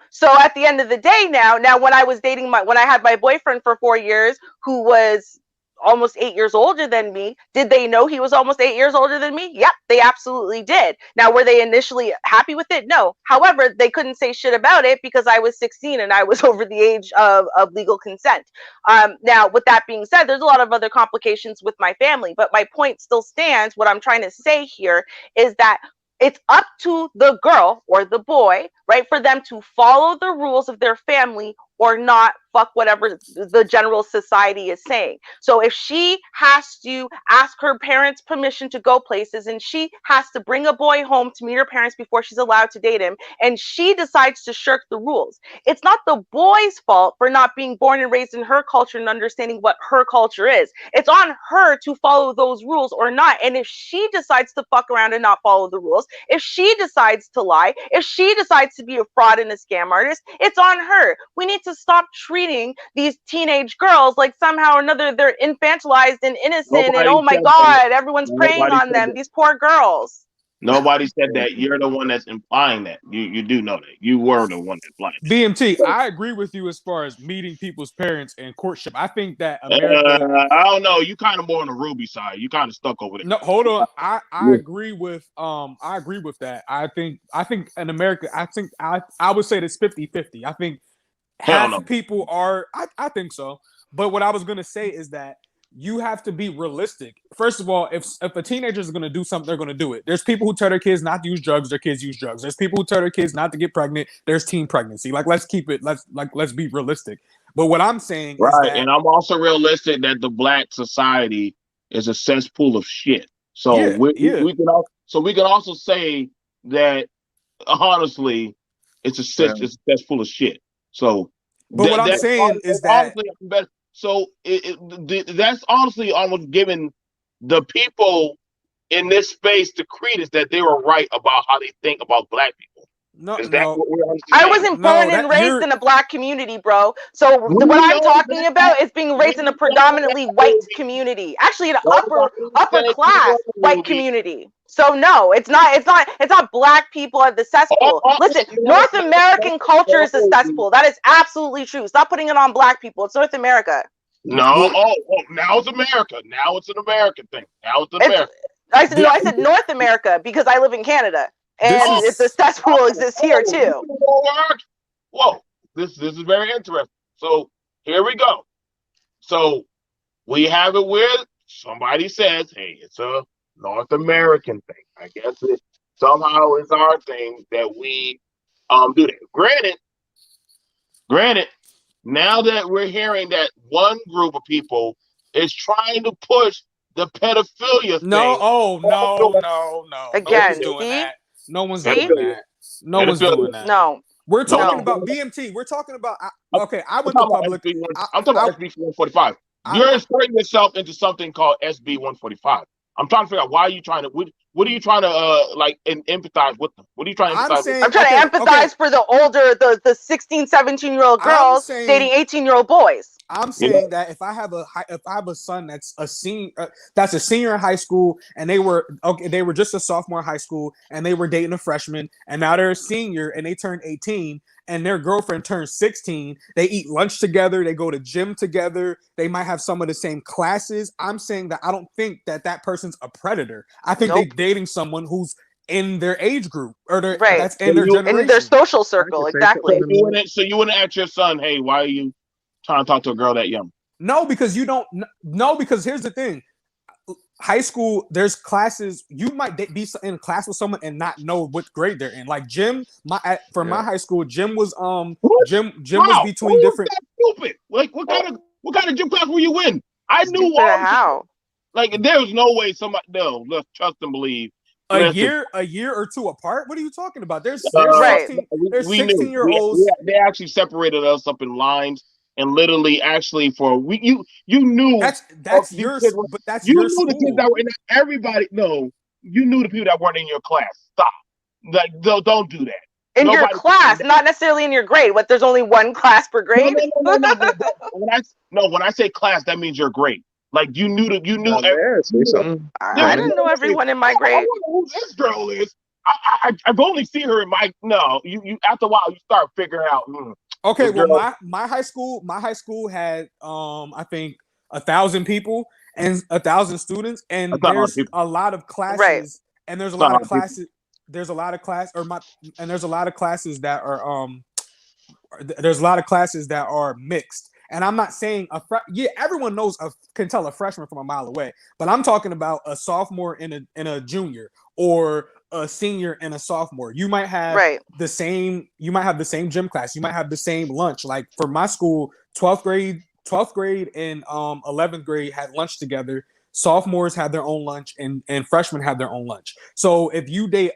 So at the end of the day, now when I was when I had my boyfriend for 4 years, who was almost 8 years older than me, did they know he was almost 8 years older than me? Yep, they absolutely did. Now, were they initially happy with it? No. However, they couldn't say shit about it because I was 16 and I was over the age of legal consent. Now, with that being said, there's a lot of other complications with my family, but my point still stands. What I'm trying to say here is that it's up to the girl or the boy, right, for them to follow the rules of their family or not fuck whatever the general society is saying. So if she has to ask her parents' permission to go places and she has to bring a boy home to meet her parents before she's allowed to date him, and she decides to shirk the rules, it's not the boy's fault for not being born and raised in her culture and understanding what her culture is. It's on her to follow those rules or not. And if she decides to fuck around and not follow the rules, if she decides to lie, if she decides to be a fraud and a scam artist, it's on her. We need to stop treating these teenage girls like somehow or another they're infantilized and innocent and oh my god, everyone's preying on them. These poor girls. Nobody said that. You're the one that's implying that. You do know that. You were the one implying that. BMT, I agree with you as far as meeting people's parents and courtship. I think that America. I don't know. You kind of more on the Ruby side. You kind of stuck over there. No, hold on. I agree with that. I think in America, I would say it's 50-50. I think half people are. I think so. But what I was gonna say is that you have to be realistic. First of all, if a teenager is going to do something, they're going to do it. There's people who tell their kids not to use drugs, their kids use drugs. There's people who tell their kids not to get pregnant, there's teen pregnancy. Like, let's be realistic. But what I'm saying is that, and I'm also realistic that the black society is a cesspool of shit. So we can also say that honestly, it's a cesspool of shit. So, but what I'm saying is that. So that's honestly almost giving the people in this space the credence that they were right about how they think about black people. I wasn't born and raised in a black community, bro. So what I'm talking about is being raised in a predominantly white community, actually an upper class white community. So no, it's not black people at the cesspool. Listen, North American culture is a cesspool. That is absolutely true. Stop putting it on black people. It's North America. No, now it's America. Now it's an American thing. Now it's America. I said North America because I live in Canada. And the cesspool exists here too. Whoa, this is very interesting. So here we go. So we have it where somebody says, "Hey, it's a North American thing. I guess it somehow is our thing that we do that. Granted, now that we're hearing that one group of people is trying to push the pedophilia No, thing. no. Again, No one's doing see? that. No one's See? doing that. No one's doing that. No. We're talking No. about BMT. We're talking about okay. I I'm went to talking about public. SB I'm talking about SB 145. You're inserting yourself into something called SB 145. I'm trying to figure out why are you trying to what are you trying to like and empathize with them? What are you trying to empathize with? I'm trying to empathize for the older, the 16, 17-year-old girls dating 18-year-old boys. I'm saying that if I have a son that's a senior in high school and they were just a sophomore in high school and they were dating a freshman and now they're a senior and they turned 18 and their girlfriend turns 16, they eat lunch together, they go to gym together, they might have some of the same classes. I'm saying that I don't think that person's a predator. I think they're dating someone who's in their age group or that's in their generation, in their social circle. Exactly. So you wouldn't ask your son, hey, why are you trying to talk to a girl that young? No, because you don't. No, because here's the thing. High school, there's classes. You might be in class with someone and not know what grade they're in. Like gym, my high school, gym was gym was between different. Stupid. Like what kind of gym class were you in? I knew how. Like there was no way somebody. No, let's trust and believe. A year or two apart. What are you talking about? There's 16-year-olds. They actually separated us up in lines. And literally, actually, you knew that's your school. The kids that were in everybody. No, you knew the people that weren't in your class. Stop. Like, don't do that. In your class, not necessarily in your grade. What? There's only one class per grade. No, when I say class, that means your grade. Like you knew. I didn't know everyone in my grade. I don't know who this girl is. I've only seen her in my. No, you. After a while, you start figuring out. Okay, well, my high school had I think 1,000 people and 1,000 students, and there's a lot of classes, and there's a lot of classes. There's a lot of classes that are there's a lot of classes that are mixed. And I'm not saying everyone can tell a freshman from a mile away, but I'm talking about a sophomore and a junior, or a senior and a sophomore. You might have the same gym class, you might have the same lunch. Like for my school, 12th grade and 11th grade had lunch together. Sophomores had their own lunch and freshmen had their own lunch. So and then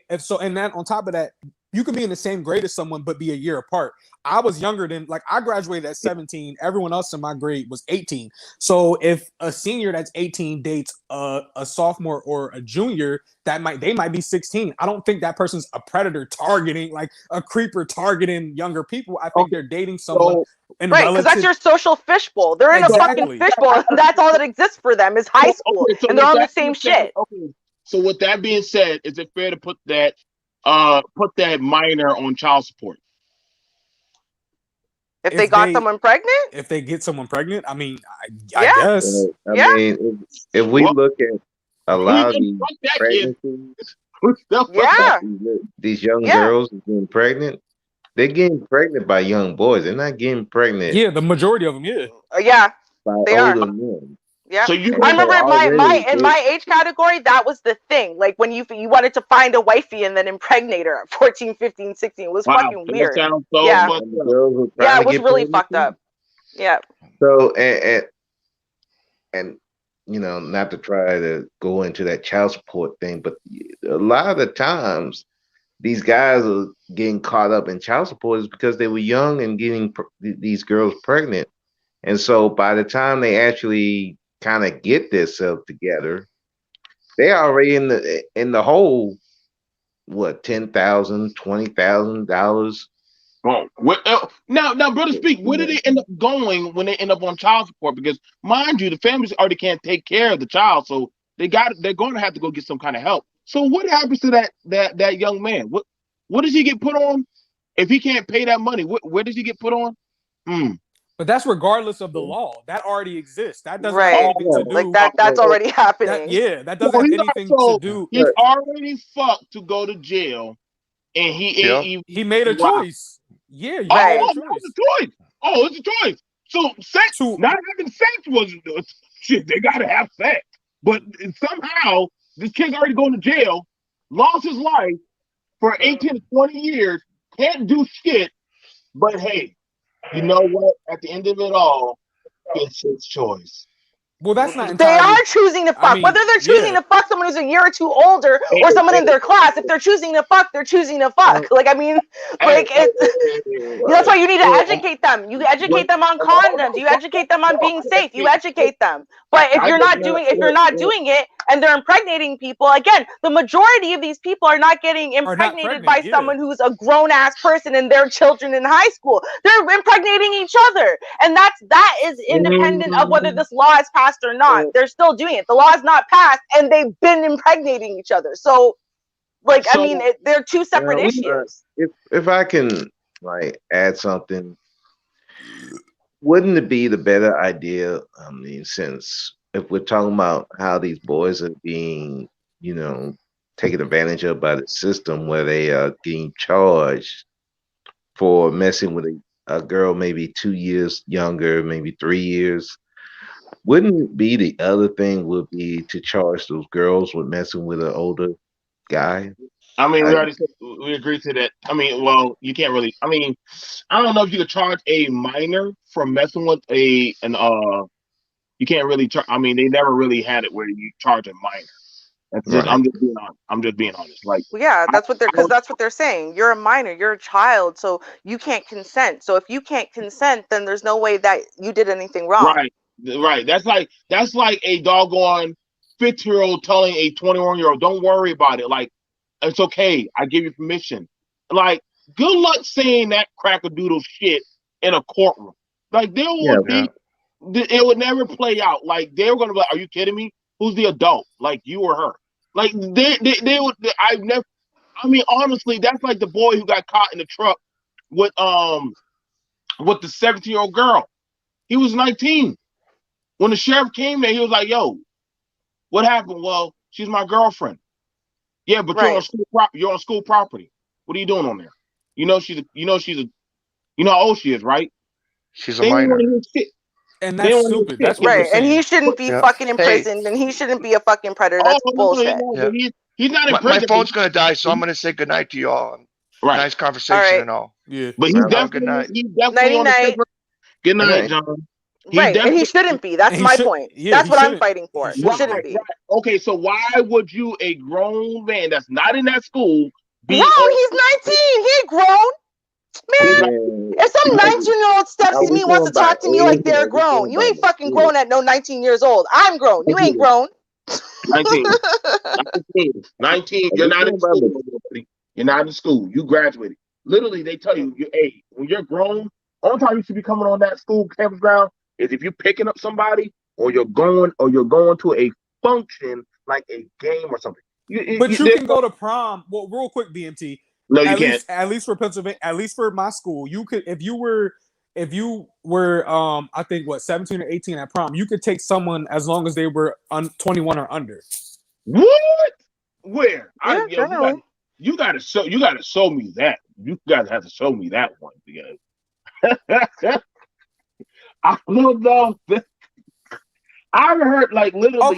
on top of that, you could be in the same grade as someone but be a year apart. I was younger than, like, I graduated at 17. Everyone else in my grade was 18. So if a senior that's 18 dates a sophomore or a junior, they might be 16. I don't think that person's a predator targeting, like a creeper targeting younger people. I think they're dating someone. Because that's your social fishbowl. They're in a fucking fishbowl. And that's all that exists for them is high school, and they're on the same shit. Okay. So with that being said, is it fair to put that minor on child support? If they got someone pregnant? If they get someone pregnant, I mean, I guess. I mean, if we look at a lot of these pregnancies, these young girls getting pregnant, they're getting pregnant by young boys. They're not getting pregnant. Yeah, the majority of them, by they are. Men. Yeah, so I remember in my age category, that was the thing. Like when you wanted to find a wifey and then impregnate her at 14, 15, 16. It was fucking weird. It was really fucked up. Yeah. So and you know, not to try to go into that child support thing, but a lot of the times these guys are getting caught up in child support is because they were young and getting these girls pregnant. And so by the time they actually kind of get themselves together, they're already in the hole. What, $10,000, $20,000? Oh, now, brother, speak. Where do they end up going when they end up on child support? Because mind you, the families already can't take care of the child, so they're going to have to go get some kind of help. So what happens to that young man? What does he get put on if he can't pay that money? Where does he get put on? But that's regardless of the law. That already exists. That doesn't have anything to do. Like that's already happening. That doesn't have anything to do. He's already fucked to go to jail, and he made a choice. Yeah, it's a choice. Oh, it's a choice. So not having sex wasn't shit. They gotta have sex, but somehow This kid's already going to jail, lost his life for 18 to 20 years, can't do shit. But hey, you know what? At the end of it all, it's his choice. Well, that's not They entirely. are choosing to fuck. I mean, Whether they're choosing yeah. to fuck someone who's a year or two older or someone in their class, if they're choosing to fuck, they're choosing to fuck. Like, I mean, like, that's why you need to educate them. You educate them on condoms. You educate them on being safe. You educate them. But if you're not doing it and they're impregnating people, again, the majority of these people are not getting impregnated by someone who's a grown ass person and their children in high school. They're impregnating each other, and that is independent of whether this law is passed or not. They're still doing it. The law is not passed, and they've been impregnating each other. So, like, I mean, they're two separate issues. If I can like add something, wouldn't it be the better idea? I mean, since if we're talking about how these boys are being, taken advantage of by the system, where they are getting charged for messing with a girl maybe 2 years younger, maybe 3 years. Wouldn't it be the other thing would be to charge those girls with messing with an older guy? I mean, we already said, we agreed to that. I mean, well, you can't really. I mean, I don't know if you could charge a minor for messing with you can't really charge. I mean, they never really had it where you charge a minor. That's just, Right. I'm just being honest. Like, well, yeah, that's what they're saying. You're a minor, you're a child, so you can't consent. So if you can't consent, then there's no way that you did anything wrong. Right. That's like a doggone 50-year-old telling a 21-year-old, "Don't worry about it. Like, it's okay. I give you permission." Like, good luck saying that crackadoodle shit in a courtroom. Like, it would never play out. Like, they were gonna be like, "Are you kidding me? Who's the adult? Like, you or her?" Like, they would. I've never. I mean, honestly, that's like the boy who got caught in the truck with the 17-year-old girl. He was 19. When the sheriff came there, he was like, "Yo, what happened?" "Well, she's my girlfriend." "Yeah, but you're on school property. What are you doing on there? You know how old she is, right?" She's a minor. And that's stupid. That's what right. And he shouldn't be fucking imprisoned, and he shouldn't be a fucking predator. That's bullshit. He's not in My phone's gonna die, so I'm gonna say goodnight to y'all. Right. Nice conversation and all. Yeah. But he's definitely on the Good night, John. Right, and he shouldn't be. That's my point. That's what I'm fighting for. He shouldn't be. Right. Okay, so why would you, a grown man that's not in that school, be? Grown? He's 19. He ain't grown. Man, if some 19-year-old steps to me and wants to talk to me like they're grown, you ain't fucking grown at no 19 years old. I'm grown. You ain't grown. 19. 19. You're not in school. You're not in school. You graduated. Literally, they tell you, hey, when you're grown, only time you should be coming on that school campus ground is if you're picking up somebody or you're going to a function like a game or something. But you can go to prom. Well, real quick, BMT. No, you can't. At least for Pennsylvania, at least for my school, you could if you were I think 17 or 18 at prom, you could take someone as long as they were 21 or under. What? Where? Yeah, you gotta show me that. You guys have to show me that one because I don't know. I've heard like literally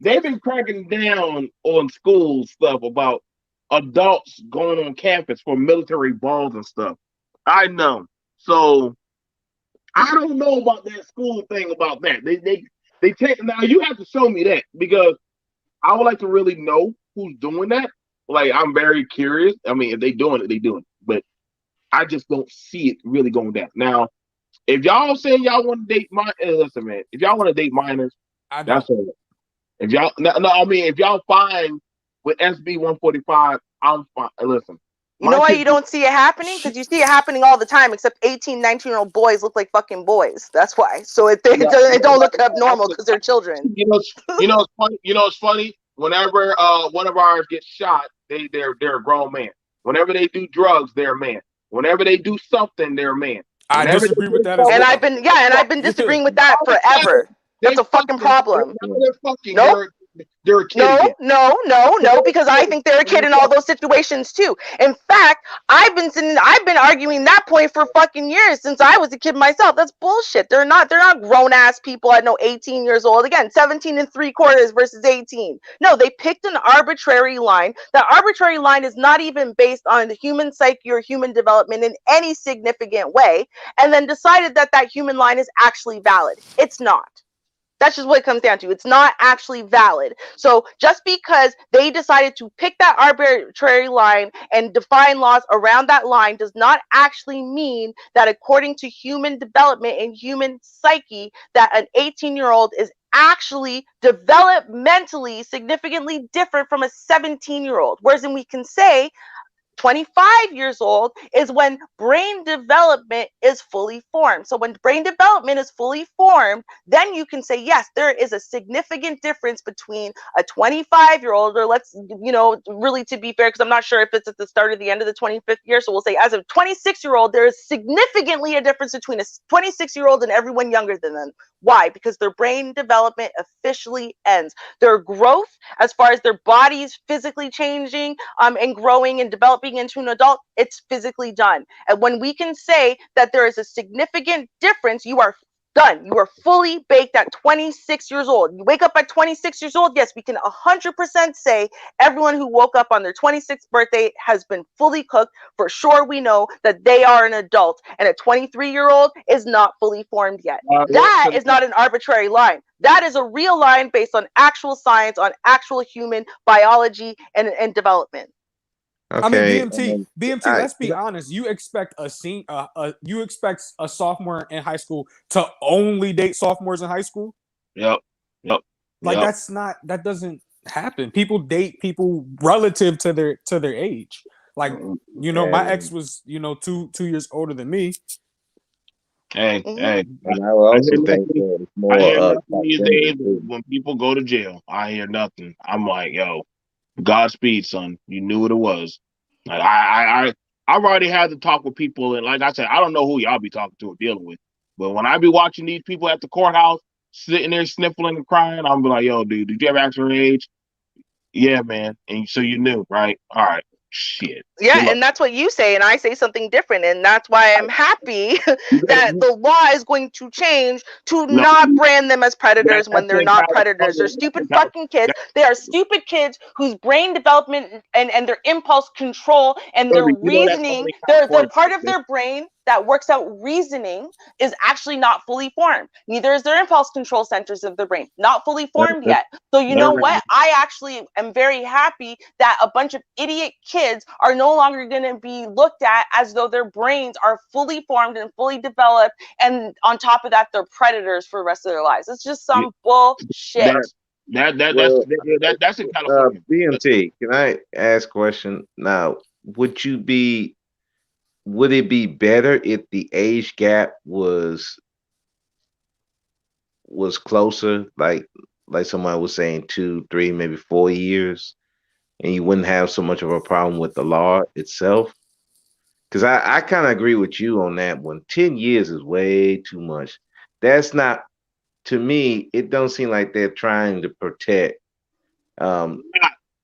they've been cracking down on school stuff about adults going on campus for military balls and stuff. I know. So I don't know about that school thing about that. They take now you have to show me that because I would like to really know who's doing that. Like I'm very curious. I mean, if they doing it, they doing it. But I just don't see it really going down. Now, if y'all saying y'all want to date listen, man, if y'all want to date minors, that's all. If y'all if y'all fine with SB 145, I'm fine. Listen. You know why you don't see it happening? Because you see it happening all the time, except 18, 19-year-old boys look like fucking boys. That's why. So it don't look abnormal because they're children. You know it's funny. You know it's funny. Whenever one of ours gets shot, they're a grown man. Whenever they do drugs, they're a man. Whenever they do something, they're a man. I disagree with that as well. And I've been disagreeing with that forever. That's a fucking problem. They're fucking. Nope. they're a kid No, again. no, because I think they're a kid in all those situations too. In fact, I've been arguing that point for fucking years since I was a kid myself. That's bullshit. They're not grown ass people at 18 years old. Again, 17 and 3/4 versus 18. No, they picked an arbitrary line. That arbitrary line is not even based on the human psyche or human development in any significant way, and then decided that that human line is actually valid. It's not. That's just what it comes down to. It's not actually valid. So just because they decided to pick that arbitrary line and define laws around that line does not actually mean that according to human development and human psyche, that an 18-year-old is actually developmentally significantly different from a 17-year-old. Whereas we can say 25 years old is when brain development is fully formed. So when brain development is fully formed, then you can say, yes, there is a significant difference between a 25-year-old, or let's, really to be fair, because I'm not sure if it's at the start or the end of the 25th year. So we'll say as a 26-year-old, there is significantly a difference between a 26-year-old and everyone younger than them. Why? Because their brain development officially ends. Their growth, as far as their bodies physically changing and growing and developing into an adult, it's physically done. And when we can say that there is a significant difference, you are done. You are fully baked at 26 years old. You wake up at 26 years old. Yes, we can 100% say everyone who woke up on their 26th birthday has been fully cooked. For sure, we know that they are an adult, and a 23-year-old is not fully formed yet. That is not an arbitrary line. That is a real line based on actual science, on actual human biology and development. Okay. I mean, BMT. Let's be honest. You expect you expect a sophomore in high school to only date sophomores in high school? Yep. Like that doesn't happen. People date people relative to their age. Like, my ex was 2 years older than me. Hey. And I also think that it's more I hear nothing these days when people go to jail. I hear nothing. I'm like, yo, Godspeed, son. You knew what it was. Like I've already had to talk with people, and like I said, I don't know who y'all be talking to or dealing with, but when I be watching these people at the courthouse sitting there sniffling and crying, I'm be like, yo, dude, did you ever ask her age? Yeah, man. And so you knew, right? All right. Shit. Yeah, and that's what you say, and I say something different, and that's why I'm happy that the law is going to change to not brand them as predators when they're not predators. They're stupid fucking kids. They are stupid kids whose brain development and their impulse control and their reasoning, the part of their brain that works out reasoning is actually not fully formed. Neither is their impulse control centers of the brain, not fully formed yet. So you know what? I actually am very happy that a bunch of idiot kids are no longer going to be looked at as though their brains are fully formed and fully developed, and on top of that, they're predators for the rest of their lives. It's just some bullshit. That's in California. BMT, can I ask a question? Now, would it be better if the age gap was closer, like somebody was saying 2, 3, maybe 4 years, and you wouldn't have so much of a problem with the law itself? Because I kind of agree with you on that one. 10 years is way too much. That's not, to me, it don't seem like they're trying to protect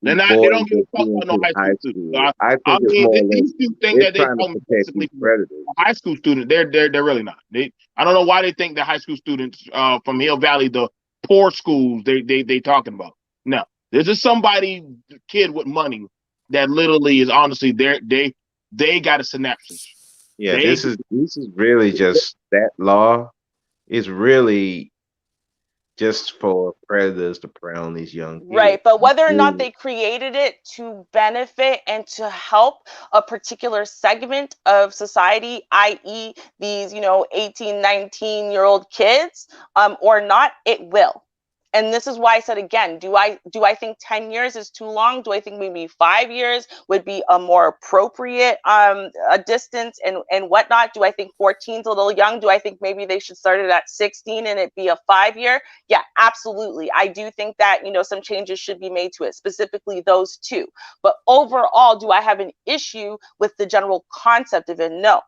they don't give a fuck about no high school students. I think it's more these two think that they're trying to protect these predators. High school students, they're really not. I don't know why they think that high school students from Hill Valley, the poor schools, they talking about. No, this is somebody kid with money that literally is honestly they got a synopsis. Yeah, this is really just that law is really just for predators to prey on these young kids. Right, but whether or not they created it to benefit and to help a particular segment of society, i.e. these, 18, 19-year-old kids, or not, it will. And this is why I said again, do I think 10 years is too long? Do I think maybe 5 years would be a more appropriate a distance and whatnot? Do I think 14 is a little young? Do I think maybe they should start it at 16 and it be a 5-year? Yeah, absolutely. I do think that, some changes should be made to it, specifically those two. But overall, do I have an issue with the general concept of it? No.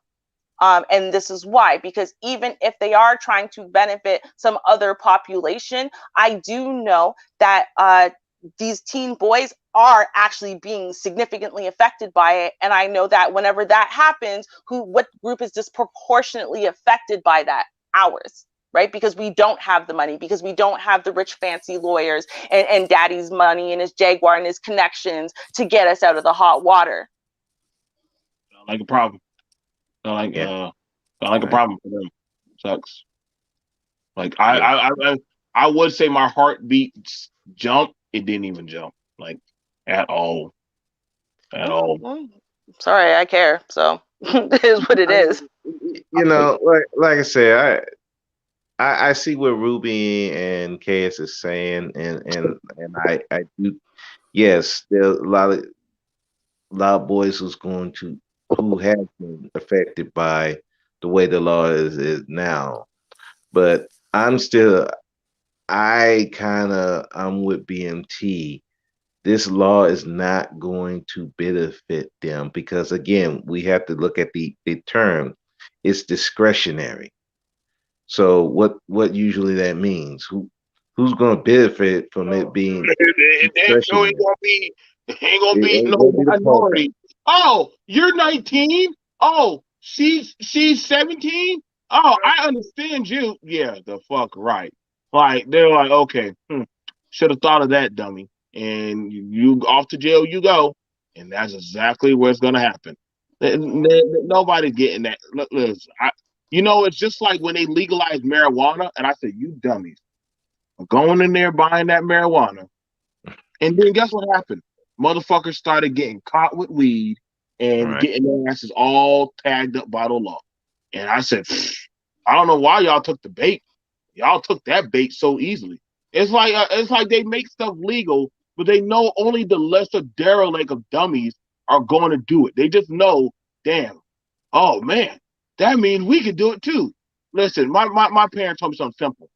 And this is why, because even if they are trying to benefit some other population, I do know that these teen boys are actually being significantly affected by it. And I know that whenever that happens, what group is disproportionately affected by that? Ours. Right? Because we don't have the money, because we don't have the rich, fancy lawyers and daddy's money and his Jaguar and his connections to get us out of the hot water. Sound like a problem. Sound like a problem for them. Sucks. Like I would say my heartbeat jumped. It didn't even jump, like at all, at all. Sorry, I care. So it is what it is. You know, like I said, I see what Ruby and KS is saying, and I do. Yes, there's a lot of boys who have been affected by the way the law is now, but I'm with BMT. This law is not going to benefit them because again, we have to look at the term. It's discretionary. So what usually that means? Who's going to benefit from it being discretionary? Ain't gonna be no minority. Oh, you're 19. Oh, she's 17. Oh, I understand you. Yeah, the fuck right. Like they're like, okay, should have thought of that, dummy. And you off to jail you go, and that's exactly what's gonna happen. Nobody's getting that. Listen, it's just like when they legalized marijuana, and I said, you dummies are going in there buying that marijuana, and then guess what happened? Motherfuckers started getting caught with weed and getting their asses all tagged up by the law. And I said, I don't know why y'all took the bait. Y'all took that bait so easily. It's like they make stuff legal, but they know only the lesser derelict of dummies are going to do it. They just know, damn, oh man, that means we could do it too. Listen, my parents told me something simple.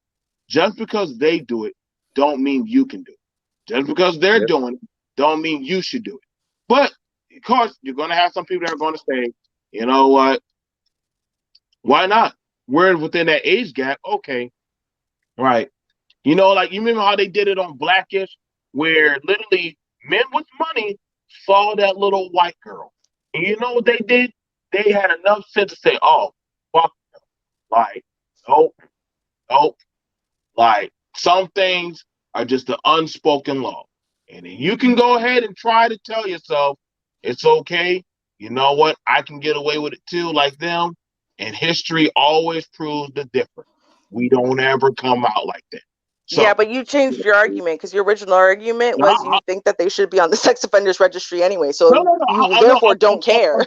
Just because they do it, don't mean you can do it. Just because they're doing it, don't mean you should do it. But of course, you're going to have some people that are going to say, you know what? Why not? We're within that age gap. Okay, right. Like you remember how they did it on Blackish, where literally men with money saw that little white girl. And you know what they did? They had enough sense to say, oh, fuck them. Like, nope. Like, some things are just the unspoken law. And you can go ahead and try to tell yourself, it's okay. You know what? I can get away with it too, like them. And history always proves the difference. We don't ever come out like that. So, yeah, but you changed your argument because your original argument was you think that they should be on the sex offenders registry anyway. So you therefore don't care.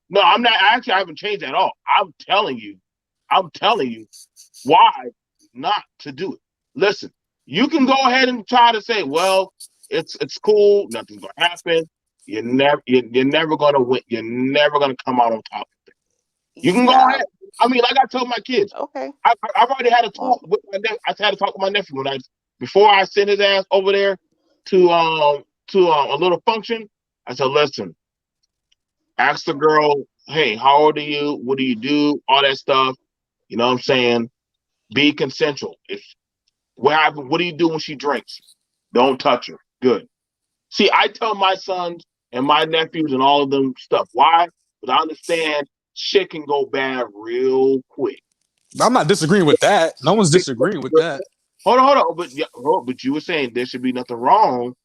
No, I'm not. Actually, I haven't changed at all. I'm telling you why not to do it. Listen, you can go ahead and try to say, well, it's cool, nothing's gonna happen. You're never gonna win. You're never gonna come out on top of it. You can go ahead. I mean, like I told my kids. Okay. I've already had a talk with my nephew. I had to talk with my nephew before I sent his ass over there to a little function. I said, listen, ask the girl, hey, how old are you? What do you do? All that stuff. You know what I'm saying? Be consensual. What do you do when she drinks? Don't touch her. Good. See, I tell my sons and my nephews and all of them stuff. Why? Because I understand shit can go bad real quick. I'm not disagreeing with that. No one's disagreeing with that. Hold on. But you were saying there should be nothing wrong.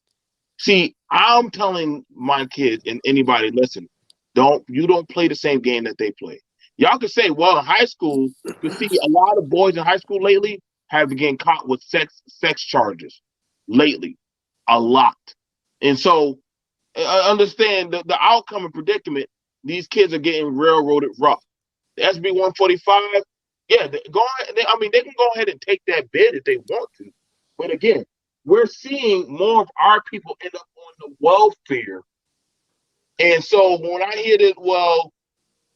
See, I'm telling my kids and anybody, listen, you don't play the same game that they play. Y'all can say, well, in high school, you see a lot of boys in high school lately have been getting caught with sex charges lately, a lot. And so I understand the outcome and predicament. These kids are getting railroaded rough. The SB 145, yeah, they can go ahead and take that bid if they want to. But again, we're seeing more of our people end up on the welfare. And so when I hear that, well,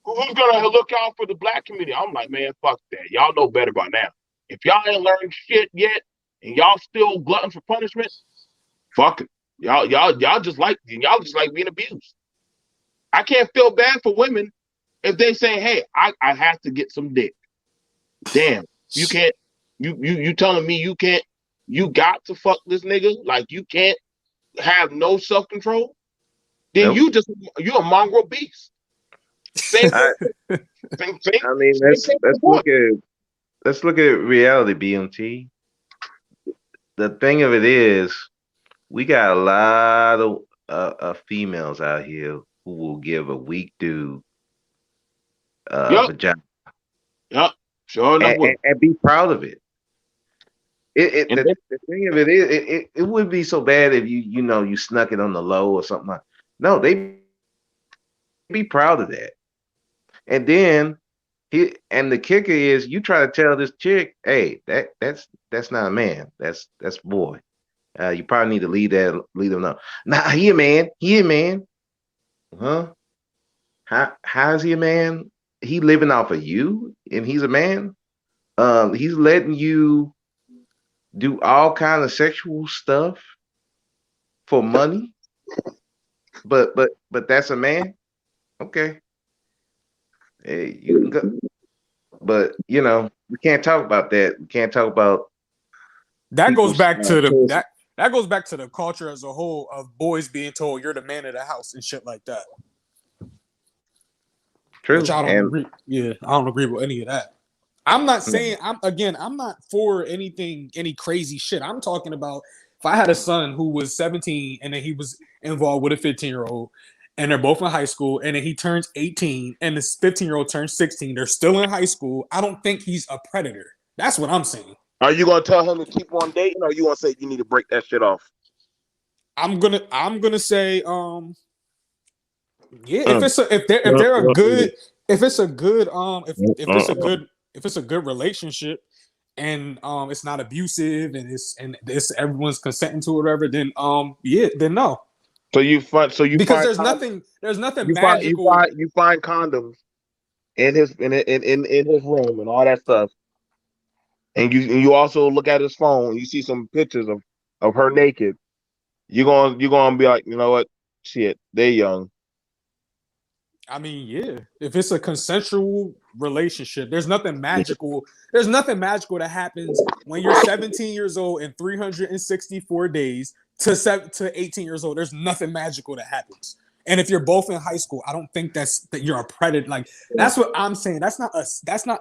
who's gonna look out for the black community? I'm like, man, fuck that. Y'all know better by now. If y'all ain't learned shit yet, and y'all still glutton for punishment, fuck it. Y'all just like being abused. I can't feel bad for women if they say, hey, I have to get some dick. Damn, you can't. You telling me you can't? You got to fuck this nigga? Like you can't have no self control? Then Nope. you're a mongrel beast. Same. I, Same, I mean, let's look at reality, BMT. The thing of it is, we got a lot of females out here who will give a weak dude Yup. vagina. Yup. Sure enough. And be proud of it. The thing of it is, it wouldn't be so bad if you snuck it on the low or something like. No, they be proud of that. And then the kicker is you try to tell this chick, hey, that's not a man. That's boy. You probably need to leave them know. Nah, he a man. He a man. Huh? How is he a man? He living off of you and he's a man? He's letting you do all kind of sexual stuff for money. But that's a man? Okay. Hey, you can go. But we can't talk about that. We can't talk about that goes back to that goes back to the culture as a whole of boys being told you're the man of the house and shit like that. True. Which I don't agree. Yeah, I don't agree with any of that. I'm not saying I'm not for any crazy shit. I'm talking about if I had a son who was 17 and then he was involved with a 15-year-old and they're both in high school and then he turns 18 and this 15-year-old turns 16, they're still in high school. I don't think he's a predator. That's what I'm saying. Are you gonna tell him to keep on dating, or you gonna say you need to break that shit off? I'm gonna say, if it's a good relationship and it's not abusive and it's everyone's consenting to it, whatever, then then no. Because there's nothing magical. You find condoms in his room and all that stuff. And you also look at his phone and you see some pictures of her naked. You're gonna be like, you know what? Shit, they're young. I mean, yeah. If it's a consensual relationship, there's nothing magical. There's nothing magical that happens when you're 17 years old and 364 days to 18 years old. There's nothing magical that happens. And if you're both in high school, I don't think that you're a predator. Like that's what I'm saying. That's not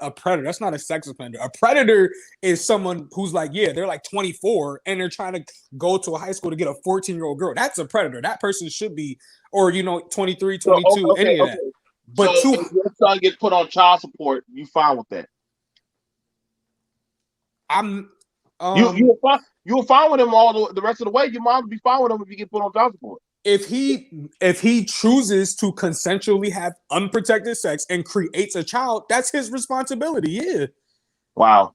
a predator. That's not a sex offender. A predator is someone who's like, yeah, they're like 24 and they're trying to go to a high school to get a 14-year-old girl. That's a predator. That person should be, or 23, 22, any of that. But if your son gets put on child support, you fine with that? You were fine with him all the rest of the way. Your mom would be fine with him if you get put on child support. If he chooses to consensually have unprotected sex and creates a child, that's his responsibility. Yeah. Wow.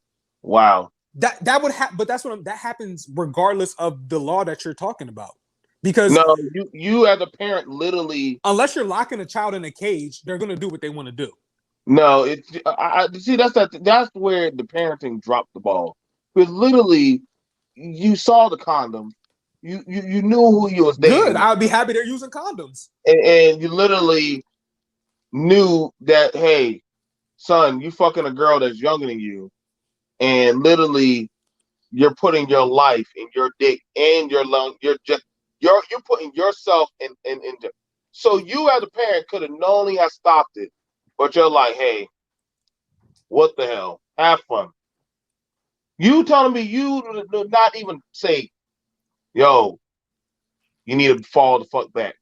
That would happen, but that happens regardless of the law that you're talking about. Because no, you as a parent, literally, unless you're locking a child in a cage, they're gonna do what they want to do. No, that's where the parenting dropped the ball. Because literally, you saw the condom. You knew who you was dating. Good. I'd be happy they're using condoms. And you literally knew that, hey, son, you fucking a girl that's younger than you, and literally you're putting your life and your dick and your lung, you're putting yourself in. So you as a parent could have not only have stopped it, but you're like, hey, what the hell? Have fun. You telling me you not even say, yo, you need to fall the fuck back.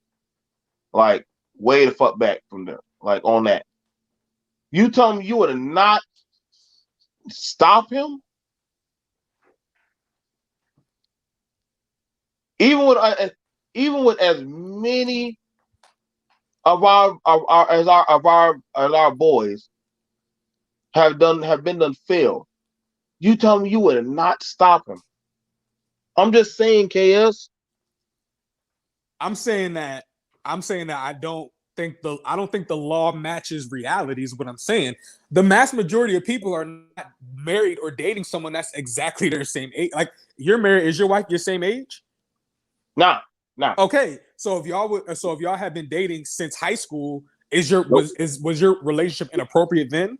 Like, way the fuck back from there. Like, on that. You telling me you would have not stopped him? Even with as many of our boys have been done failed, you tell me you would have not stopped him? I'm just saying, KS. I'm saying that I don't think the law matches reality is what I'm saying. The mass majority of people are not married or dating someone that's exactly their same age. Like, you're married, is your wife your same age? Nah. Okay, so if y'all have been dating since high school Is your was your relationship inappropriate then?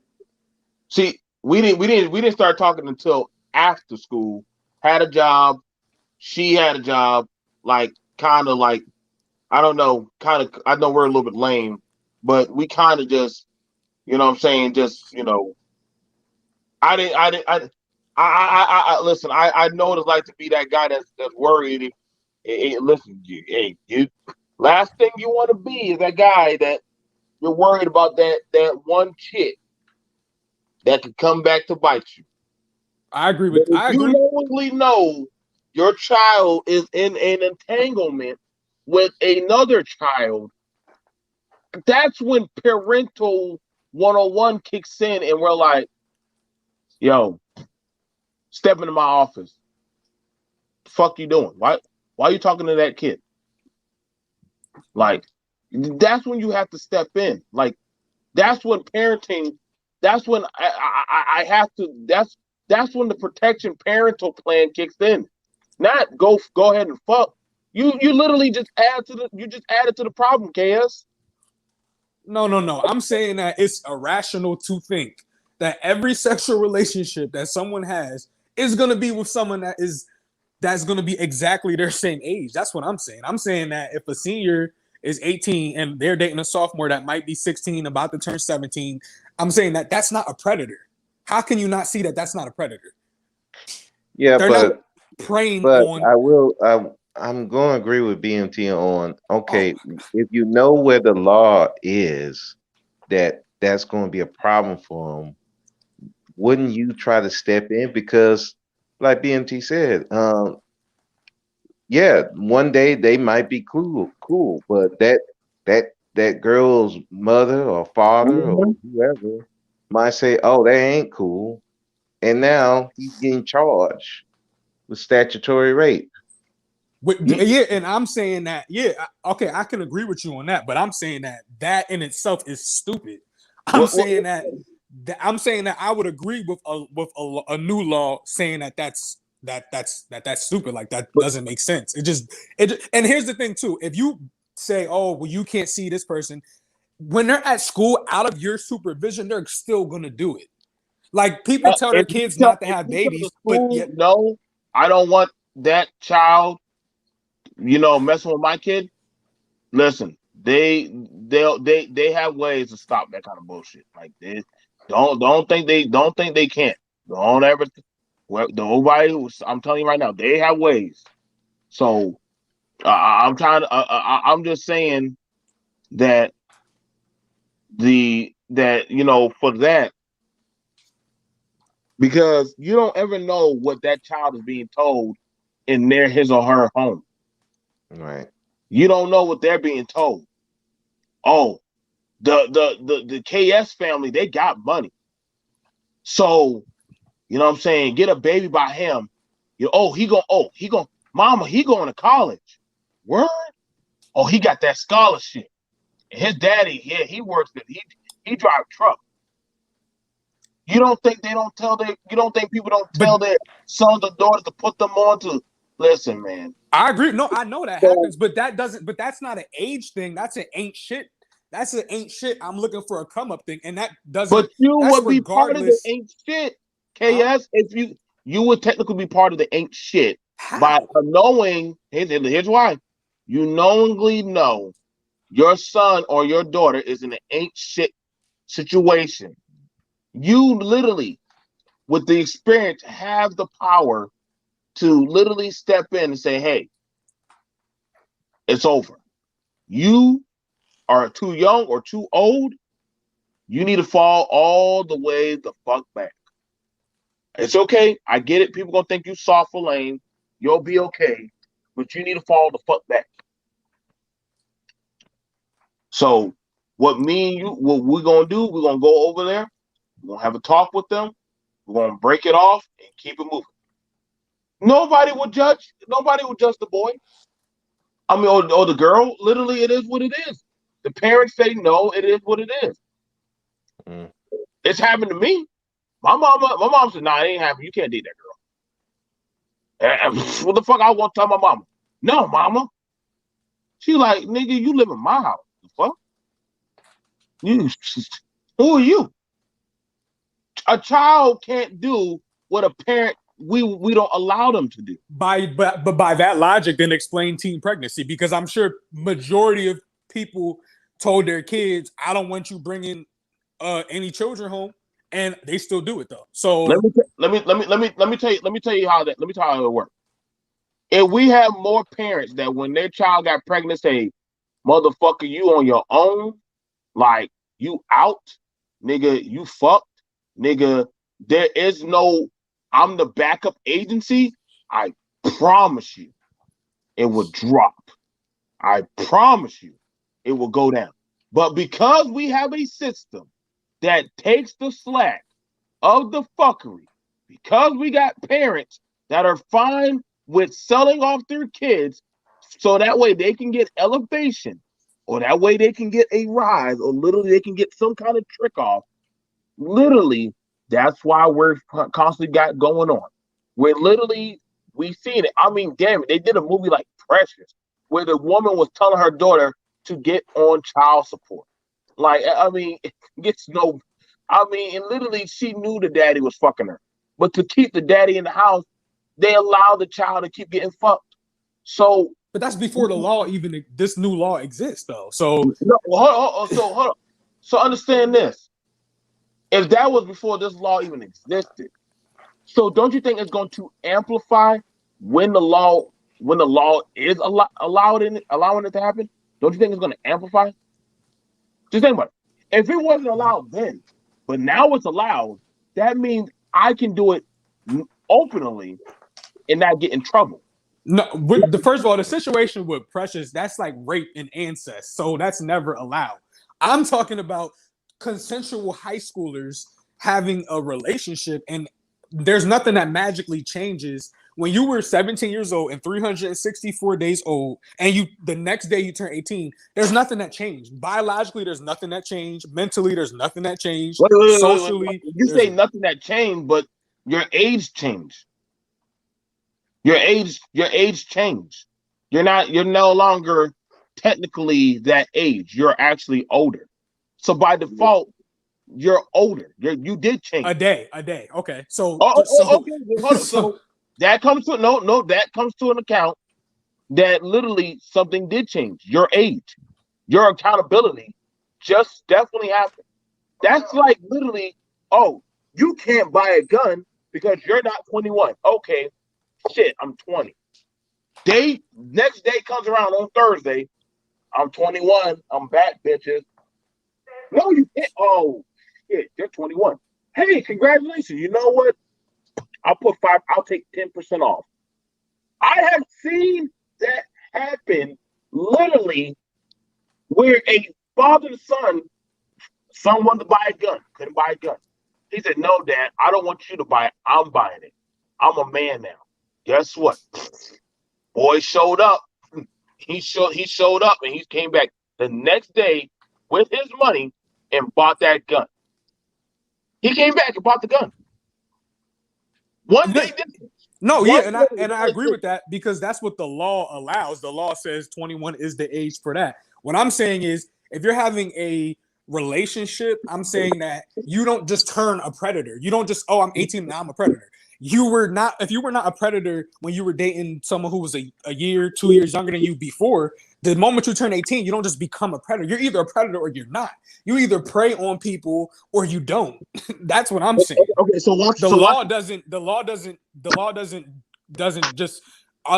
See, we didn't start talking until after school. Had a job. She had a job. Like kind of like I don't know. Kind of I know we're a little bit lame, but we kind of just you know what I'm saying. Just I listen. I know what it's like to be that guy that's worried. Listen, last thing you want to be is that guy that you're worried about that one chick that could come back to bite you. I agree But with. if I you agree. knowingly know your child is in an entanglement with another child, that's when parental 101 kicks in, and we're like, "Yo, step into my office. The fuck you doing? Why are you talking to that kid?" Like, that's when you have to step in. Like, that's when parenting. That's when I have to. That's when the protection parental plan kicks in. Not go ahead and fuck. You literally just added to the problem, KS. No. I'm saying that it's irrational to think that every sexual relationship that someone has is going to be with someone that's going to be exactly their same age. That's what I'm saying. I'm saying that if a senior is 18 and they're dating a sophomore that might be 16, about to turn 17, I'm saying that that's not a predator. How can you not see that that's not a predator? Yeah, They're not preying on. I'm going to agree with BMT on, okay, if you know where the law is that's going to be a problem for them, wouldn't you try to step in? Because like BMT said, yeah, one day they might be cool, but that girl's mother or father or whoever might say, "Oh, they ain't cool," and now he's getting charged with statutory rape. Yeah, and I'm saying that, okay, I can agree with you on that, but I'm saying that in itself is stupid. I'm saying that I would agree with a new law saying that's stupid. Like that doesn't make sense. And here's the thing too: if you say, "Oh, well, you can't see this person," when they're at school out of your supervision, they're still gonna do it. Like people tell their kids not to have babies, but yet no, I don't want that child, messing with my kid. Listen, they have ways to stop that kind of bullshit. Like they don't think they can't. Don't ever. Well, nobody. I'm telling you right now, they have ways. So I'm trying to. I'm just saying that for that, because you don't ever know what that child is being told in his or her home. Right. You don't know what they're being told. Oh, the KS family, they got money. So, you know what I'm saying? Get a baby by him. Mama, he going to college. Word? Oh, he got that scholarship. And his daddy, yeah, he works at he drive truck. You don't think people don't tell their sons or daughters to put them on to listen, man. I agree. No, I know that happens, but that's not an age thing. That's an ain't shit. That's an ain't shit. I'm looking for a come up thing, and that doesn't. But you would be part of the ain't shit, KS. If you would technically be part of the ain't shit by knowing. Here's why. You knowingly know your son or your daughter is in an ain't shit situation. You literally, with the experience, have the power to literally step in and say, "Hey, it's over. You are too young or too old. You need to fall all the way the fuck back. It's okay. I get it. People gonna think you soft or lame. You'll be okay, but you need to fall the fuck back." So, what we're gonna do? We're gonna go over there. We're gonna have a talk with them. We're gonna break it off and keep it moving. Nobody will judge. Nobody will judge the boy. I mean, or the girl. Literally, it is what it is. The parents say no. It is what it is. Mm. It's happened to me. My mom said, "Nah, it ain't happening. You can't date that girl." What the fuck I want to tell my mama? No, mama. She like, nigga, you live in my house. The fuck? You, who are you? A child can't do what a parent we don't allow them to do. But by that logic, then explain teen pregnancy, because I'm sure majority of people told their kids, "I don't want you bringing any children home," and they still do it though. So let me tell you how it works. If we have more parents that when their child got pregnant say, "Motherfucker, you on your own," like you out, nigga, you fucked, nigga. There is no, I'm the backup agency. I promise you, it will drop. I promise you, it will go down. But because we have a system that takes the slack of the fuckery, because we got parents that are fine with selling off their kids so that way they can get elevation, or that way they can get a rise, or literally they can get some kind of trick off. Literally, that's why we're constantly got going on. We're literally, we seen it. I mean, damn it, they did a movie like Precious, where the woman was telling her daughter to get on child support. Like, I mean, it gets no, I mean, and literally she knew the daddy was fucking her. But to keep the daddy in the house, they allow the child to keep getting fucked. So, but that's before the law even this new law exists though. So no, hold on. So understand this. If that was before this law even existed, so don't you think it's going to amplify when the law is allowing it to happen? Don't you think it's going to amplify? Just think about it. If it wasn't allowed then, but now it's allowed, that means I can do it openly and not get in trouble. No, first of all, the situation with Precious, that's like rape and incest, so that's never allowed. I'm talking about consensual high schoolers having a relationship, and there's nothing that magically changes when you were 17 years old and 364 days old, and you the next day you turn 18. There's nothing that changed. Biologically, there's nothing that changed. Mentally, there's nothing that changed. Socially, you say nothing that changed, but your age changed. Your age changed. You're no longer technically that age. You're actually older. So by default, you're older. You did change. A day. Okay. So okay. Hold on. So that comes to that comes to an account that literally something did change. Your age, your accountability just definitely happened. That's like literally, oh, you can't buy a gun because you're not 21. Okay, shit, I'm 20. Next day comes around on Thursday. I'm 21. I'm back, bitches. No, you can't. Oh, shit, you're 21. Hey, congratulations. You know what? I'll take 10% off. I have seen that happen literally where a father and son wanted to buy a gun, couldn't buy a gun. He said, "No, Dad, I don't want you to buy it. I'm buying it. I'm a man now." Guess what? Boy showed up. He showed up and he came back the next day with his money and bought that gun. He came back and bought the gun. One day difference. No, yeah, and I agree with that because that's what the law allows. The law says 21 is the age for that. What I'm saying is if you're having a relationship, I'm saying that you don't just turn a predator. You don't just, oh, I'm 18 now, I'm a predator. If you were not a predator when you were dating someone who was a year, 2 years younger than you before, the moment you turn 18, you don't just become a predator. You're either a predator or you're not. You either prey on people or you don't. That's what I'm saying. Okay, so the law doesn't just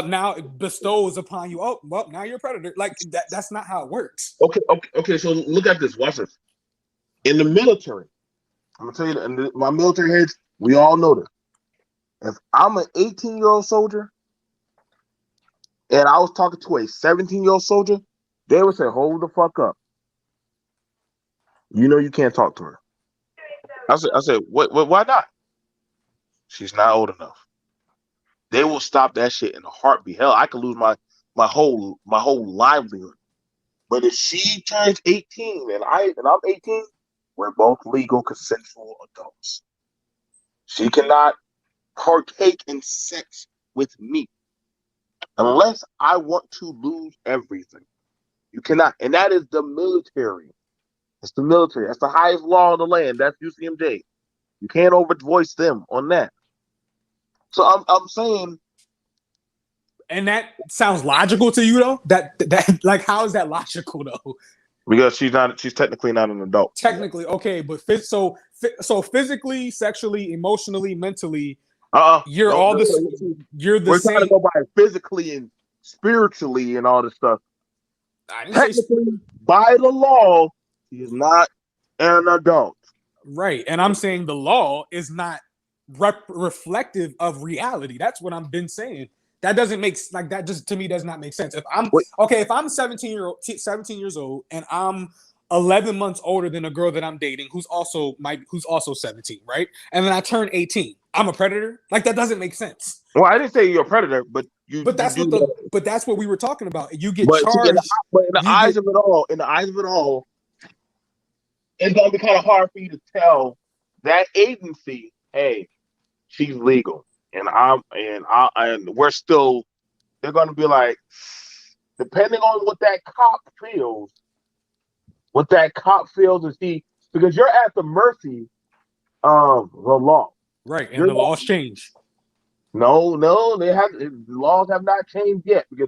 now it bestows upon you. Oh, well, now you're a predator. Like that's not how it works. Okay. So look at this. Watch this. In the military, I'm gonna tell you that my military heads, we all know this. If I'm an 18-year-old soldier and I was talking to a 17-year-old soldier, they would say, "Hold the fuck up. You know you can't talk to her." I said, why not? She's not old enough. They will stop that shit in a heartbeat. Hell, I could lose my whole livelihood. But if she turns 18 and I'm 18, we're both legal consensual adults. She cannot partake in sex with me unless I want to lose everything. You cannot, and that is the military. It's the military. That's the highest law in the land. That's UCMJ. You can't overvoice them on that. So I'm saying. And that sounds logical to you, though. That like, how is that logical, though? Because she's technically not an adult. Technically, okay, but so physically, sexually, emotionally, mentally, you're all this. You're the We're same. trying to go by physically and spiritually and all this stuff. Technically, by the law, she is not an adult. Right, and I'm saying the law is not reflective of reality. That's what I've been saying. That doesn't make like that. Just to me does not make sense. If I'm 17 years old, and I'm 11 months older than a girl that I'm dating, who's also 17, right? And then I turn 18. I'm a predator. Like, that doesn't make sense. Well, I didn't say you're a predator, but that's what we were talking about. You get but charged. In the eyes of it all, it's gonna be kind of hard for you to tell that agency, hey, she's legal, and we're still. They're gonna be like, depending on what that cop feels, is because you're at the mercy of the law. Right, and the laws change. No, the laws have not changed yet, because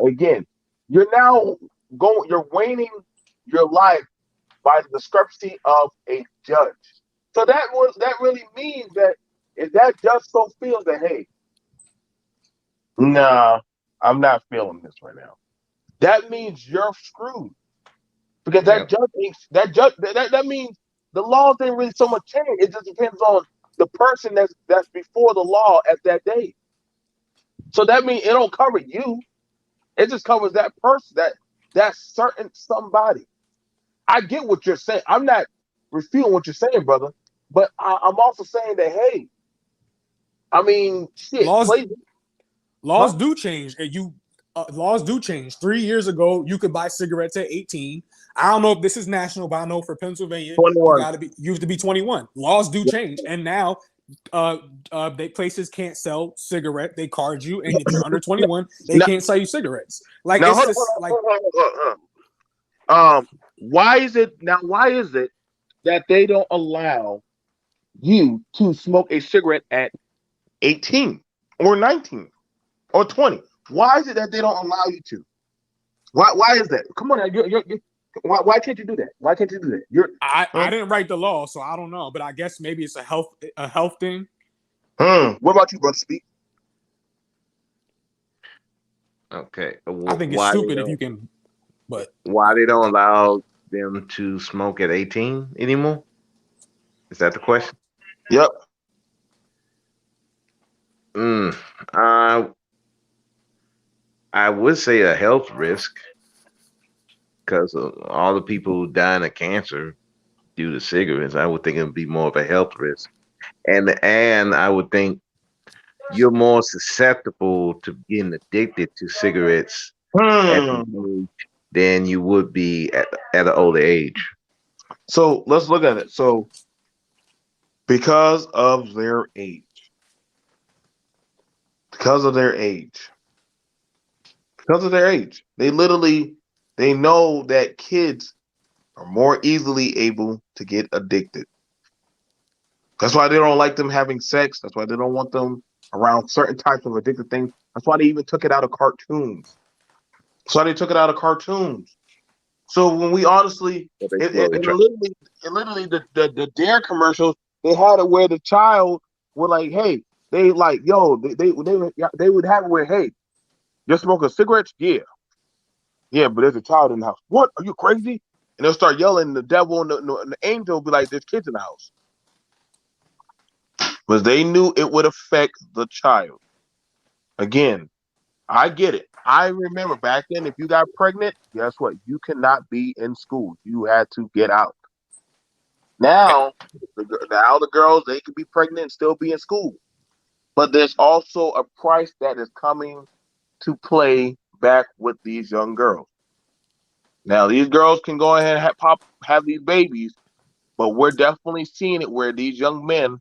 again, you're waning your life by the discrepancy of a judge. So that really means that if that judge so feels that, hey, nah, I'm not feeling this right now, that means you're screwed. Because that means the laws ain't really so much change. It just depends on the person that's before the law at that day. So that means it don't cover you. It just covers that person, that certain somebody. I get what you're saying. I'm not refuting what you're saying, brother. But I'm also saying that, hey, I mean, shit. Laws do change. And laws do change. 3 years ago, you could buy cigarettes at 18. I don't know if this is national, but I know for Pennsylvania, you have to be 21. Laws do change, and now places can't sell cigarette. They card you, and if you're under 21, they can't sell you cigarettes. Like, now, it's just like. Why is it that they don't allow you to smoke a cigarette at 18 or 19 or 20? Why is it that they don't allow you to? Why is that? Come on, why can't you do that? Why can't you do that? I didn't write the law, so I don't know. But I guess maybe it's a health thing. What about you, brother? Speak. Okay. I think it's stupid if you can. But why they don't allow them to smoke at 18 anymore? Is that the question? Yep. I would say a health risk, because of all the people dying of cancer due to cigarettes. I would think it would be more of a health risk, and I would think you're more susceptible to getting addicted to cigarettes at the age than you would be at an older age. So let's look at it. So because of their age, they know that kids are more easily able to get addicted. That's why they don't like them having sex. That's why they don't want them around certain types of addictive things. That's why they even took it out of cartoons. So when we honestly, literally the Dare commercials, they had it where the child would like, hey, they like, yo, they would have it where, hey, you're smoking cigarettes? Yeah, but there's a child in the house. What? Are you crazy? And they'll start yelling. The devil and the angel will be like, there's kids in the house. Because they knew it would affect the child. Again, I get it. I remember back then, if you got pregnant, guess what? You cannot be in school. You had to get out. Now, the girls, they can be pregnant and still be in school. But there's also a price that is coming to play back with these young girls. Now, these girls can go ahead and have these babies, but we're definitely seeing it where these young men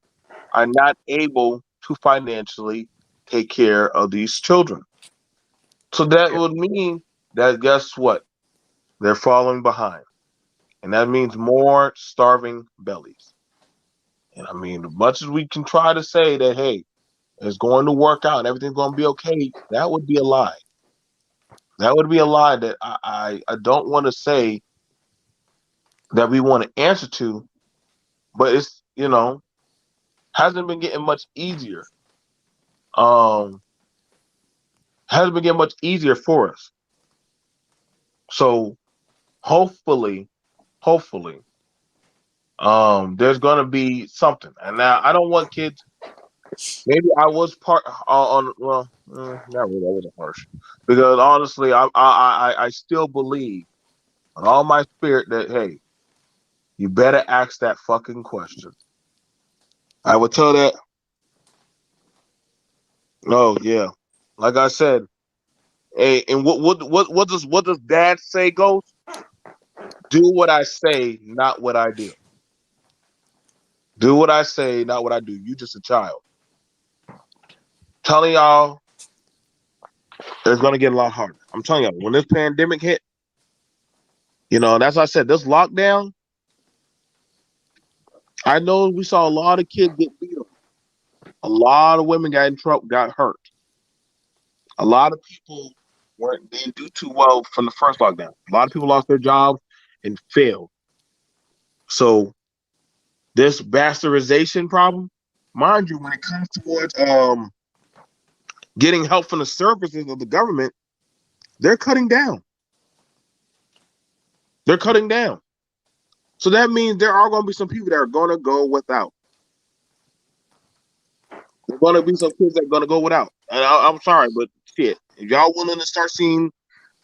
are not able to financially take care of these children. So that would mean that, guess what? They're falling behind. and that means more starving bellies. And I mean, as much as we can try to say that, hey, it's going to work out and everything's going to be okay, that would be a lie. That would be a lie that I don't want to say that we want to answer to, but it's, hasn't been getting much easier. Um, hasn't been getting much easier for us. So hopefully, there's gonna be something. And now I don't want kids. Maybe I was part on. Well, not really. I wasn't harsh because honestly, I still believe in all my spirit that, hey, you better ask that fucking question. I would tell that. Oh yeah, like I said. Hey, and what does Dad say goes? Do what I say, not what I do. Do what I say, not what I do. You just a child. Telling y'all, it's gonna get a lot harder. I'm telling y'all, when this pandemic hit, that's why I said this lockdown. I know we saw a lot of kids get beat up. A lot of women got in trouble, got hurt. A lot of people didn't do too well from the first lockdown. A lot of people lost their jobs and failed. So this bastardization problem, mind you, when it comes towards getting help from the services of the government, they're cutting down. They're cutting down. So that means there are going to be some people that are going to go without. There's going to be some kids that are going to go without. And I'm sorry, but shit, if y'all willing to start seeing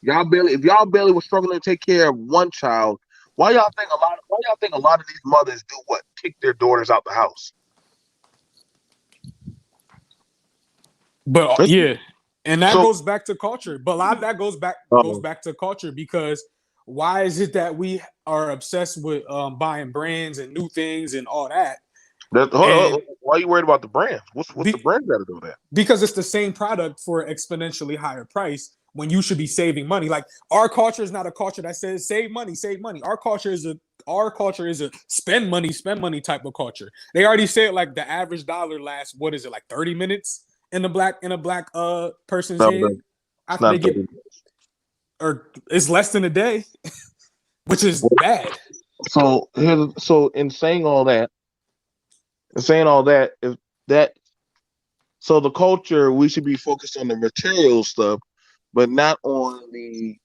if y'all barely was struggling to take care of one child, why y'all think a lot of these mothers do what? Kick their daughters out the house. But yeah, and that goes back to culture. But a lot of that goes back to culture, because why is it that we are obsessed with buying brands and new things and all that? Why are you worried about the brands? What's the brand got to do with that? Because it's the same product for exponentially higher price when you should be saving money. Like, our culture is not a culture that says save money, save money. Our culture is a spend money type of culture. They already said, like, the average dollar lasts, what is it, like 30 minutes in a black person's hand after they get, or it's less than a day, which is bad. So in saying all that, if that, so the culture, we should be focused on the material stuff, but not on the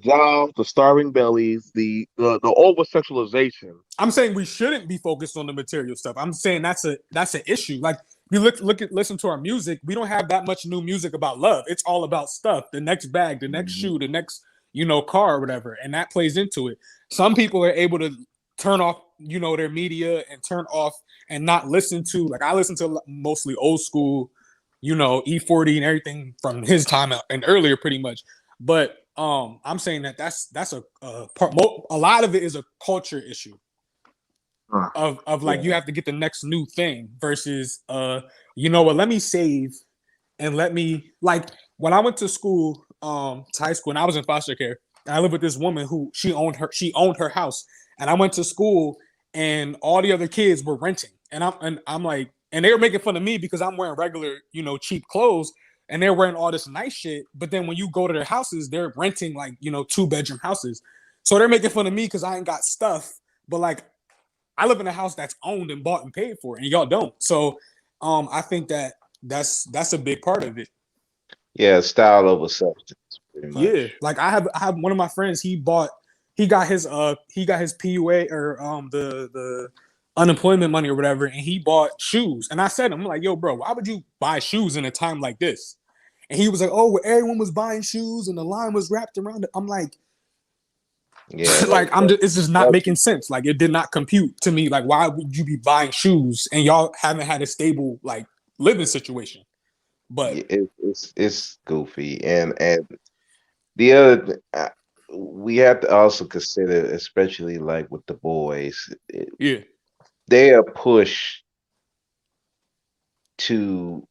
jobs, the starving bellies, the over sexualization. I'm saying we shouldn't be focused on the material stuff. I'm saying that's an issue. Like, you listen to our music, we don't have that much new music about love. It's all about stuff. The next bag, the next shoe, the next car or whatever, and that plays into it. Some people are able to turn off their media and turn off and not listen to, like, I listen to mostly old school, E40 and everything from his time and earlier, pretty much. But I'm saying that's a part. A lot of it is a culture issue of like, you have to get the next new thing versus let me save and let me, like, when I went to school, to high school, and I was in foster care, and I lived with this woman who she owned her house, and I went to school and all the other kids were renting, and I'm like, and they were making fun of me because I'm wearing regular cheap clothes, and they're wearing all this nice shit. But then when you go to their houses, they're renting like 2-bedroom houses, so they're making fun of me because I ain't got stuff. But, like, I live in a house that's owned and bought and paid for, and y'all don't. So I think that's a big part of it. Yeah, style over substance, pretty much. Yeah, like, I have one of my friends. He got his PUA, or the unemployment money or whatever, and he bought shoes. And I said, I'm like, yo, bro, why would you buy shoes in a time like this? And he was like, oh, well, everyone was buying shoes and the line was wrapped around it. I'm like, yeah, like, it's just not making sense. Like, it did not compute to me. Like, why would you be buying shoes and y'all haven't had a stable, like, living situation? But it's goofy, and the other we have to also consider, especially like with the boys, they are pushed to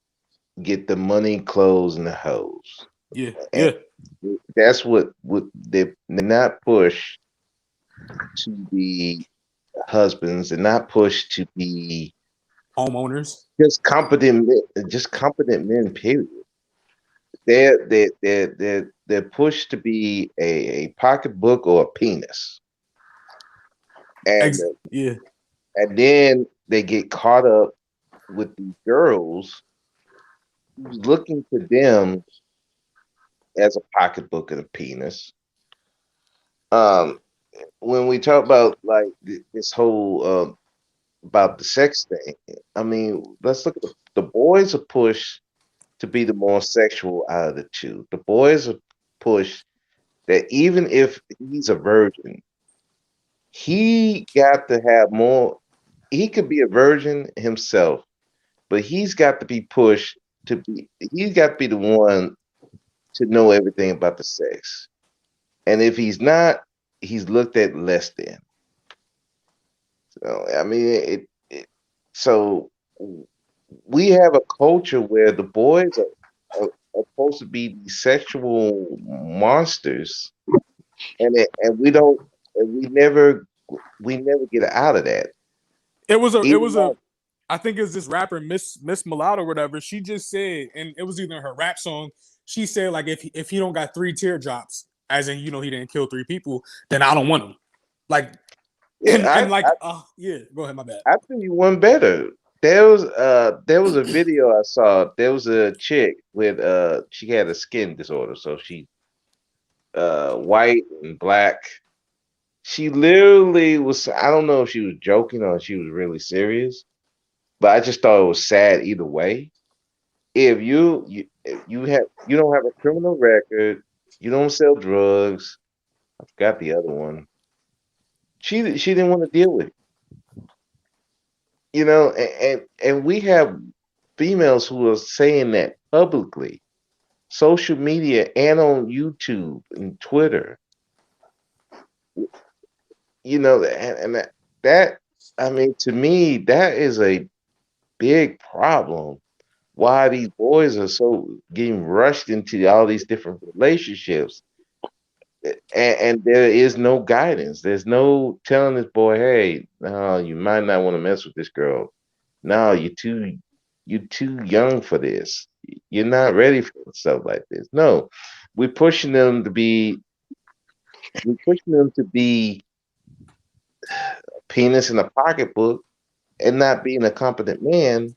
get the money, clothes, and the hoes. Yeah, and that's what they're not pushed to be husbands. They're not pushed to be Homeowners. just competent men. Period. They're pushed to be a pocketbook or a penis, and Yeah. and then they get caught up with these girls who's looking to them as a pocketbook and a penis. Um, when we talk about like this whole about the sex thing, I mean, let's look at the boys are pushed to be the more sexual out of the two. The boys are pushed that even if he's a virgin, he got to have more. He could be a virgin himself, but he's got to be pushed to be. He's got to be the one to know everything about the sex. And if he's not, he's looked at less than. So I mean, so we have a culture where the boys are supposed to be these sexual monsters, and we don't, and we never get out of that. It was Even a I think it's this rapper Miss Mulatto or whatever. She just said, and it was either her rap song. She said like if he don't got 3 teardrops, as in he didn't kill 3 people, then I don't want him. Like and like yeah, go ahead, my bad. I think you one better. There was a video I saw. There was a chick with she had a skin disorder, so she white and black. She literally was, I don't know if she was joking or she was really serious, but I just thought it was sad either way. If you don't have a criminal record, you don't sell drugs. I forgot the other one. She didn't want to deal with it. And we have females who are saying that publicly, social media and on YouTube and Twitter. And that I mean, to me, that is a big problem. Why these boys are so getting rushed into all these different relationships, and there is no guidance. There's no telling this boy, hey, no, you might not want to mess with this girl. No, you're too young for this. You're not ready for stuff like this. No, we're pushing them to be we're pushing them to be a penis in a pocketbook and not being a competent man,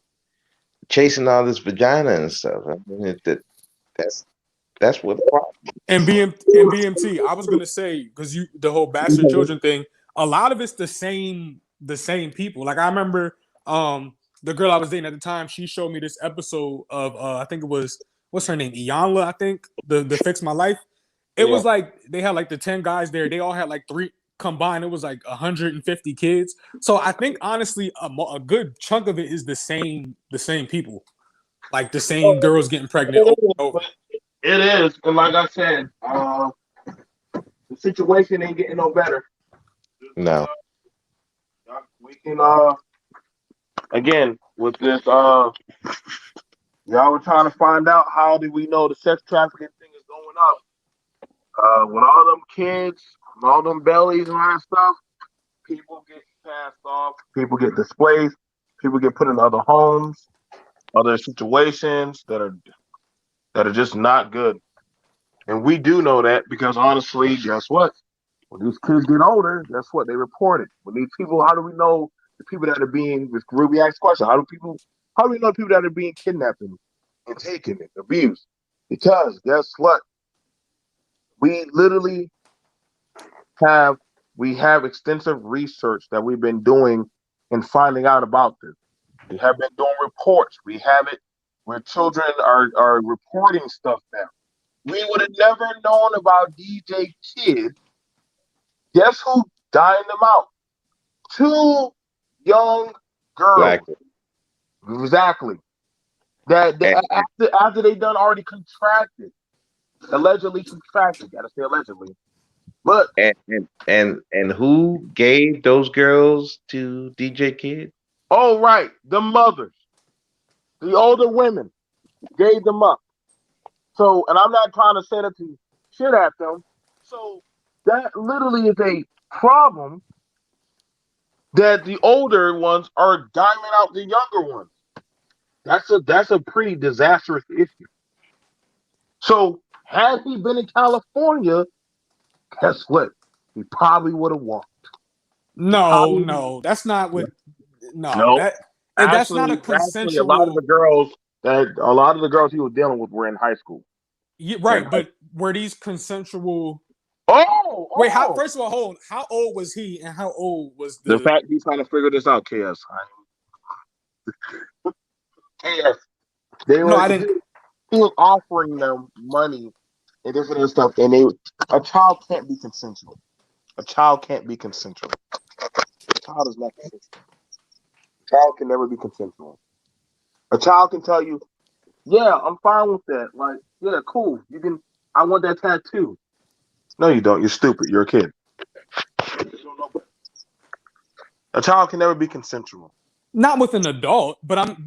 chasing all this vagina and stuff. I mean, that's what the problem. BMT, I was gonna say because the whole bastard children thing, a lot of it's the same people. Like I remember the girl I was dating at the time, she showed me this episode of I think it was what's her name, Iyanla, I think, the Fix My Life. It was like they had like the 10 guys there, they all had like 3 combined, it was like 150 kids. So I think honestly a good chunk of it is the same people. Like the same girls getting pregnant over and over. It is, and like I said, the situation ain't getting no better. No. We can again with this y'all were trying to find out how do we know the sex trafficking thing is going up. With all them kids, and all them bellies and all that stuff, people get passed off, people get displaced, people get put in other homes, other situations that are just not good. And we do know that because honestly, guess what? When these kids get older, guess what? They report it. When these people, how do we know the people that are being, with Ruby asked question, how do we know people that are being kidnapped and taken and abused? Because guess what? We literally have extensive research that we've been doing and finding out about this. We have been doing reports. We have it where children are reporting stuff now. We would have never known about DJ Kid. Guess who dined them out? 2 young girls. Exactly. That after they done already contracted, allegedly contracted. Gotta say allegedly. But and who gave those girls to DJ Kid? Oh right, the mothers, the older women gave them up. So, and I'm not trying to say that to shit at them. So that literally is problem that the older ones are diming out the younger ones. That's a pretty disastrous issue. So had he been in California, guess what? He probably would have walked. No, that's not what. No, No, that's not a actually, a lot of consensual. the girls he was dealing with were in high school. Yeah, right, but were these consensual? Oh, wait. How? First of all, hold on. How old was he, and how old was the fact he's trying to figure this out, KS. KS. I didn't. He was offering them money and different stuff, and a child can't be consensual. A child can't be consensual. A child is not consensual. A child can never be consensual. A child can tell you, "Yeah, I'm fine with that. Like, yeah, cool. You can. I want that tattoo." No, you don't. You're stupid. You're a kid. A child can never be consensual. Not with an adult, but I'm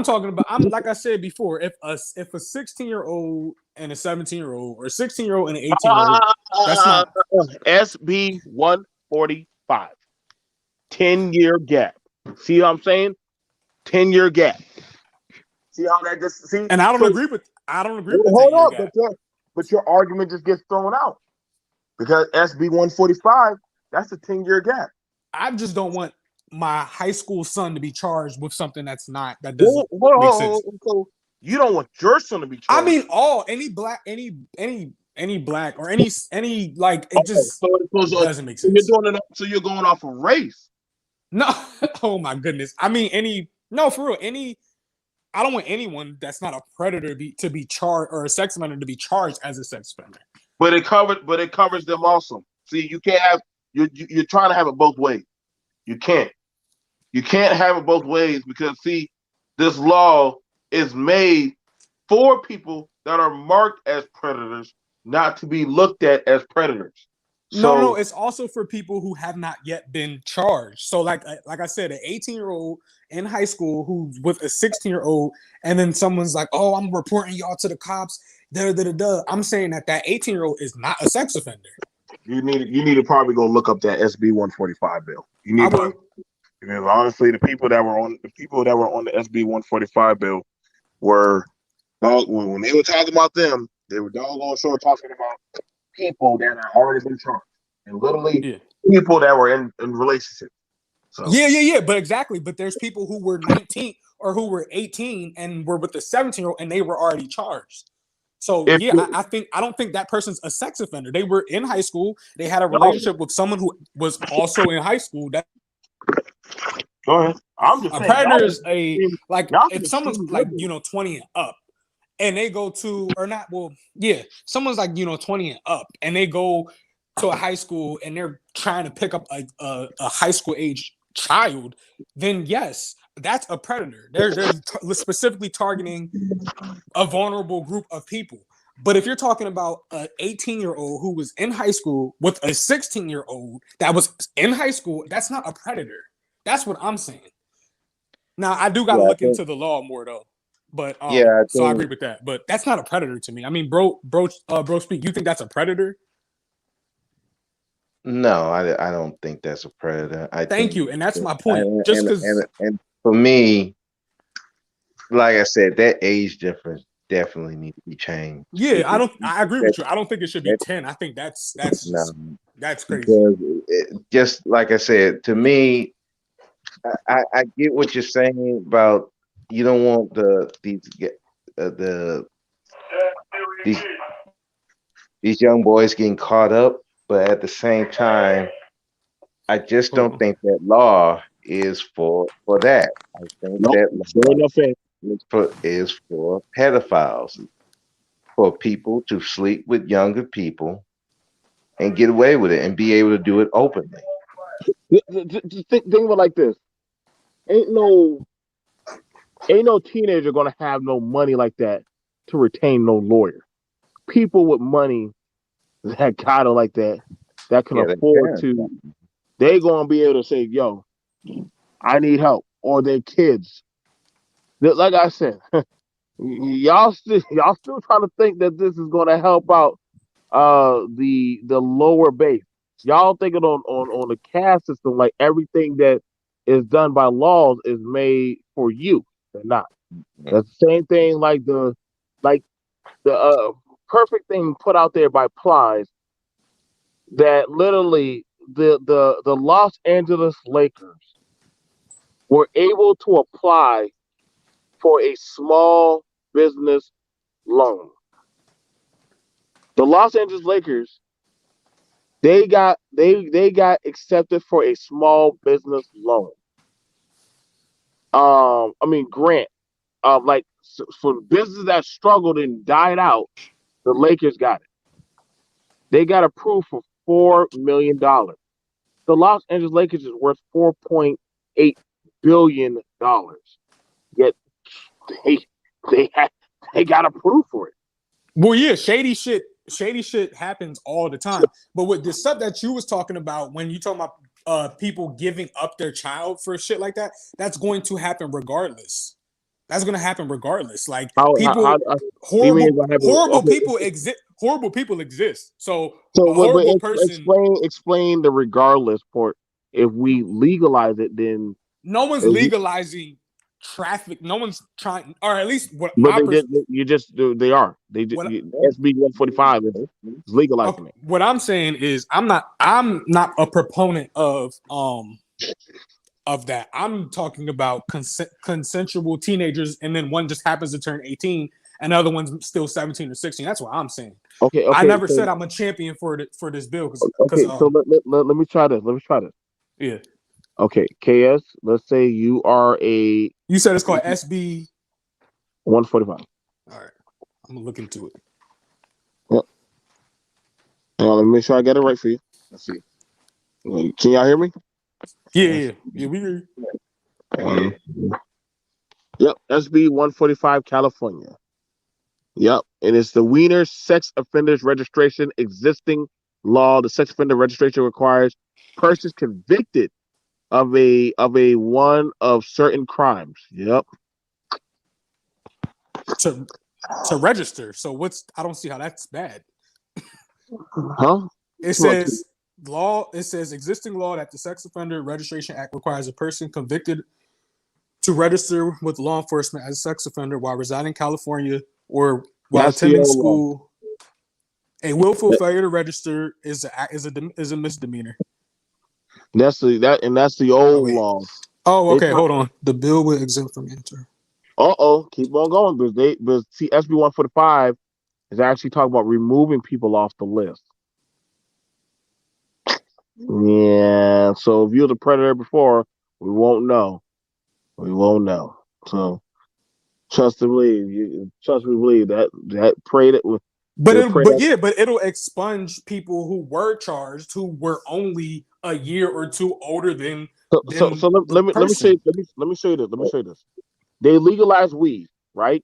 talking about. I'm like I said before. If a 16-year-old and a 17-year-old, or a 16-year-old and an 18-year-old, that's not SB 145. 10-year gap. See what I'm saying? 10-year gap. See how that just see? And I don't agree with the 10-year gap. But your argument just gets thrown out because SB 145. That's a 10-year gap. I just don't want my high school son to be charged with something that doesn't make sense. So you don't want your son to be charged? I mean, any black or any like it just doesn't make sense. So you're going off of race? No, oh my goodness. I mean, for real, I don't want anyone that's not a predator to be charged, or a sex offender to be charged as a sex offender. But it covers them also. See, you can't have you're trying to have it both ways. You can't have it both ways because see, this law is made for people that are marked as predators, not to be looked at as predators. So, no, it's also for people who have not yet been charged. So like I said, an 18-year-old in high school who's with a 16-year-old, and then someone's like, "Oh, I'm reporting y'all to the cops." I'm saying that 18-year-old is not a sex offender. You need to probably go look up that SB 145 bill. You need to, because honestly, the people that were on the SB 145 bill were when they were talking about them, they were doggone sure talking about people that have already been charged, and literally people that were in relationships. So. Yeah. But exactly. But there's people who were 19 or who were 18 and were with the 17-year-old, and they were already charged. So I don't think that person's a sex offender. They were in high school. They had a relationship with someone who was also in high school. Go ahead. I'm just saying, predator is if someone's like 20 and up, and they go to someone's like 20 and up, and they go to a high school and they're trying to pick up a high school age child, then yes, that's a predator. They're specifically targeting a vulnerable group of people. But if you're talking about an 18-year-old who was in high school with a 16-year-old that was in high school, that's not a predator. That's what I'm saying. Now I do gotta look into the law more though. But so I agree with that. But that's not a predator to me. I mean, bro, speak. You think that's a predator? No, I don't think that's a predator. Thank you, and that's my point. Just because, and for me, like I said, that age difference definitely needs to be changed. Yeah, I agree with you. I don't think it should be 10. I think that's crazy. Because just like I said, to me, I get what you're saying about you don't want these young boys getting caught up, but at the same time, I just don't think that law is for that. I think that law is for pedophiles, for people to sleep with younger people and get away with it and be able to do it openly. Just think of it like this: ain't no teenager gonna have no money like that to retain no lawyer. People with money that got it like that can afford to, they gonna be able to say, "Yo, I need help," or their kids. Like I said, y'all still trying to think that this is gonna help out the lower base. Y'all thinking on the caste system like everything that is done by laws is made for you. They're not. That's the same thing like the perfect thing put out there by Plies that literally the Los Angeles Lakers were able to apply for a small business loan. The Los Angeles Lakers they got accepted for a small business loan. I mean grant. Like for businesses that struggled and died out, the Lakers got it. They got approved for $4 million. The Los Angeles Lakers is worth $4.8 billion. Yet they they had, they got approved for it. Well, yeah, shady shit happens all the time. But with the stuff that you was talking about when you talking about people giving up their child for shit like that, that's going to happen regardless. That's going to happen regardless. Like people, horrible people exist. Horrible people exist. So a horrible person. Explain the regardless part. If we legalize it, then no one's legalizing traffic. No one's trying, or at least what. But they are. SB 145 is legalizing it. What I'm saying is, I'm not a proponent of that. I'm talking about consensual teenagers, and then one just happens to turn 18, and the other one's still 17 or 16. That's what I'm saying. Okay. I never said I'm a champion for this bill. So let me try this. Yeah. Okay, KS. Let's say you are a. You said it's called SB 145. All right, I'm gonna look into it. Yep. Let me make sure I get it right for you. Let's see. Can y'all hear me? Yeah, we hear you. Yep, SB 145, California. Yep, and it's the Wiener Sex Offenders Registration existing law. The sex offender registration requires persons convicted of a one of certain crimes. Yep. To register. So I don't see how that's bad. Huh? It says existing law that the Sex Offender Registration Act requires a person convicted to register with law enforcement as a sex offender while residing in California or while attending school. A willful failure to register is a misdemeanor. That's the old law. Oh, okay. Hold on. The bill will exempt from enter. Keep on going because SB 145 is actually talking about removing people off the list. Yeah, so if you're the predator before, we won't know. So trust me, believe that prayed it with. But it'll expunge people who were charged who were only a year or two older than. So let me show you this. They legalize weed, right?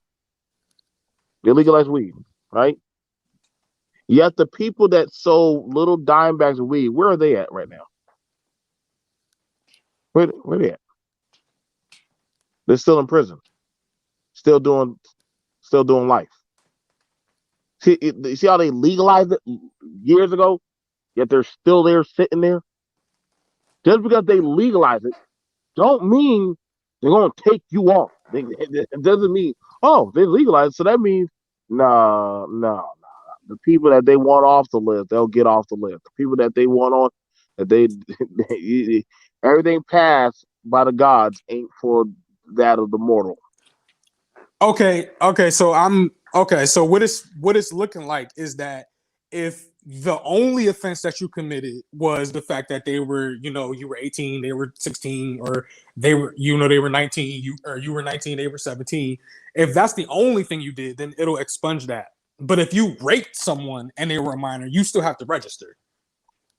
Yet the people that sold little dime bags of weed, where are they at right now? Where are they at? They're still in prison, still doing life. See how they legalized it years ago, yet they're still there sitting there. Just because they legalize it, don't mean they're gonna take you off. It doesn't mean they legalized, so that means no. The people that they want off the list, they'll get off the list. The people that they want on, that they everything passed by the gods ain't for that of the mortal. Okay. So what it's looking like is that if the only offense that you committed was the fact that they were, you were 18, they were 16, or they were, they were 19, you were 19, they were 17. If that's the only thing you did, then it'll expunge that. But if you raped someone and they were a minor, you still have to register.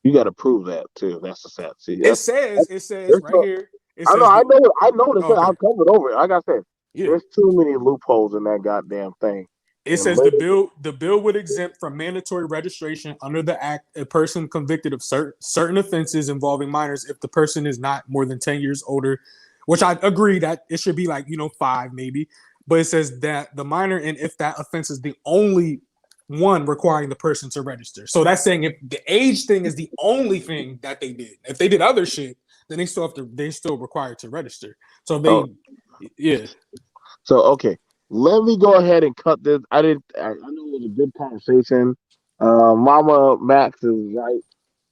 You got to prove that too. That's the sad. See, it says right here. I know. I'll cover it over. Like I said, there's too many loopholes in that goddamn thing. It says the bill would exempt from mandatory registration under the act a person convicted of certain offenses involving minors if the person is not more than 10 years older, which I agree that it should be like 5 maybe. But it says that the minor, and if that offense is the only one requiring the person to register. So that's saying if the age thing is the only thing that they did. If they did other shit, then they still required to register. So yeah. So okay, let me go ahead and cut this. I know it was a good conversation. Mama Max is right.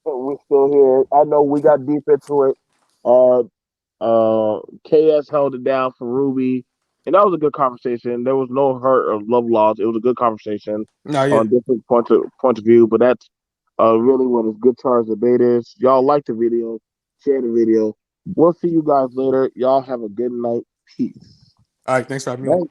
We're still here. I know we got deep into it. Uh, KS held it down for Ruby, and that was a good conversation. There was no hurt or love lost. It was a good conversation on different point of view. But that's really what is good charge debate is. Y'all like the video, share the video. We'll see you guys later. Y'all have a good night. Peace. All right, thanks for having me.